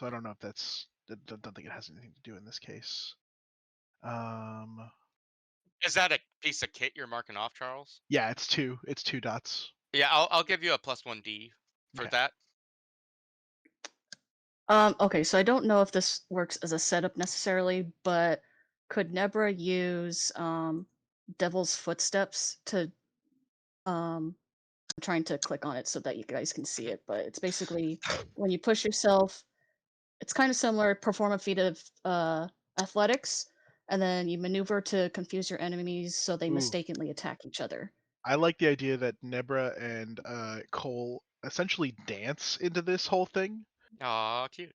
I don't know if that's. Don't think it has anything to do in this case. Is that a piece of kit you're marking off, Charles? Yeah, it's 2. It's 2 dots. Yeah, I'll give you a +1d for Okay. that. Okay, so I don't know if this works as a setup necessarily, but could Nebra use Devil's Footsteps to I'm trying to click on it so that you guys can see it, but it's basically when you push yourself, it's kind of similar, perform a feat of athletics, and then you maneuver to confuse your enemies so they Ooh. mistakenly attack each other. I like the idea that Nebra and Cole essentially dance into this whole thing. Aw, cute.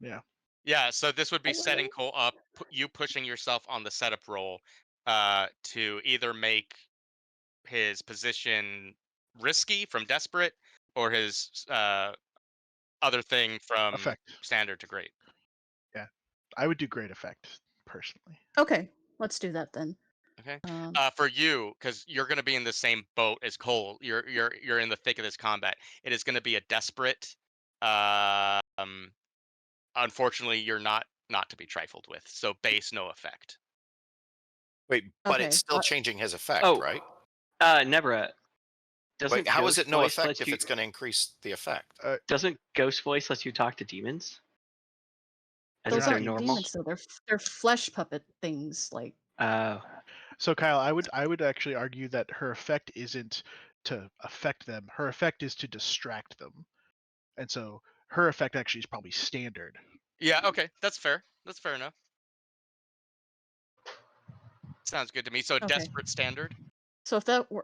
Yeah. Yeah, so this would be setting Cole up, you pushing yourself on the setup roll to either make his position risky from desperate or his other thing from Effect. standard to great. Yeah. I would do great effect, personally. Okay, let's do that then. Okay. Um, For you, because you're going to be in the same boat as Cole. You're in the thick of this combat. It is going to be a desperate. Unfortunately, you're not to be trifled with. So base no effect. Wait, but it's Okay, still changing his effect, Oh, right? Nebra, doesn't Wait, how is Ghost it no Voice effect let if you, it's going to increase the effect? doesn't Ghost Voice let you talk to demons? As those if they're aren't normal? demons though. They're flesh puppet things. Like So Kyle, I would actually argue that her effect isn't to affect them. Her effect is to distract them, and so her effect actually is probably standard. Yeah. Okay. That's fair. That's fair enough. Sounds good to me. So okay. desperate standard. So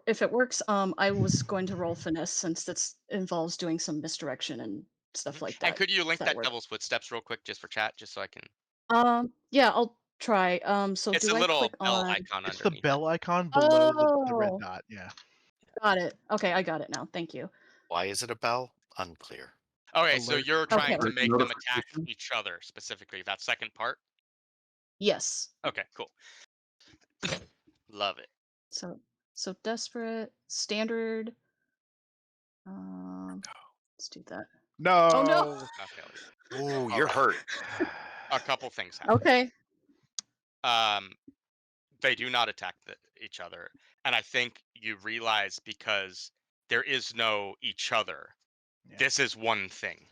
if it works, I was going to roll finesse since that involves doing some misdirection and stuff like that. And could you if link that works. Devil's Footsteps real quick just for chat, just so I can? Yeah, I'll try. So It's do a I little click bell on? icon It's the underneath. bell icon below the red Oh, dot. Yeah. got it. Okay, I got it now. Thank you. Why is it a bell? Unclear. Okay, so Alert. you're trying Okay. to make them attack Notification? each other specifically. That second part. Yes. Okay, cool. Love it. So desperate standard. Let's do that. No. Oh no. Not failure. Oh, you're hurt. A couple things happen. Okay. They do not attack each other, and I think you realize because there is no each other. Yeah. This is one thing.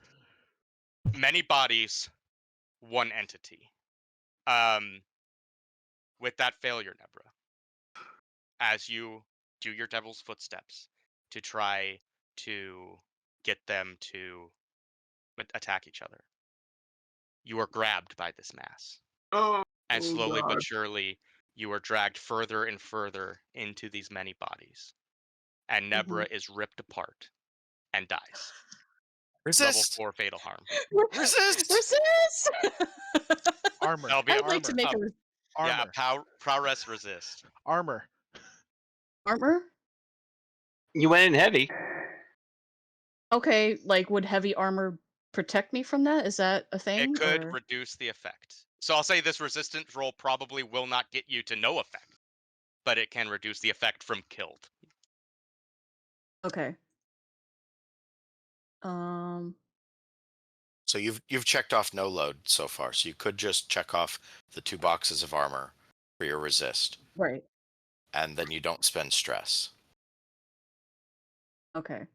Many bodies, one entity. With that failure, Nebra, as you do your Devil's Footsteps to try to get them to attack each other, you are grabbed by this mass. And slowly but surely, you are dragged further and further into these many bodies. And Nebra is ripped apart and dies. Level Resist. 4 fatal harm. Resist. Resist. Armor. That'll be I a would like to make a Armor. Yeah, prowess resist. Armor. armor. You went in heavy. Okay, like would heavy armor protect me from that? Is that a thing? It could or- reduce the effect. So I'll say this resistance roll probably will not get you to no effect, but it can reduce the effect from killed. Okay. Um. So you've checked off no load so far. So you could just check off the 2 boxes of armor for your resist, Right. and then you don't spend stress. Okay.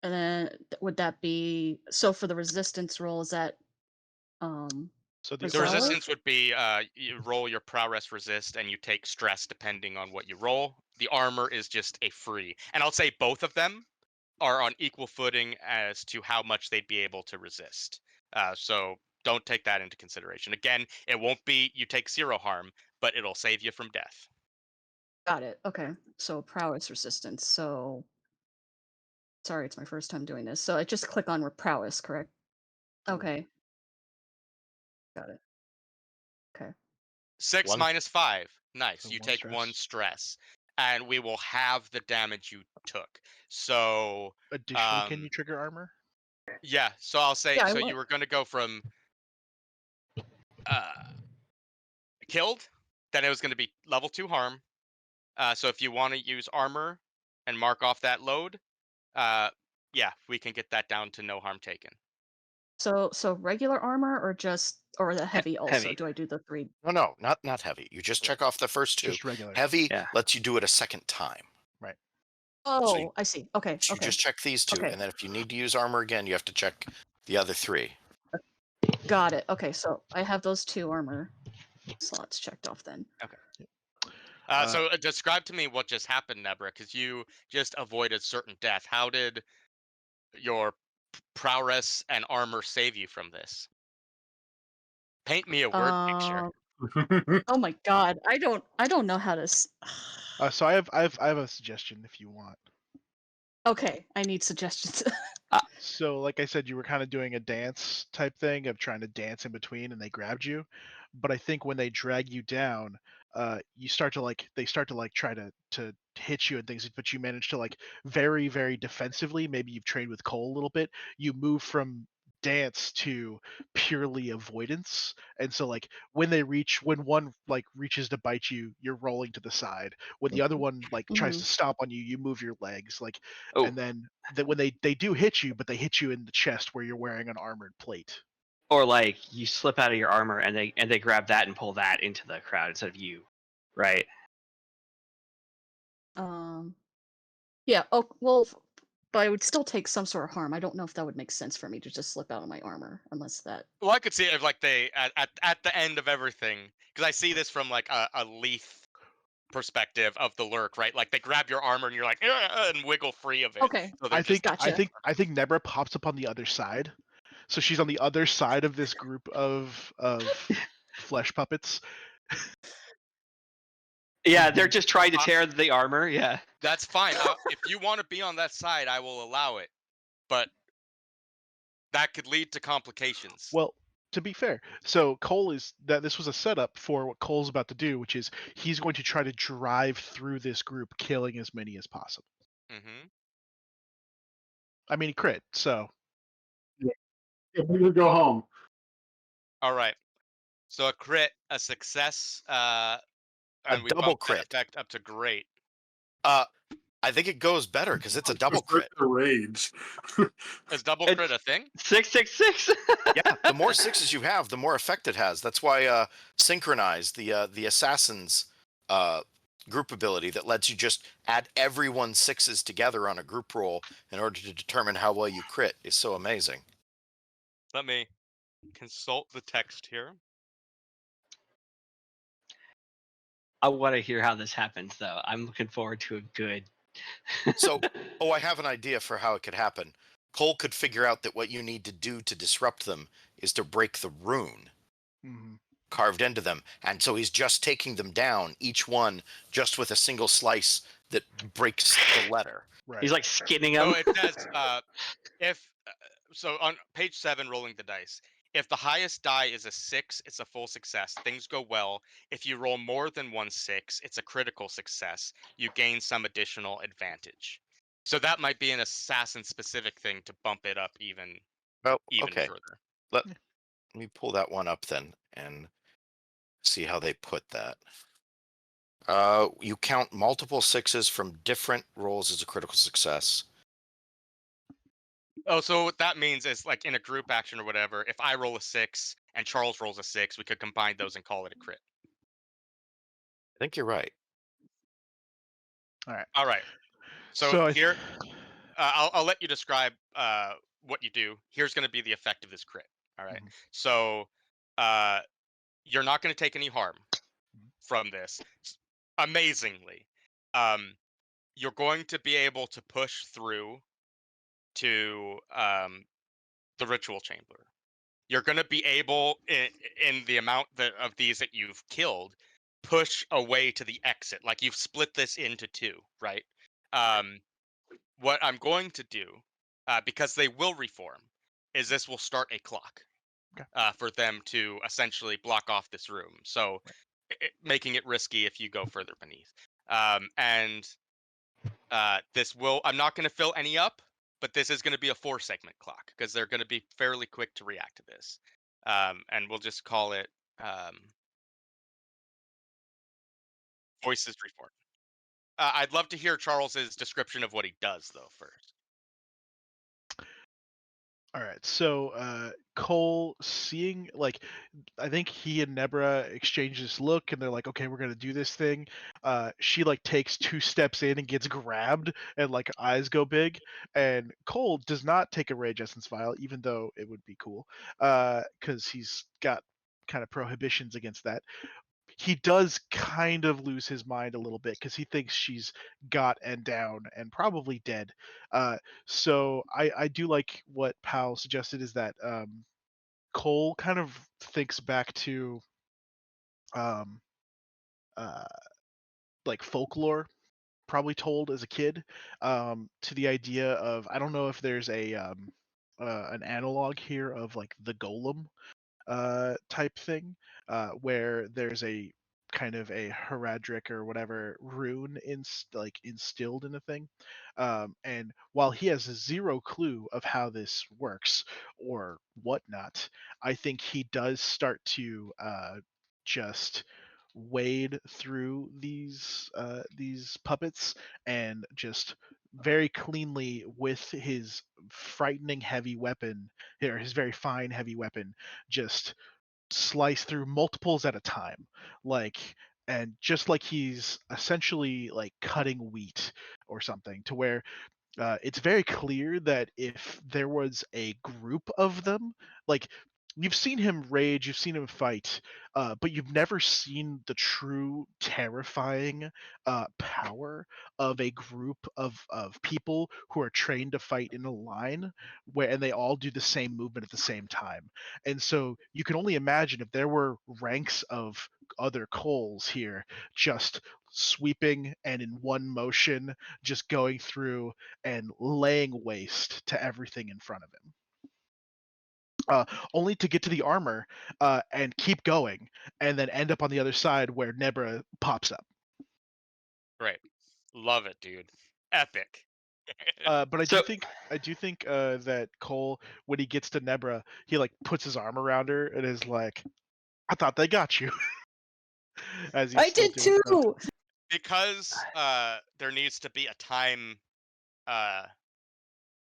And then would that be so for the resistance roll? Is that So the The Resolve? resistance would be you roll your prowess resist and you take stress depending on what you roll. The armor is just a free. And I'll say both of them are on equal footing as to how much they'd be able to resist. So don't take that into consideration. Again, it won't be you take 0 harm, but it'll save you from death. Got it. Okay. So prowess resistance. So sorry, it's my first time doing this. So I just click on prowess, correct? Okay. Got it. Okay. 6 One- minus 5. Nice. So You 1 take stress. 1 stress. And we will have the damage you took. So Additionally, can you trigger armor? yeah, so I'll say Yeah, I so would. you were gonna go from killed, then it was gonna be level 2 harm. So if you want to use armor and mark off that load, yeah, we can get that down to no harm taken. So regular armor or the heavy also? heavy. Do I do the 3? No, not heavy. You just check off the first 2. Just regular. Heavy Yeah. lets you do it a second time. Oh, you- I see. Okay. So you Okay. just check these 2, Okay. and then if you need to use armor again, you have to check the other 3. Got it. Okay. So I have those 2 armor slots checked off then. So describe to me what just happened, Nebra, because you just avoided certain death. How did your prowess and armor save you from this? Paint me a word picture. Oh my god. I don't know how to So I have a suggestion if you want. Okay, I need suggestions. So like I said, you were kind of doing a dance type thing of trying to dance in between, and they grabbed you. But I think when they drag you down, they start to try to hit you and things, but you manage to very, very defensively. Maybe you've trained with Cole a little bit. You move from dance to purely avoidance, and so like when one like reaches to bite you, you're rolling to the side. When the other one like tries to stomp on you, you move your legs, like, Oh, and then when they do hit you, but they hit you in the chest where you're wearing an armored plate. or like you slip out of your armor and they grab that and pull that into the crowd instead of you, right? Yeah. Oh well, but I would still take some sort of harm. I don't know if that would make sense for me to just slip out of my armor, unless that. Well, I could see it if like they at the end of everything, because I see this from like a Leaf perspective of the lurk, right? Like they grab your armor and you're like and wiggle free of it. Okay. So they're just Gotcha. I think Nebra pops up on the other side, so she's on the other side of this group of flesh puppets. Yeah, they're just trying to tear the armor. Yeah. That's fine. If you want to be on that side, I will allow it. But that could lead to complications. Well, to be fair, so this was a setup for what Cole's about to do, which is he's going to try to drive through this group, killing as many as possible. Mm-hmm. I mean, he crit, so If we could go home. All right. So a crit, a success, and we double bump that crit. effect up to great. I think it goes better because it's a double crit. The rage. Is double crit a thing? 666. Yeah, the more sixes you have, the more effect it has. That's why synchronize the assassin's group ability that lets you just add everyone's sixes together on a group roll in order to determine how well you crit is so amazing. Let me consult the text here. I want to hear how this happens, though. I'm looking forward to a good. So, I have an idea for how it could happen. Cole could figure out that what you need to do to disrupt them is to break the rune carved into them. And so he's just taking them down, each one just with a single slice that breaks the letter. right. He's like skinning So them. it says so on page 7, rolling the dice. If the highest die is a 6, it's a full success. Things go well. If you roll more than 1 6, it's a critical success. You gain some additional advantage. So that might be an assassin-specific thing to bump it up even Okay. further. Let me pull that one up then and see how they put that. You count multiple sixes from different rolls as a critical success. Oh, so what that means is like in a group action or whatever, if I roll a 6 and Charles rolls a 6, we could combine those and call it a crit. I think you're right. All right. So here, I'll let you describe what you do. Here's going to be the effect of this crit. All right. So you're not going to take any harm from this. Amazingly, you're going to be able to push through to the ritual chamber. You're going to be able, in the amount of these that you've killed, push away to the exit. Like you've split this into 2, right? What I'm going to do, because they will reform, is this will start a clock for them to essentially block off this room. So making it risky if you go further beneath. And this will, I'm not going to fill any up, but this is going to be a 4-segment clock because they're going to be fairly quick to react to this. And we'll just call it Voices Reform. I'd love to hear Charles's description of what he does, though, first. All right, so Cole, seeing like, I think he and Nebra exchange this look, and they're like, "Okay, we're gonna do this thing." She like takes 2 steps in and gets grabbed, and like eyes go big. And Cole does not take a Rage Essence vial, even though it would be cool, because he's got kind of prohibitions against that. He does kind of lose his mind a little bit because he thinks she's got and down and probably dead. So I do like what Powell suggested is that Cole kind of thinks back to um, uh, like folklore probably told as a kid, to the idea of, I don't know if there's an analog here of like the golem type thing, where there's a kind of a heraldric or whatever rune instilled in a thing. And while he has zero clue of how this works or whatnot, I think he does start to just wade through these puppets and just very cleanly with his frightening heavy weapon, or his very fine heavy weapon, just slice through multiples at a time, like, and just like he's essentially like cutting wheat or something, to where it's very clear that if there was a group of them, like, you've seen him rage, you've seen him fight, but you've never seen the true terrifying power of a group of people who are trained to fight in a line, and they all do the same movement at the same time. And so you can only imagine if there were ranks of other Coles here just sweeping and in one motion just going through and laying waste to everything in front of him. Only to get to the armor and keep going, and then end up on the other side where Nebra pops up. Right. Love it, dude. Epic. But I So- do think that Cole, when he gets to Nebra, he like puts his arm around her and is like, "I thought they got you." As he's I still did doing stuff. too. Because there needs to be a time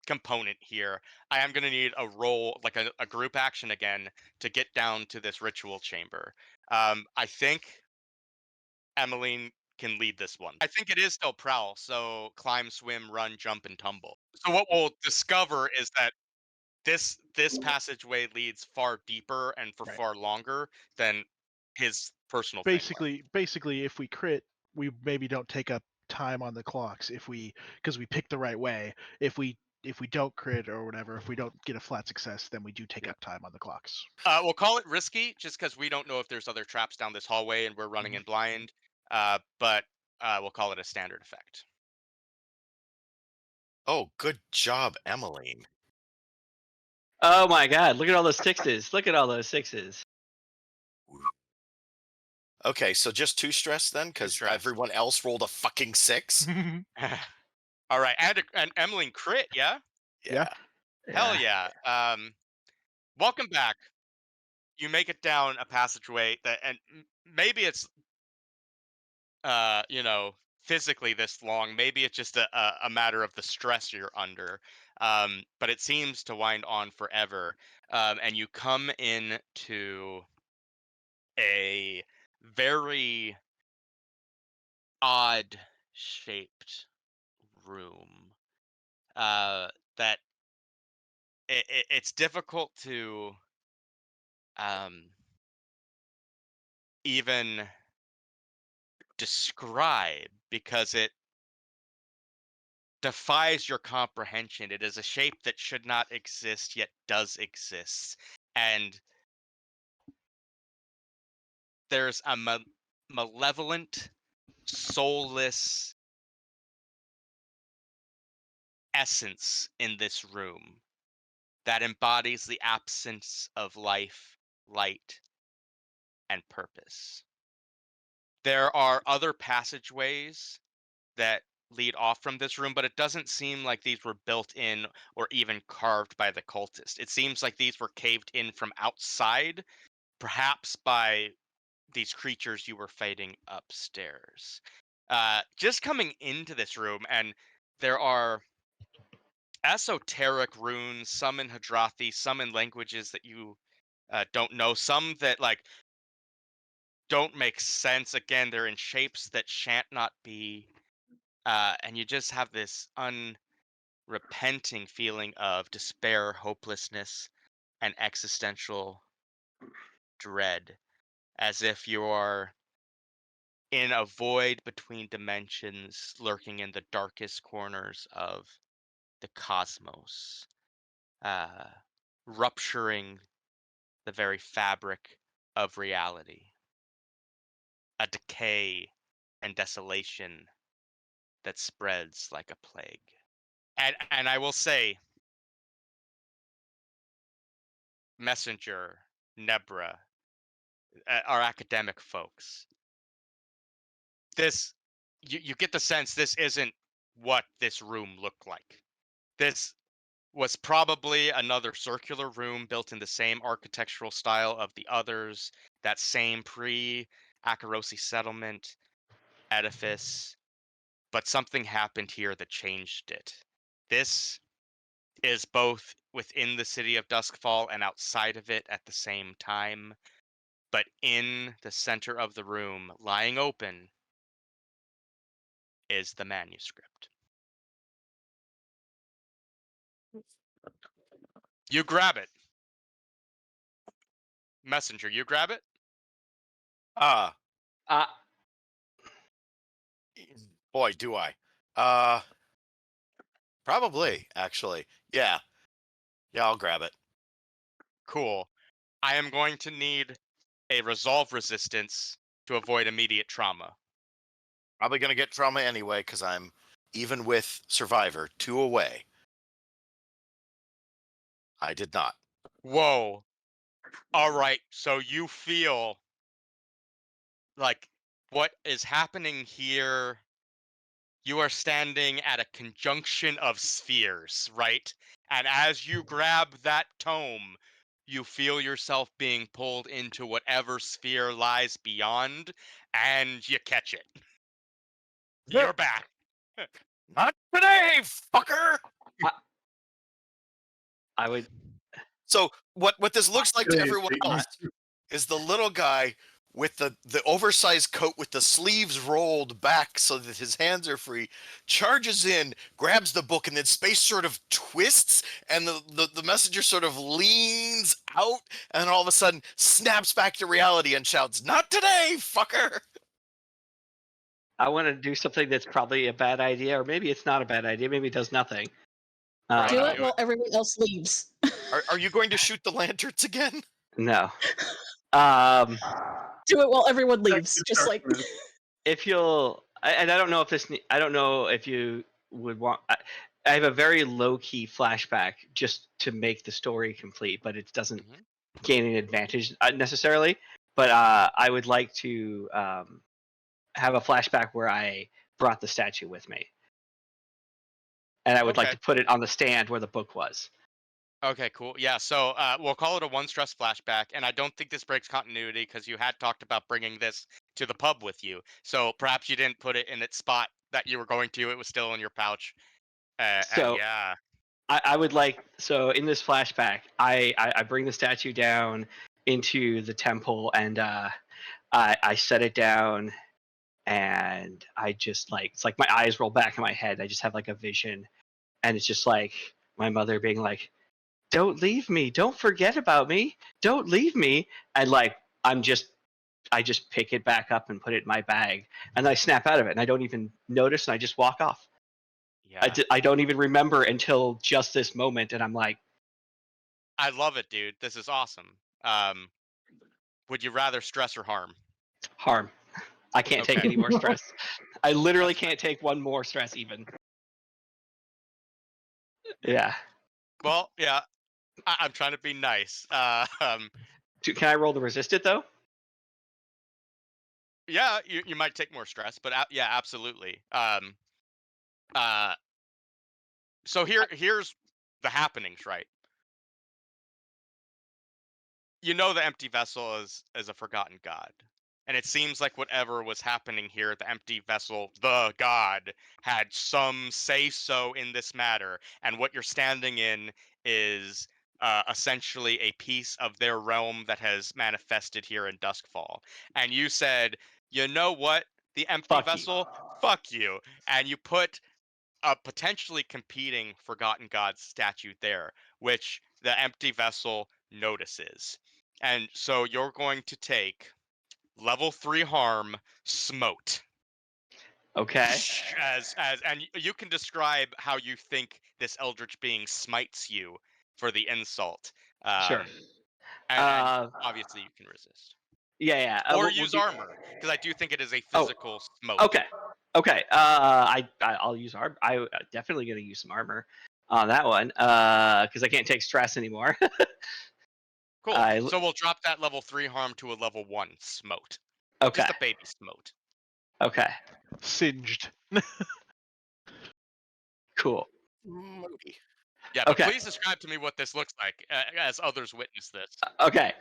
component here, I am going to need a roll, like a group action again, to get down to this ritual chamber. I think Emmeline can lead this one. I think it is still prowl, so climb, swim, run, jump, and tumble. So what we'll discover is that this passageway leads far deeper and for Right. far longer than his personal thing was. Basically, if we crit, we maybe don't take up time on the clocks because we pick the right way. If we don't crit or whatever, if we don't get a flat success, then we do take up time on the clocks. We'll call it risky just because we don't know if there's other traps down this hallway and we're running in blind. But we'll call it a standard effect. Oh, good job, Emmeline. Oh my god, look at all those sixes. Look at all those sixes. Okay, so just 2 stress then, because stress. everyone else rolled a fucking 6. All right, and Emmeline crit, yeah? Yeah. Hell yeah. Welcome back. You make it down a passageway that, and maybe it's, physically this long. Maybe it's just a matter of the stress you're under. But it seems to wind on forever. And you come into a very odd shaped room that it's difficult to even describe because it defies your comprehension. It is a shape that should not exist yet does exist, and there's a malevolent, soulless essence in this room that embodies the absence of life, light, and purpose. There are other passageways that lead off from this room, but it doesn't seem like these were built in or even carved by the cultist. It seems like these were caved in from outside, perhaps by these creatures you were fighting upstairs. Just coming into this room, and there are esoteric runes, some in Hadrathi, some in languages that you don't know, some that like don't make sense. Again, they're in shapes that shan't not be, and you just have this unrepenting feeling of despair, hopelessness, and existential dread, as if you're in a void between dimensions, lurking in the darkest corners of the cosmos, rupturing the very fabric of reality. A decay and desolation that spreads like a plague. And I will say, Messenger, Nebra, our academic folks, this you get the sense this isn't what this room looked like. This was probably another circular room built in the same architectural style of the others, that same pre-Akarosi settlement edifice, but something happened here that changed it. This is both within the city of Duskfall and outside of it at the same time, but in the center of the room, lying open, is the manuscript. You grab it. Messenger, you grab it? Ah, Uh, boy, do I. Probably, actually. Yeah. Yeah, I'll grab it. Cool. I am going to need a resolve resistance to avoid immediate trauma. Probably going to get trauma anyway, because I'm, even with Survivor, 2 away. I did not. Whoa. All right, so you feel like what is happening here, you are standing at a conjunction of spheres, right? And as you grab that tome, you feel yourself being pulled into whatever sphere lies beyond, and you catch it. You're back. Not today, fucker! I would. So what this looks like to Today, everyone Satan. else is the little guy with the oversized coat with the sleeves rolled back so that his hands are free, charges in, grabs the book, and then space sort of twists, and the messenger sort of leans out, and all of a sudden snaps back to reality and shouts, "Not today, fucker!" I want to do something that's probably a bad idea, or maybe it's not a bad idea. Maybe it does nothing. Right. Do do it it. while everyone else leaves. Are you going to shoot the lanterns again? No. Do it while everyone leaves. Just like If you'll, and I don't know if this, I don't know if you would want. I have a very low key flashback just to make the story complete, but it doesn't Mhm. gain an advantage necessarily. But I would like to have a flashback where I brought the statue with me, and I would like Okay. to put it on the stand where the book was. Okay, cool. Yeah, so we'll call it a one stress flashback, and I don't think this breaks continuity because you had talked about bringing this to the pub with you. So perhaps you didn't put it in its spot that you were going to. It was still in your pouch. And So yeah, I would like, so in this flashback, I bring the statue down into the temple, and I set it down, and I just like, it's like my eyes roll back in my head. I just have like a vision, and it's just like my mother being like, "Don't leave me, don't forget about me, don't leave me," and like I just pick it back up and put it in my bag, and I snap out of it, and I don't even notice, and I just walk off. yeah. I don't even remember until just this moment, and I'm like, I love it, dude. This is awesome. Would you rather stress or harm? harm. I can't take Okay. any more stress. I literally That's fine. can't take one more stress even. Yeah. Well, yeah, I'm trying to be nice. Can I roll to resist it though? Yeah, you might take more stress, but yeah, absolutely. Uh, so here's the happenings, right? You know the empty vessel is a forgotten god, and it seems like whatever was happening here, the empty vessel, the god, had some say so in this matter, and what you're standing in is essentially a piece of their realm that has manifested here in Duskfall. And you said, you know what, the empty Fuck you. vessel, fuck you, and you put a potentially competing forgotten god statue there, which the empty vessel notices. And so you're going to take level 3 harm, smote. Okay. As and you can describe how you think this eldritch being smites you for the insult. Sure. And obviously you can resist. Yeah. Or we'll use do- armor, because I do think it is a Oh, physical smote. Okay. I'll use armor. I'm definitely gonna use some armor on that one. Because I can't take stress anymore. Cool. So we'll drop that level 3 harm to a level 1 smote. Okay. Just a baby smote. Okay. Singed. Cool. Moody. Yeah, but Okay. please describe to me what this looks like as others witness this. Okay.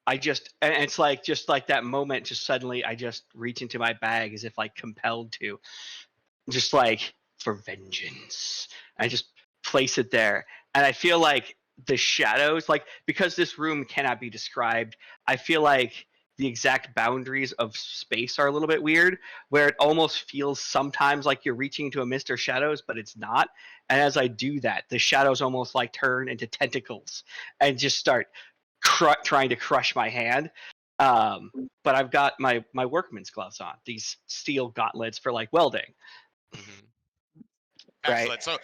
I just, and it's like just like that moment. Just suddenly, I just reach into my bag as if like compelled to, just like for vengeance. I just place it there, and I feel like the shadows, like because this room cannot be described. I feel like the exact boundaries of space are a little bit weird, where it almost feels sometimes like you're reaching into a mist or shadows, but it's not. And as I do that, the shadows almost like turn into tentacles and just start trying to crush my hand. But I've got my workman's gloves on, these steel gauntlets for like welding. Mm-hmm. Right. Excellent. So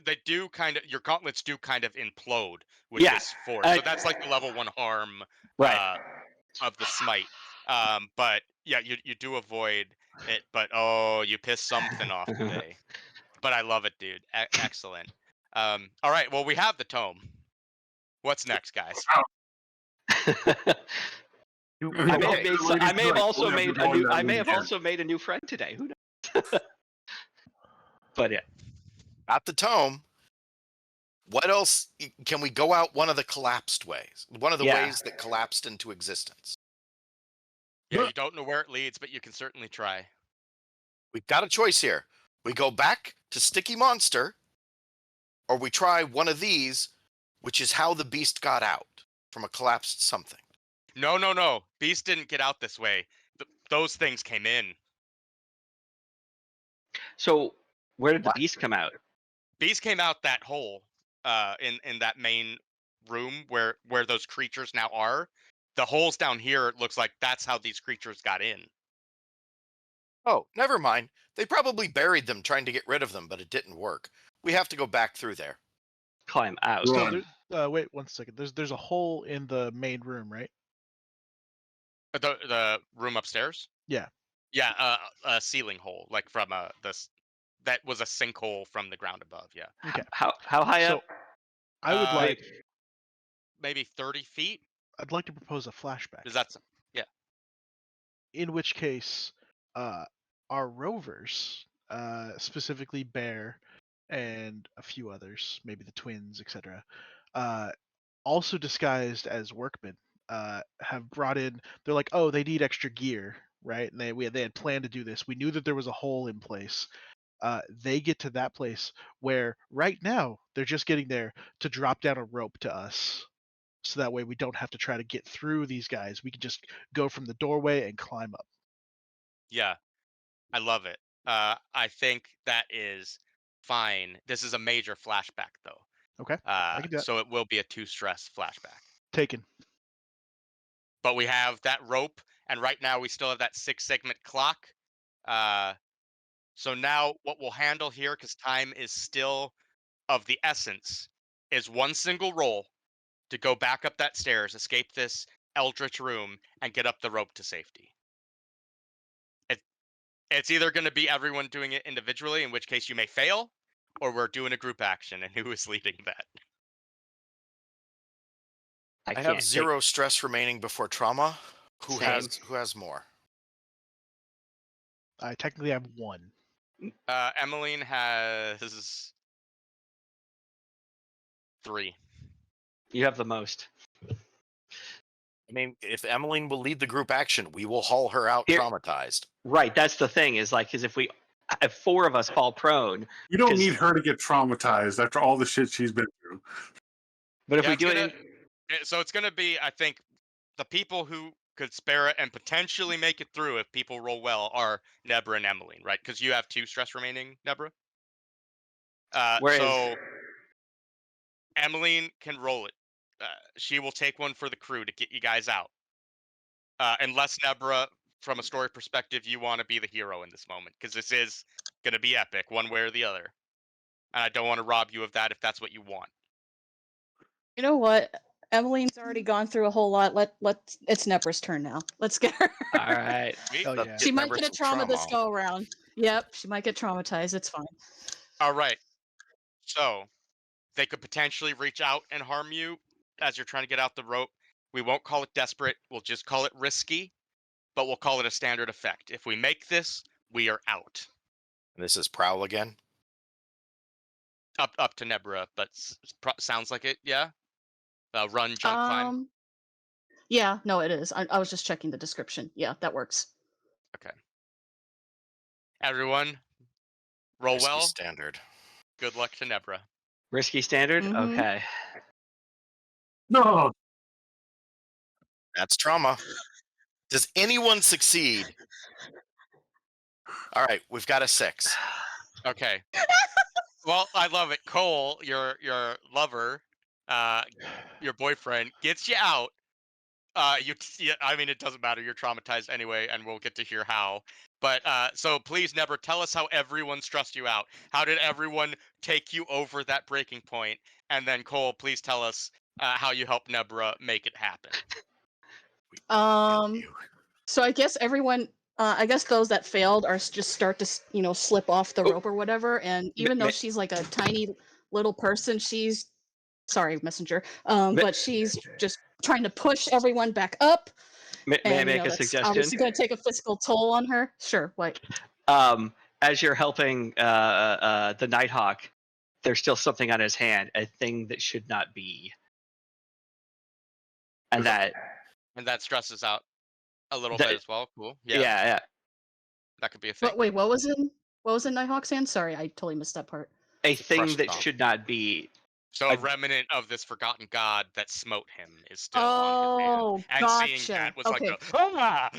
they do kind of, your gauntlets do kind of implode with Yeah. this force. So that's like the level 1 harm Right. of the smite. But yeah, you do avoid it. But oh, you pissed something off today. But I love it, dude. Excellent. All right. Well, we have the tome. What's next, guys? I may have made. I may have also made a new. I may have Yeah. also made a new friend today. Who knows? But yeah. At the tome. What else can we go out one of the collapsed ways? One of the Yeah. ways that collapsed into existence. Yeah, you don't know where it leads, but you can certainly try. We've got a choice here. We go back to Sticky Monster, or we try one of these, which is how the beast got out from a collapsed something. No. Beast didn't get out this way. Those things came in. So where did the What? beast come out? Beast came out that hole in that main room where those creatures now are. The holes down here, it looks like that's how these creatures got in. Oh, never mind. They probably buried them trying to get rid of them, but it didn't work. We have to go back through there. Climb out. Right. So wait 1 second. There's a hole in the main room, right? The room upstairs? Yeah. Yeah, a ceiling hole, like from that was a sinkhole from the ground above. Yeah. Okay. How high So up? I would like. Maybe 30 feet. I'd like to propose a flashback. Does that? Yeah. In which case, our rovers, specifically Bear and a few others, maybe the twins, etc., also disguised as workmen, have brought in. They're like, oh, they need extra gear, right? And they had planned to do this. We knew that there was a hole in place. They get to that place where right now they're just getting there to drop down a rope to us. So that way we don't have to try to get through these guys. We can just go from the doorway and climb up. Yeah. I love it. I think that is fine. This is a major flashback, though. Okay, I can do that. So it will be a 2-stress flashback. Taken. But we have that rope, and right now we still have that 6-segment clock. So now what we'll handle here, because time is still of the essence, is one single roll to go back up that stairs, escape this eldritch room, and get up the rope to safety. It's either going to be everyone doing it individually, in which case you may fail, or we're doing a group action, and who is leading that? I have 0 stress remaining before trauma. Who Same. has more? I technically have 1. Emmeline has 3. You have the most. I mean, if Emmeline will lead the group action, we will haul her out Here- traumatized. Right. That's the thing. Is like, because if 4 of us fall prone, You don't 'cause- need her to get traumatized after all the shit she's been through. but if Yeah, we it's do gonna- it, So it's going to be, I think, the people who could spare it and potentially make it through if people roll well are Nebra and Emmeline, right? Because you have 2 stress remaining, Nebra. Whereas- So Emmeline can roll it. She will take one for the crew to get you guys out. Unless Nebra, from a story perspective, you want to be the hero in this moment, because this is going to be epic, one way or the other. And I don't want to rob you of that if that's what you want. You know what? Emmeline's already gone through a whole lot. It's Nebra's turn now. Let's get her. all right. Sweet. Oh Let's yeah. get She might Nebra get a some trauma this trauma. go around. Yep, she might get traumatized. It's fine. All right. So they could potentially reach out and harm you as you're trying to get out the rope. We won't call it desperate. We'll just call it risky. but we'll call it a standard effect. If we make this, we are out. This is Prowl again. Up to Nebra, but sounds like it. Yeah. Run, jump, climb. Yeah, no, it is. I was just checking the description. Yeah, that works. Okay. Everyone, roll Risky well. standard. Good luck to Nebra. Risky standard? Mhm. Okay. No. That's trauma. Does anyone succeed? All right, we've got a 6. Okay. Well, I love it. Cole, your lover, your boyfriend, gets you out. I mean, it doesn't matter. You're traumatized anyway, and we'll get to hear how. But so please, Nebra, tell us how everyone stressed you out. How did everyone take you over that breaking point? And then Cole, please tell us how you helped Nebra make it happen. So I guess everyone, I guess those that failed are just start to slip off the rope or whatever. And even though she's like a tiny little person, she's sorry, messenger. But she's just trying to push everyone back up. May I And make a that's suggestion? obviously going to take a physical toll on her. Sure. What? As you're helping the Nighthawk, there's still something on his hand, a thing that should not be, and that stresses out a little bit as well. Cool. Yeah. That could be a thing. But wait, what was in Nighthawk's hand? Sorry, I totally missed that part. A It's a thing crushed that thumb. should not be. So a remnant of this forgotten god that smote him is still on his hand. And seeing that was okay. like a,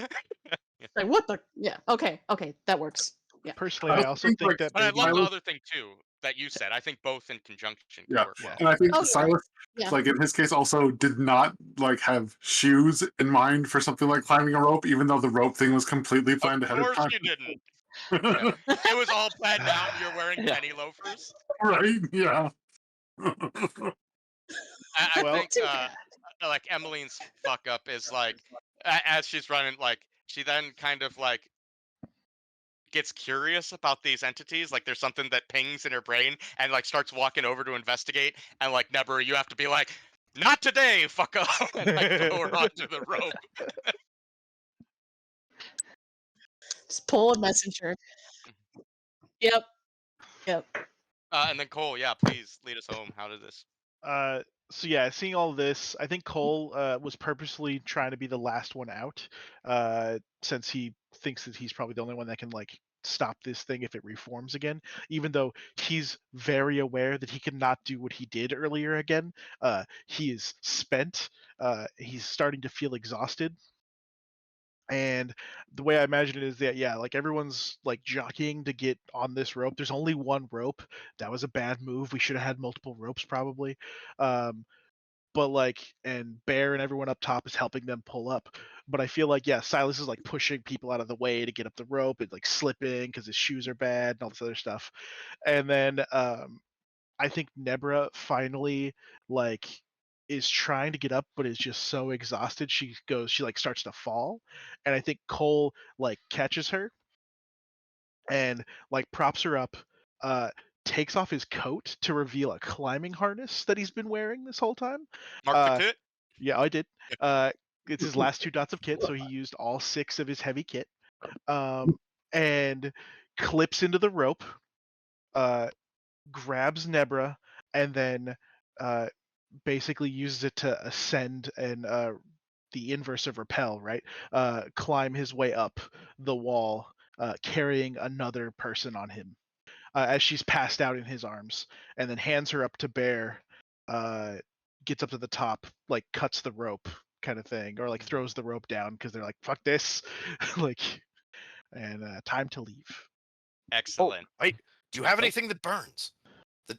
Like what the? Yeah. Okay. That works. Yeah. Personally, I I also think, think like, that But I maybe love the Silas- other thing too that you said. I think both in conjunction Yeah. work well. And I think Oh, yeah. Silas, Yeah. like in his case, also did not like have shoes in mind for something like climbing a rope, even though the rope thing was completely planned Of ahead of course time. you didn't. Yeah. It was all planned out. You're wearing Yeah. penny loafers. Right? Yeah. I Well- think like Emmeline's fuck up is like as she's running, like she then kind of like gets curious about these entities. Like there's something that pings in her brain and like starts walking over to investigate. And like Nebra, you have to be like, not today, fuck up, and like throw her onto the rope. Just pull a messenger. Yep. And then Cole, yeah, please lead us home. How did this? So yeah, seeing all this, I think Cole was purposely trying to be the last one out, since he thinks that he's probably the only one that can like stop this thing if it reforms again. Even though he's very aware that he cannot do what he did earlier again. He is spent. He's starting to feel exhausted. And the way I imagine it is that, yeah, like everyone's like jockeying to get on this rope. There's only one rope. That was a bad move. We should have had multiple ropes probably. But like, and Bear and everyone up top is helping them pull up. But I feel like, yeah, Silas is like pushing people out of the way to get up the rope and like slipping because his shoes are bad and all this other stuff. And then I think Nebra finally like is trying to get up but is just so exhausted she like starts to fall, and I think Cole like catches her and like props her up, takes off his coat to reveal a climbing harness that he's been wearing this whole time. Mark the kit? Yeah, I did. It's his last 2 dots of kit, so he used all 6 of his heavy kit, and clips into the rope, grabs Nebra, and then basically uses it to ascend and the inverse of repel, right? Climb his way up the wall, carrying another person on him as she's passed out in his arms, and then hands her up to Bear. Gets up to the top, like cuts the rope, kind of thing, or like throws the rope down because they're like, "Fuck this," like, and time to leave. Excellent. Wait, do you have anything that burns?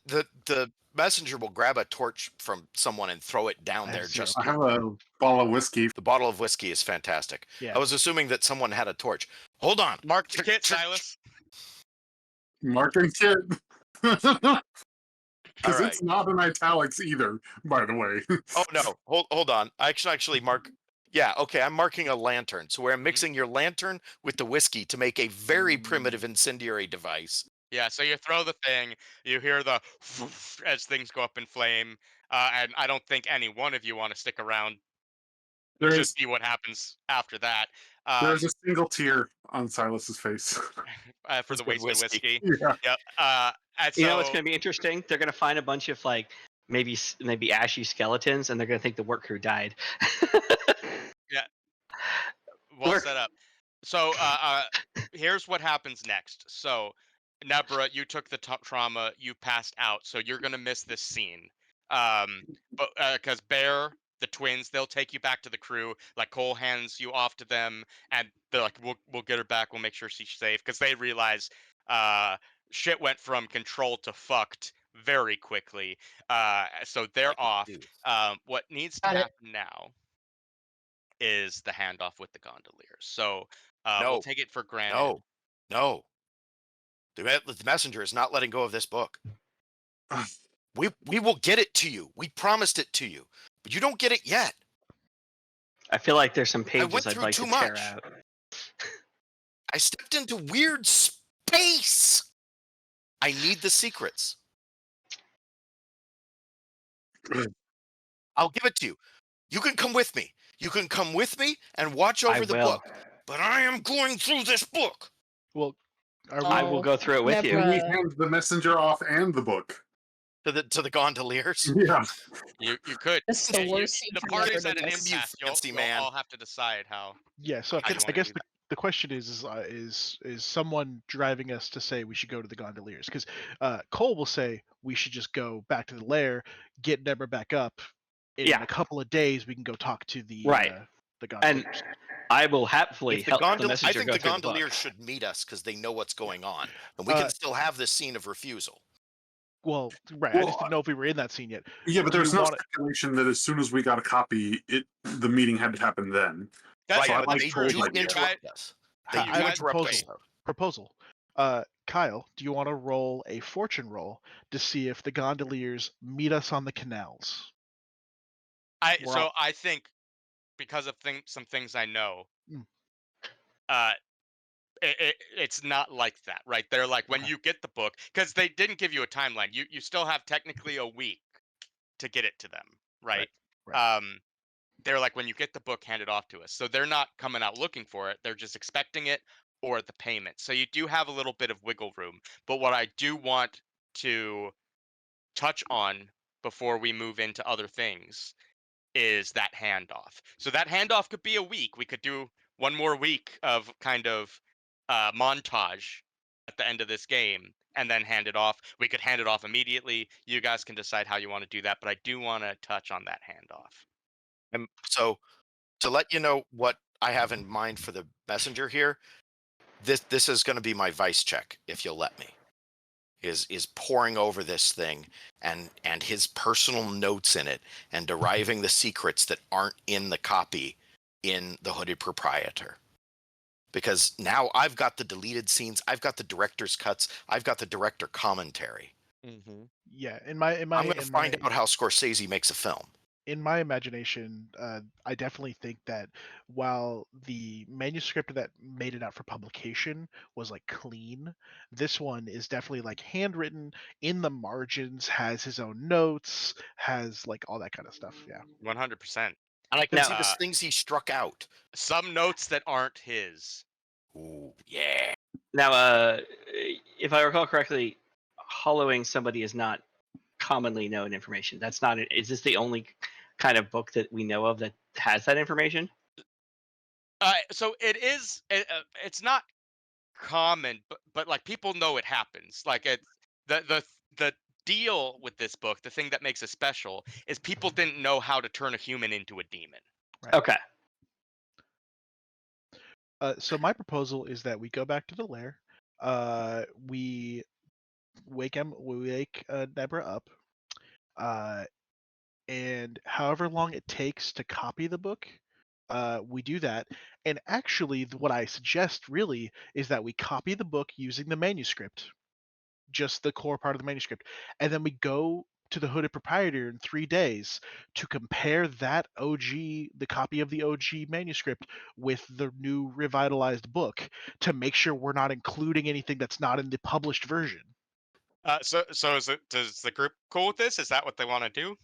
The messenger will grab a torch from someone and throw it down I there. have 0. Just I have a bottle of whiskey. the bottle of whiskey is fantastic. Yeah. I was assuming that someone had a torch. Hold on. Mark the kit, Silas. Marking kit. Because All it's not in italics either, by the way. Oh no, hold on. I should actually mark. Yeah, okay. I'm marking a lantern. So I'm mixing your lantern with the whiskey to make a very primitive incendiary device. Yeah, so you throw the thing, you hear the as things go up in flame, and I don't think any one of you want to stick around There to is see what happens after that. there's a single tear on Silas's face. For the With wasted whiskey. Yeah. Yep. And You know what's so going to be interesting? They're going to find a bunch of like maybe ashy skeletons, and they're going to think the work crew died. well Work. set up. So here's what happens next. So Nebra, you took the trauma, you passed out, so you're gonna miss this scene. But because Bear, the twins, they'll take you back to the crew. Like Cole hands you off to them, and they're like, "We'll get her back. We'll make sure she's safe." Because they realize shit went from control to fucked very quickly. So they're Like it off. do. What needs to Got it. happen now is the handoff with the Gondoliers. So we'll No. take it for granted. No. The messenger is not letting go of this book. We will get it to you. We promised it to you, but you don't get it yet. I feel like there's some went pages I'd through like too to tear much. out. I stepped into weird space. I need the secrets. I'll give it to you. You can come with me. You can come with me and watch over the will. book. But I am going through this book. Well, are we? I will go through it with you. Can we Nebra. hand the messenger off and the book? To the Gondoliers. Yeah. You could. This is the Yeah, worst scene the from party's Never at an to miss. impasse. You'll fancy man. all have to decide how. Yeah. So How you I wanna guess do the question is someone driving us to say we should go to the Gondoliers? Because Cole will say we should just go back to the lair, get Deborah back up. In Yeah. a couple of days, we can go talk to the Right. The Gondoliers. And I will happily If the help the I messenger think go the through the book. Gondoliers should meet us because they know what's going on, and we can still have this scene of refusal. Well, right. I Well, just didn't know if we were in that scene yet. Yeah, but Do there's you no want it- speculation that as soon as we got a copy, the meeting had to happen then. That's, So I'd but like they to hold do my idea. interrupt us. They I do have a interrupt us. proposal. Kyle, do you want to roll a fortune roll to see if the Gondoliers meet us on the canals? We're So all- I think because of some things I know, Mm. it's not like that, right? They're like when Okay. you get the book, because they didn't give you a timeline. You still have technically a week to get it to them, right? Right. They're like when you get the book, hand it off to us. So they're not coming out looking for it. They're just expecting it or the payment. So you do have a little bit of wiggle room. But what I do want to touch on before we move into other things is that handoff. So that handoff could be a week. We could do one more week of kind of montage at the end of this game and then hand it off. We could hand it off immediately. You guys can decide how you want to do that, but I do want to touch on that handoff. And so, to let you know what I have in mind for the messenger here, this is going to be my vice check, if you'll let me. Is poring over this thing and his personal notes in it and deriving the secrets that aren't in the copy in the Hooded Proprietor. Because now I've got the deleted scenes, I've got the director's cuts, I've got the director commentary. Mm-hmm. Yeah, I'm going to find out how Scorsese makes a film. In my imagination, I definitely think that while the manuscript that made it out for publication was like clean, this one is definitely like handwritten in the margins, has his own notes, has like all that kind of stuff. Yeah. 100%. And I can Now- see the things he struck out. Some notes that aren't his. Ooh, yeah. Now, if I recall correctly, hollowing somebody is not commonly known information. That's not. Is this the only kind of book that we know of that has that information? So it is. It's not common, but like people know it happens. Like the deal with this book, the thing that makes it special, is people didn't know how to turn a human into a demon. Right. Okay. So my proposal is that we go back to the lair. We wake Deborah up, and however long it takes to copy the book, we do that. And actually, what I suggest really is that we copy the book using the manuscript, just the core part of the manuscript, and then we go to the Hooded Proprietor in 3 days to compare that the copy of the OG manuscript with the new revitalized book to make sure we're not including anything that's not in the published version. So does the group cool with this? Is that what they want to do?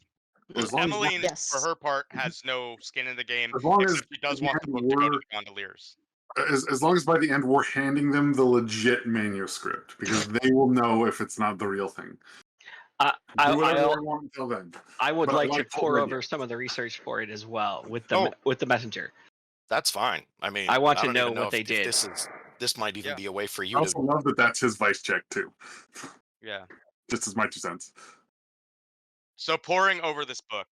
As long as, Emmeline, Yes. for her part, has no skin in the game, as long as except she does at the want the end book to go to we're- the Gondoliers. as long as by the end we're handing them the legit manuscript, because they will know if it's not the real thing. Do whatever I want until then. I would But I like to like pour already. over some of the research for it as well with Oh. the messenger. That's fine. I mean, I want to don't know even what if- they if did. This might even Yeah. be a way for I you also to. love that that's his vice check too. Yeah. Just as my 2 cents. So poring over this book,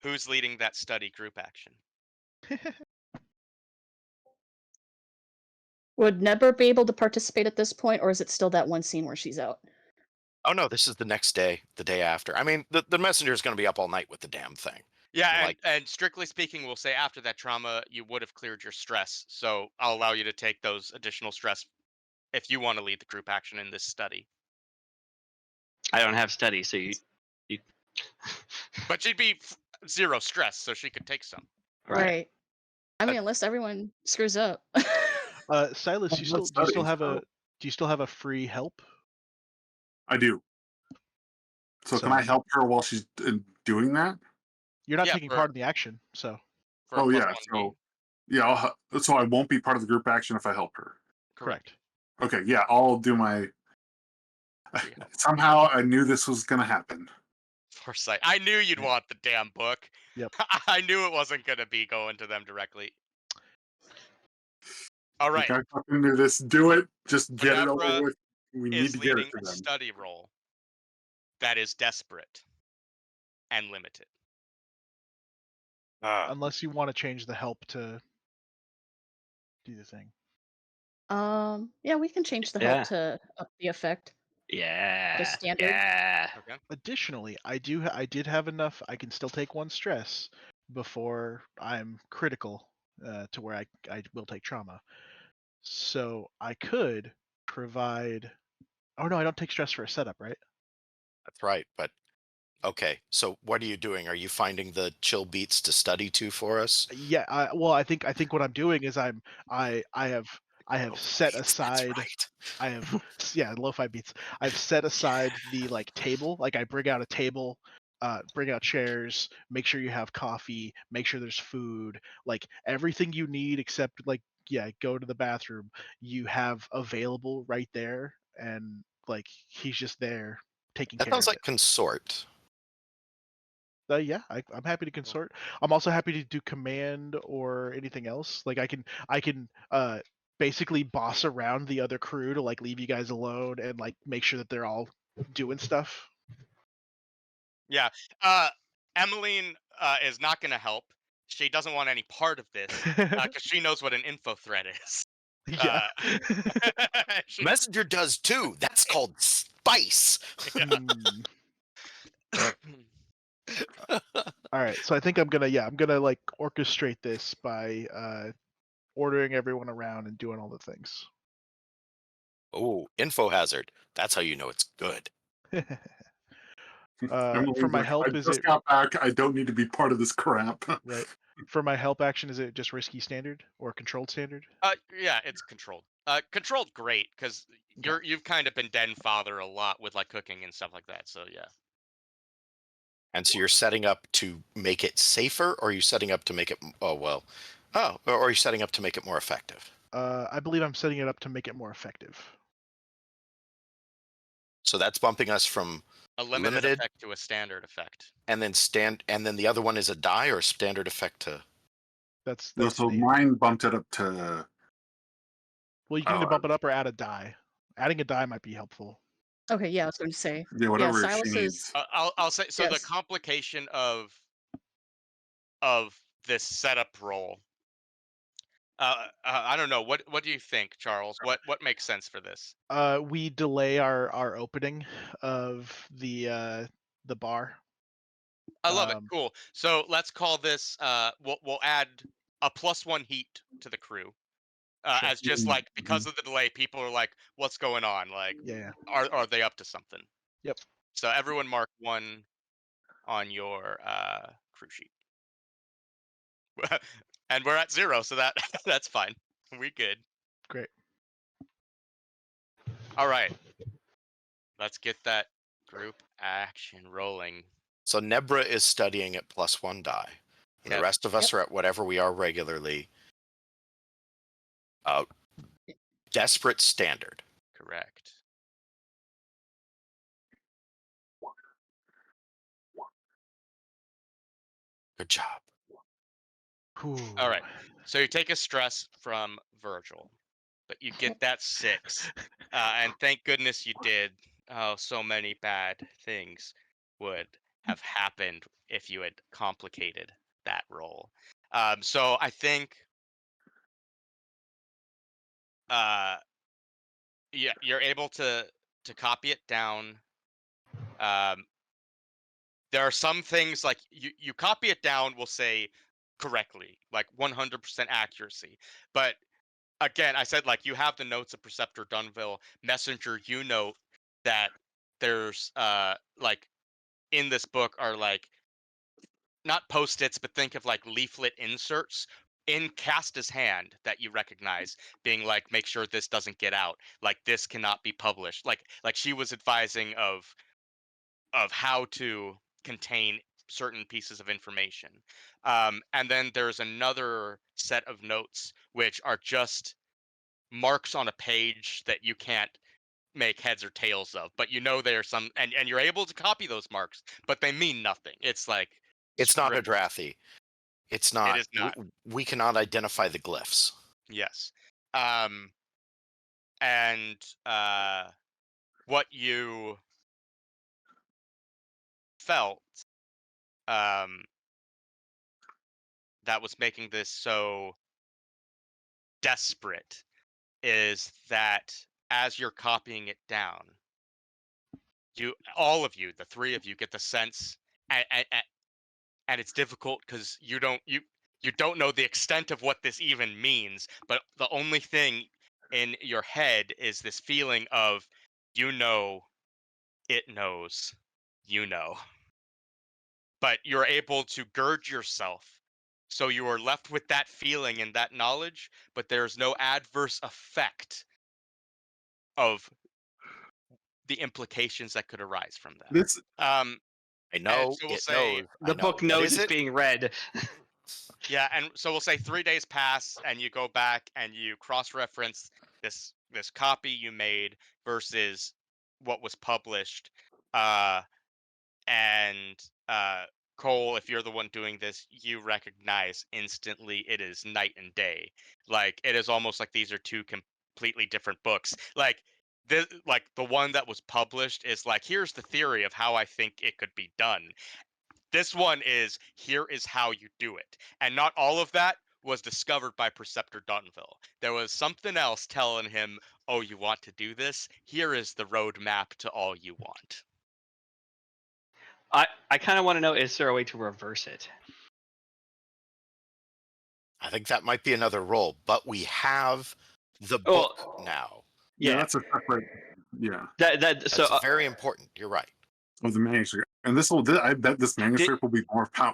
who's leading that study group action? Would Never be able to participate at this point, or is it still that one scene where she's out? Oh no, this is the next day, the day after. I mean, the messenger is going to be up all night with the damn thing. Yeah, Like- and strictly speaking, we'll say after that trauma, you would have cleared your stress. So I'll allow you to take those additional stress if you want to lead the group action in this study. I don't have study, so you But she'd be 0 stress, so she could take some. right. I mean, unless everyone screws up. Silas, do you Let's still study, have so- do you still have a free help? I do. So can I help her while she's doing that? You're not Yeah, taking for- part in the action, so For a Oh yeah. +1 So yeah. So I won't be part of the group action if I help her. correct. Okay. Yeah. I'll do my. Free help. Somehow I knew this was gonna happen. Foresight. I knew you'd want the damn book. Yep. I knew it wasn't going to be going to them directly. All right. Like, I fucking knew this. Do it. Just get it Ginevra over with. We need Is to get leading it to a them. study role that is desperate and limited. Unless you want to change the help to do the thing. Yeah, we can change the Yeah. help to up the effect. Yeah. standard? Yeah. Okay. Additionally, I did have enough. I can still take 1 stress before I'm critical to where I will take trauma. So I could provide. Oh no, I don't take stress for a setup, right? That's right. But okay, so what are you doing? Are you finding the chill beats to study to for us? Yeah. Well, I think what I'm doing is I have Oh, set beats, aside. That's right. I have yeah, lo-fi beats. I've set aside the table. Like I bring out a table, bring out chairs, make sure you have coffee, make sure there's food, like everything you need except go to the bathroom. You have available right there, and he's just there taking That care sounds of like consort. it. Yeah, I'm happy to consort. I'm also happy to do command or anything else. Like I can basically boss around the other crew to leave you guys alone and make sure that they're all doing stuff. Yeah. Emmeline is not going to help. She doesn't want any part of this because she knows what an info threat is. Yeah. She- Messenger does too. That's called spice. Hmm. All right, so I think I'm gonna orchestrate this by ordering everyone around and doing all the things. Oh, info hazard. That's how you know it's good. Emily's For my like, help, I is just it got back. I don't need to be part of this crap. right? For my help action, is it just risky standard or controlled standard? yeah, it's controlled. Controlled, great, because you've kind of been den father a lot with cooking and stuff like that. So yeah. And so you're setting up to make it safer, or are you setting up to make it? Or are you setting up to make it more effective? I believe I'm setting it up to make it more effective. So that's bumping us from A limited Limited? effect to a standard effect. and then the other one is a die or a standard effect to. That's So the mine bumped it up to. well, you can either Oh, bump it up or add a die. Adding a die might be helpful. Okay, yeah, I was going to say. Yeah, whatever she Silas needs. is. I'll say so. Yes. The complication of this setup role. I don't know. What do you think, Charles? What makes sense for this? We delay our opening of the bar. I love it. Um, Cool. So let's call this. We'll add a +1 heat to the crew. Sure. As just because of the delay, people are like, "What's going on? Yeah. Are they up to something?" Yep. So everyone mark 1 on your crew sheet. And we're at 0, so that's fine. We good. Great. All right. Let's get that group action rolling. So Nebra is studying at +1 die. And the Yep. rest of us are at whatever we are regularly. Desperate standard. Correct. Good job. All right. So you take a stress from Virgil, but you get that 6. And thank goodness you did. Oh, so many bad things would have happened if you had complicated that roll. So I think yeah, you're able to copy it down. There are some things like you copy it down, we'll say correctly, like 100% accuracy. But again, I said like you have the notes of Preceptor Dunville, Messenger. You note that there's like in this book are like not post-its, but think of like leaflet inserts in Casta's hand that you recognize, being like, make sure this doesn't get out, like this cannot be published, like she was advising of how to contain certain pieces of information. And then there's another set of notes which are just marks on a page that you can't make heads or tails of, but you know there's some, and you're able to copy those marks, but they mean nothing. It's like It's not a scribbles. Drathy. It's not. It is not. We cannot identify the glyphs. Yes. And what you felt that was making this so desperate is that as you're copying it down, all of you, the three of you, get the sense, and it's difficult because you don't know the extent of what this even means, but the only thing in your head is this feeling of, you know, it knows, you know. But you're able to gird yourself, so you are left with that feeling and that knowledge, but there's no adverse effect of the implications that could arise from that. This I know so we'll it say, knows. The book knows it's being read. yeah, and so we'll say 3 days pass, and you go back and you cross-reference this copy you made versus what was published, and Cole, if you're the one doing this, you recognize instantly it is night and day. Like it is almost like these are two completely different books. Like this, like the one that was published is like, here's the theory of how I think it could be done. This one is, here is how you do it. And not all of that was discovered by Preceptor Dunville. There was something else telling him, oh, you want to do this? Here is the roadmap to all you want. I kind of want to know, is there a way to reverse it? I think that might be another role, but we have the book now. yeah, Yeah, that's a separate That's so very important. You're right. of the manuscript, and I bet this manuscript will be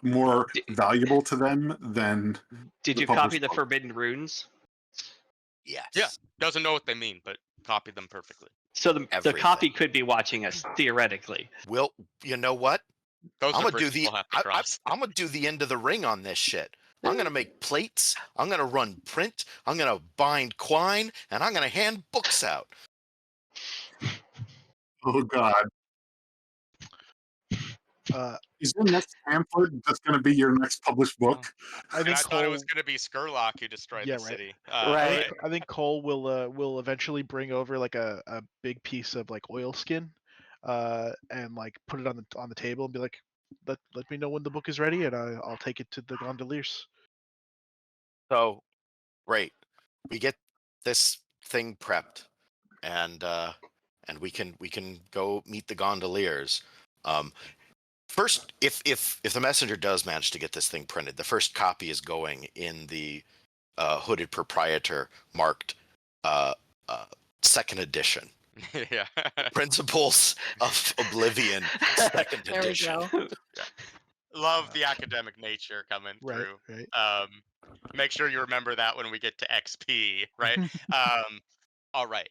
more Did- valuable to them than. did the you copy published the book. Forbidden Runes? Yes. Yeah. Doesn't know what they mean, but copy them perfectly. So the Everything. copy could be watching us theoretically. Well, you know what? Those I'm are gonna do bridges the we'll have to cross. I'm gonna do the end of the ring on this shit. I'm gonna make plates. I'm gonna run print. I'm gonna bind quine, and I'm gonna hand books out. Oh God! Is your next pamphlet just going to be your next published book? I And think I thought it was Cole. going to be Skurlock who destroyed Yeah, the right. city. Right. I think Cole will eventually bring over like a big piece of like oilskin, and like put it on the table and be like, let me know when the book is ready, and I'll take it to the Gondoliers. So, great. We get this thing prepped, and we can go meet the Gondoliers. First, if the messenger does manage to get this thing printed, the first copy is going in the hooded proprietor marked second edition. Yeah. Principles of Oblivion, second There we edition. go. Love the academic nature coming Right, through. right. Make sure you remember that when we get to XP, right? All right.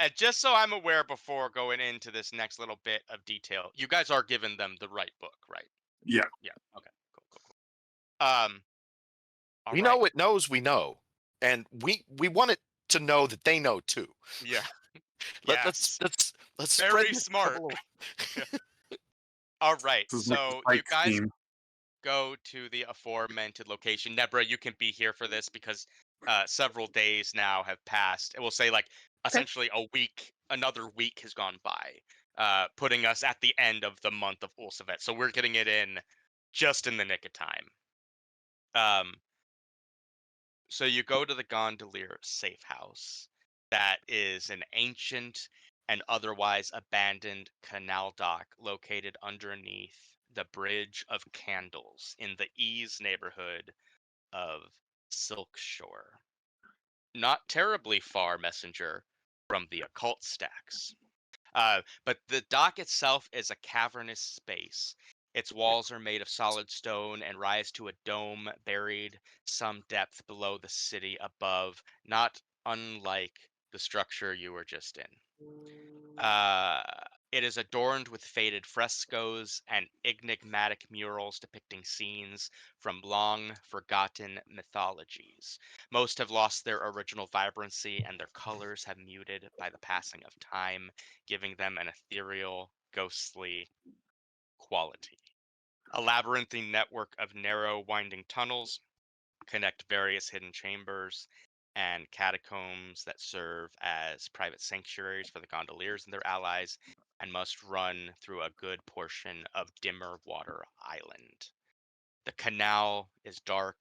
And just so I'm aware before going into this next little bit of detail, you guys are giving them the right book, right? Yeah. Yeah. Okay. Cool. All We right. know it knows we know, and we want it to know that they know too. Yeah. Let's Yes. spread Very this smart. trouble away. All right. This is like the So you Spike guys scheme. go to the aforementioned location. Nebra, you can be here for this because several days now have passed. It will say like essentially a week, another week has gone by, putting us at the end of the month of Ulsavet. So we're getting it in just in the nick of time. So you go to the Gondolier safe house. That is an ancient and otherwise abandoned canal dock located underneath the Bridge of Candles in the Ease neighborhood of Silk Shore. Not terribly far, messenger, from the occult stacks. But the dock itself is a cavernous space. Its walls are made of solid stone and rise to a dome buried some depth below the city above, not unlike the structure you were just in. It is adorned with faded frescoes and enigmatic murals depicting scenes from long forgotten mythologies. Most have lost their original vibrancy and their colors have muted by the passing of time, giving them an ethereal, ghostly quality. A labyrinthine network of narrow, winding tunnels connect various hidden chambers and catacombs that serve as private sanctuaries for the gondoliers and their allies, and must run through a good portion of Dimmer Water Island. The canal is dark,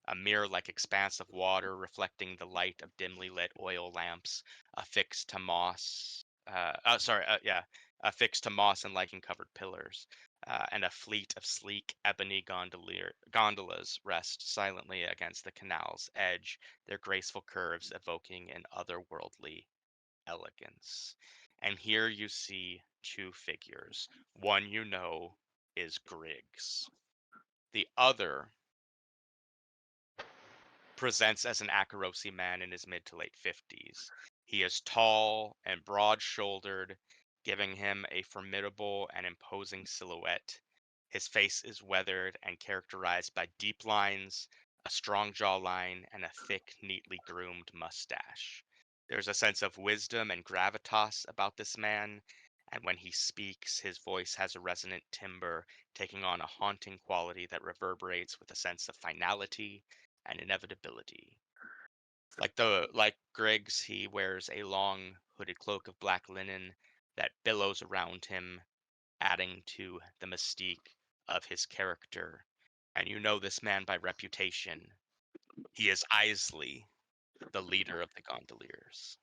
a mirror-like expanse of water reflecting the light of dimly lit oil lamps affixed to moss. Affixed to moss and lichen-covered pillars, and a fleet of sleek ebony gondolas rest silently against the canal's edge, their graceful curves evoking an otherworldly elegance. And here you see two figures. One you know is Griggs. The other presents as an Akarosi man in his mid to late 50s. He is tall and broad shouldered, giving him a formidable and imposing silhouette. His face is weathered and characterized by deep lines, a strong jawline, and a thick, neatly groomed mustache. There's a sense of wisdom and gravitas about this man, and when he speaks, his voice has a resonant timbre, taking on a haunting quality that reverberates with a sense of finality and inevitability. Like Griggs, he wears a long hooded cloak of black linen that billows around him, adding to the mystique of his character. And you know this man by reputation. He is Isley, the leader of the Gondoliers.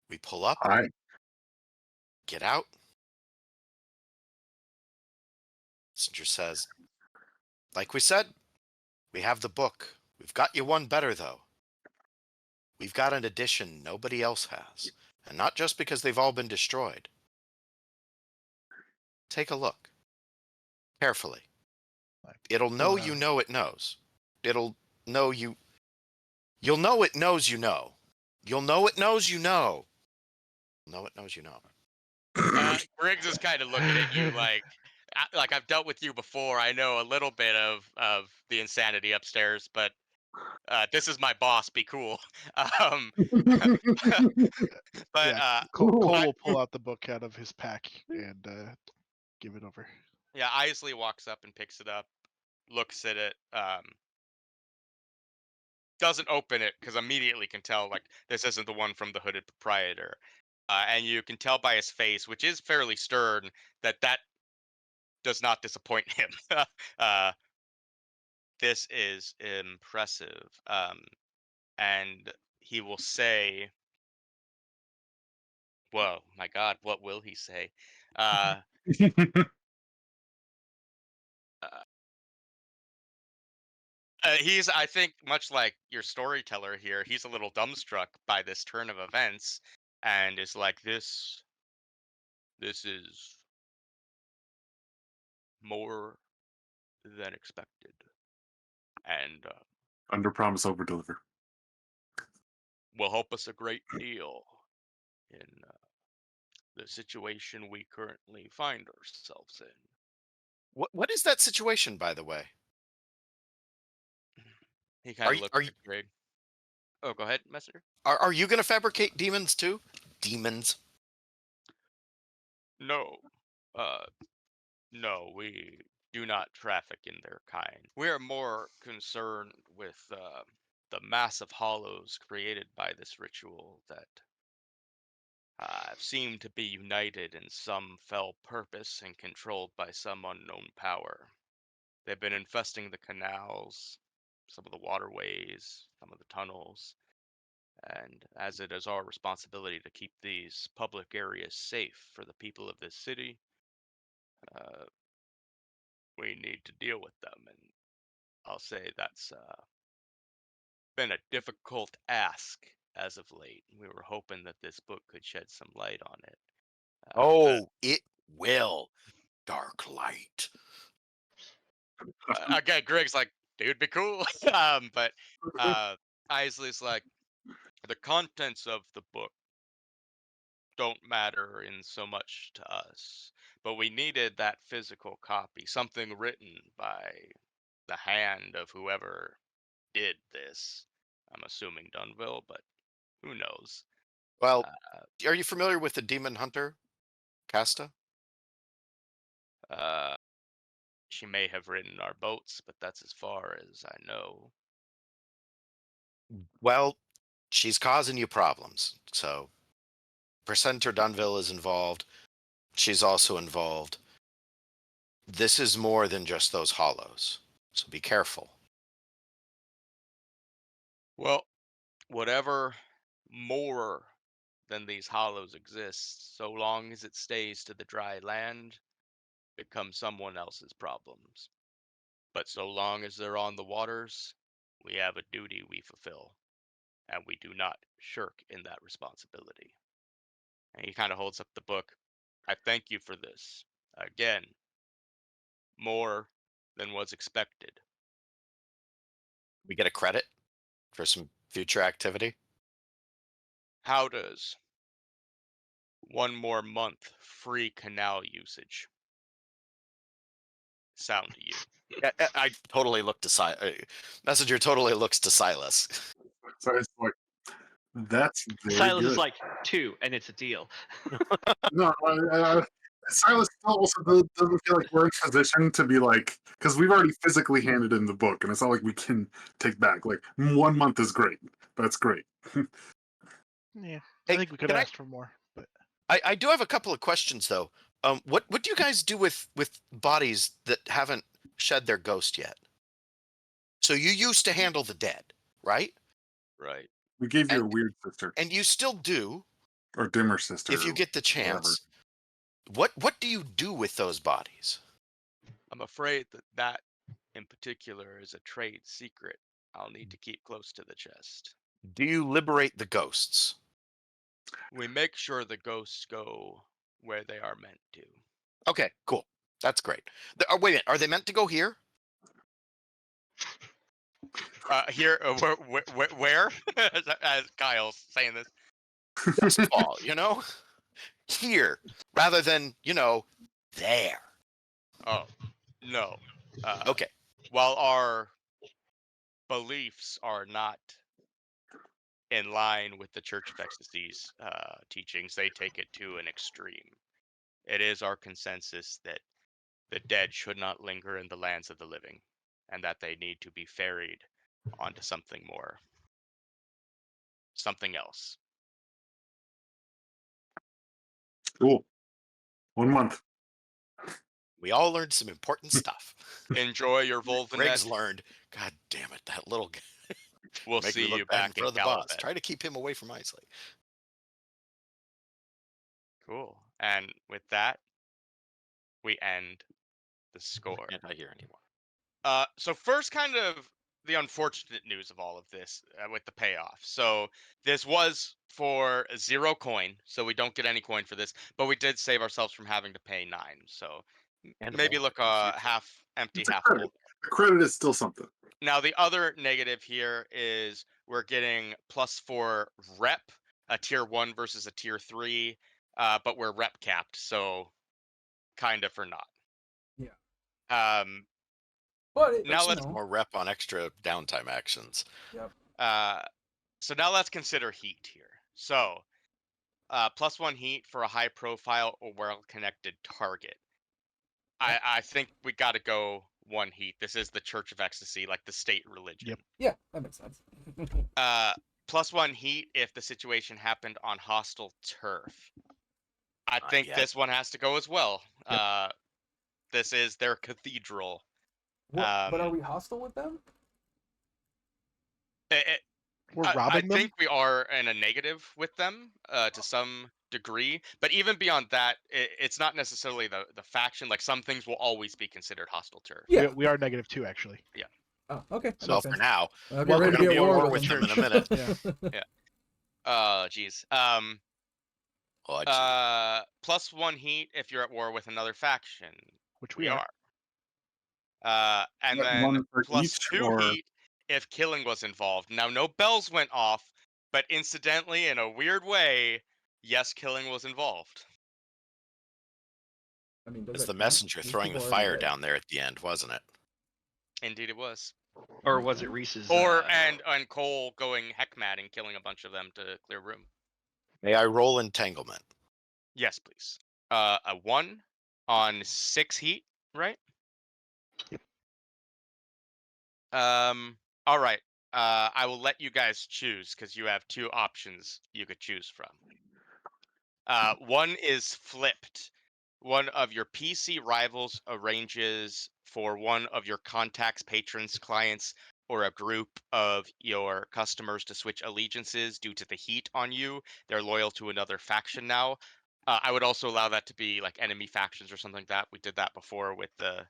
We pull up, All right. get out. Messenger says, like we said, we have the book. We've got you one better, though. We've got an edition nobody else has, and not just because they've all been destroyed. Take a look. Carefully. It'll know you know it knows. It'll know you. You'll know it knows you know. You'll know it knows you know. You'll know it knows you know. Griggs is kind of looking at you like I've dealt with you before. I know a little bit of the insanity upstairs, but this is my boss. Be cool. Um, but Yeah, Cole I- will pull out the book out of his pack and give it over. yeah, Isley walks up and picks it up, looks at it, doesn't open it because immediately can tell like this isn't the one from the hooded proprietor, and you can tell by his face, which is fairly stern, that does not disappoint him. uh, this is impressive, and he will say, "Whoa, my God, what will he say?" Uh, uh, he's, I think, much like your storyteller here, he's a little dumbstruck by this turn of events, and is like, This is more than expected, and Under promise, over deliver. will help us a great deal. in the situation we currently find ourselves in. What is that situation, by the way? He kind Are of you, looks are at you Greg. Oh, go ahead, Messenger. are you going to fabricate demons too? Demons. No, uh, no, we do not traffic in their kind. We are more concerned with the massive hollows created by this ritual that seem to be united in some fell purpose and controlled by some unknown power. They've been infesting the canals, some of the waterways, some of the tunnels, and as it is our responsibility to keep these public areas safe for the people of this city, uh, we need to deal with them. And I'll say that's been a difficult ask as of late. We were hoping that this book could shed some light on it. Oh, it will. Dark light. Again, Greg's like, dude, be cool. But Isley's like, the contents of the book don't matter in so much to us, but we needed that physical copy, something written by the hand of whoever did this. I'm assuming Dunville, but who knows? Well, are you familiar with the demon hunter, Casta? She may have written our boats, but that's as far as I know. Well, she's causing you problems. So, Presenter Dunville is involved. She's also involved. This is more than just those hollows. So be careful. Well, whatever more than these hollows exists, so long as it stays to the dry land, becomes someone else's problems. But so long as they're on the waters, we have a duty we fulfill, and we do not shirk in that responsibility. And he kind of holds up the book. I thank you for this. Again, more than was expected. We get a credit for some future activity. How does one more month free canal usage sound to you? I totally look to Messenger totally looks to Silas. So it's like, that's very Silas good. is like 2, and it's a deal. No, Silas still also doesn't feel like we're in position to be like, because we've already physically handed in the book, and it's not like we can take back. Like 1 month is great. That's great. Yeah, Hey, I think we could can have I- asked for more, but I do have a couple of questions though. What do you guys do with bodies that haven't shed their ghost yet? So you used to handle the dead, right? Right. We gave you a And- weird sister And you still do or dimmer sister. if you get the chance. What do you do with those bodies? I'm afraid that in particular is a trade secret I'll need to keep close to the chest. Do you liberate the ghosts? We make sure the ghosts go where they are meant to. Okay, cool. That's great. Wait a minute. Are they meant to go here? Here, where? As Kyle's saying this. Yes, Paul, here rather than there. Oh, no. Okay. While our beliefs are not in line with the Church of Ecstasy's teachings, they take it to an extreme. It is our consensus that the dead should not linger in the lands of the living, and that they need to be ferried onto something more. Something else. Cool. 1 month. We all learned some important stuff. Enjoy your Greg's Volvanet. learned. God damn it, that little guy. We'll Make see me look you bad in back in front of the boss. Calabat. Try to keep him away from Isley. Cool. And with that, we end the score. Can't I hear anymore? So first, kind of the unfortunate news of all of this with the payoff. So this was for 0 coin, so we don't get any coin for this, but we did save ourselves from having to pay 9. So And maybe more look in the future. half empty, It's a half credit. full. The credit is still something. Now the other negative here is we're getting +4 rep a tier 1 versus a tier 3, but we're rep capped, so kind of for not. Yeah. Now There's let's more rep on extra downtime actions. Yep. So now let's consider heat here. So +1 heat for a high profile or well connected target. Yeah. I think we got to go 1 heat. This is the Church of Ecstasy, like the state religion. Yep. Yeah, that makes sense. +1 heat if the situation happened on hostile turf. I Not think yet. this one has to go as well. Yep. This is their cathedral. What, but are we hostile with them? We're I robbing them. think we are in a negative with them to some degree, but even beyond that, it's not necessarily the faction. Like some things will always be considered hostile turf. Yeah. We are -2 actually. Oh, okay. That Well, makes for sense. now, I'll get Well, ready we're to going to be be at war with with them in a them. minute. Yeah. Oh, geez. Oh, gee. +1 heat if you're at war with another faction. Which We we are. are. And Is that then one for each, +2 or- heat if killing was involved. Now, no bells went off, but incidentally, in a weird way, yes, killing was involved. I mean, does It's it the count? messenger These throwing the people are already fire dead. down there at the end, wasn't it? Indeed, it was. Or was it Rhys's? And Cole going heckmat and killing a bunch of them to clear room. May I roll entanglement? Yes, please. A 1 on 6 heat, right? Yep. All right. I will let you guys choose because you have 2 options you could choose from. One is flipped. One of your PC rivals arranges for one of your contacts, patrons, clients, or a group of your customers to switch allegiances due to the heat on you. They're loyal to another faction now. I would also allow that to be like enemy factions or something like that. We did that before with the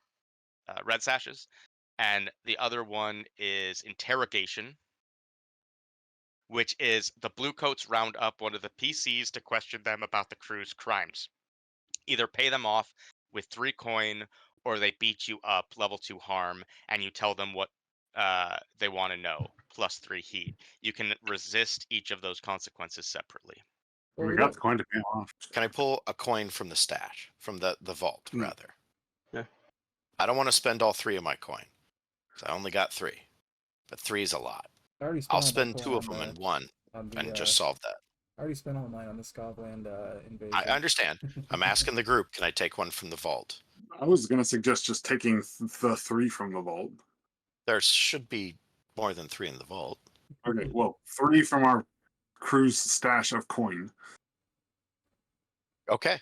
Red Sashes. And the other one is interrogation, which is the Bluecoats round up one of the PCs to question them about the crew's crimes. Either pay them off with 3 coin, or they beat you up, level 2 harm, and you tell them what they want to know, +3 heat. You can resist each of those consequences separately. Well, we got the coin to pay off. Can I pull a coin from the stash, from the vault, Hmm. rather? Yeah. I don't want to spend all 3 of my coin. So I only got 3. But 3 is a lot. I already spent I'll all my spend coin 2 of on them in the- one on the, and just solve that. I already spent all mine on the Scotland invasion. I understand. I'm asking the group, can I take one from the vault? I was going to suggest just taking the 3 from the vault. There should be more than 3 in the vault. Okay, well, 3 from our crew's stash of coin. Okay.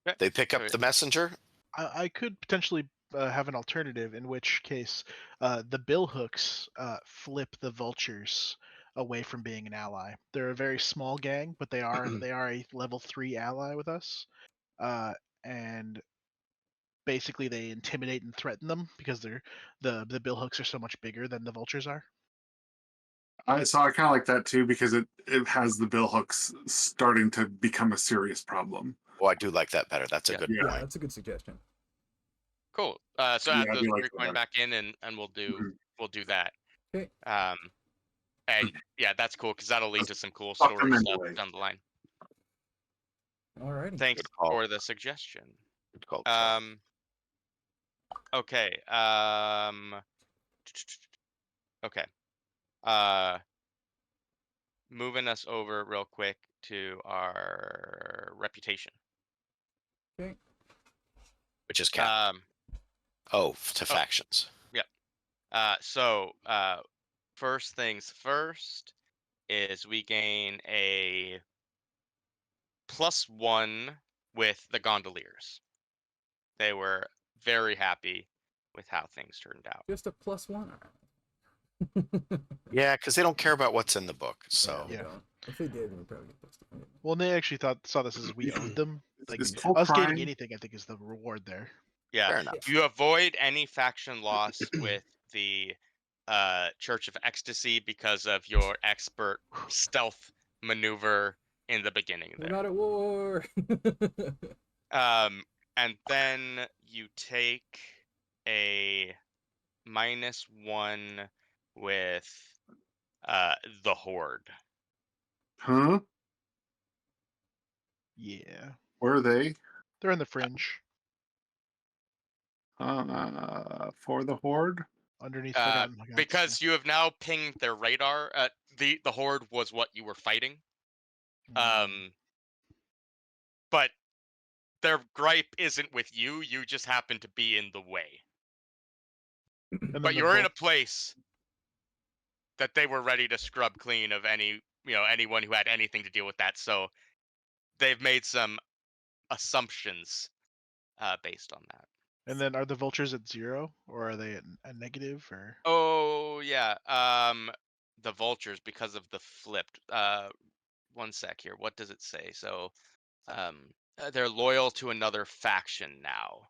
Okay. They pick up Alright. the messenger. I could potentially have an alternative, in which case the bill hooks flip the vultures away from being an ally. They're a very small gang, but they are a level 3 ally with us, and basically they intimidate and threaten them because the bill hooks are so much bigger than the vultures are. So I kind of like that too, because it has the bill hooks starting to become a serious problem. Oh, I do like that better. That's a Yeah. good Yeah, point. that's a good suggestion. Cool. So Yeah, add I those do like 3 that coin one. back in, and we'll do that. Okay. And yeah, that's cool because that'll lead to some cool Fuck story them stuff anyway. down the line. Alrighty. Thanks Good call. for the suggestion. Good call. Okay. Okay. Moving us over real quick to our reputation. Which is cap. To factions. So first things first is we gain a +1 with the Gondoliers. They were very happy with how things turned out. Just a +1. Yeah, because they don't care about what's in the book. So Yeah, we don't. If they did, we'd probably get +2. Well, and they actually saw this as we owed them. Like Is full us crime? gaining anything, I think, is the reward there. Yeah, fair enough. you avoid any faction loss with the Church of Ecstasy because of your expert stealth maneuver in the beginning We're there. not at war. And then you take a -1 with the Horde. Huh? Yeah, Where are they? they're in the fringe, For the horde? underneath Forgotten Gods. Because you have now pinged their radar. The horde was what you were fighting. But their gripe isn't with you. You just happen to be in the way. And then But the you're in Vul- a place that they were ready to scrub clean of anyone who had anything to deal with that. So they've made some assumptions based on that. And then are the vultures at 0 or are they at a negative or? Oh yeah, the vultures because of the flipped. One sec here. What does it say? So, they're loyal to another faction now.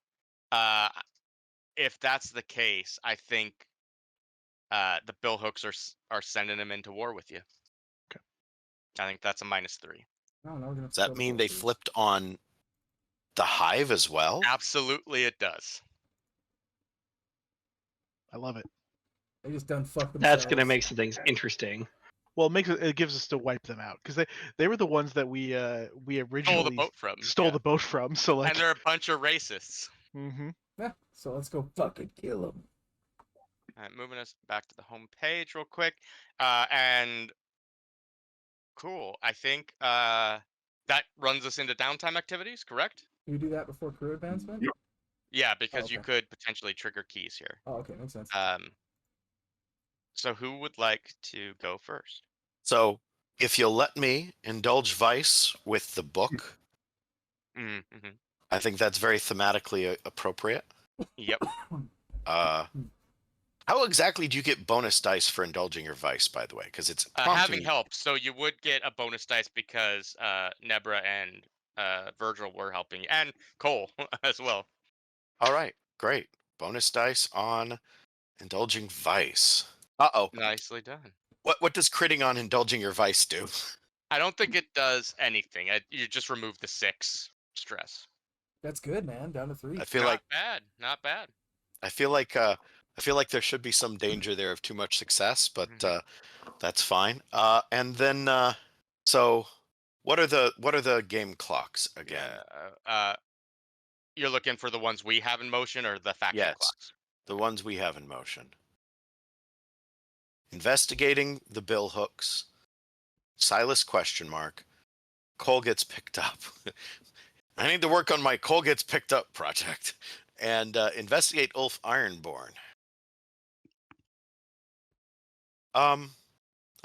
If that's the case, I think the billhooks are sending them into war with you. Okay. I think that's a -3. I don't know. We're gonna Does that mean they flipped on the hive as well? Absolutely, it does. I love it. They just done fucked themselves. That's gonna make some things interesting. Well, it gives us to wipe them out because they were the ones that we originally Stole the boat from. stole yeah. the boat from. So like, And they're a bunch of racists. mm-hmm. Yeah, so let's go fucking kill them. All right, moving us back to the home page real quick. And cool. I think that runs us into downtime activities, correct? Can you do that before career advancement? Yep. Yeah, because you okay. could potentially trigger keys here. Oh, okay, makes sense. So who would like to go first? So, if you'll let me indulge Vice with the book, Mm-hmm. I think that's very thematically appropriate. Yep. How exactly do you get bonus dice for indulging your Vice, by the way? Because it's Having prompting. help, so you would get a bonus dice because Nebra and Virgil were helping, and Cole as well. All right, great. Bonus dice on indulging Vice. Uh-oh. Nicely done. What does critting on indulging your Vice do? I don't think it does anything. You just remove the 6 stress. That's good, man. Down to 3. I feel Not like bad. Not bad. I feel like there should be some danger there of too much success, but that's fine. And then so what are the game clocks again? You're looking for the ones we have in motion or the faction Yes. clocks? The ones we have in motion. Investigating the bill hooks. Silas ? Cole gets picked up. I need to work on my Cole gets picked up project. And investigate Ulf Ironborn. I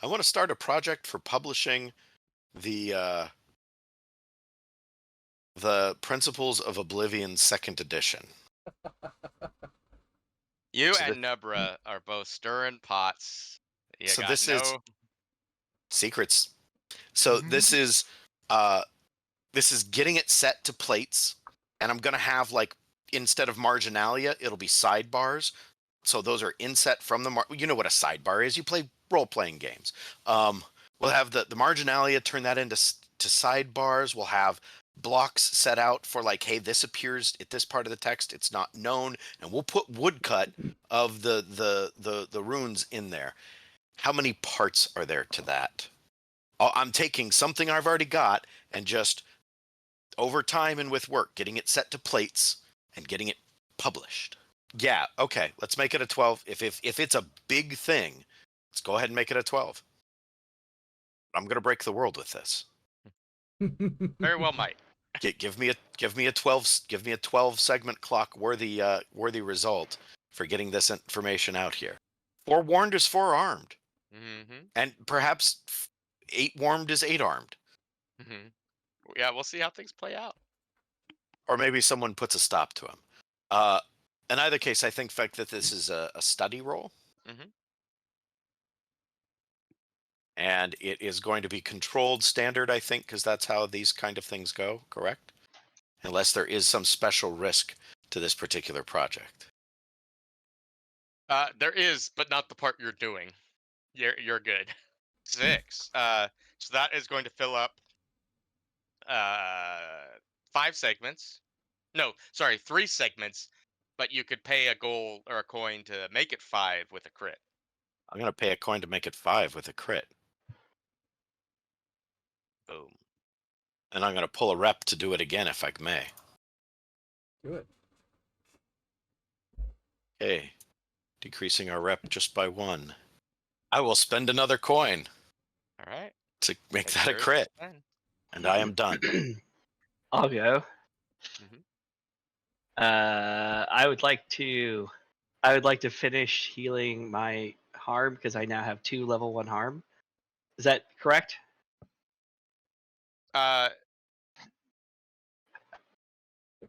want to start a project for publishing the Principles of Oblivion 2nd edition. You So and Nebra are both stirring pots. You So got this no... is secrets. So this is getting it set to plates, and I'm gonna have, like, instead of marginalia, it'll be sidebars. So those are inset from the you know what a sidebar is. You play role-playing games. We'll have the marginalia, turn that into to sidebars. We'll have blocks set out for, like, hey, this appears at this part of the text, it's not known, and we'll put woodcut of the runes in there. How many parts are there to that? I'm taking something I've already got and just over time and with work getting it set to plates and getting it published. Yeah, okay, let's make it a 12. If it's a big thing, let's go ahead and make it a 12. I'm gonna break the world with this. Very well might. Give me a 12 segment clock worthy result for getting this information out here. Forewarned is forearmed, and perhaps 8 warmed is 8 armed. Yeah, we'll see how things play out. Or maybe someone puts a stop to him. In either case, I think that this is a study roll. And it is going to be controlled standard, I think, because that's how these kind of things go, correct? Unless there is some special risk to this particular project. There is, but not the part you're doing. You're good. 6. So that is going to fill up 5 segments. No, sorry, 3 segments. But you could pay a gold or a coin to make it 5 with a crit. I'm going to pay a coin to make it 5 with a crit. Boom. And I'm going to pull a rep to do it again if I may. Do it. Okay. Decreasing our rep just by 1. I will spend another coin All right. to make Take that a yours, crit. then. And I am done. I'll go. Mhm. I would like to finish healing my harm because I now have 2 level 1 harm. Is that correct? I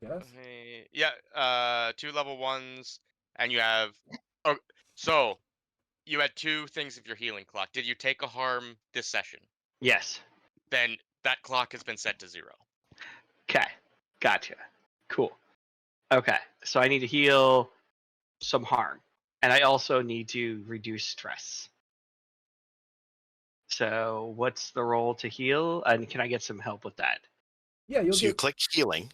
guess. Yeah. 2 level 1s, and you have. Oh, so you had 2 things of your healing clock. Did you take a harm this session? Yes. Then that clock has been set to 0. Okay. Gotcha. Cool. Okay. So I need to heal some harm. And I also need to reduce stress. So what's the roll to heal? And can I get some help with that? Yeah, you'll So you get. click healing.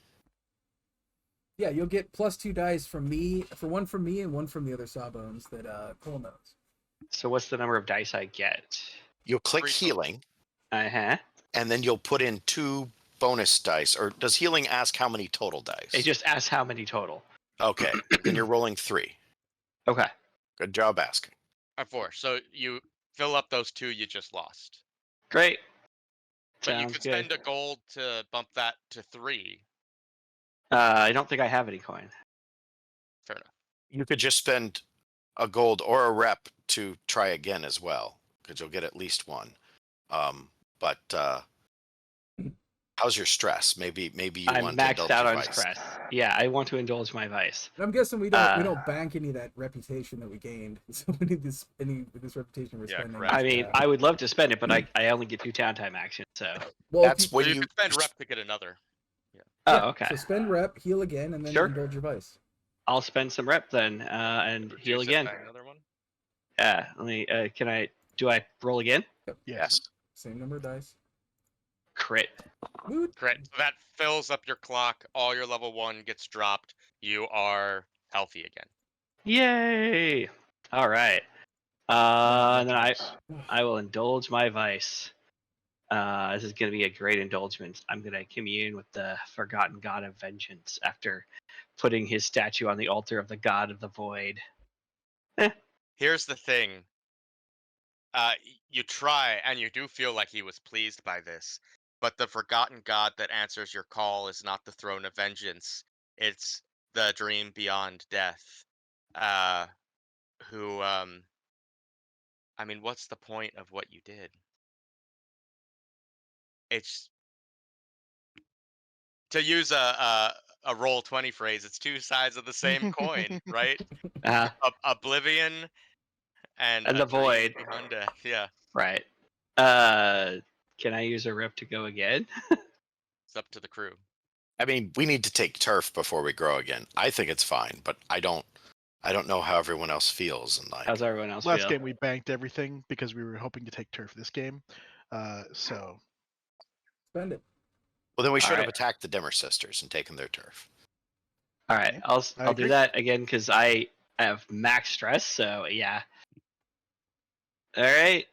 Yeah, you'll get +2 dice from me, one from me and one from the other Sawbones that Cole knows. So what's the number of dice I get? You'll click 3 healing, Uh-huh. and then you'll put in 2 bonus dice. Or does healing ask how many total dice? It just asks how many total. Okay. Then you're rolling 3. Okay. Good job asking. 4. So you fill up those 2 you just lost. Great. But you Sounds could good. spend a gold to bump that to 3. I don't think I have any coin. Fair enough. You could just spend a gold or a rep to try again as well, because you'll get at least 1. But how's your stress? Maybe you I'm want to maxed indulge out your on vice. stress. Yeah, I want to indulge my vice. And I'm guessing we don't bank any of that reputation that we gained. So we need this reputation we're Yeah, spending. correct. I mean, Yeah. I would love to spend it, but I only get 2 downtime actions, so. Well, That's if when You you could spend rep to get another. Oh, okay. So spend rep, heal again, and then Sure. indulge your vice. I'll spend some rep then, and heal Reduce it again. by another one. Yeah, let me, do I roll again? yes. Same number of dice. Crit. Woot. Correct. So that fills up your clock. All your level 1 gets dropped. You are healthy again. Yay! Alright. And then I will indulge my vice. This is going to be a great indulgence. I'm going to commune with the forgotten god of vengeance after putting his statue on the altar of the god of the void. Here's the thing. You try, and you do feel like he was pleased by this, but the forgotten god that answers your call is not the throne of vengeance. It's the dream beyond death. Who, I mean, what's the point of what you did? It's to use a roll 20 phrase. It's 2 sides of the same coin, right? Uh, Oblivion and And a the dream void. beyond death. Yeah, right. Can I use a rep to go again? it's up to the crew. I mean, we need to take turf before we grow again. I think it's fine, but I don't know how everyone else feels. And like, How's everyone else Last feel? game we banked everything because we were hoping to take turf this game. So Spend it. well, then we should have Alright. attacked the Dimmer sisters and taken their turf. All right, Yeah, I'll I do agree. that again because I have max stress. So yeah. All right.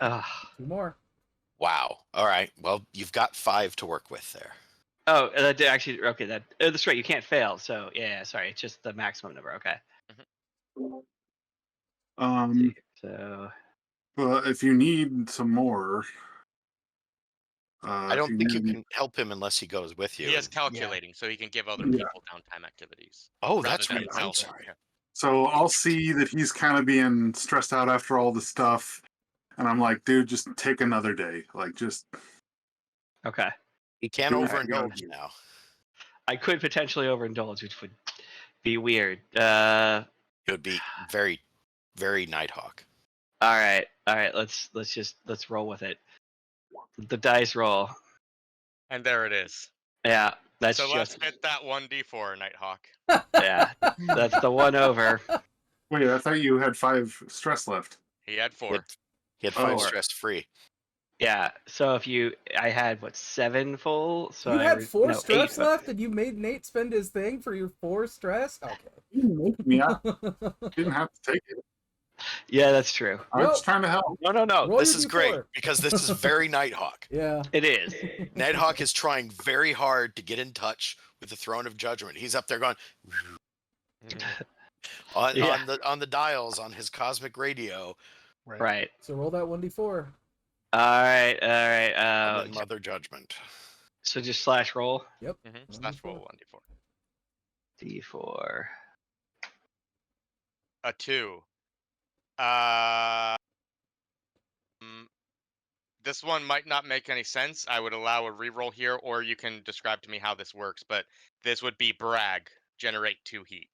2 more. Wow. All right. Well, you've got 5 to work with there. Oh, that did actually okay. That's right. You can't fail. So yeah. Sorry, it's just the maximum number. Okay. So Well, if you need some more, I don't think you can help him unless he goes with you. He is and- calculating, so he can give other Yeah. people downtime activities. Oh, rather that's than right. I'm himself. sorry. Yeah. So I'll see that he's kind of being stressed out after all the stuff, and I'm like, dude, just take another day. Like, just okay, He can't Do what you gotta overindulge do. now. I could potentially overindulge, which would be weird. It would be very, very Nighthawk. All right. Let's roll with it. The dice roll. And there it is. Yeah, that's So let's just hit that 1d4, Nighthawk. yeah. That's the one over. wait. I thought you had 5 stress left. He had 4. He had 5 Oh. stress free. Yeah. So I had what 7 full. So You had 4 no, stress 8. left, and you made Nate spend his thing for your 4 stress. Okay. Yeah, didn't have to take it. Yeah, that's true. I'm Well, just trying to help. No. Roll This your is great D4. because this is very Nighthawk. Yeah. It is. Nighthawk is trying very hard to get in touch with the Throne of Judgment. He's up there going Yeah. on the dials on his cosmic radio. Right. So roll that 1d4. All right. And then Uh, Mother Judgment. so just slash roll. Yep. Slash roll 1d4. D4. A 2. This one might not make any sense. I would allow a reroll here, or you can describe to me how this works. But this would be brag, generate 2 heat.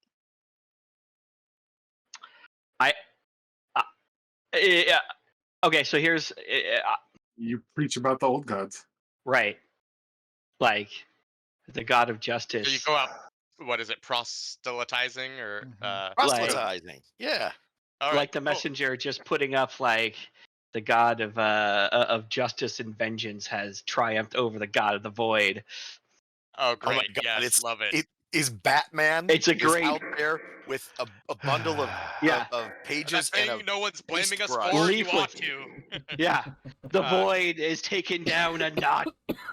Yeah. Okay, so here's You preach about the old gods. right, like the god of So justice. you go out. What is it? Proselytizing or Proselytizing. Yeah. all right, like the cool. messenger just putting up like the god of justice and vengeance has triumphed over the god of the void. Oh, Oh my great! God, Yes, love it. Is Batman It's a is great- out there with a bundle of Yeah. of pages That and thing no one's blaming us brush. for. You Leaflet. ought to. Yeah, the Uh, void is taken down a notch,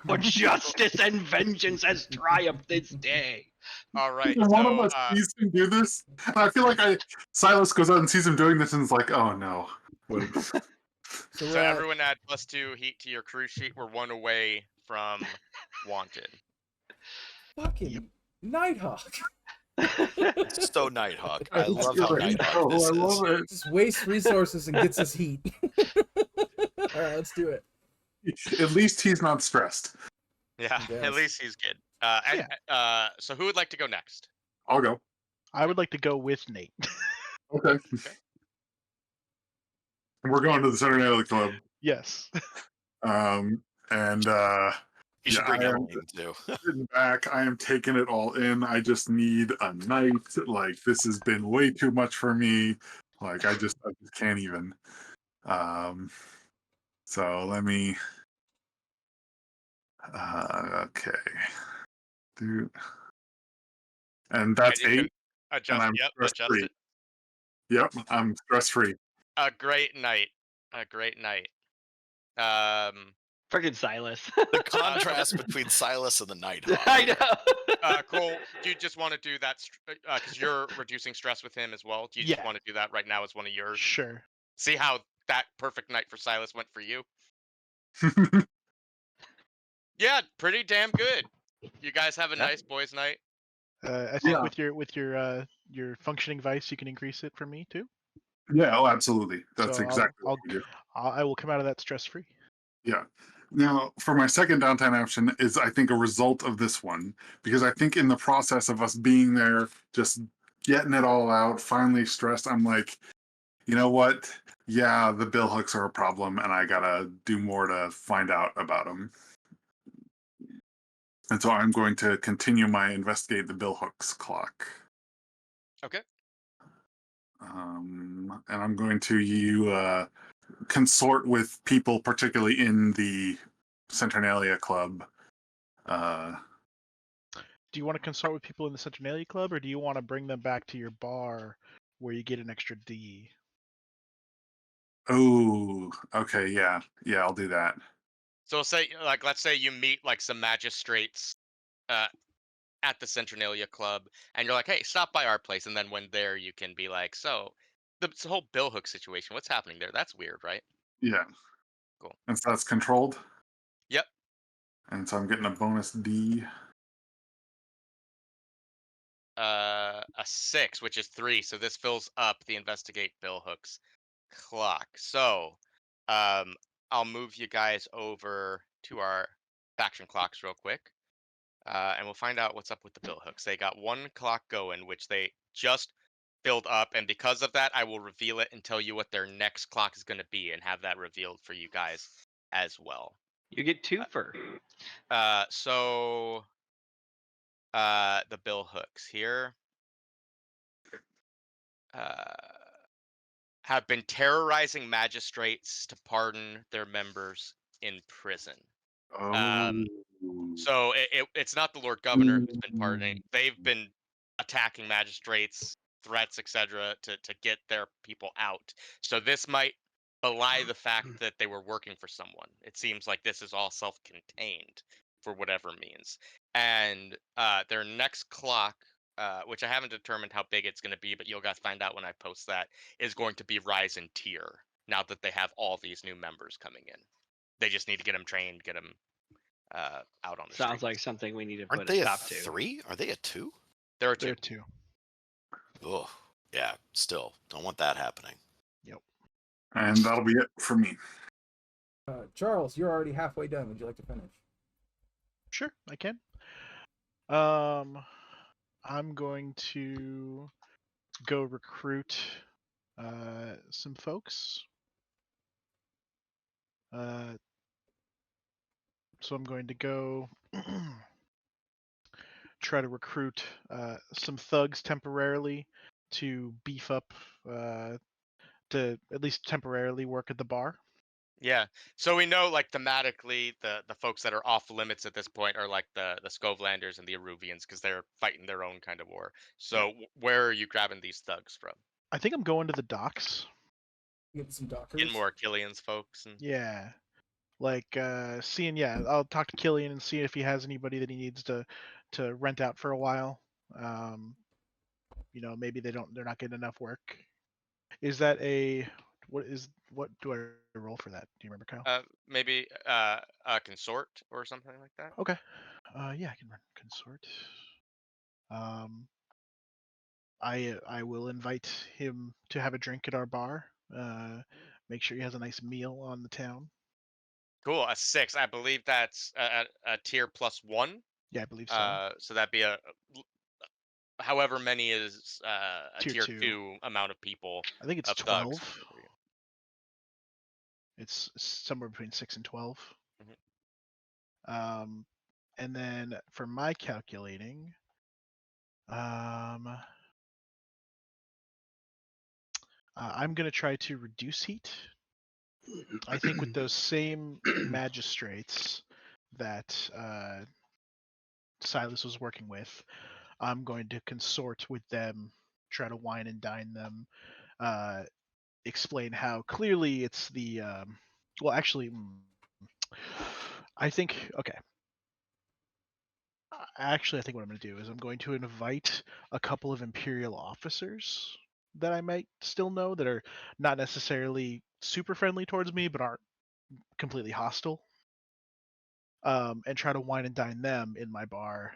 for justice and vengeance has triumphed this day. All right. Either one of So us sees him do this. And I feel like Silas goes out and sees him doing this and is like, oh no. What? So so we're at, everyone add +2 heat to your crew sheet. We're 1 away from wanted. fucking Nighthawk. so Nighthawk. I It's love how great. Nighthawk Oh, this I is. love it. Just wastes resources and gets us heat. All right, let's do it. At least he's not stressed. Yeah. Yes. At least he's good. So who would like to go next? I'll go. I would like to go with Nate. Okay. We're going to the Saturnalia Club. Yes. And You should Yeah, bring I am- Emmeline too. sitting back, I am taking it all in. I just need a night. Like, this has been way too much for me. Like, I just can't even. So let me. Okay. Dude. And that's And you can 8. Adjust. I'm Yep. stress Adjust free. it. Yep, I'm stress free. A great night. A great night. Freaking Silas. The contrast between Silas and the Nighthawk. I know. Cole, do you just want to do that because you're reducing stress with him as well? Do you just Yeah. want to do that right now as one of yours? Sure. See how that perfect night for Silas went for you? Yeah, pretty damn good. You guys have a Yeah. nice boys' night. I think Yeah. with your functioning vice, you can increase it for me too. Yeah, oh, absolutely. That's So exactly I'll- what we do. I will come out of that stress free. Yeah. Now, for my second downtime action is, I think, a result of this one, because I think in the process of us being there, just getting it all out, finally stressed, I'm like, you know what? Yeah, the bill hooks are a problem, and I gotta do more to find out about them. And so I'm going to continue my investigate the bill hooks clock. Okay. And I'm going to consort with people, particularly in the Saturnalia Club. Do you want to consult with people in the Saturnalia Club, or do you want to bring them back to your bar where you get an extra D? Oh, okay, yeah, I'll do that. So let's say you meet like some magistrates at the Saturnalia Club, and you're like, hey, stop by our place, and then when there, you can be like, so the whole bill hook situation, what's happening there? That's weird, right? Yeah. Cool. And so that's controlled. Yep. And so I'm getting a bonus D. A 6, which is 3, so this fills up the investigate bill hooks clock. So I'll move you guys over to our faction clocks real quick, and we'll find out what's up with the bill hooks. They got 1 clock going, which they just filled up, and because of that, I will reveal it and tell you what their next clock is going to be, and have that revealed for you guys as well. You get 2 for. So the bill hooks here have been terrorizing magistrates to pardon their members in prison. Oh. So it's not the Lord Governor who's been pardoning. They've been attacking magistrates threats, etc., to get their people out. So this might belie the fact that they were working for someone. It seems like this is all self-contained for whatever means. And their next clock, which I haven't determined how big it's going to be, but you'll guys find out when I post that, is going to be rise in tier now that they have all these new members coming in. They just need to get them trained, get them out on the Sounds streets. like something we need to Aren't put a they a stop to. 3? Are they a 2? There are two. There too. Oh, yeah. Still, don't want that happening. And that'll be it for me. Charles, you're already halfway done. Would you like to finish? Sure, I can. I'm going to go recruit some folks. So I'm going to go try to recruit some thugs temporarily to beef up, to at least temporarily work at the bar. Yeah. So we know, like, thematically, the folks that are off limits at this point are like the Skovlanders and the Aruvians, because they're fighting their own kind of war. So where are you grabbing these thugs from? I think I'm going to the docks. Get some dockers. Getting more Killian's folks. And... Yeah. Like seeing, I'll talk to Killian and see if he has anybody that he needs to rent out for a while. Maybe they're not getting enough work. Is that what do I roll for that? Do you remember, Kyle? Maybe a consort or something like that. Okay. Yeah, I can run consort. I will invite him to have a drink at our bar. Make sure he has a nice meal on the town. Cool. A 6. I believe that's a tier +1. Yeah, I believe so. So that'd be however many is a Tier tier 2. 2 amount of people. I think it's of 12. thugs. It's somewhere between 6 and 12. Mhm. And then for my calculating, I'm going to try to reduce heat. I think with those same magistrates that Silas was working with, I'm going to consort with them, try to wine and dine them, explain how clearly it's the I think I think what I'm going to do is I'm going to invite a couple of Imperial officers that I might still know that are not necessarily super friendly towards me, but aren't completely hostile, and try to wine and dine them in my bar,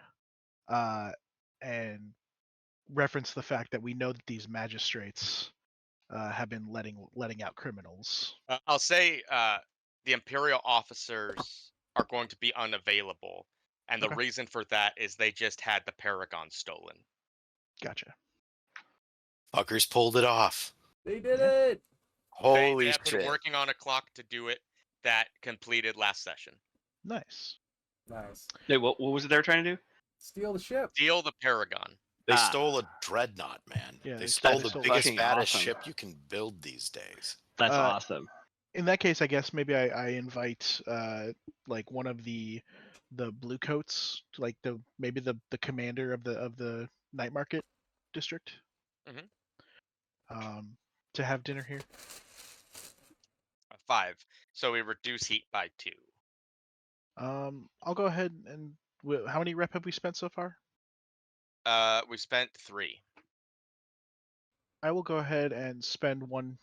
and reference the fact that we know that these magistrates have been letting out criminals. I'll say the Imperial officers are going to be unavailable, and the Okay. reason for that is they just had the Paragon stolen. Gotcha. Fuckers pulled it off. They did Yeah. it. Holy They have been shit. working on a clock to do it that completed last session. Nice. Nice. Wait, what was it they were trying to do? Steal the ship. Steal the Paragon. They Ah. stole a dreadnought, man. Yeah, they they stole stole the a biggest, fucking baddest awesome. ship you can build these days. That's Uh, awesome. In that case, I guess maybe I invite like one of the blue coats, like maybe the commander of the night market district, to have dinner here. 5. So we reduce heat by 2. I'll go ahead and how many rep have we spent so far? We spent 3. I will go ahead and spend one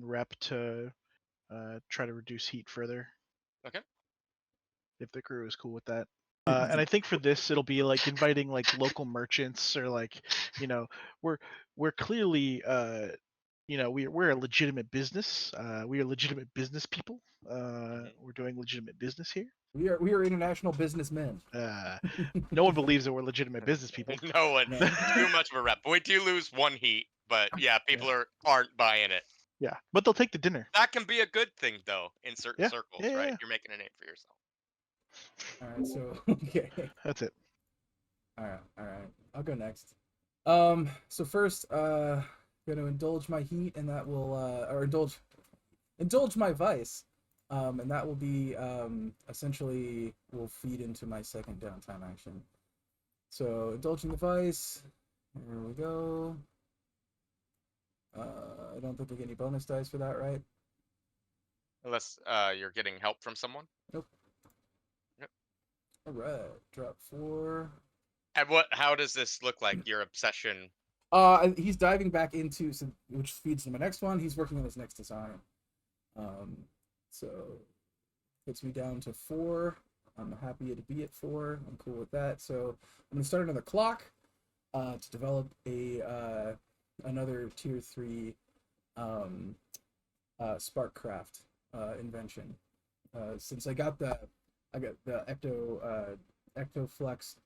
rep to try to reduce heat further. Okay. If the crew is cool with that. And I think for this it'll be like inviting like local merchants, or like, we're clearly we're a legitimate business. We are legitimate business people. We're doing legitimate business here. We are international businessmen. No one believes that we're legitimate business people. No one. No. Too much of a rep. But we do lose 1 heat, but yeah, people aren't buying it. Yeah, but they'll take the dinner. That can be a good thing, though, in certain Yeah, circles, yeah, right? yeah. You're making a name for yourself. All right, so okay. That's it. All right. I'll go next. So first, gonna indulge my heat, and that will or indulge my vice, and that will be essentially will feed into my second downtime action. So indulging the vice. Here we go. I don't think I get any bonus dice for that, right? Unless you're getting help from someone. Nope. Yep. All right, drop 4. And how does this look like, your obsession? He's diving back into which feeds to my next one. He's working on his next design. So puts me down to 4. I'm happy to be at 4. I'm cool with that. So I'm gonna start another clock to develop another tier 3 Sparkcraft invention. Since I got the Ectoflex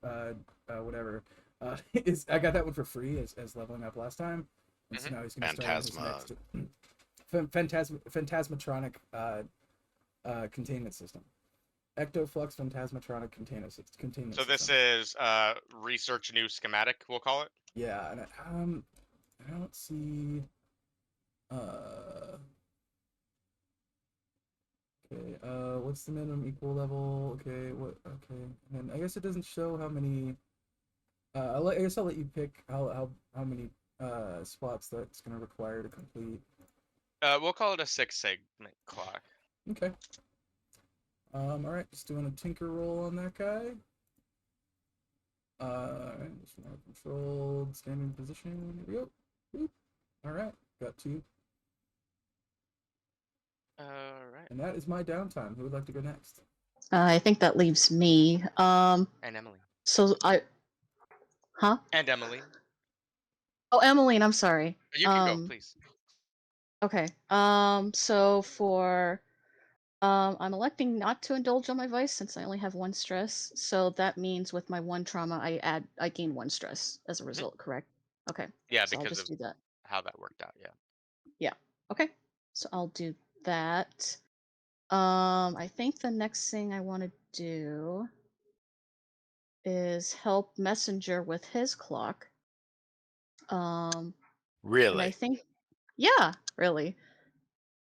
whatever. I got that one for free as leveling up last time. And so now he's going to start his next Phantasmatronic containment system. Ectoflux Phantasmatronic containment system. So this is research new schematic, we'll call it. Yeah, and I don't see. Okay. What's the minimum equal level? Okay. What? Okay. And I guess it doesn't show how many. I guess I'll let you pick how many spots that's gonna require to complete. We'll call it a 6-segment clock. Okay. All right, just doing a tinker roll on that guy. Just more controlled, standing position. Here we go. Boop. All right, got 2. All right. And that is my downtime. Who would like to go next? I think that leaves me. And Emily. So Huh? And Emily. Oh, Emmeline, I'm sorry. You can go, please. Okay. So for I'm electing not to indulge on my vice since I only have 1 stress. So that means with my 1 trauma, I gain 1 stress as a result. Correct? Okay. Yeah, So I'll because just of do that. how that worked out. Yeah. Yeah. Okay. So I'll do that. I think the next thing I want to do is help Messenger with his clock. And I Really? think, yeah, really.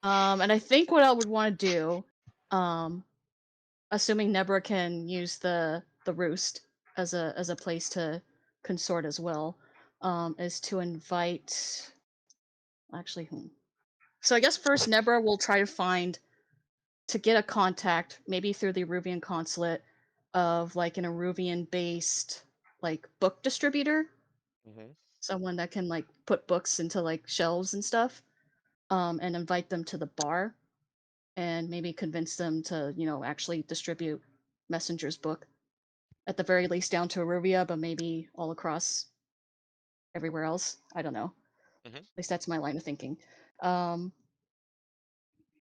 And I think what I would want to do, assuming Nebra can use the roost as a place to consort as well, is to invite. Actually, so I guess first Nebra will try to get a contact, maybe through the Aruvian consulate, of like an Aruvian-based like book distributor, someone that can like put books into like shelves and stuff, and invite them to the bar, and maybe convince them to actually distribute Messenger's book, at the very least down to Aruvia, but maybe all across everywhere else. I don't know. At least that's my line of thinking.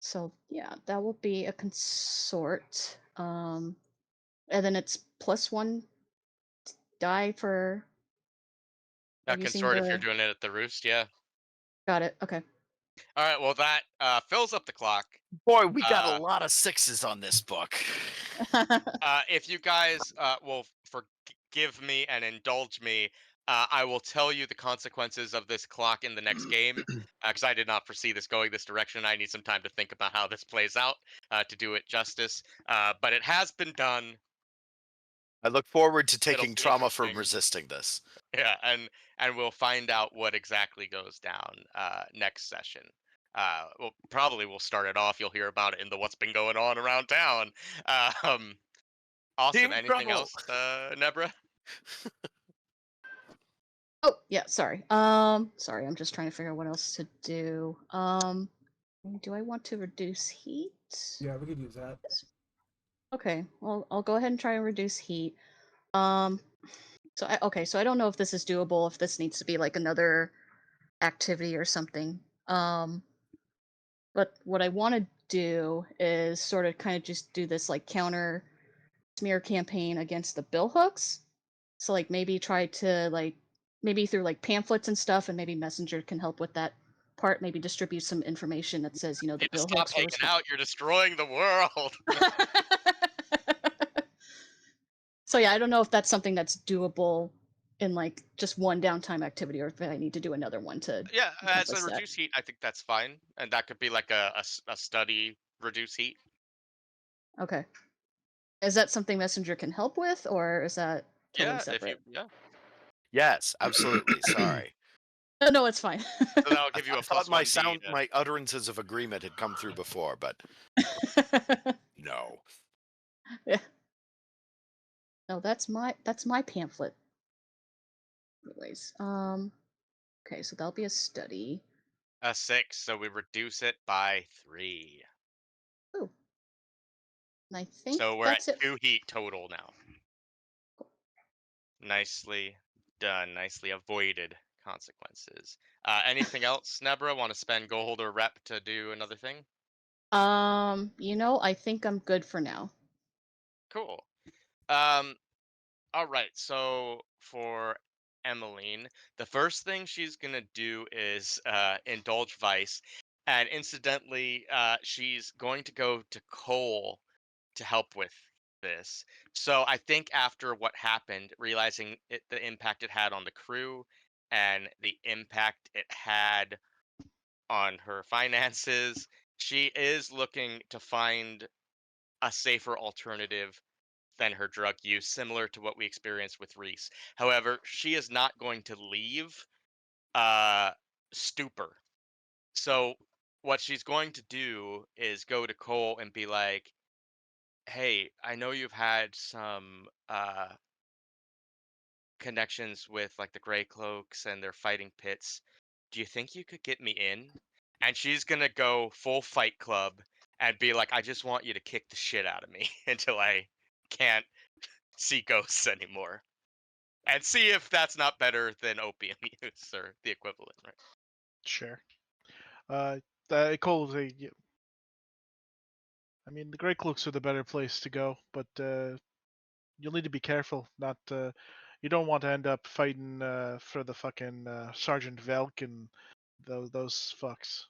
So yeah, that will be a consort. And then it's +1 die for using Consort if you're the. doing it at the roost, yeah. Got it. Okay. All right, well that fills up the clock. Boy, we got a lot of 6s on this book. If you guys will forgive me and indulge me, I will tell you the consequences of this clock in the next game, because I did not foresee this going this direction. I need some time to think about how this plays out to do it justice. But it has been done. I look forward to It'll taking be trauma from interesting. resisting this. Yeah, and we'll find out what exactly goes down next session. Well, probably we'll start it off. You'll hear about it in the what's been going on around town. Awesome. Team Anything trouble. else, Nebra? Oh yeah, sorry. Sorry, I'm just trying to figure out what else to do. Do I want to reduce heat? Yeah, we could use that. Okay, well, I'll go ahead and try and reduce heat. So I don't know if this is doable, if this needs to be like another activity or something. But what I want to do is sort of kind of just do this like counter smear campaign against the billhooks. So like maybe try to maybe through like pamphlets and stuff, and maybe Messenger can help with that part. Maybe distribute some information that says the You need to stop billhooks were hanging out. You're destroying the world. So yeah, I don't know if that's something that's doable in like just one downtime activity, or if I need to do another one to. Yeah, as a encompass that. reduce heat, I think that's fine, and that could be like a study reduce heat. Okay. Is that something Messenger can help with, or is that totally separate? Yeah. Yes, absolutely. Sorry. Oh, no, it's fine. So that'll give you I a thought plus my 1d. sound, my utterances of agreement had come through before, but no. Yeah. No, that's my pamphlet. Anyways, okay, so that'll be a study. A 6, so we reduce it by 3. Ooh. And I think So we're at that's it. 2 heat total now. Nicely done. Nicely avoided consequences. Anything else, Nebra? Want to spend gold or rep to do another thing? I think I'm good for now. Cool. All right. So for Emmeline, the first thing she's gonna do is indulge vice, and incidentally, she's going to go to Cole to help with this. So I think after what happened, realizing the impact it had on the crew and the impact it had on her finances, she is looking to find a safer alternative than her drug use, similar to what we experienced with Rhys. However, she is not going to leave uh, stupor. So what she's going to do is go to Cole and be like, "Hey, I know you've had some connections with like the Grey Cloaks and their fighting pits. Do you think you could get me in?" And she's gonna go full Fight Club and be like, "I just want you to kick the shit out of me until I can't see ghosts anymore." And see if that's not better than opium use or the equivalent, right? Sure. Cole, I mean, the Great Cloaks are the better place to go, but you'll need to be careful. Not, you don't want to end up fighting for the fucking Sergeant Velk and those fucks.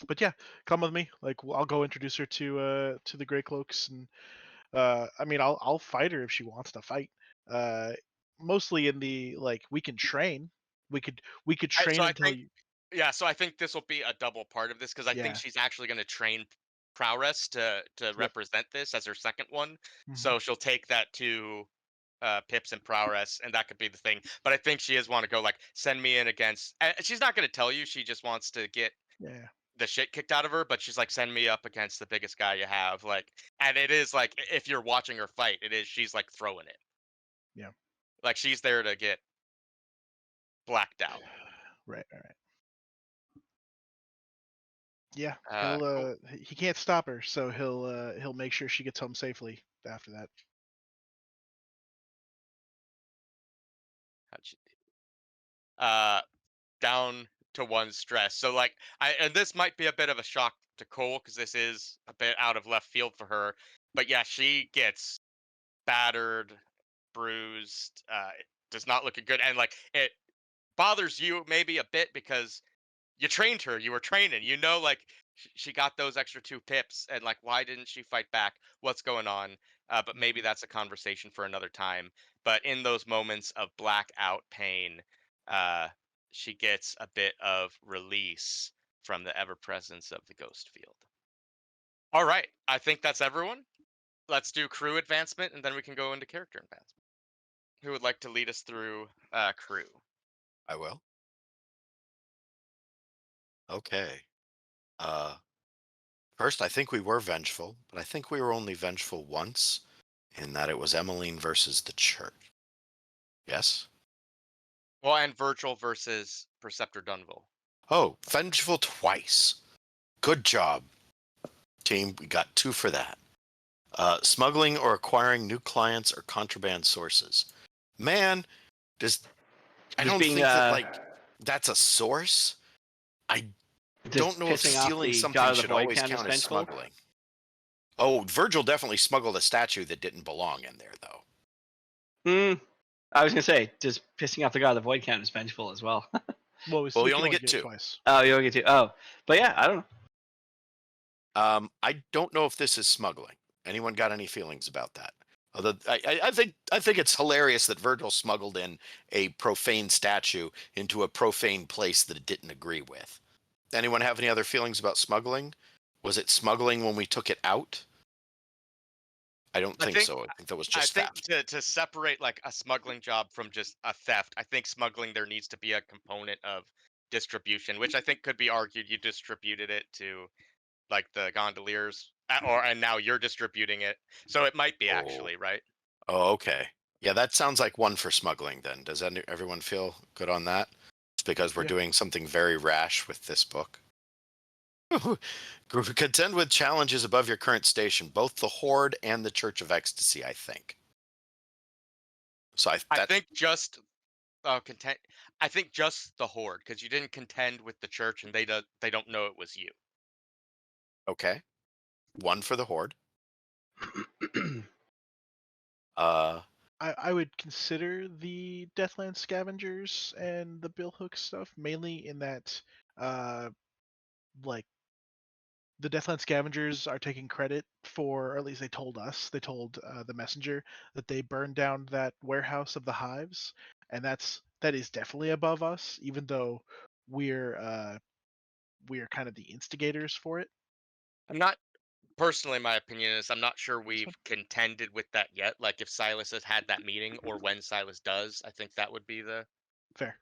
But yeah, come with me. Like, I'll go introduce her to the Grey Cloaks, and I mean, I'll fight her if she wants to fight. Uh, Mostly in the like, we can train. We could So train I until think, you. yeah. So I think this will be a double part of this because I think Yeah. she's actually going to train Prowess to Yep. represent this as her second one. Mhm. So she'll take that to Pips and Prowess, and that could be the thing. But I think she is want to go like send me in against. And she's not going to tell you. She just wants to get Yeah. the shit kicked out of her. But she's like, send me up against the biggest guy you have. Like, and it is like if you're watching her fight, it is she's like throwing it. Yeah. Like she's there to get blacked out. Right. All right. Yeah. Cool. He can't stop her, so he'll make sure she gets home safely after that. How'd you do? Down to 1 stress. So like and this might be a bit of a shock to Cole because this is a bit out of left field for her. But yeah, she gets battered, bruised, it does not look good. And like it bothers you maybe a bit because you trained her, you were training, like she got those extra 2 pips and like why didn't she fight back? What's going on? But maybe that's a conversation for another time. But in those moments of blackout pain, uh, she gets a bit of release from the ever presence of the ghost field. All right, I think that's everyone. Let's do crew advancement and then we can go into character advancement. Who would like to lead us through crew? I will. Okay. Uh, First, I think we were vengeful, but I think we were only vengeful once, in that it was Emmeline versus the church. Yes? Well, and Virgil versus Preceptor Dunville. Oh, vengeful twice. Good job, team. We got 2 for that. Smuggling or acquiring new clients or contraband sources. Man, I Just don't being think that like that's a source. I just don't know if pissing off stealing the something God of the should Void always count is count as vengeful. smuggling. Oh, Virgil definitely smuggled a statue that didn't belong in there, though. I was gonna say, just pissing off the God of the Void count is vengeful as well. Well, Well, we we can only only get do it 2. twice. Oh, you don't get to. Oh, but yeah, I don't know. I don't know if this is smuggling. Anyone got any feelings about that? Although I think it's hilarious that Virgil smuggled in a profane statue into a profane place that it didn't agree with. Anyone have any other feelings about smuggling? Was it smuggling when we took it out? I don't I think think so. I think that was I just think theft. to separate like a smuggling job from just a theft, I think smuggling there needs to be a component of distribution, which I think could be argued you distributed it to like the gondoliers, and now you're distributing it, so it might be Oh. actually right. Oh, okay. Yeah, that sounds like one for smuggling then. Does everyone feel good on that? It's because we're Yeah. doing something very rash with this book. Contend with challenges above your current station, both the Horde and the Church of Ecstasy, I think. So I think just contend. I think just the horde, because you didn't contend with the church, and they don't know it was you. okay. One for the Horde. Uh, I would consider the Deathland Scavengers and the Bill Hook stuff mainly in that, like the Deathland Scavengers are taking credit for, or at least they told us, they told the messenger that they burned down that warehouse of the hives, and that is definitely above us, even though we're kind of the instigators for it. I'm not personally. My opinion is I'm not sure That's fine. we've contended with that yet. Like if Silas has had that meeting, or when Silas does, I think that would be the. Fair.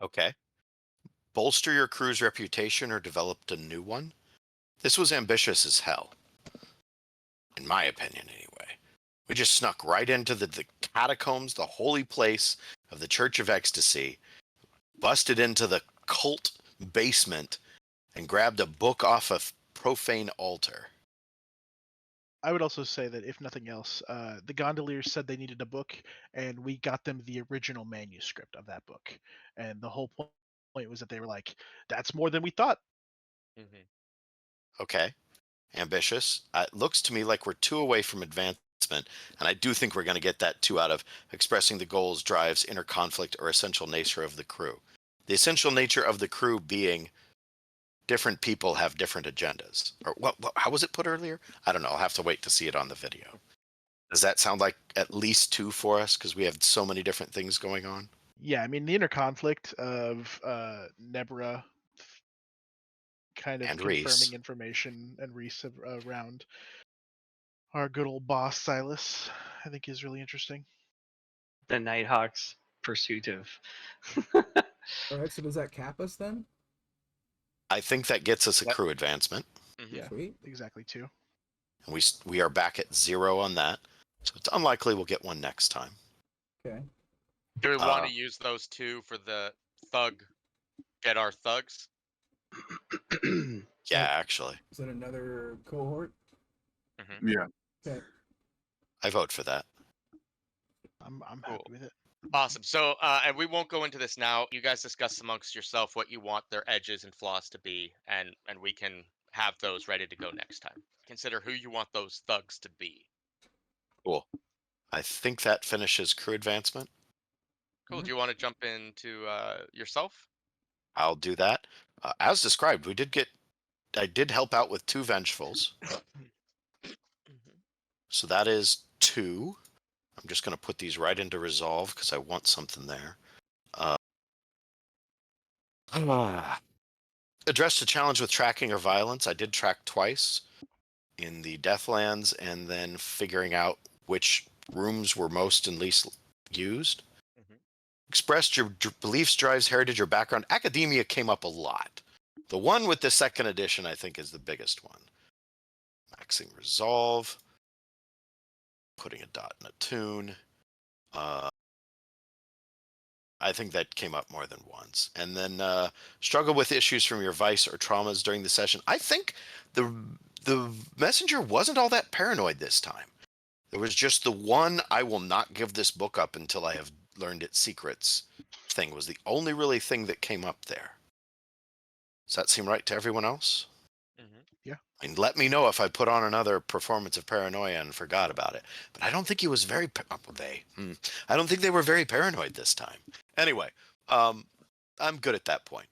okay. Bolster your crew's reputation or developed a new one? This was ambitious as hell. In my opinion, anyway. We just snuck right into the catacombs, the holy place of the Church of Ecstasy, busted into the cult basement, and grabbed a book off a profane altar. I would also say that if nothing else, the Gondoliers said they needed a book, and we got them the original manuscript of that book. And the whole point was that they were like, "That's more than we thought." Mhm. Okay, ambitious. It looks to me like we're 2 away from advancement, and I do think we're going to get that 2 out of expressing the goals, drives, inner conflict, or essential nature of the crew. The essential nature of the crew being different people have different agendas. Or how was it put earlier? I don't know. I'll have to wait to see it on the video. Does that sound like at least 2 for us because we have so many different things going on? Yeah, I mean the inner conflict of Nebra kind of And confirming Rhys. information and Rhys around our good old boss Silas, I think is really interesting. The Nighthawk's pursuit of. All right, so does that cap us then? I think that gets us a Yep. crew advancement, Mhm. Yeah, Sweet. exactly too. and we are back at 0 on that. So it's unlikely we'll get one next time. Okay. Do we want Uh, to use those two for the thug? Get our thugs. yeah, actually, Is that another cohort? Mhm. Yeah. Okay. I vote for that. I'm Cool. happy with it. Awesome. So, and we won't go into this now. You guys discuss amongst yourself what you want their edges and flaws to be, and we can have those ready to go next time. Consider who you want those thugs to be. Cool. I think that finishes crew advancement. Cool. Mhm. Do you want to jump into yourself? I'll do that. As described, I did help out with 2 Vengefulls. Mhm. So that is 2. I'm just going to put these right into resolve because I want something there. Addressed a challenge with tracking or violence. I did track twice in the Deathlands and then figuring out which rooms were most and least used. Mhm. Expressed your beliefs, drives, heritage, or background. Academia came up a lot. The one with the 2nd edition, I think, is the biggest one. Maxing resolve. Putting a dot in a tune. I think that came up more than once. And then struggle with issues from your vice or traumas during the session. I think the messenger wasn't all that paranoid this time. There was just the one I will not give this book up until I have learned its secrets thing was the only really thing that came up there. Does that seem right to everyone else? Mhm. And let me know if I put on another performance of paranoia and forgot about it. But I don't think he was very. I don't think they were very paranoid this time. Anyway, I'm good at that point.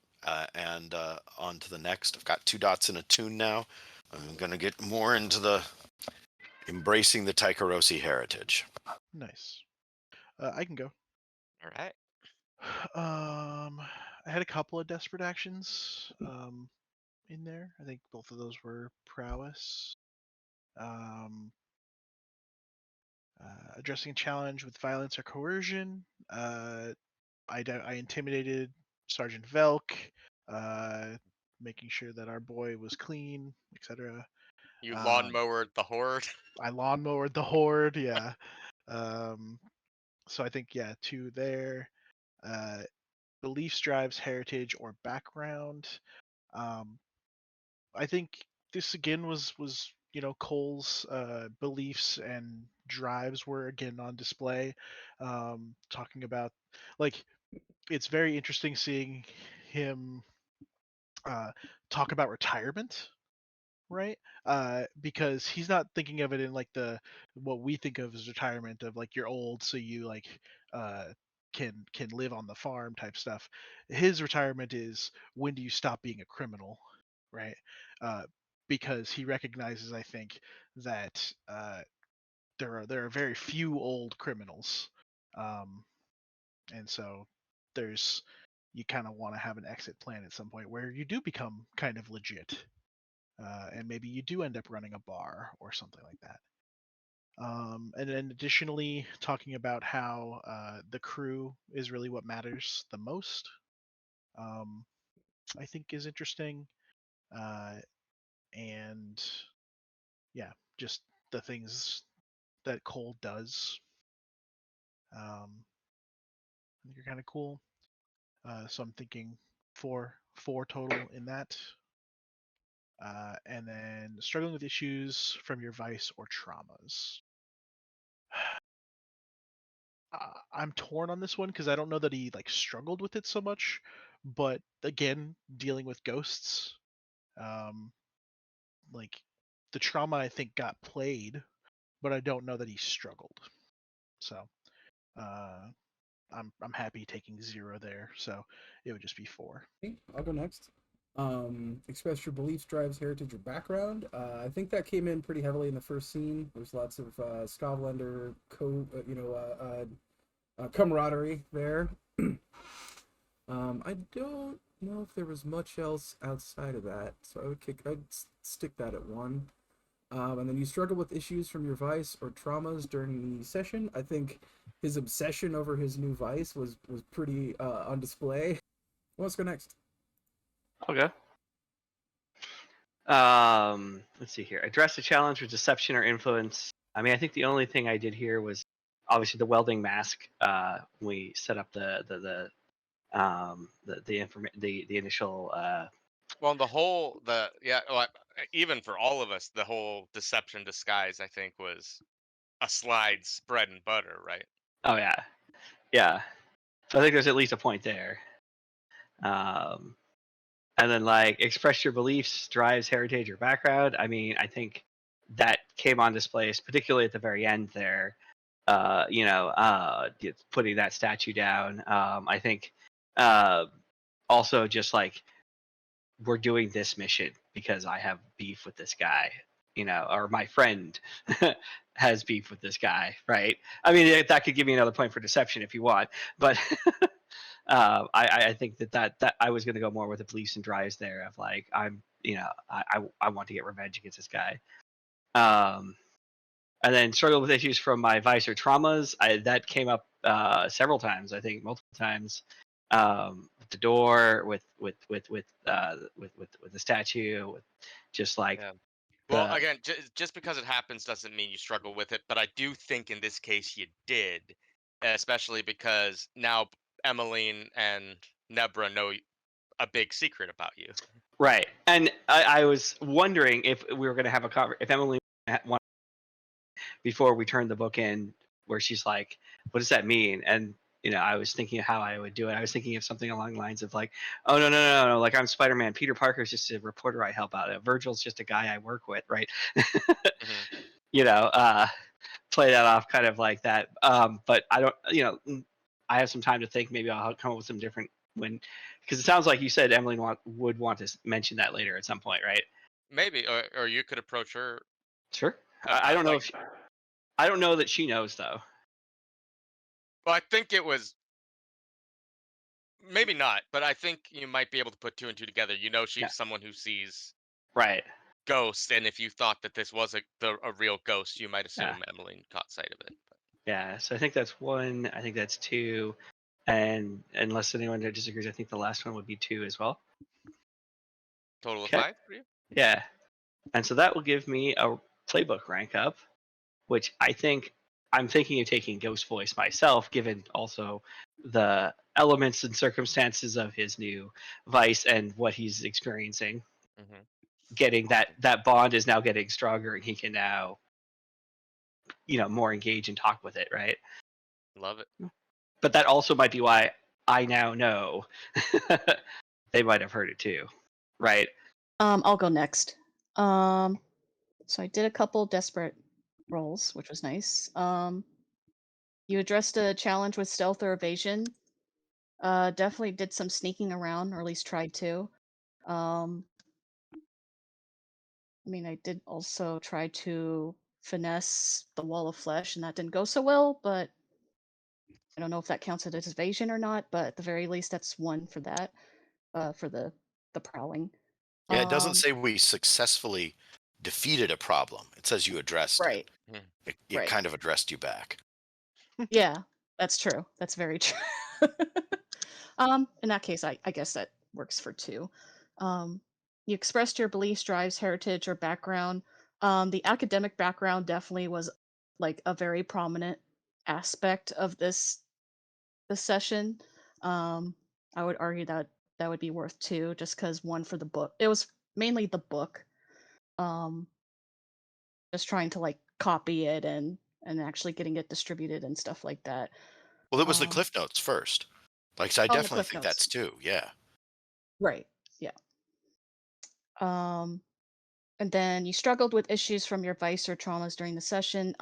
And on to the next. I've got 2 dots in a tune now. I'm gonna get more into the embracing the Taikarosi heritage. Nice. I can go. All right. I had a couple of desperate actions in there. I think both of those were prowess. Addressing a challenge with violence or coercion. I intimidated Sergeant Velk, making sure that our boy was clean, etc. You lawnmowered the horde. I lawnmowered the horde, yeah. So I think 2 there. Beliefs, drives, heritage, or background. I think this again was Cole's beliefs and drives were again on display. Talking about it's very interesting seeing him talk about retirement, right? Because he's not thinking of it in what we think of as retirement of you're old, so you uh, can live on the farm type stuff. His retirement is when do you stop being a criminal, right? Uh, because he recognizes, I think, that there are very few old criminals, and so there's you kind of want to have an exit plan at some point where you do become kind of legit, and maybe you do end up running a bar or something like that. And then additionally, talking about how the crew is really what matters the most, I think is interesting. And just the things that Cole does, I think are kind of cool. So I'm thinking four total in that. And then struggling with issues from your vice or traumas. I'm torn on this one because I don't know that he struggled with it so much, but again, dealing with ghosts, um, the trauma I think got played, but I don't know that he struggled. So I'm happy taking 0 there. So it would just be 4. Okay, I'll go next. Express your beliefs, drives, heritage, or background. I think that came in pretty heavily in the first scene. There's lots of Skovlander camaraderie there. I don't know if there was much else outside of that, so I'd stick that at 1. And then you struggle with issues from your vice or traumas during the session. I think his obsession over his new vice was pretty on display. Let's go next. Okay. Let's see here. Address a challenge with deception or influence. I mean, I think the only thing I did here was obviously the welding mask. We set up the initial. Well, even for all of us, the whole deception disguise, I think, was a slide's bread and butter, right? Oh yeah. So I think there's at least a point there. And then express your beliefs, drives, heritage, or background. I mean, I think that came on display, particularly at the very end there. Putting that statue down. I think also just we're doing this mission because I have beef with this guy, or my friend has beef with this guy, right? I mean, that could give me another point for deception if you want, but I think that I was going to go more with the beliefs and drives there of I want to get revenge against this guy. And then struggle with issues from my vice or traumas. That came up several times. I think multiple times. With the door, with the statue, with just Well, again, just because it happens doesn't mean you struggle with it. But I do think in this case you did, especially because now Emmeline and Nebra know a big secret about you. Right. And I was wondering if we were going to have if Emily wanted before we turned the book in, where she's like, "What does that mean?" And I was thinking of how I would do it. I was thinking of something along the lines of "Oh no, I'm Spider-Man. Peter Parker's just a reporter I help out. Virgil's just a guy I work with, right?" Mm-hmm. Play that off kind of like that. But I don't, I have some time to think. Maybe I'll come up with some different because it sounds like you said Emily would want to mention that later at some point, right? Maybe, or you could approach her. Sure. I don't know. I don't know that she knows though. Well, I think it was maybe not, but I think you might be able to put 2 and 2 together. She's someone who sees. Right. ghost, and if you thought that this was a real ghost, you might assume Emmeline caught sight of it. But. Yeah, so I think that's 1. I think that's 2. And unless anyone disagrees, I think the last one would be 2 as well. Total of Okay. 5 for you? Yeah. And so that will give me a playbook rank up, which I'm thinking of taking Ghost Voice myself, given also the elements and circumstances of his new vice and what he's experiencing. Mm-hmm. Getting that bond is now getting stronger, and he can now, more engage and talk with it, right? Love it. But that also might be why I now know they might have heard it too, right? I'll go next. So I did a couple desperate rolls, which was nice. You addressed a challenge with stealth or evasion. Definitely did some sneaking around, or at least tried to. I did also try to finesse the wall of flesh, and that didn't go so well, but I don't know if that counts as evasion or not, but at the very least, that's 1 for that, for the prowling. Yeah, it doesn't Um, say we successfully defeated a problem. It says you addressed Right, it. It right. kind of addressed you back. Yeah, that's true. That's very true. In that case, I guess that works for 2. You expressed your beliefs, drives, heritage, or background. The academic background definitely was like a very prominent aspect of this session. I would argue that that would be worth 2, just because 1 for the book. It was mainly the book. Um, just trying to like copy it and actually getting it distributed and stuff like that. Well, it was the Um, Cliff Notes first. So I on the definitely Cliff think Notes. that's 2. Yeah. Right. Yeah. And then you struggled with issues from your vice or traumas during the session.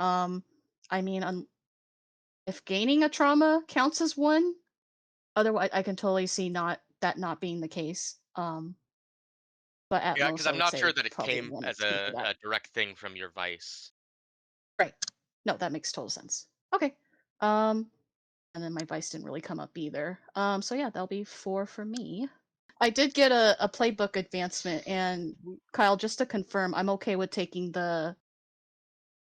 If gaining a trauma counts as 1, otherwise I can totally see not being the case. But at Yeah, because most I I'm would not sure say that it probably came 1 or as 2 for that. a direct thing from your vice. Right. No, that makes total sense. Okay. And then my vice didn't really come up either. So yeah, that'll be 4 for me. I did get a playbook advancement, and Kyle, just to confirm, I'm okay with taking the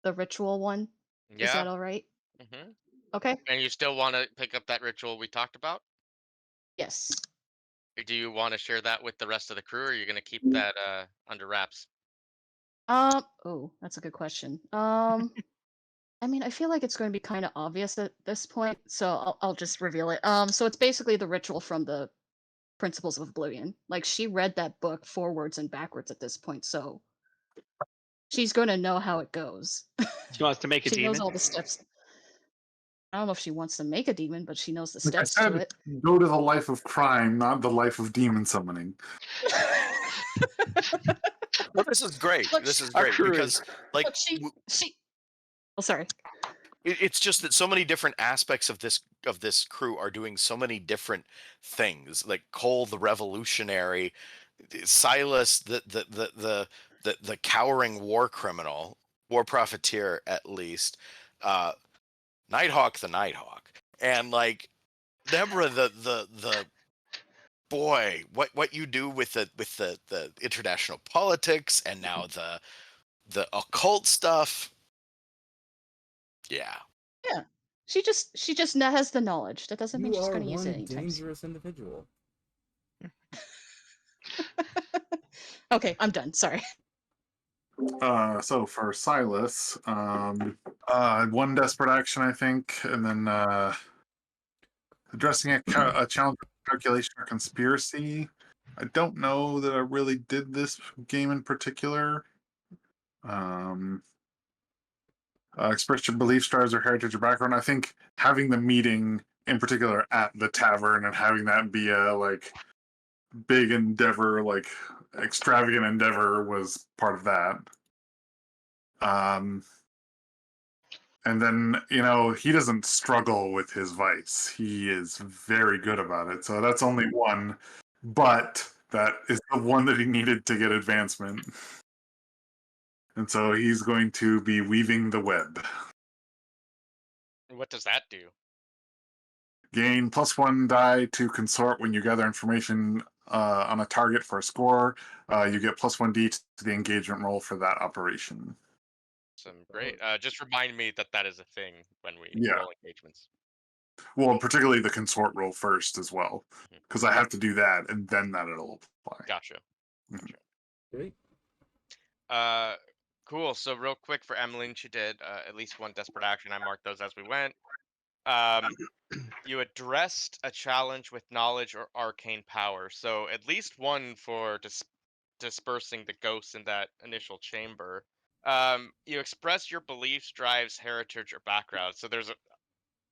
ritual one. Is Yeah. that all right? Mm-hmm. Okay. And you still want to pick up that ritual we talked about? Yes. Or do you want to share that with the rest of the crew, or are you going to keep that under wraps? Oh, that's a good question. I feel like it's going to be kind of obvious at this point, so I'll just reveal it. So it's basically the ritual from the Principles of Oblivion. Like, she read that book forwards and backwards at this point, so she's going to know how it goes. She wants to make a She knows demon. all the steps. I don't know if she wants to make a demon, but she knows the Like I steps to said, it. go to the life of crime, not the life of demon summoning. Well, this is great. Look, This is Our great crew because, like, Look, she. Oh, sorry. it's just that so many different aspects of this crew are doing so many different things. Like Cole, the revolutionary, Silas, the cowering war criminal, war profiteer, at least, Nighthawk, the Nighthawk, and like Deborah, the boy, what you do with the international politics and now the occult stuff. Yeah. Yeah. She just has the knowledge. That doesn't mean You she's are going to use it one anytime soon. dangerous individual. Okay, I'm done. Sorry. So for Silas, 1 desperate action, I think, and then addressing a challenge of calculation or conspiracy. I don't know that I really did this game in particular. Express your beliefs, drives, or heritage or background. I think having the meeting in particular at the tavern and having that be a like big endeavor, like extravagant endeavor, was part of that. And then, he doesn't struggle with his vice. He is very good about it. So that's only 1, but that is the one that he needed to get advancement. And so he's going to be weaving the web. What does that do? Gain +1 die to consort when you gather information on a target for a score. You get +1d to the engagement roll for that operation. Great. Just remind me that is a thing when we Yeah. roll engagements. Well, particularly the consort roll first as well, Mhm. because I have to do that and then that'll apply. Gotcha. Mhm. Great. Cool. So real quick for Emmeline, she did at least one desperate action. I marked those as we went. You addressed a challenge with knowledge or arcane power. So at least one for dispersing the ghosts in that initial chamber. You express your beliefs, drives, heritage, or background. So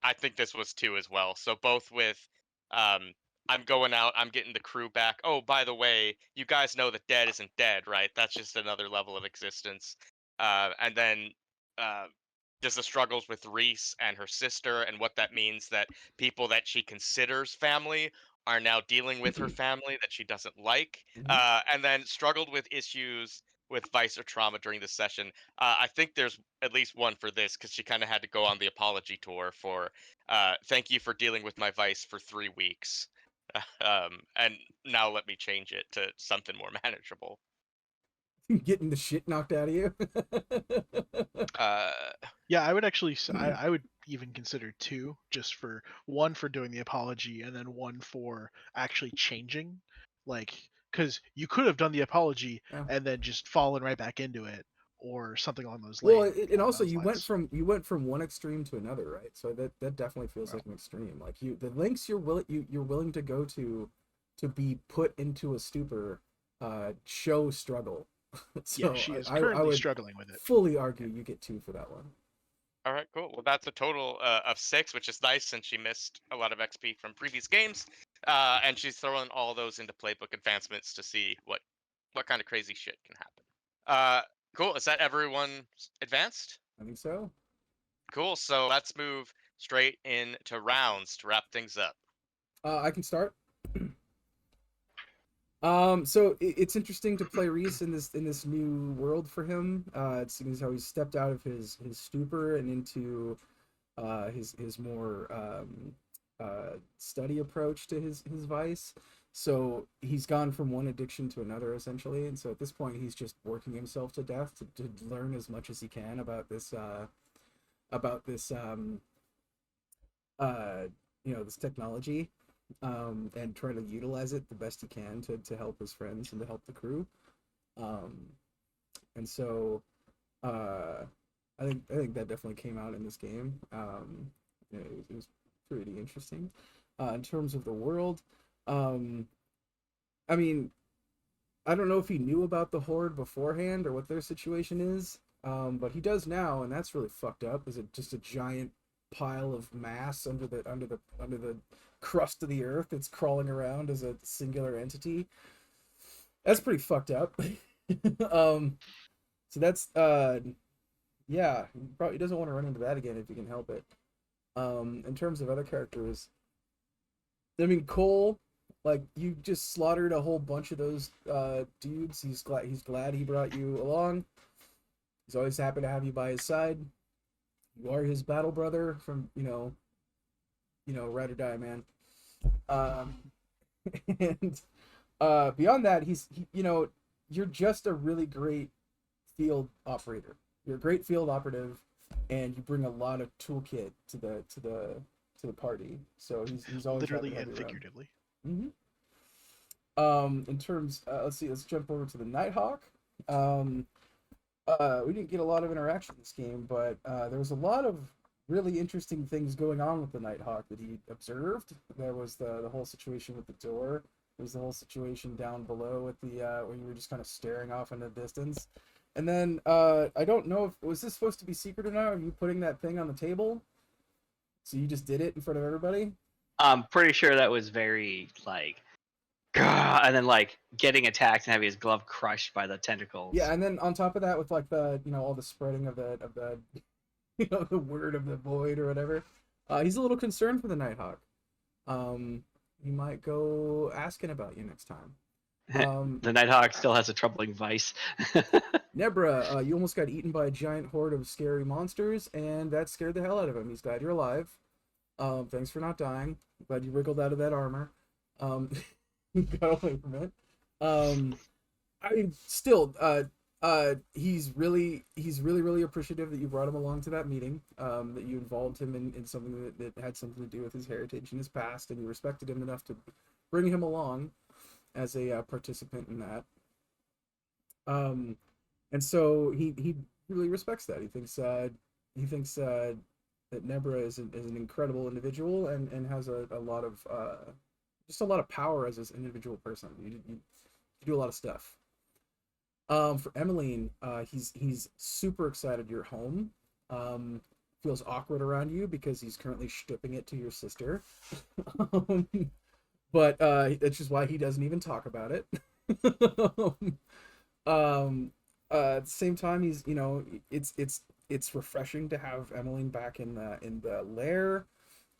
I think this was two as well. So both with, I'm going out, I'm getting the crew back. Oh, by the way, you guys know that dead isn't dead, right? That's just another level of existence. And then there's the struggles with Rhys and her sister, and what that means that people that she considers family are now dealing with her family that she doesn't like. And then struggled with issues with vice or trauma during this session. I think there's at least one for this because she kind of had to go on the apology tour for thank you for dealing with my vice for 3 weeks. And now let me change it to something more manageable. Getting the shit knocked out of you. Yeah, I would actually. I would even consider two, just for one for doing the apology, and then one for actually changing, like because you could have done the apology Yeah. and then just fallen right back into it, or something along those Well, lines. and also you went from one extreme to another, right? So that definitely feels like an extreme. Like the lengths you're willing to go to be put into a stupor, show struggle. So yeah, she is I currently would struggling with it. fully argue you get 2 for that one. All right, cool. Well, that's a total of 6, which is nice since she missed a lot of XP from previous games, and she's throwing all those into playbook advancements to see what kind of crazy shit can happen. Cool. Is that everyone advanced? I think so. Cool. So let's move straight into rounds to wrap things up. I can start. So it's interesting to play Rhys in this new world for him. It seems how he's stepped out of his stupor and into his more study approach to his vice. So he's gone from one addiction to another essentially, and so at this point he's just working himself to death to learn as much as he can about this this technology. And try to utilize it the best he can to help his friends and to help the crew. And so I think that definitely came out in this game. It was pretty interesting. In terms of the world, I mean, I don't know if he knew about the Horde beforehand or what their situation is, but he does now, and that's really fucked up. Is it just a giant pile of mass under the crust of the earth that's crawling around as a singular entity? That's pretty fucked up. So that's yeah, he probably doesn't want to run into that again if he can help it. In terms of other characters, I mean, Cole, like, you just slaughtered a whole bunch of those dudes. He's glad he brought you along. He's always happy to have you by his side. You are his battle brother from, ride or die, man. And beyond that, you're just a really great field operator. You're a great field operative, and you bring a lot of toolkit to the party. So he's always Literally happy to and have you around. figuratively. In terms, let's jump over to the Nighthawk. We didn't get a lot of interaction in this game, but there was a lot of really interesting things going on with the Nighthawk that he observed. There was the whole situation with the door. There was the whole situation down below with the where you were just kind of staring off into the distance. And then I don't know if was this supposed to be secret or not. Are you putting that thing on the table? So you just did it in front of everybody? I'm pretty sure that was very like, "Gah," and then like getting attacked and having his glove crushed by the tentacles. Yeah, and then on top of that, with like the all the spreading of the the word of the void or whatever, he's a little concerned for the Nighthawk. He might go asking about you next time. The Nighthawk still has a troubling vice. Nebra, you almost got eaten by a giant horde of scary monsters, and that scared the hell out of him. He's glad you're alive. Thanks for not dying. Glad you wriggled out of that armor. got away from it. I mean, still, he's really appreciative that you brought him along to that meeting, that you involved him in something that had something to do with his heritage and his past, and you respected him enough to bring him along as a participant in that. And so he really respects that. He thinks that Nebra is an incredible individual and has a lot of just a lot of power as an individual person. You do a lot of stuff. For Emmeline, he's super excited you're home. Feels awkward around you because he's currently stripping it to your sister. But that's just why he doesn't even talk about it. At the same time, he's, you know, it's refreshing to have Emmeline back in the lair,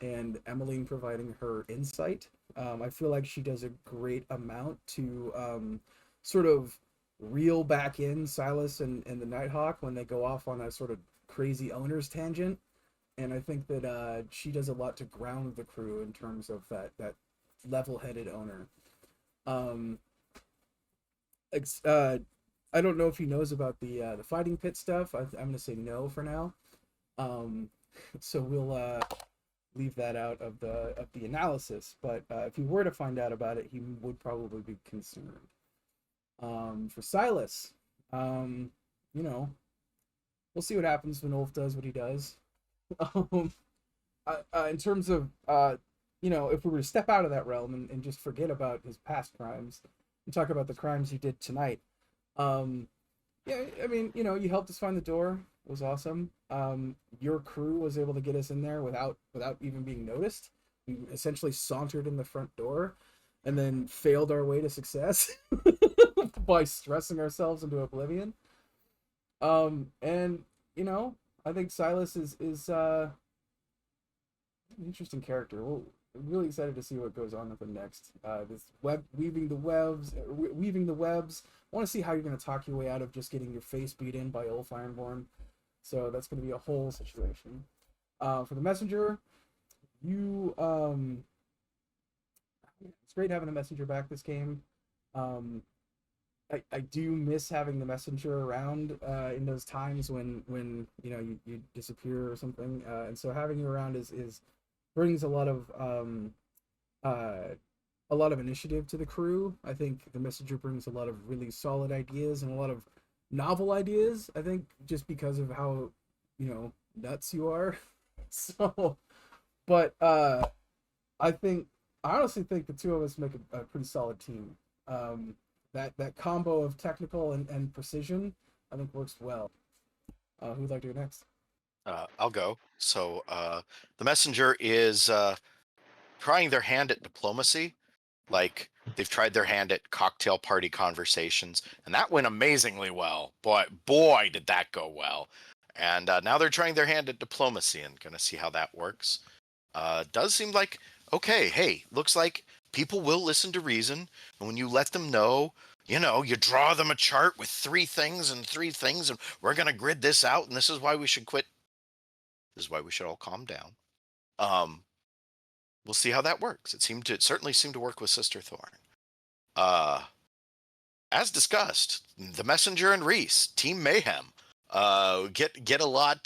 and Emmeline providing her insight. I feel like she does a great amount to sort of reel back in Silas and the Nighthawk when they go off on a sort of crazy owner's tangent. And I think that she does a lot to ground the crew in terms of that level-headed owner. I don't know if he knows about the fighting pit stuff. I'm gonna say no for now. So we'll leave that out of the analysis. But if he were to find out about it, he would probably be concerned. For Silas, you know, we'll see what happens when Ulf does what he does. In terms of you know, if we were to step out of that realm and just forget about his past crimes and talk about the crimes he did tonight. Yeah, I mean, you know, you helped us find the door. It was awesome. Your crew was able to get us in there without even being noticed. We essentially sauntered in the front door and then failed our way to success by stressing ourselves into oblivion. And you know, I think Silas is an interesting character. I'm really excited to see what goes on with him next. This weaving the webs. I want to see how you're going to talk your way out of just getting your face beat in by Ulf Ironborn. So that's going to be a whole situation. For the messenger, you it's great having the messenger back this game. I do miss having the messenger around in those times when you know you disappear or something, and so having you around is brings a lot of initiative to the crew. I think the messenger brings a lot of really solid ideas and a lot of novel ideas. I think just because of how, you know, nuts you are. So, but I honestly think the two of us make a pretty solid team. That combo of technical and precision, I think, works well. Who'd like to go next? I'll go. So the messenger is trying their hand at diplomacy. Like, they've tried their hand at cocktail party conversations, and that went amazingly well. Boy, did that go well. And now they're trying their hand at diplomacy and going to see how that works. Does seem like, okay, hey, looks like people will listen to reason. And when you let them know, you know, you draw them a chart with 3 things, and we're going to grid this out, and this is why we should quit. This is why we should all calm down. We'll see how that works. It certainly seemed to work with Sister Thorn. As discussed, the messenger and Rhys, Team Mayhem, get a lot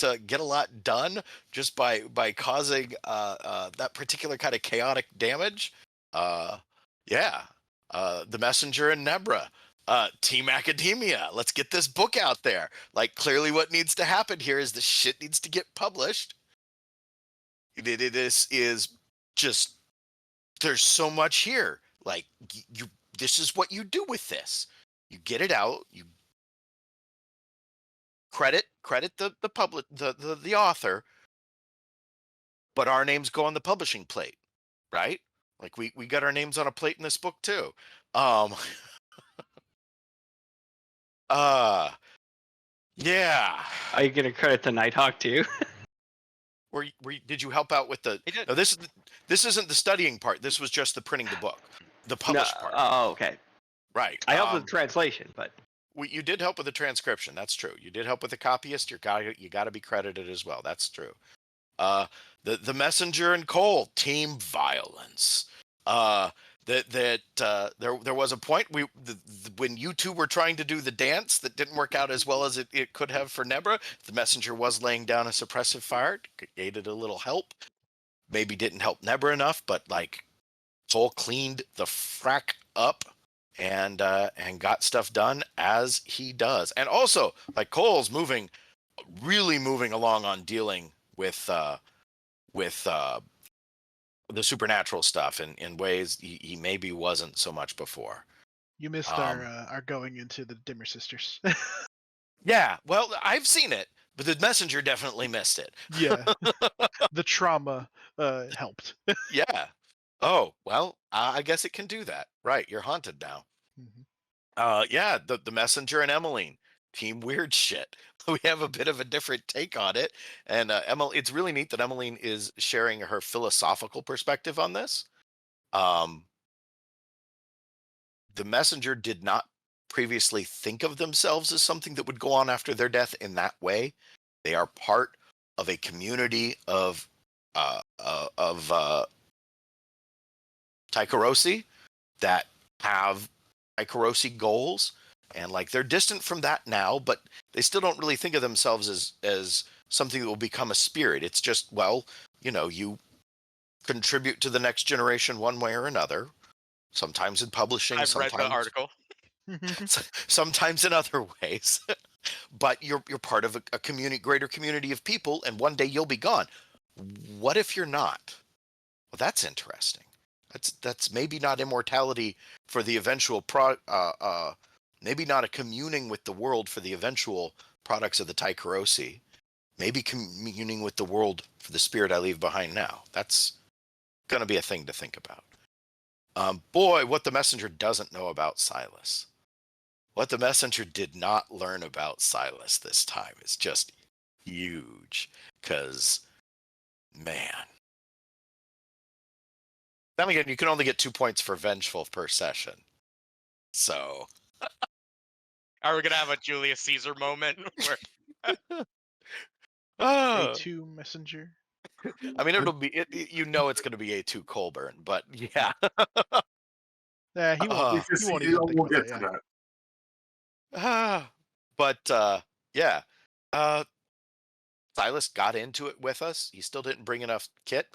done just by causing that particular kind of chaotic damage. The messenger and Nebra, Team Academia. Let's get this book out there. Like, clearly, what needs to happen here is the shit needs to get published. It is just, there's so much here. Like, this is what you do with this. You get it out. You credit the author, but our names go on the publishing plate, right? Like, we got our names on a plate in this book too. Yeah. Are you gonna credit the Nighthawk too? Did you help out with the? No, this isn't the studying part. This was just the printing the book, the published part. Oh, okay. Right. I helped with the translation, but you did help with the transcription. That's true. You did help with the copyist. You got to be credited as well. That's true. The messenger and Cole, Team Violence. there was a point when you two were trying to do the dance that didn't work out as well as it could have for Nebra. The messenger was laying down a suppressive fire, aided a little help. Maybe didn't help Nebra enough, but like Cole cleaned the frack up and got stuff done as he does. And also, like, Cole's really moving along on dealing with the supernatural stuff in ways he maybe wasn't so much before. You missed our going into the Dimmer Sisters. Yeah, well, I've seen it, but the messenger definitely missed it. Yeah, the trauma helped. Yeah. Oh, well, I guess it can do that. Right, you're haunted now. Yeah, the messenger and Emmeline, team weird shit. We have a bit of a different take on it, and it's really neat that Emmeline is sharing her philosophical perspective on this. The messenger did not previously think of themselves as something that would go on after their death in that way. They are part of a community of Taikarosi that have Taikarosi goals, and like they're distant from that now, but they still don't really think of themselves as something that will become a spirit. It's just, well, you contribute to the next generation one way or another. Sometimes in publishing, I've read the article. Sometimes in other ways. But you're part of a greater community of people, and one day you'll be gone. What if you're not? Well, that's interesting. That's maybe not immortality for the eventual maybe not a communing with the world for the eventual products of the Taikarosi. Maybe communing with the world for the spirit I leave behind now. That's going to be a thing to think about. Boy, what the messenger doesn't know about Silas. What the messenger did not learn about Silas this time is just huge. Because, man. Then again, you can only get 2 points for vengeful per session. So. Are we going to have a Julius Caesar moment? Where... A2 messenger. I mean, it'll be, it's going to be A2 Colburn, but yeah. Yeah, he won't. He won't even think we'll about get that, to yeah. that. But yeah. Silas got into it with us. He still didn't bring enough kit.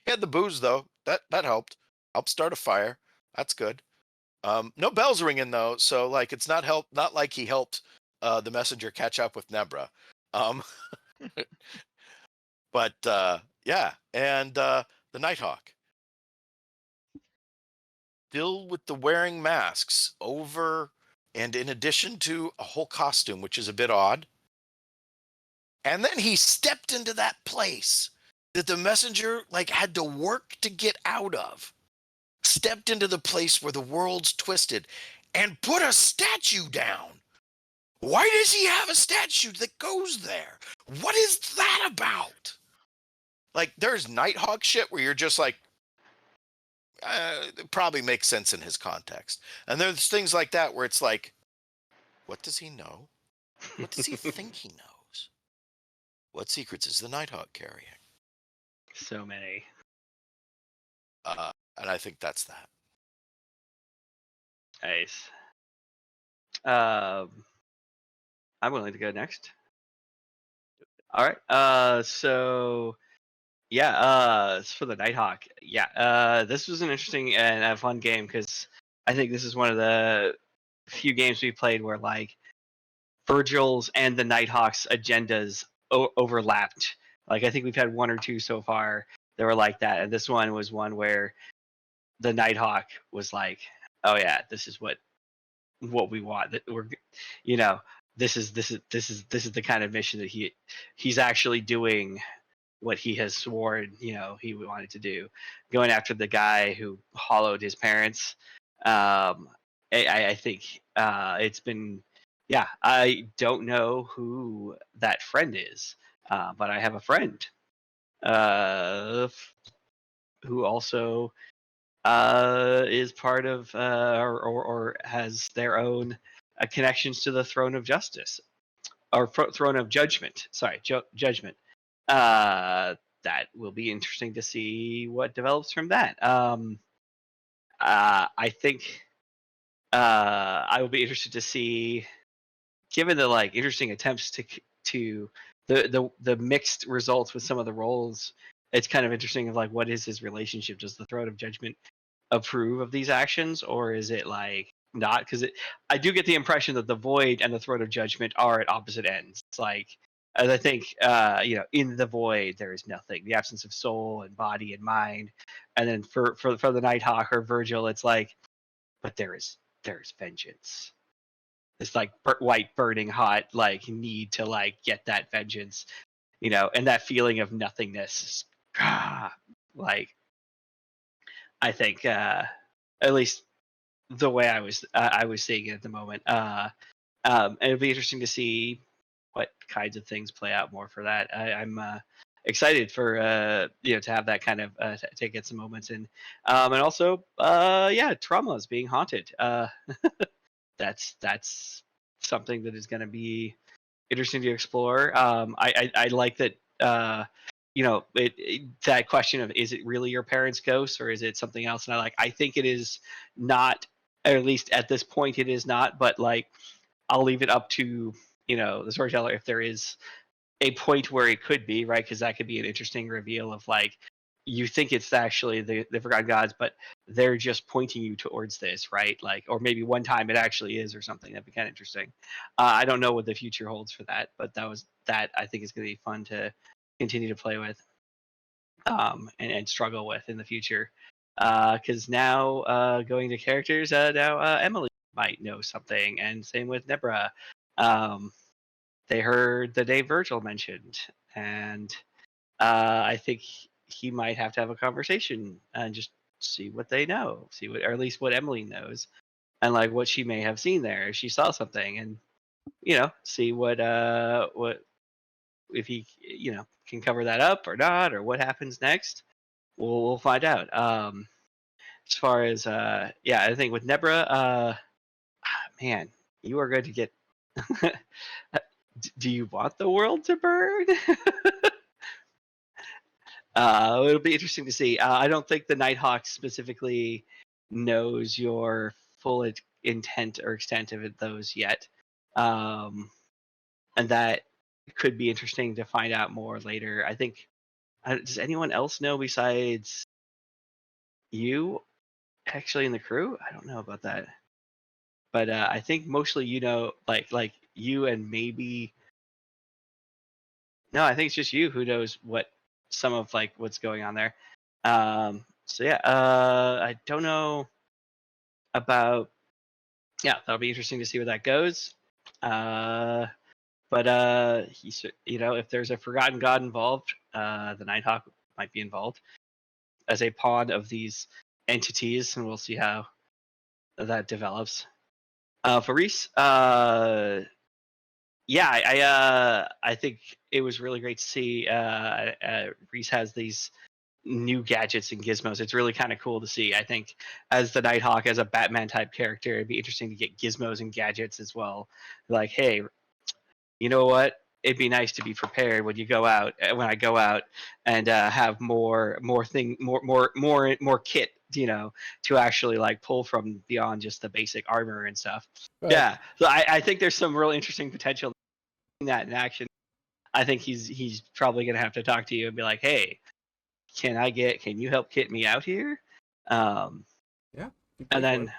He had the booze though. That helped. Helped start a fire. That's good. No bells ringing though, so like it's not like he helped the messenger catch up with Nebra. But yeah, and the Nighthawk. Still with the wearing masks over and in addition to a whole costume, which is a bit odd. And then he stepped into that place that the messenger had to work to get out of. Stepped into the place where the world's twisted and put a statue down. Why does he have a statue that goes there? What is that about? Like, there's Nighthawk shit where you're just like, it probably makes sense in his context. And there's things like that where it's like, what does he know? What does he think he knows? What secrets is the Nighthawk carrying? So many. And I think that's that. Nice. I'm willing to go next. All right. So yeah, it's for the Nighthawk. Yeah. This was an interesting and a fun game because I think this is one of the few games we played where Virgil's and the Nighthawk's agendas overlapped. I think we've had one or two so far that were like that, and this one was one where the Nighthawk was like, "Oh yeah, this is what we want. That we're, this is the kind of mission that he's actually doing what he has sworn, he wanted to do, going after the guy who hollowed his parents." I think it's been, yeah. I don't know who that friend is, but I have a friend who also is part of or has their own connections to the throne of justice or throne of judgment. Sorry, judgment. That will be interesting to see what develops from that. I think I will be interested to see, given the like interesting attempts to the mixed results with some of the roles. It's kind of interesting of like, what is his relationship? Does the Throne of Judgment approve of these actions, or is it like not? Because I do get the impression that the Void and the Throne of Judgment are at opposite ends. It's like, as I think, in the Void there is nothing, the absence of soul and body and mind, and then for the Nighthawk or Virgil, it's like, but there's vengeance. It's like white burning hot like need to like get that vengeance, and that feeling of nothingness. Like, I think at least the way I was seeing it at the moment. It'll be interesting to see what kinds of things play out more for that. I'm excited for to have that kind of to get some moments in, and also traumas being haunted. That's something that is going to be interesting to explore. I like that. That question of, is it really your parents' ghosts or is it something else? And I think it is not, or at least at this point it is not. But like, I'll leave it up to the storyteller if there is a point where it could be, right? Because that could be an interesting reveal of like, you think it's actually the Forgotten Gods, but they're just pointing you towards this, right? Like, or maybe one time it actually is, or something. That'd be kind of interesting. I don't know what the future holds for that, but that I think is going to be fun to continue to play with, and struggle with in the future. Because now, going to characters, now Emily might know something, and same with Nebra. They heard the name Virgil mentioned, and I think he might have to have a conversation and just see what they know, or at least what Emily knows, and like what she may have seen there if she saw something, and see what if he can cover that up or not, or what happens next. We'll find out. As far as I think with Nebra, man, you are going to get. Do you want the world to burn? It'll be interesting to see. I don't think the Nighthawk specifically knows your full intent or extent of those yet, and that could be interesting to find out more later. I think. Does anyone else know besides you, actually, in the crew? I don't know about that, but I think mostly like you and maybe. No, I think it's just you who knows what some of like what's going on there. I don't know about. Yeah, that'll be interesting to see where that goes. But if there's a Forgotten God involved, the Nighthawk might be involved as a pawn of these entities, and we'll see how that develops. For Rhys, I think it was really great to see Rhys has these new gadgets and gizmos. It's really kind of cool to see. I think as the Nighthawk, as a Batman type character, it'd be interesting to get gizmos and gadgets as well. Like, hey, you know what? It'd be nice to be prepared when I go out and have more kit, to actually like pull from beyond just the basic armor and stuff. Right. Yeah, so I think there's some really interesting potential in that in action. I think he's probably gonna have to talk to you and be like, hey, can you help kit me out here? Yeah. And then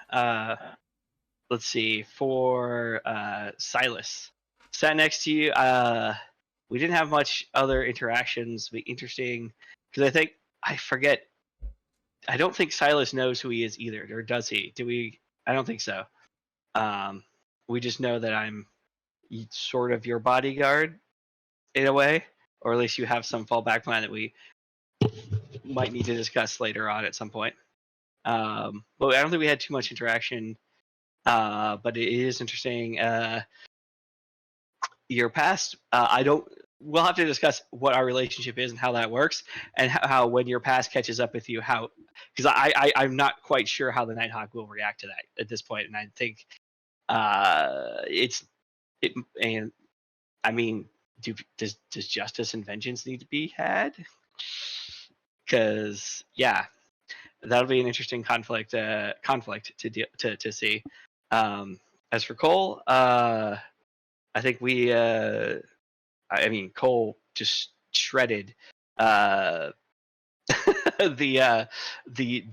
let's see, for Silas, sat next to you. We didn't have much other interactions. Be interesting because I forget. I don't think Silas knows who he is either, or does he? Do we? I don't think so. We just know that I'm sort of your bodyguard in a way, or at least you have some fallback plan that we might need to discuss later on at some point. But I don't think we had too much interaction. But it is interesting. Your past, we'll have to discuss what our relationship is and how that works, and how when your past catches up with you, because I'm not quite sure how the Nighthawk will react to that at this point, and I think and I mean, does justice and vengeance need to be had? Because that'll be an interesting conflict to see. As for Cole, I think Cole just shredded the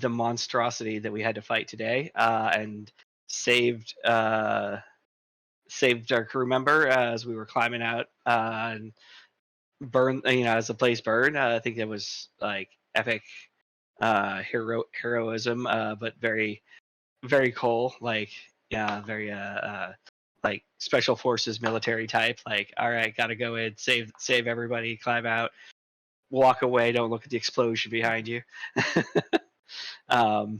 monstrosity that we had to fight today, and saved our crew member as we were climbing out, and burned, as the place burned. I think it was like epic heroism, but very, very Cole, like, yeah, very like special forces military type, like, all right, gotta go in, save everybody, climb out, walk away, don't look at the explosion behind you. But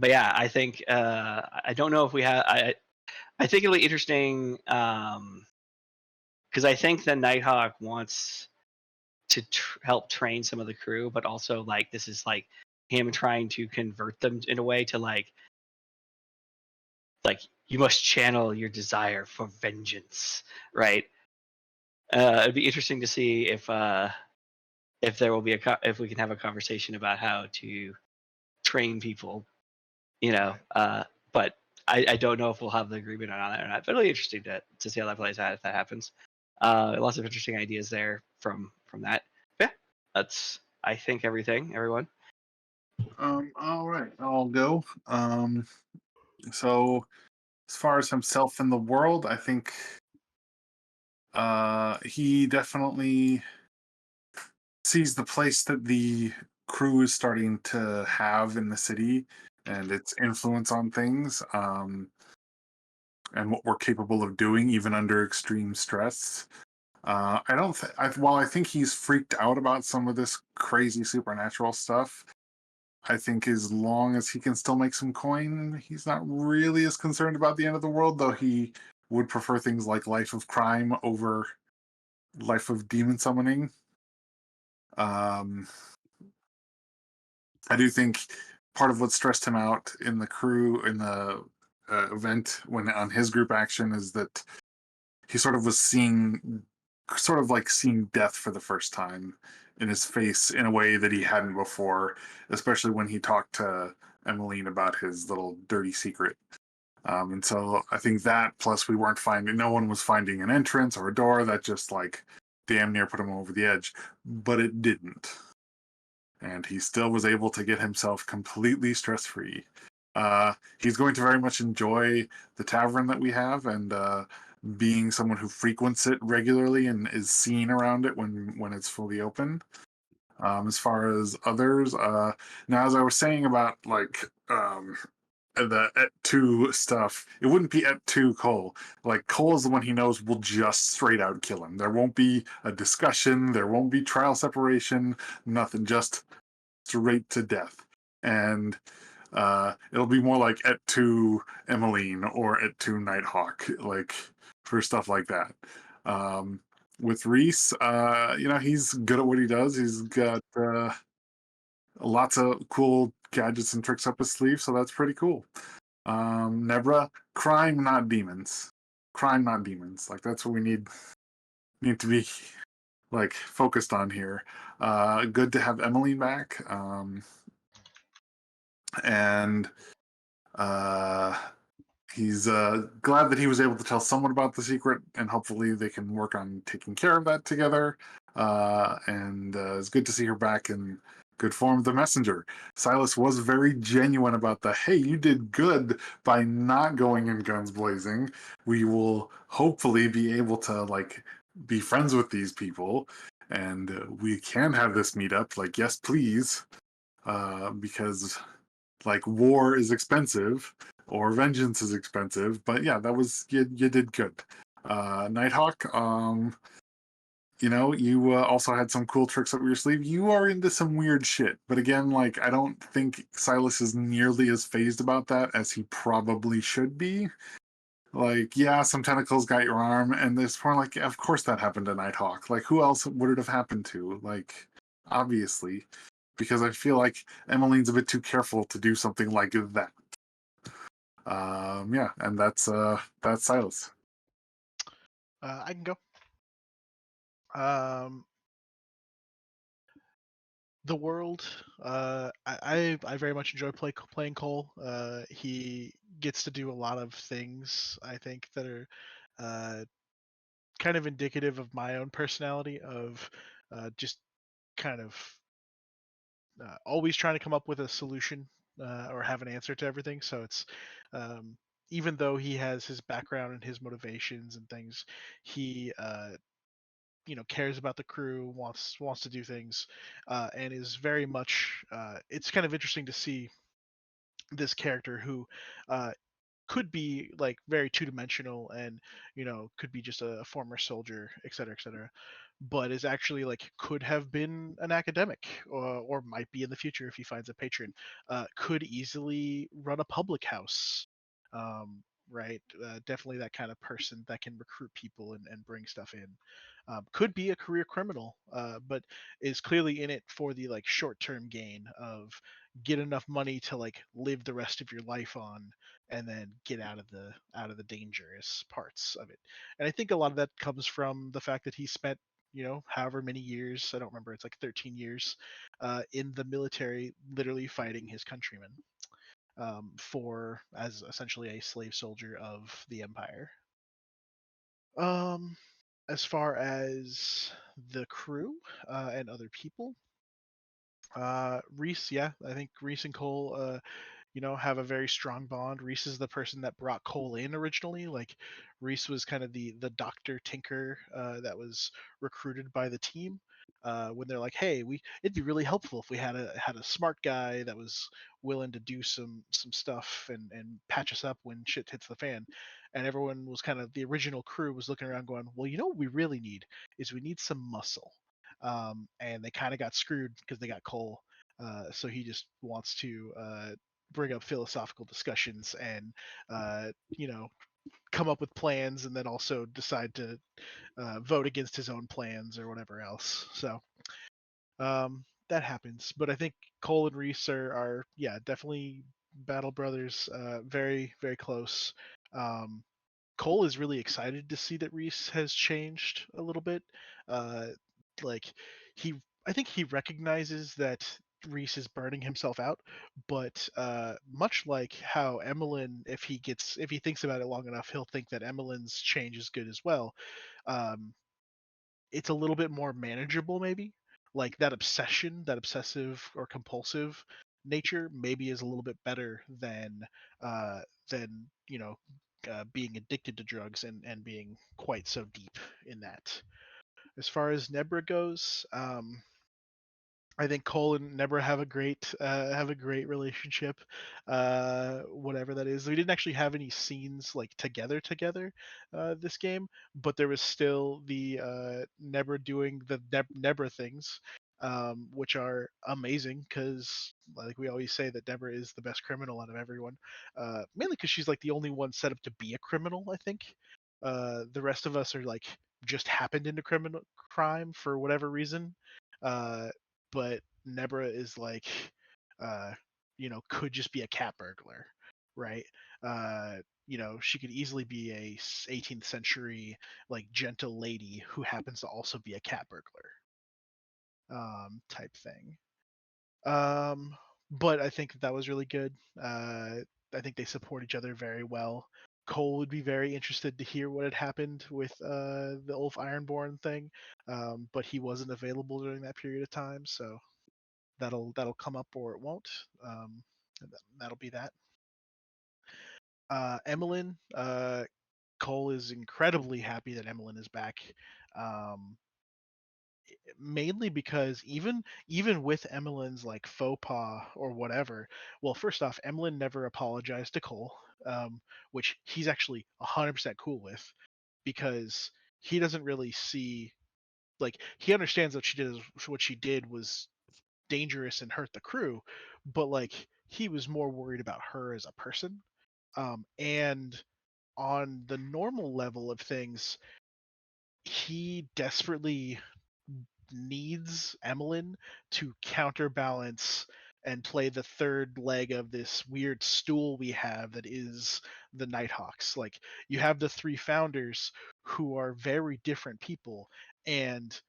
yeah, I think I don't know if we have. I think it'll be interesting, because I think the Nighthawk wants to help train some of the crew, but also like this is like him trying to convert them in a way to like you must channel your desire for vengeance, right? It'd be interesting to see if there will be if we can have a conversation about how to train people, but I don't know if we'll have the agreement on that or not. But it'll be interesting to see how that plays out if that happens. Lots of interesting ideas there from that. Yeah, that's, I think, everyone. All right, I'll go. So as far as himself in the world, I think he definitely sees the place that the crew is starting to have in the city and its influence on things, and what we're capable of doing even under extreme stress. I don't. While I think he's freaked out about some of this crazy supernatural stuff, I think as long as he can still make some coin, he's not really as concerned about the end of the world. Though he would prefer things like Life of Crime over Life of Demon Summoning. I do think part of what stressed him out in the crew in the event when on his group action is that he sort of was seeing death for the first time in his face in a way that he hadn't before, especially when he talked to Emmeline about his little dirty secret. And so I think that, plus no one was finding an entrance or a door, that just like damn near put him over the edge, but it didn't. And he still was able to get himself completely stress-free. He's going to very much enjoy the tavern that we have, and being someone who frequents it regularly and is seen around it when it's fully open. As far as others, now as I was saying about like the Et 2 stuff, it wouldn't be Et 2 Cole. Like, Cole is the one he knows will just straight out kill him. There won't be a discussion, there won't be trial separation, nothing, just straight to death. And it'll be more like Et 2 Emmeline or Et 2 Nighthawk, like, for stuff like that. With Rhys, he's good at what he does. He's got lots of cool gadgets and tricks up his sleeve, so that's pretty cool. Nebra, crime, not demons. Crime, not demons. Like, that's what we need to be like focused on here. Good to have Emmeline back. And he's glad that he was able to tell someone about the secret, and hopefully they can work on taking care of that together. And it's good to see her back in good form. The messenger, Silas, was very genuine about hey, you did good by not going in guns blazing. We will hopefully be able to like be friends with these people, and we can have this meetup. Like, yes, please, because like war is expensive or vengeance is expensive. But yeah, that was you did good. Nighthawk, you also had some cool tricks up your sleeve. You are into some weird shit, but again, like, I don't think Silas is nearly as phased about that as he probably should be. Like, yeah, some tentacles got your arm, and it's more like, of course that happened to Nighthawk. Like, who else would it have happened to? Like, obviously, because I feel like Emmeline's a bit too careful to do something like that. Yeah, and that's Silas. I can go. The world, I very much enjoy playing Cole. He gets to do a lot of things I think that are uh, kind of indicative of my own personality of just kind of always trying to come up with a solution or have an answer to everything. So it's um, even though he has his background and his motivations and things, he cares about the crew, wants to do things, and is very much. It's kind of interesting to see this character who uh, could be like very two-dimensional and could be just a former soldier, et cetera, but is actually like could have been an academic, or might be in the future if he finds a patron, could easily run a public house, right, definitely that kind of person that can recruit people and bring stuff in, could be a career criminal, but is clearly in it for the like short-term gain of get enough money to like live the rest of your life on, and then get out of the dangerous parts of it. And I think a lot of that comes from the fact that he spent however many years, I don't remember, it's like 13 years, in the military, literally fighting his countrymen, for as essentially a slave soldier of the empire. um as far as the crew and other people, Rhys, yeah, I think Rhys and Cole have a very strong bond. Rhys is the person that brought Cole in originally. Like Rhys was kind of the doctor tinker that was recruited by the team. When they're like, "Hey, it'd be really helpful if we had a smart guy that was willing to do some stuff and patch us up when shit hits the fan." And everyone was kind of, the original crew was looking around going, "Well, what we really need is we need some muscle." And they kind of got screwed because they got Cole. So he just wants to bring up philosophical discussions and uh, you know come up with plans, and then also decide to vote against his own plans or whatever else. So that happens. But I think Cole and Rhys are yeah, definitely battle brothers, very very close. um, Cole is really excited to see that Rhys has changed a little bit. Uh, like he, I think he recognizes that Rhys is burning himself out, but much like how Emmeline, if he thinks about it long enough, he'll think that Emmeline's change is good as well. Um, it's a little bit more manageable, maybe. Like that obsessive or compulsive nature, maybe is a little bit better uh, than being addicted to drugs and being quite so deep in that. As far as Nebra goes, I think Cole and Nebra have a great relationship, whatever that is. We didn't actually have any scenes like together this game, but there was still the Nebra doing the Nebra things, which are amazing because, like we always say, that Nebra is the best criminal out of everyone. Mainly because she's like the only one set up to be a criminal, I think. The rest of us are like just happened into criminal crime for whatever reason. Uh, but Nebra is like, uh, could just be a cat burglar, right? She could easily be a 18th century like gentle lady who happens to also be a cat burglar, type thing. But I think that was really good. I think they support each other very well. Cole would be very interested to hear what had happened with the Ulf Ironborn thing, but he wasn't available during that period of time, so that'll come up or it won't. And that'll be that. Emmeline, Cole is incredibly happy that Emmeline is back. Um, Mainly because even with Emmeline's like faux pas or whatever, well, first off, Emmeline never apologized to Cole, which he's actually 100% cool with, because he doesn't really see, like, he understands that what she did was dangerous and hurt the crew, but like he was more worried about her as a person. And on the normal level of things, he desperately needs Emmeline to counterbalance and play the third leg of this weird stool we have that is the Nighthawks. Like, you have the three founders who are very different people, and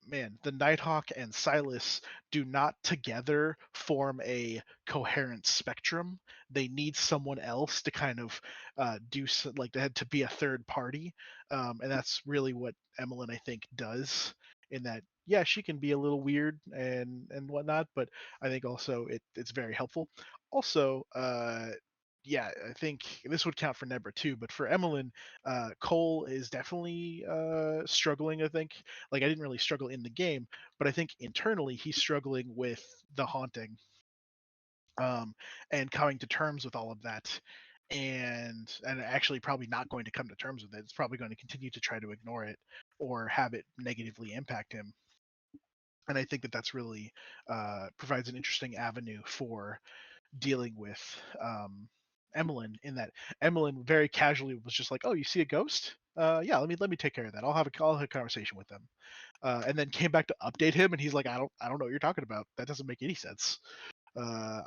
man, the Nighthawk and Silas do not together form a coherent spectrum. They need someone else to kind of like to be a third party, and that's really what Emmeline I think does. In that, yeah, she can be a little weird and whatnot, but I think also it's very helpful. Also, yeah, I think this would count for Nebra too, but for Emmeline, Cole is definitely struggling. I think like I didn't really struggle in the game, but I think internally he's struggling with the haunting, and coming to terms with all of that, and actually probably not going to come to terms with it. It's probably going to continue to try to ignore it or have it negatively impact him. And I think that that's really provides an interesting avenue for dealing with Emmeline. In that Emmeline very casually was just like, "Oh, you see a ghost? Yeah, let me take care of that. I'll have a conversation with them." And then came back to update him, and he's like, I don't know what you're talking about. That doesn't make any sense. Uh,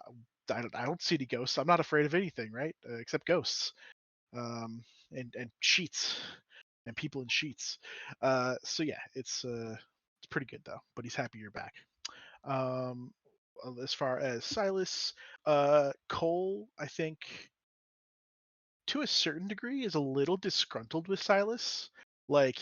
I don't see any ghosts. I'm not afraid of anything, right? Except ghosts, and sheets, and people in sheets. So yeah, it's pretty good though. But he's happy you're back. Um, as far as Silas, Cole, I think to a certain degree is a little disgruntled with Silas. Like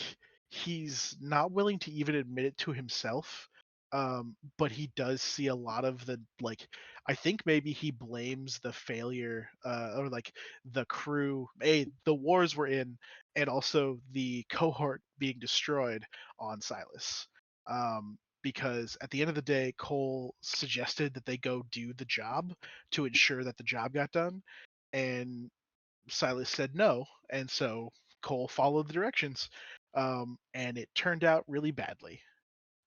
he's not willing to even admit it to himself. But he does see a lot of the like I think maybe he blames the failure or like the crew, the wars we're in, and also the cohort being destroyed on Silas. Because at the end of the day, Cole suggested that they go do the job to ensure that the job got done, and Silas said no, and so Cole followed the directions, and it turned out really badly.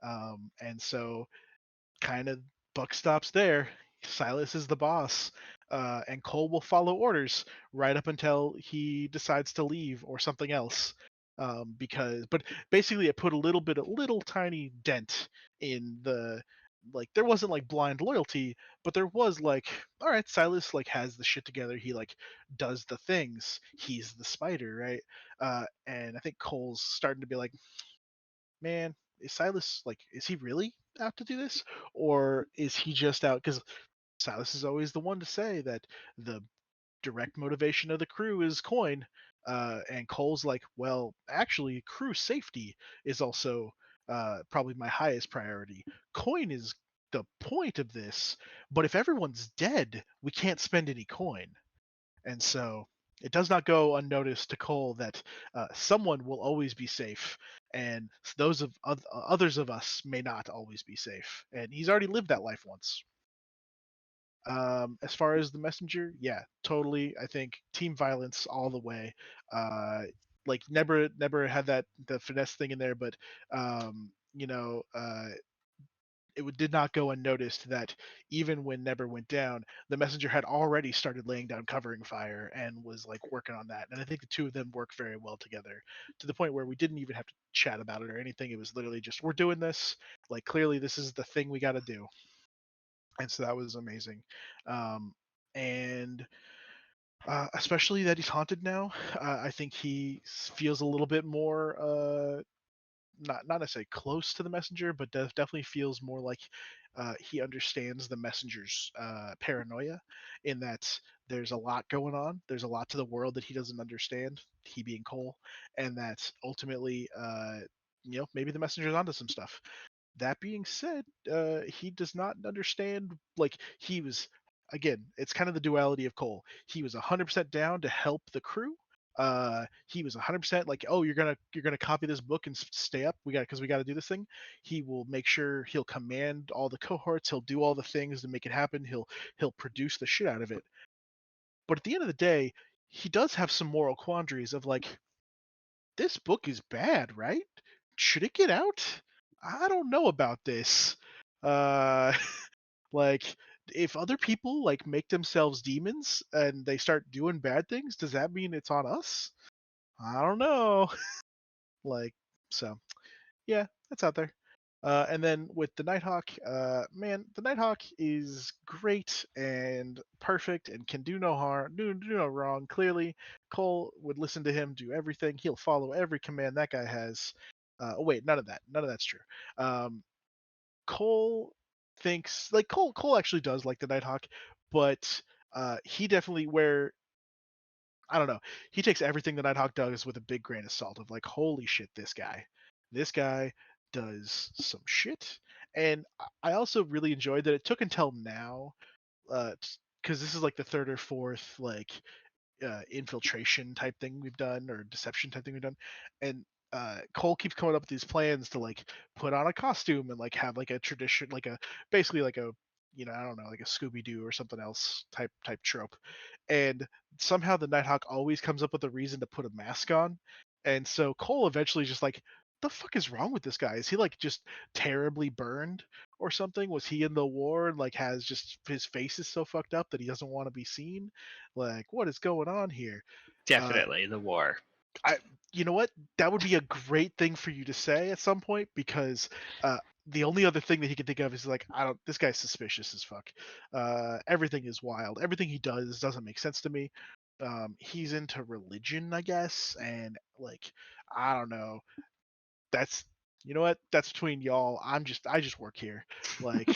And so, kind of buck stops there. Silas is the boss, and Cole will follow orders right up until he decides to leave or something else. But basically, it put a little tiny dent in the like. There wasn't like blind loyalty, but there was like, all right, Silas like has the shit together. He like does the things. He's the spider, right? And I think Cole's starting to be like, man, is Silas like, is he really out to do this, or is he just out because Silas is always the one to say that the direct motivation of the crew is coin, and Cole's like, well, actually, crew safety is also probably my highest priority. Coin is the point of this, but if everyone's dead, we can't spend any coin. And so it does not go unnoticed to Cole that someone will always be safe, and those of others of us may not always be safe. And he's already lived that life once. As far as the messenger, yeah, totally. I think team violence all the way. Like never had the finesse thing in there, but did not go unnoticed that even when Never went down, the messenger had already started laying down covering fire and was like working on that. And I think the two of them work very well together to the point where we didn't even have to chat about it or anything. It was literally just, we're doing this. Like clearly this is the thing we got to do. And so that was amazing. And especially that he's haunted now. I think he feels a little bit more not necessarily close to the messenger, but definitely feels more like he understands the messenger's paranoia, in that there's a lot going on. There's a lot to the world that he doesn't understand, he being Cole, and that ultimately, maybe the messenger's onto some stuff. That being said, he does not understand. Like he was, again, it's kind of the duality of Cole. He was 100% down to help the crew. He was 100% like, oh, you're gonna copy this book and stay up. We got to do this thing. He will make sure he'll command all the cohorts. He'll do all the things to make it happen. He'll produce the shit out of it. But at the end of the day, he does have some moral quandaries of like, this book is bad, right? Should it get out? I don't know about this. Uh, like, if other people like make themselves demons and they start doing bad things, does that mean it's on us? I don't know. Like, so yeah, that's out there. And then with the Nighthawk, man, the Nighthawk is great and perfect and can do no harm, do no wrong. Clearly, Cole would listen to him, do everything. He'll follow every command that guy has. Wait, none of that's true. Cole thinks like Cole actually does like the Nighthawk, but he definitely I don't know. He takes everything the Nighthawk does with a big grain of salt of like, holy shit, this guy does some shit. And I also really enjoyed that it took until now, because this is like the third or fourth like infiltration type thing we've done or deception type thing we've done, and Cole keeps coming up with these plans to like put on a costume and like have like a tradition, like a basically like a I don't know, like a Scooby Doo or something else type trope, and somehow the Nighthawk always comes up with a reason to put a mask on, and so Cole eventually just like, the fuck is wrong with this guy? Is he like just terribly burned or something? Was he in the war and like has just his face is so fucked up that he doesn't want to be seen? Like, what is going on here? Definitely the war. You know what? That would be a great thing for you to say at some point, because the only other thing that he can think of is like, this guy's suspicious as fuck. Everything is wild. Everything he does doesn't make sense to me. He's into religion, I guess, and like, I don't know. That's, you know what? That's between y'all. I just work here. Like,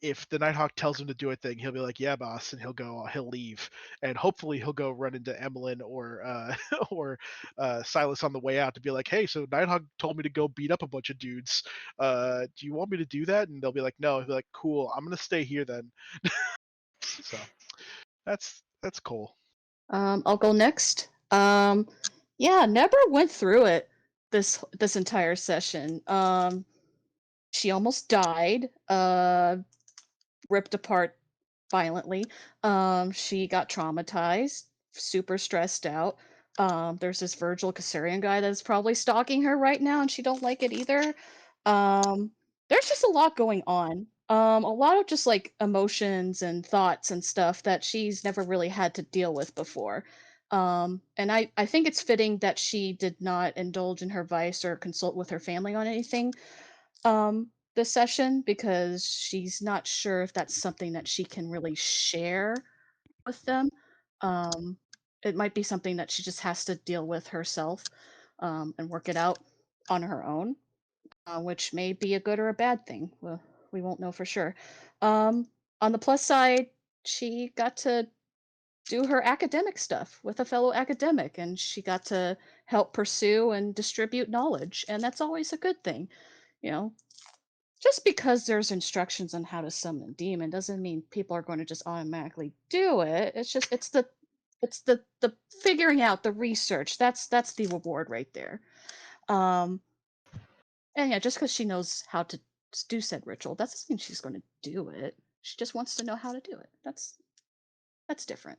if the Nighthawk tells him to do a thing, he'll be like, "Yeah, boss," and he'll leave, and hopefully he'll go run into Emmeline or or Silas on the way out to be like, "Hey, so Nighthawk told me to go beat up a bunch of dudes. Do you want me to do that?" And they'll be like, "No." He'll be like, "Cool, I'm gonna stay here then." So that's cool. I'll go next. Yeah, Nebra went through it this entire session. She almost died, ripped apart violently. She got traumatized, super stressed out. There's this Virgil Caesarian guy that's probably stalking her right now, and she don't like it either. There's just a lot going on. A lot of just like emotions and thoughts and stuff that she's never really had to deal with before. And I think it's fitting that she did not indulge in her vice or consult with her family on anything this session, because she's not sure if that's something that she can really share with them. Um, it might be something that she just has to deal with herself, and work it out on her own, which may be a good or a bad thing. Well, we won't know for sure. On the plus side, she got to do her academic stuff with a fellow academic, and she got to help pursue and distribute knowledge, and that's always a good thing. You know, just because there's instructions on how to summon a demon doesn't mean people are going to just automatically do it. It's the figuring out the research. That's the reward right there. And yeah, just because she knows how to do said ritual, that doesn't mean she's going to do it. She just wants to know how to do it. That's different.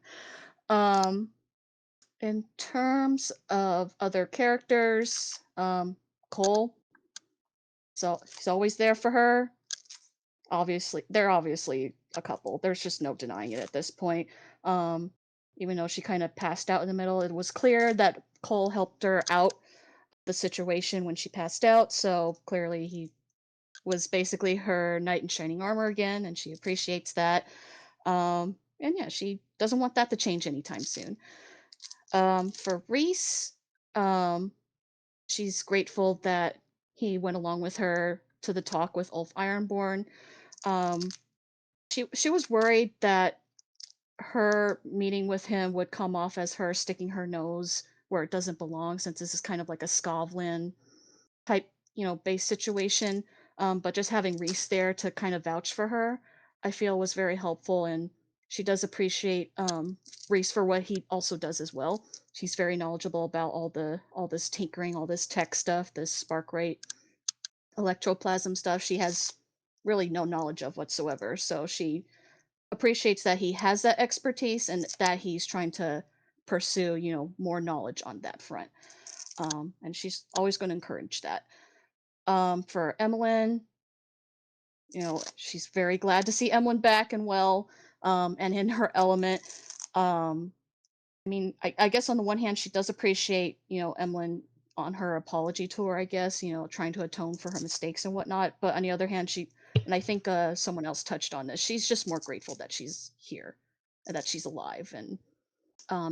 In terms of other characters, Cole, so he's always there for her. Obviously, they're obviously a couple. There's just no denying it at this point. Even though she kind of passed out in the middle, it was clear that Cole helped her out the situation when she passed out. So clearly, he was basically her knight in shining armor again, and she appreciates that. And yeah, she doesn't want that to change anytime soon. For Rhys, she's grateful that he went along with her to the talk with Ulf Ironborn. She was worried that her meeting with him would come off as her sticking her nose where it doesn't belong, since this is kind of like a Scovlin type, base situation. But just having Rhys there to kind of vouch for her, I feel was very helpful, and she does appreciate Rhys for what he also does as well. She's very knowledgeable about all this tinkering, all this tech stuff, this spark rate, electroplasm stuff. She has really no knowledge of whatsoever, so she appreciates that he has that expertise and that he's trying to pursue, more knowledge on that front. And she's always going to encourage that. For Emmeline, she's very glad to see Emmeline back and well, and in her element. I mean, I guess on the one hand, she does appreciate, Emmeline on her apology tour, I guess, trying to atone for her mistakes and whatnot. But on the other hand, and I think someone else touched on this, she's just more grateful that she's here and that she's alive. And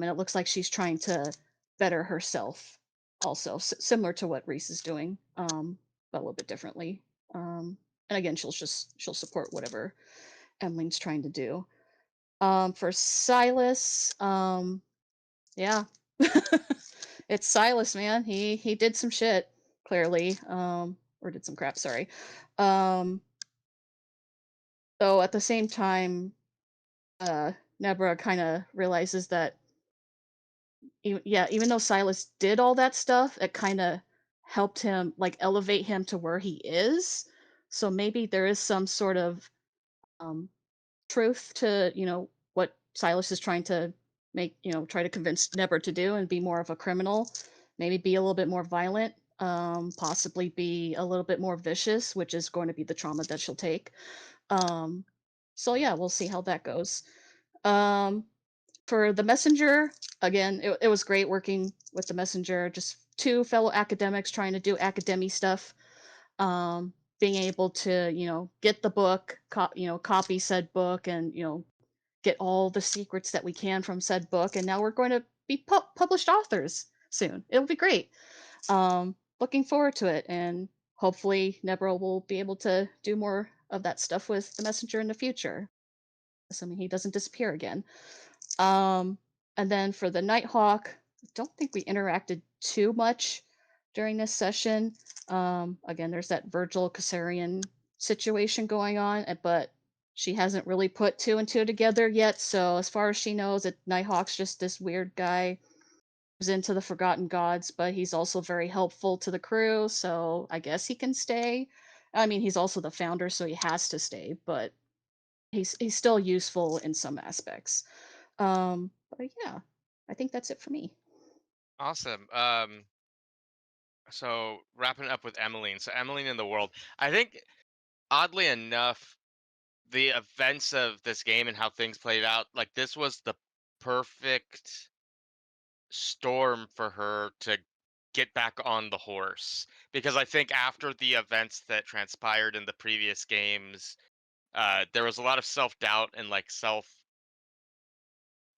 it looks like she's trying to better herself also similar to what Rhys is doing, but a little bit differently. And again, she'll support whatever Emmeline's trying to do. For Silas, yeah, it's Silas, man. He did some shit clearly, or did some crap. Sorry. Though at the same time, Nebra kind of realizes that, even though Silas did all that stuff, it kind of helped him, like, elevate him to where he is. So maybe there is some sort of um, truth to, what Silas is trying to make, try to convince Nebra to do, and be more of a criminal, maybe be a little bit more violent, possibly be a little bit more vicious, which is going to be the trauma that she'll take. So yeah, we'll see how that goes. For the messenger, again, it was great working with the messenger, just two fellow academics trying to do academy stuff. Being able to, get the book, copy said book, and, get all the secrets that we can from said book. And now we're going to be published authors soon. It'll be great. Looking forward to it. And hopefully Nebra will be able to do more of that stuff with the messenger in the future, assuming he doesn't disappear again. And then for the Nighthawk, I don't think we interacted too much during this session. Again, there's that Virgil Caesarian situation going on, but she hasn't really put two and two together yet. So as far as she knows, Nighthawk's just this weird guy who's into the Forgotten Gods, but he's also very helpful to the crew. So I guess he can stay. I mean, he's also the founder, so he has to stay, but he's still useful in some aspects. But yeah, I think that's it for me. Awesome. So wrapping up with Emmeline. So Emmeline in the world. I think, oddly enough, the events of this game and how things played out, like, this was the perfect storm for her to get back on the horse. Because I think after the events that transpired in the previous games, there was a lot of self-doubt and, like, self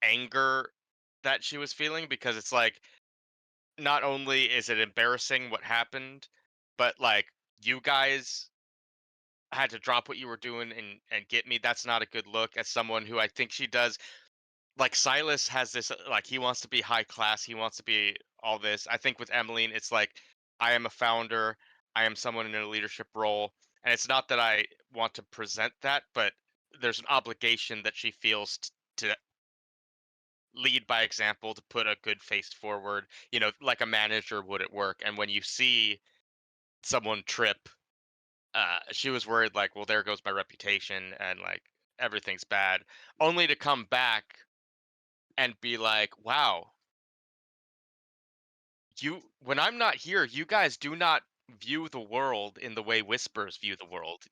anger that she was feeling, because it's like, not only is it embarrassing what happened, but, like, you guys had to drop what you were doing and get me. That's not a good look, as someone who I think she does. Like, Silas has this, like, he wants to be high class, he wants to be all this. I think with Emmeline, it's like, I am a founder, I am someone in a leadership role, and it's not that I want to present that, but there's an obligation that she feels to lead by example, to put a good face forward, like a manager would at work. And when you see someone trip, she was worried, like, well, there goes my reputation, and, like, everything's bad, only to come back and be like, wow, when I'm not here, you guys do not view the world in the way whispers view the world.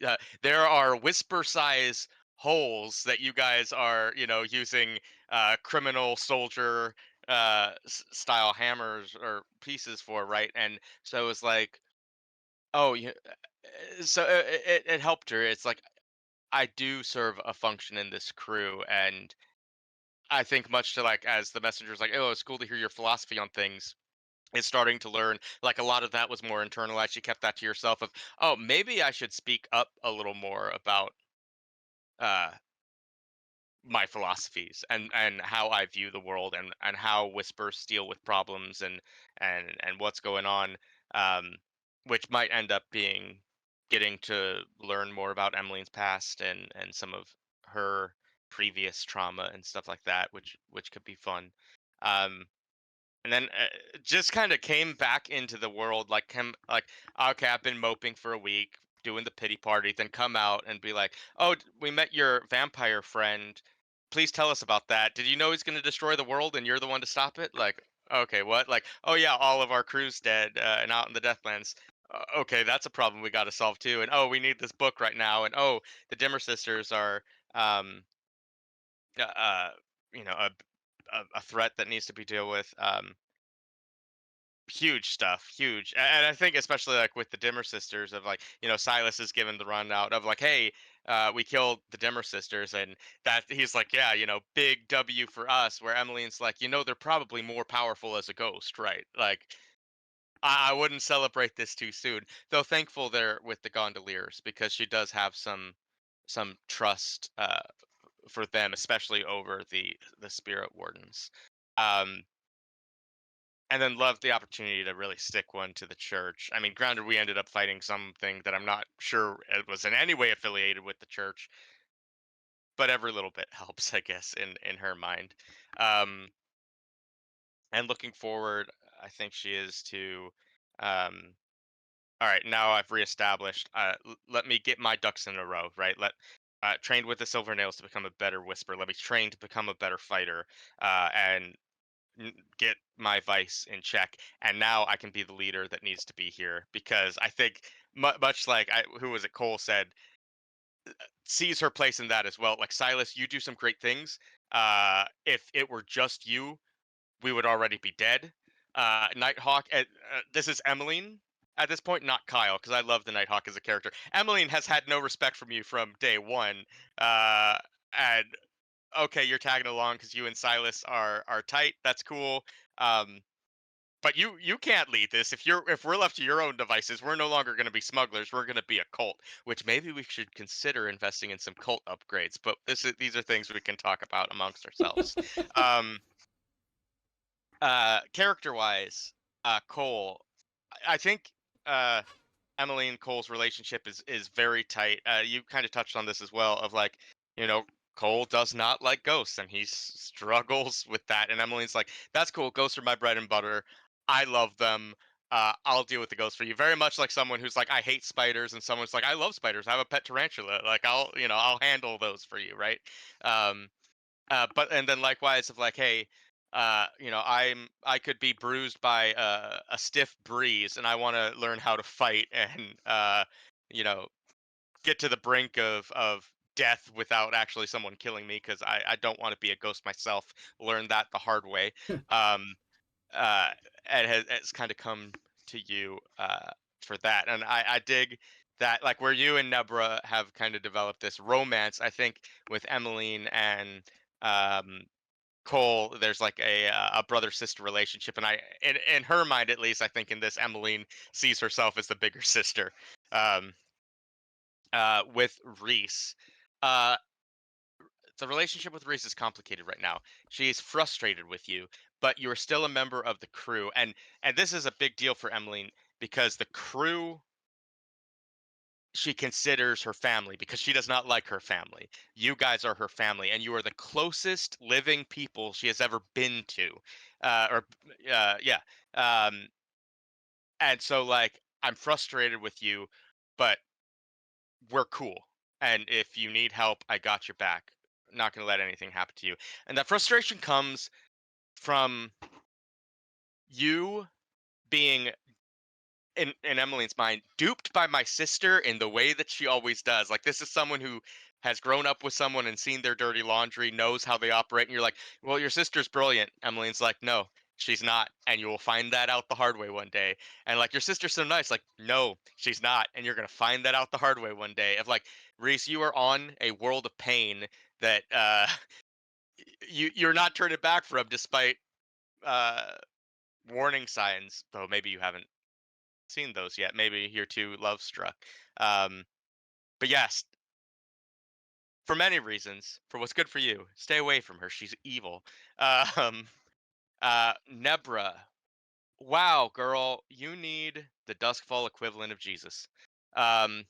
There are whisper size holes that you guys are, using criminal soldier style hammers or pieces for, right? And so it's like, oh, so it helped her. It's like, I do serve a function in this crew, and I think, much to, like, as the messenger's like, oh, it's cool to hear your philosophy on things, is starting to learn, like, a lot of that was more internalized. You kept that to yourself of, oh, maybe I should speak up a little more about uh my philosophies and how I view the world, and how whispers deal with problems, and what's going on, um which might end up being getting to learn more about Emmeline's past, and some of her previous trauma and stuff like that, which could be fun. um and then, just kind of came back into the world, like, okay, I've been moping for a week doing the pity party, then come out and be like, oh, we met your vampire friend, please tell us about that. Did you know he's going to destroy the world and you're the one to stop it? Like, okay, what? Like, oh yeah, all of our crew's dead, and out in the Deathlands. Okay, that's a problem we got to solve too. And oh, we need this book right now. And oh, the Dimmer sisters are um uh, uh, a threat that needs to be dealt with. Huge stuff, huge. And I think, especially, like, with the Dimmer sisters, of, like, Silas is given the rundown of, like, hey, we killed the Dimmer sisters, and that he's like, yeah, big W for us. Where Emmeline's like, they're probably more powerful as a ghost, right? Like, I wouldn't celebrate this too soon. Though thankful there with the Gondoliers because she does have some trust for them, especially over the spirit wardens. Um, and then loved the opportunity to really stick one to the church. I mean, granted, we ended up fighting something that I'm not sure it was in any way affiliated with the church, but every little bit helps, I guess, in her mind. Um, and looking forward, I think she is to. All right, now I've reestablished. Let me get my ducks in a row, right? Trained with the silver nails to become a better whisperer. Let me train to become a better fighter, and get my vice in check. And now I can be the leader that needs to be here because I think much like who was it? Cole said sees her place in that as well. Like Silas, you do some great things. If it were just you, we would already be dead. Nighthawk, this is Emmeline at this point, not Kyle, because I love the Nighthawk as a character. Emmeline has had no respect from you from day one. And okay, you're tagging along because you and Silas are tight. That's cool. But you can't lead this. If we're left to your own devices, we're no longer going to be smugglers. We're going to be a cult, which maybe we should consider investing in some cult upgrades. But these are things we can talk about amongst ourselves. Character wise, Cole, I think Emily and Cole's relationship is very tight. You kind of touched on this as well, of like, you know, Cole does not like ghosts and he struggles with that. And Emily's like, that's cool. Ghosts are my bread and butter. I love them. I'll deal with the ghosts for you. Very much like someone who's like, I hate spiders, and someone's like, I love spiders. I have a pet tarantula. Like I'll handle those for you, right? Um, but and then likewise of like, hey, I could be bruised by a stiff breeze, and I want to learn how to fight and you know, get to the brink of death without actually someone killing me because I don't want to be a ghost myself. Learn that the hard way. um, and has kind of come to you for that, and I dig that, like where you and Nebra have kind of developed this romance. I think with Emmeline and um, Cole, there's like a brother sister relationship, and in her mind at least, I think in this Emmeline sees herself as the bigger sister. Um, with Rhys, uh, the relationship with Rhys is complicated right now. She's frustrated with you, but you are still a member of the crew, and this is a big deal for Emmeline because the crew she considers her family because she does not like her family. You guys are her family, and you are the closest living people she has ever been to. Yeah. Um, and so, like, I'm frustrated with you, but we're cool. And if you need help, I got your back. Not going to let anything happen to you. And that frustration comes from you being in Emmeline's mind, duped by my sister in the way that she always does. Like, this is someone who has grown up with someone and seen their dirty laundry, knows how they operate, and you're like, well, your sister's brilliant. Emmeline's like, no, she's not, and you will find that out the hard way one day. And like, your sister's so nice, like, no, she's not, and you're gonna find that out the hard way one day. Of like, Rhys, you are on a world of pain that you're not turning back from, despite uh warning signs, though maybe you haven't seen those yet. Maybe you're too love struck. Um, but yes, for many reasons, for what's good for you, stay away from her. She's evil. Um, Nebra, wow, girl, you need the Duskfall equivalent of Jesus. I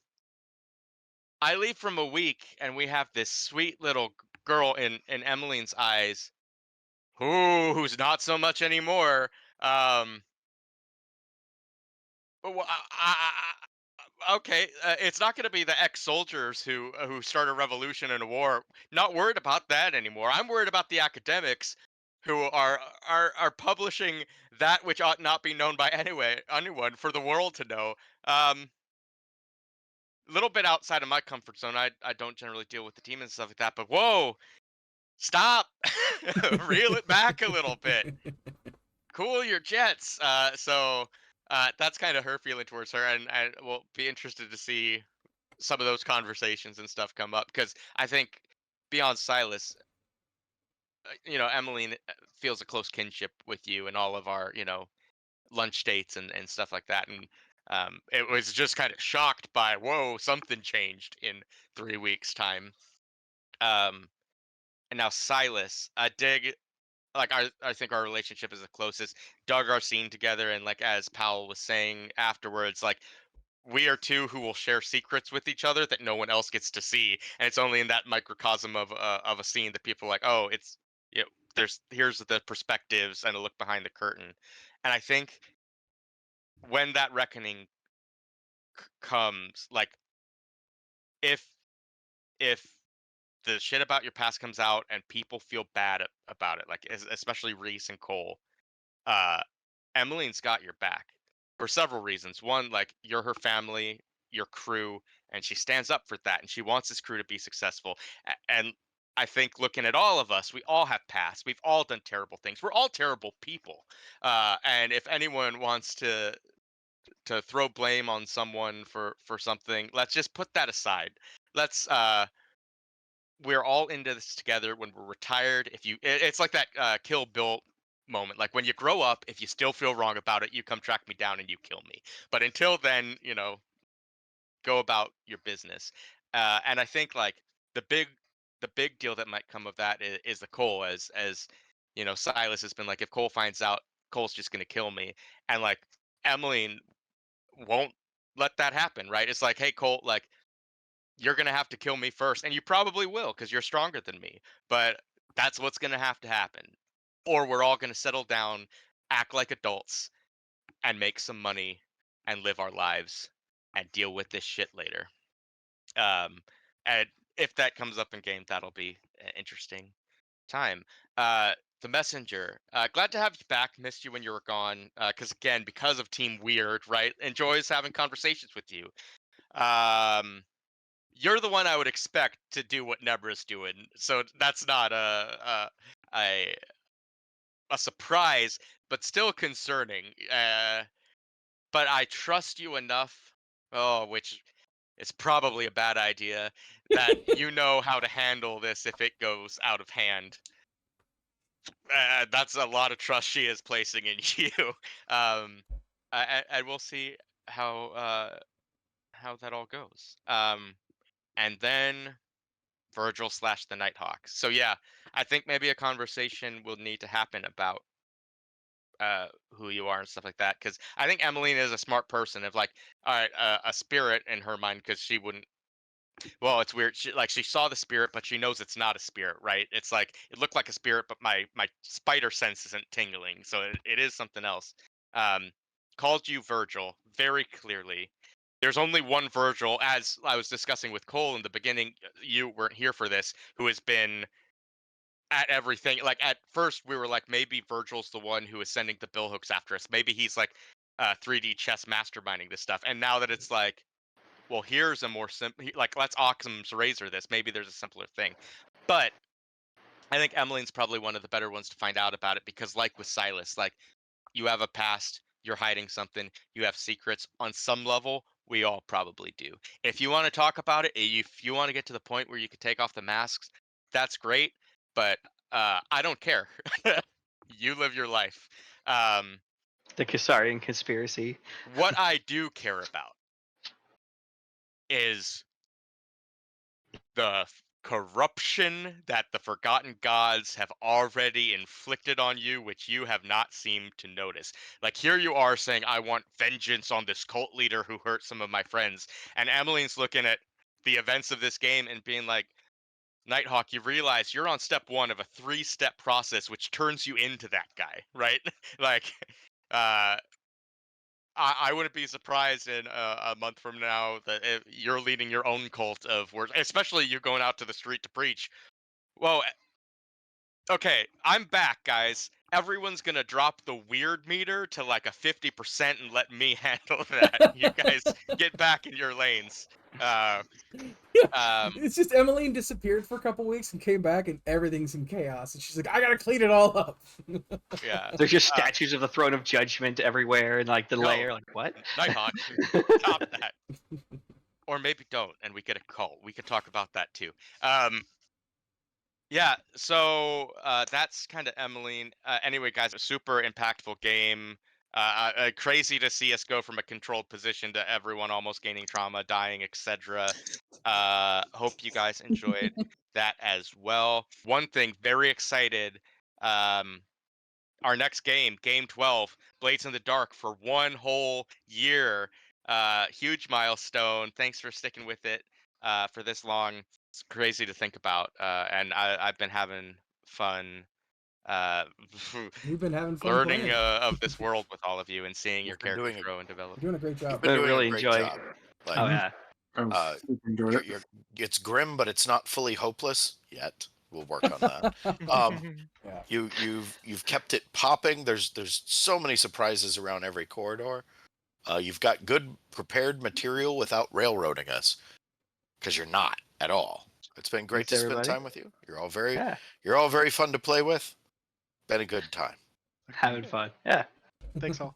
leave from a week, and we have this sweet little girl in Emmeline's eyes, who's not so much anymore. Well, okay, it's not going to be the ex-soldiers who start a revolution and a war. Not worried about that anymore. I'm worried about the academics who are publishing that which ought not be known by anyone for the world to know. A little bit outside of my comfort zone. I don't generally deal with the team and stuff like that. But whoa, stop, reel it back a little bit. Cool your jets. That's kind of her feeling towards her, and I will be interested to see some of those conversations and stuff come up because I think beyond Silas, Emmeline feels a close kinship with you and all of our, lunch dates and stuff like that. And it was just kind of shocked by, whoa, something changed in 3 weeks time. And now Silas, I think our relationship is the closest. Dug our scene together, and like as Powell was saying afterwards, like we are two who will share secrets with each other that no one else gets to see, and it's only in that microcosm of a scene that people are like, oh, it's here's the perspectives and a look behind the curtain. And I think when that reckoning comes, like if if the shit about your past comes out and people feel bad about it, like especially Rhys and Cole, uh, Emmeline's got your back for several reasons. One, like you're her family, your crew, and she stands up for that, and she wants this crew to be successful. And I think looking at all of us, we all have past. We've all done terrible things. We're all terrible people. And if anyone wants to throw blame on someone for something, let's just put that aside. Let's we're all into this together. When we're retired, it's like that Kill Bill moment. Like when you grow up, if you still feel wrong about it, you come track me down and you kill me. But until then, go about your business. And I think like the big deal that might come of that is the Cole, as Silas has been like, if Cole finds out, Cole's just gonna kill me. And like Emmeline won't let that happen, right? It's like, hey Cole, like you're gonna have to kill me first, and you probably will because you're stronger than me. But that's what's gonna have to happen, or we're all gonna settle down, act like adults, and make some money, and live our lives, and deal with this shit later. And if that comes up in game, that'll be an interesting time. The messenger, glad to have you back. Missed you when you were gone. Because of Team Weird, right? Enjoys having conversations with you. You're the one I would expect to do what Nebra's doing, so that's not a surprise, but still concerning. But I trust you enough, which is probably a bad idea, that you know how to handle this if it goes out of hand. That's a lot of trust she is placing in you. And we'll see how that all goes. And then Virgil / the Nighthawk. So yeah, I think maybe a conversation will need to happen about who you are and stuff like that, because I think Emmeline is a smart person. Of like, all right, a spirit in her mind, because she wouldn't. Well, it's weird. She saw the spirit, but she knows it's not a spirit, right? It's like it looked like a spirit, but my spider sense isn't tingling, so it is something else. Um, Called you Virgil very clearly. There's only one Virgil, as I was discussing with Cole in the beginning. You weren't here for this, who has been at everything. Like at first, we were like, maybe Virgil's the one who is sending the billhooks after us. Maybe he's like 3D chess masterminding this stuff. And now that it's like, well, here's a more simple, like, let's Occam's razor this. Maybe there's a simpler thing. But I think Emmeline's probably one of the better ones to find out about it, because like with Silas, like you have a past, you're hiding something, you have secrets on some level. We all probably do. If you want to talk about it, if you want to get to the point where you could take off the masks, that's great. But I don't care. You live your life. The Kasarian conspiracy. What I do care about is the corruption that the Forgotten Gods have already inflicted on you, which you have not seemed to notice. Like, here you are saying, I want vengeance on this cult leader who hurt some of my friends. And Emmeline's looking at the events of this game and being like, Nighthawk, you realize you're on step 1 of a 3-step process, which turns you into that guy, right? Like, I wouldn't be surprised in a month from now that if you're leading your own cult of words, especially you going out to the street to preach. Well, okay, I'm back, guys. Everyone's gonna drop the weird meter to like a 50% and let me handle that. You guys get back in your lanes. It's just Emmeline disappeared for a couple weeks and came back, and everything's in chaos. And she's like, I gotta clean it all up. Yeah. There's just statues of the Throne of Judgment everywhere, and like the No. layer. Like what? Nighthawk, stop that. Or maybe don't, and we get a cult. We could talk about that too. Yeah, so that's kind of Emmeline. Anyway, guys, a super impactful game. Crazy to see us go from a controlled position to everyone almost gaining trauma, dying, etc. Hope you guys enjoyed that as well. One thing, very excited. Our next game, Game 12, Blades in the Dark for 1 whole year. Huge milestone. Thanks for sticking with it for this long. It's crazy to think about, and I've been having fun You've been having fun learning playing. of this world with all of you and seeing your You've been characters doing a- grow and develop. You're doing a great You've job. been I doing really a great enjoy. job. Like, Oh yeah, I've enjoyed it. it's grim, but it's not fully hopeless yet. We'll work on that. Yeah. You've kept it popping. There's so many surprises around every corridor. You've got good prepared material without railroading us, because you're not at all. It's been great Thanks, to spend everybody. time with you. You're all very Yeah, very fun to play with. Been a good time. having fun. Yeah. Thanks all.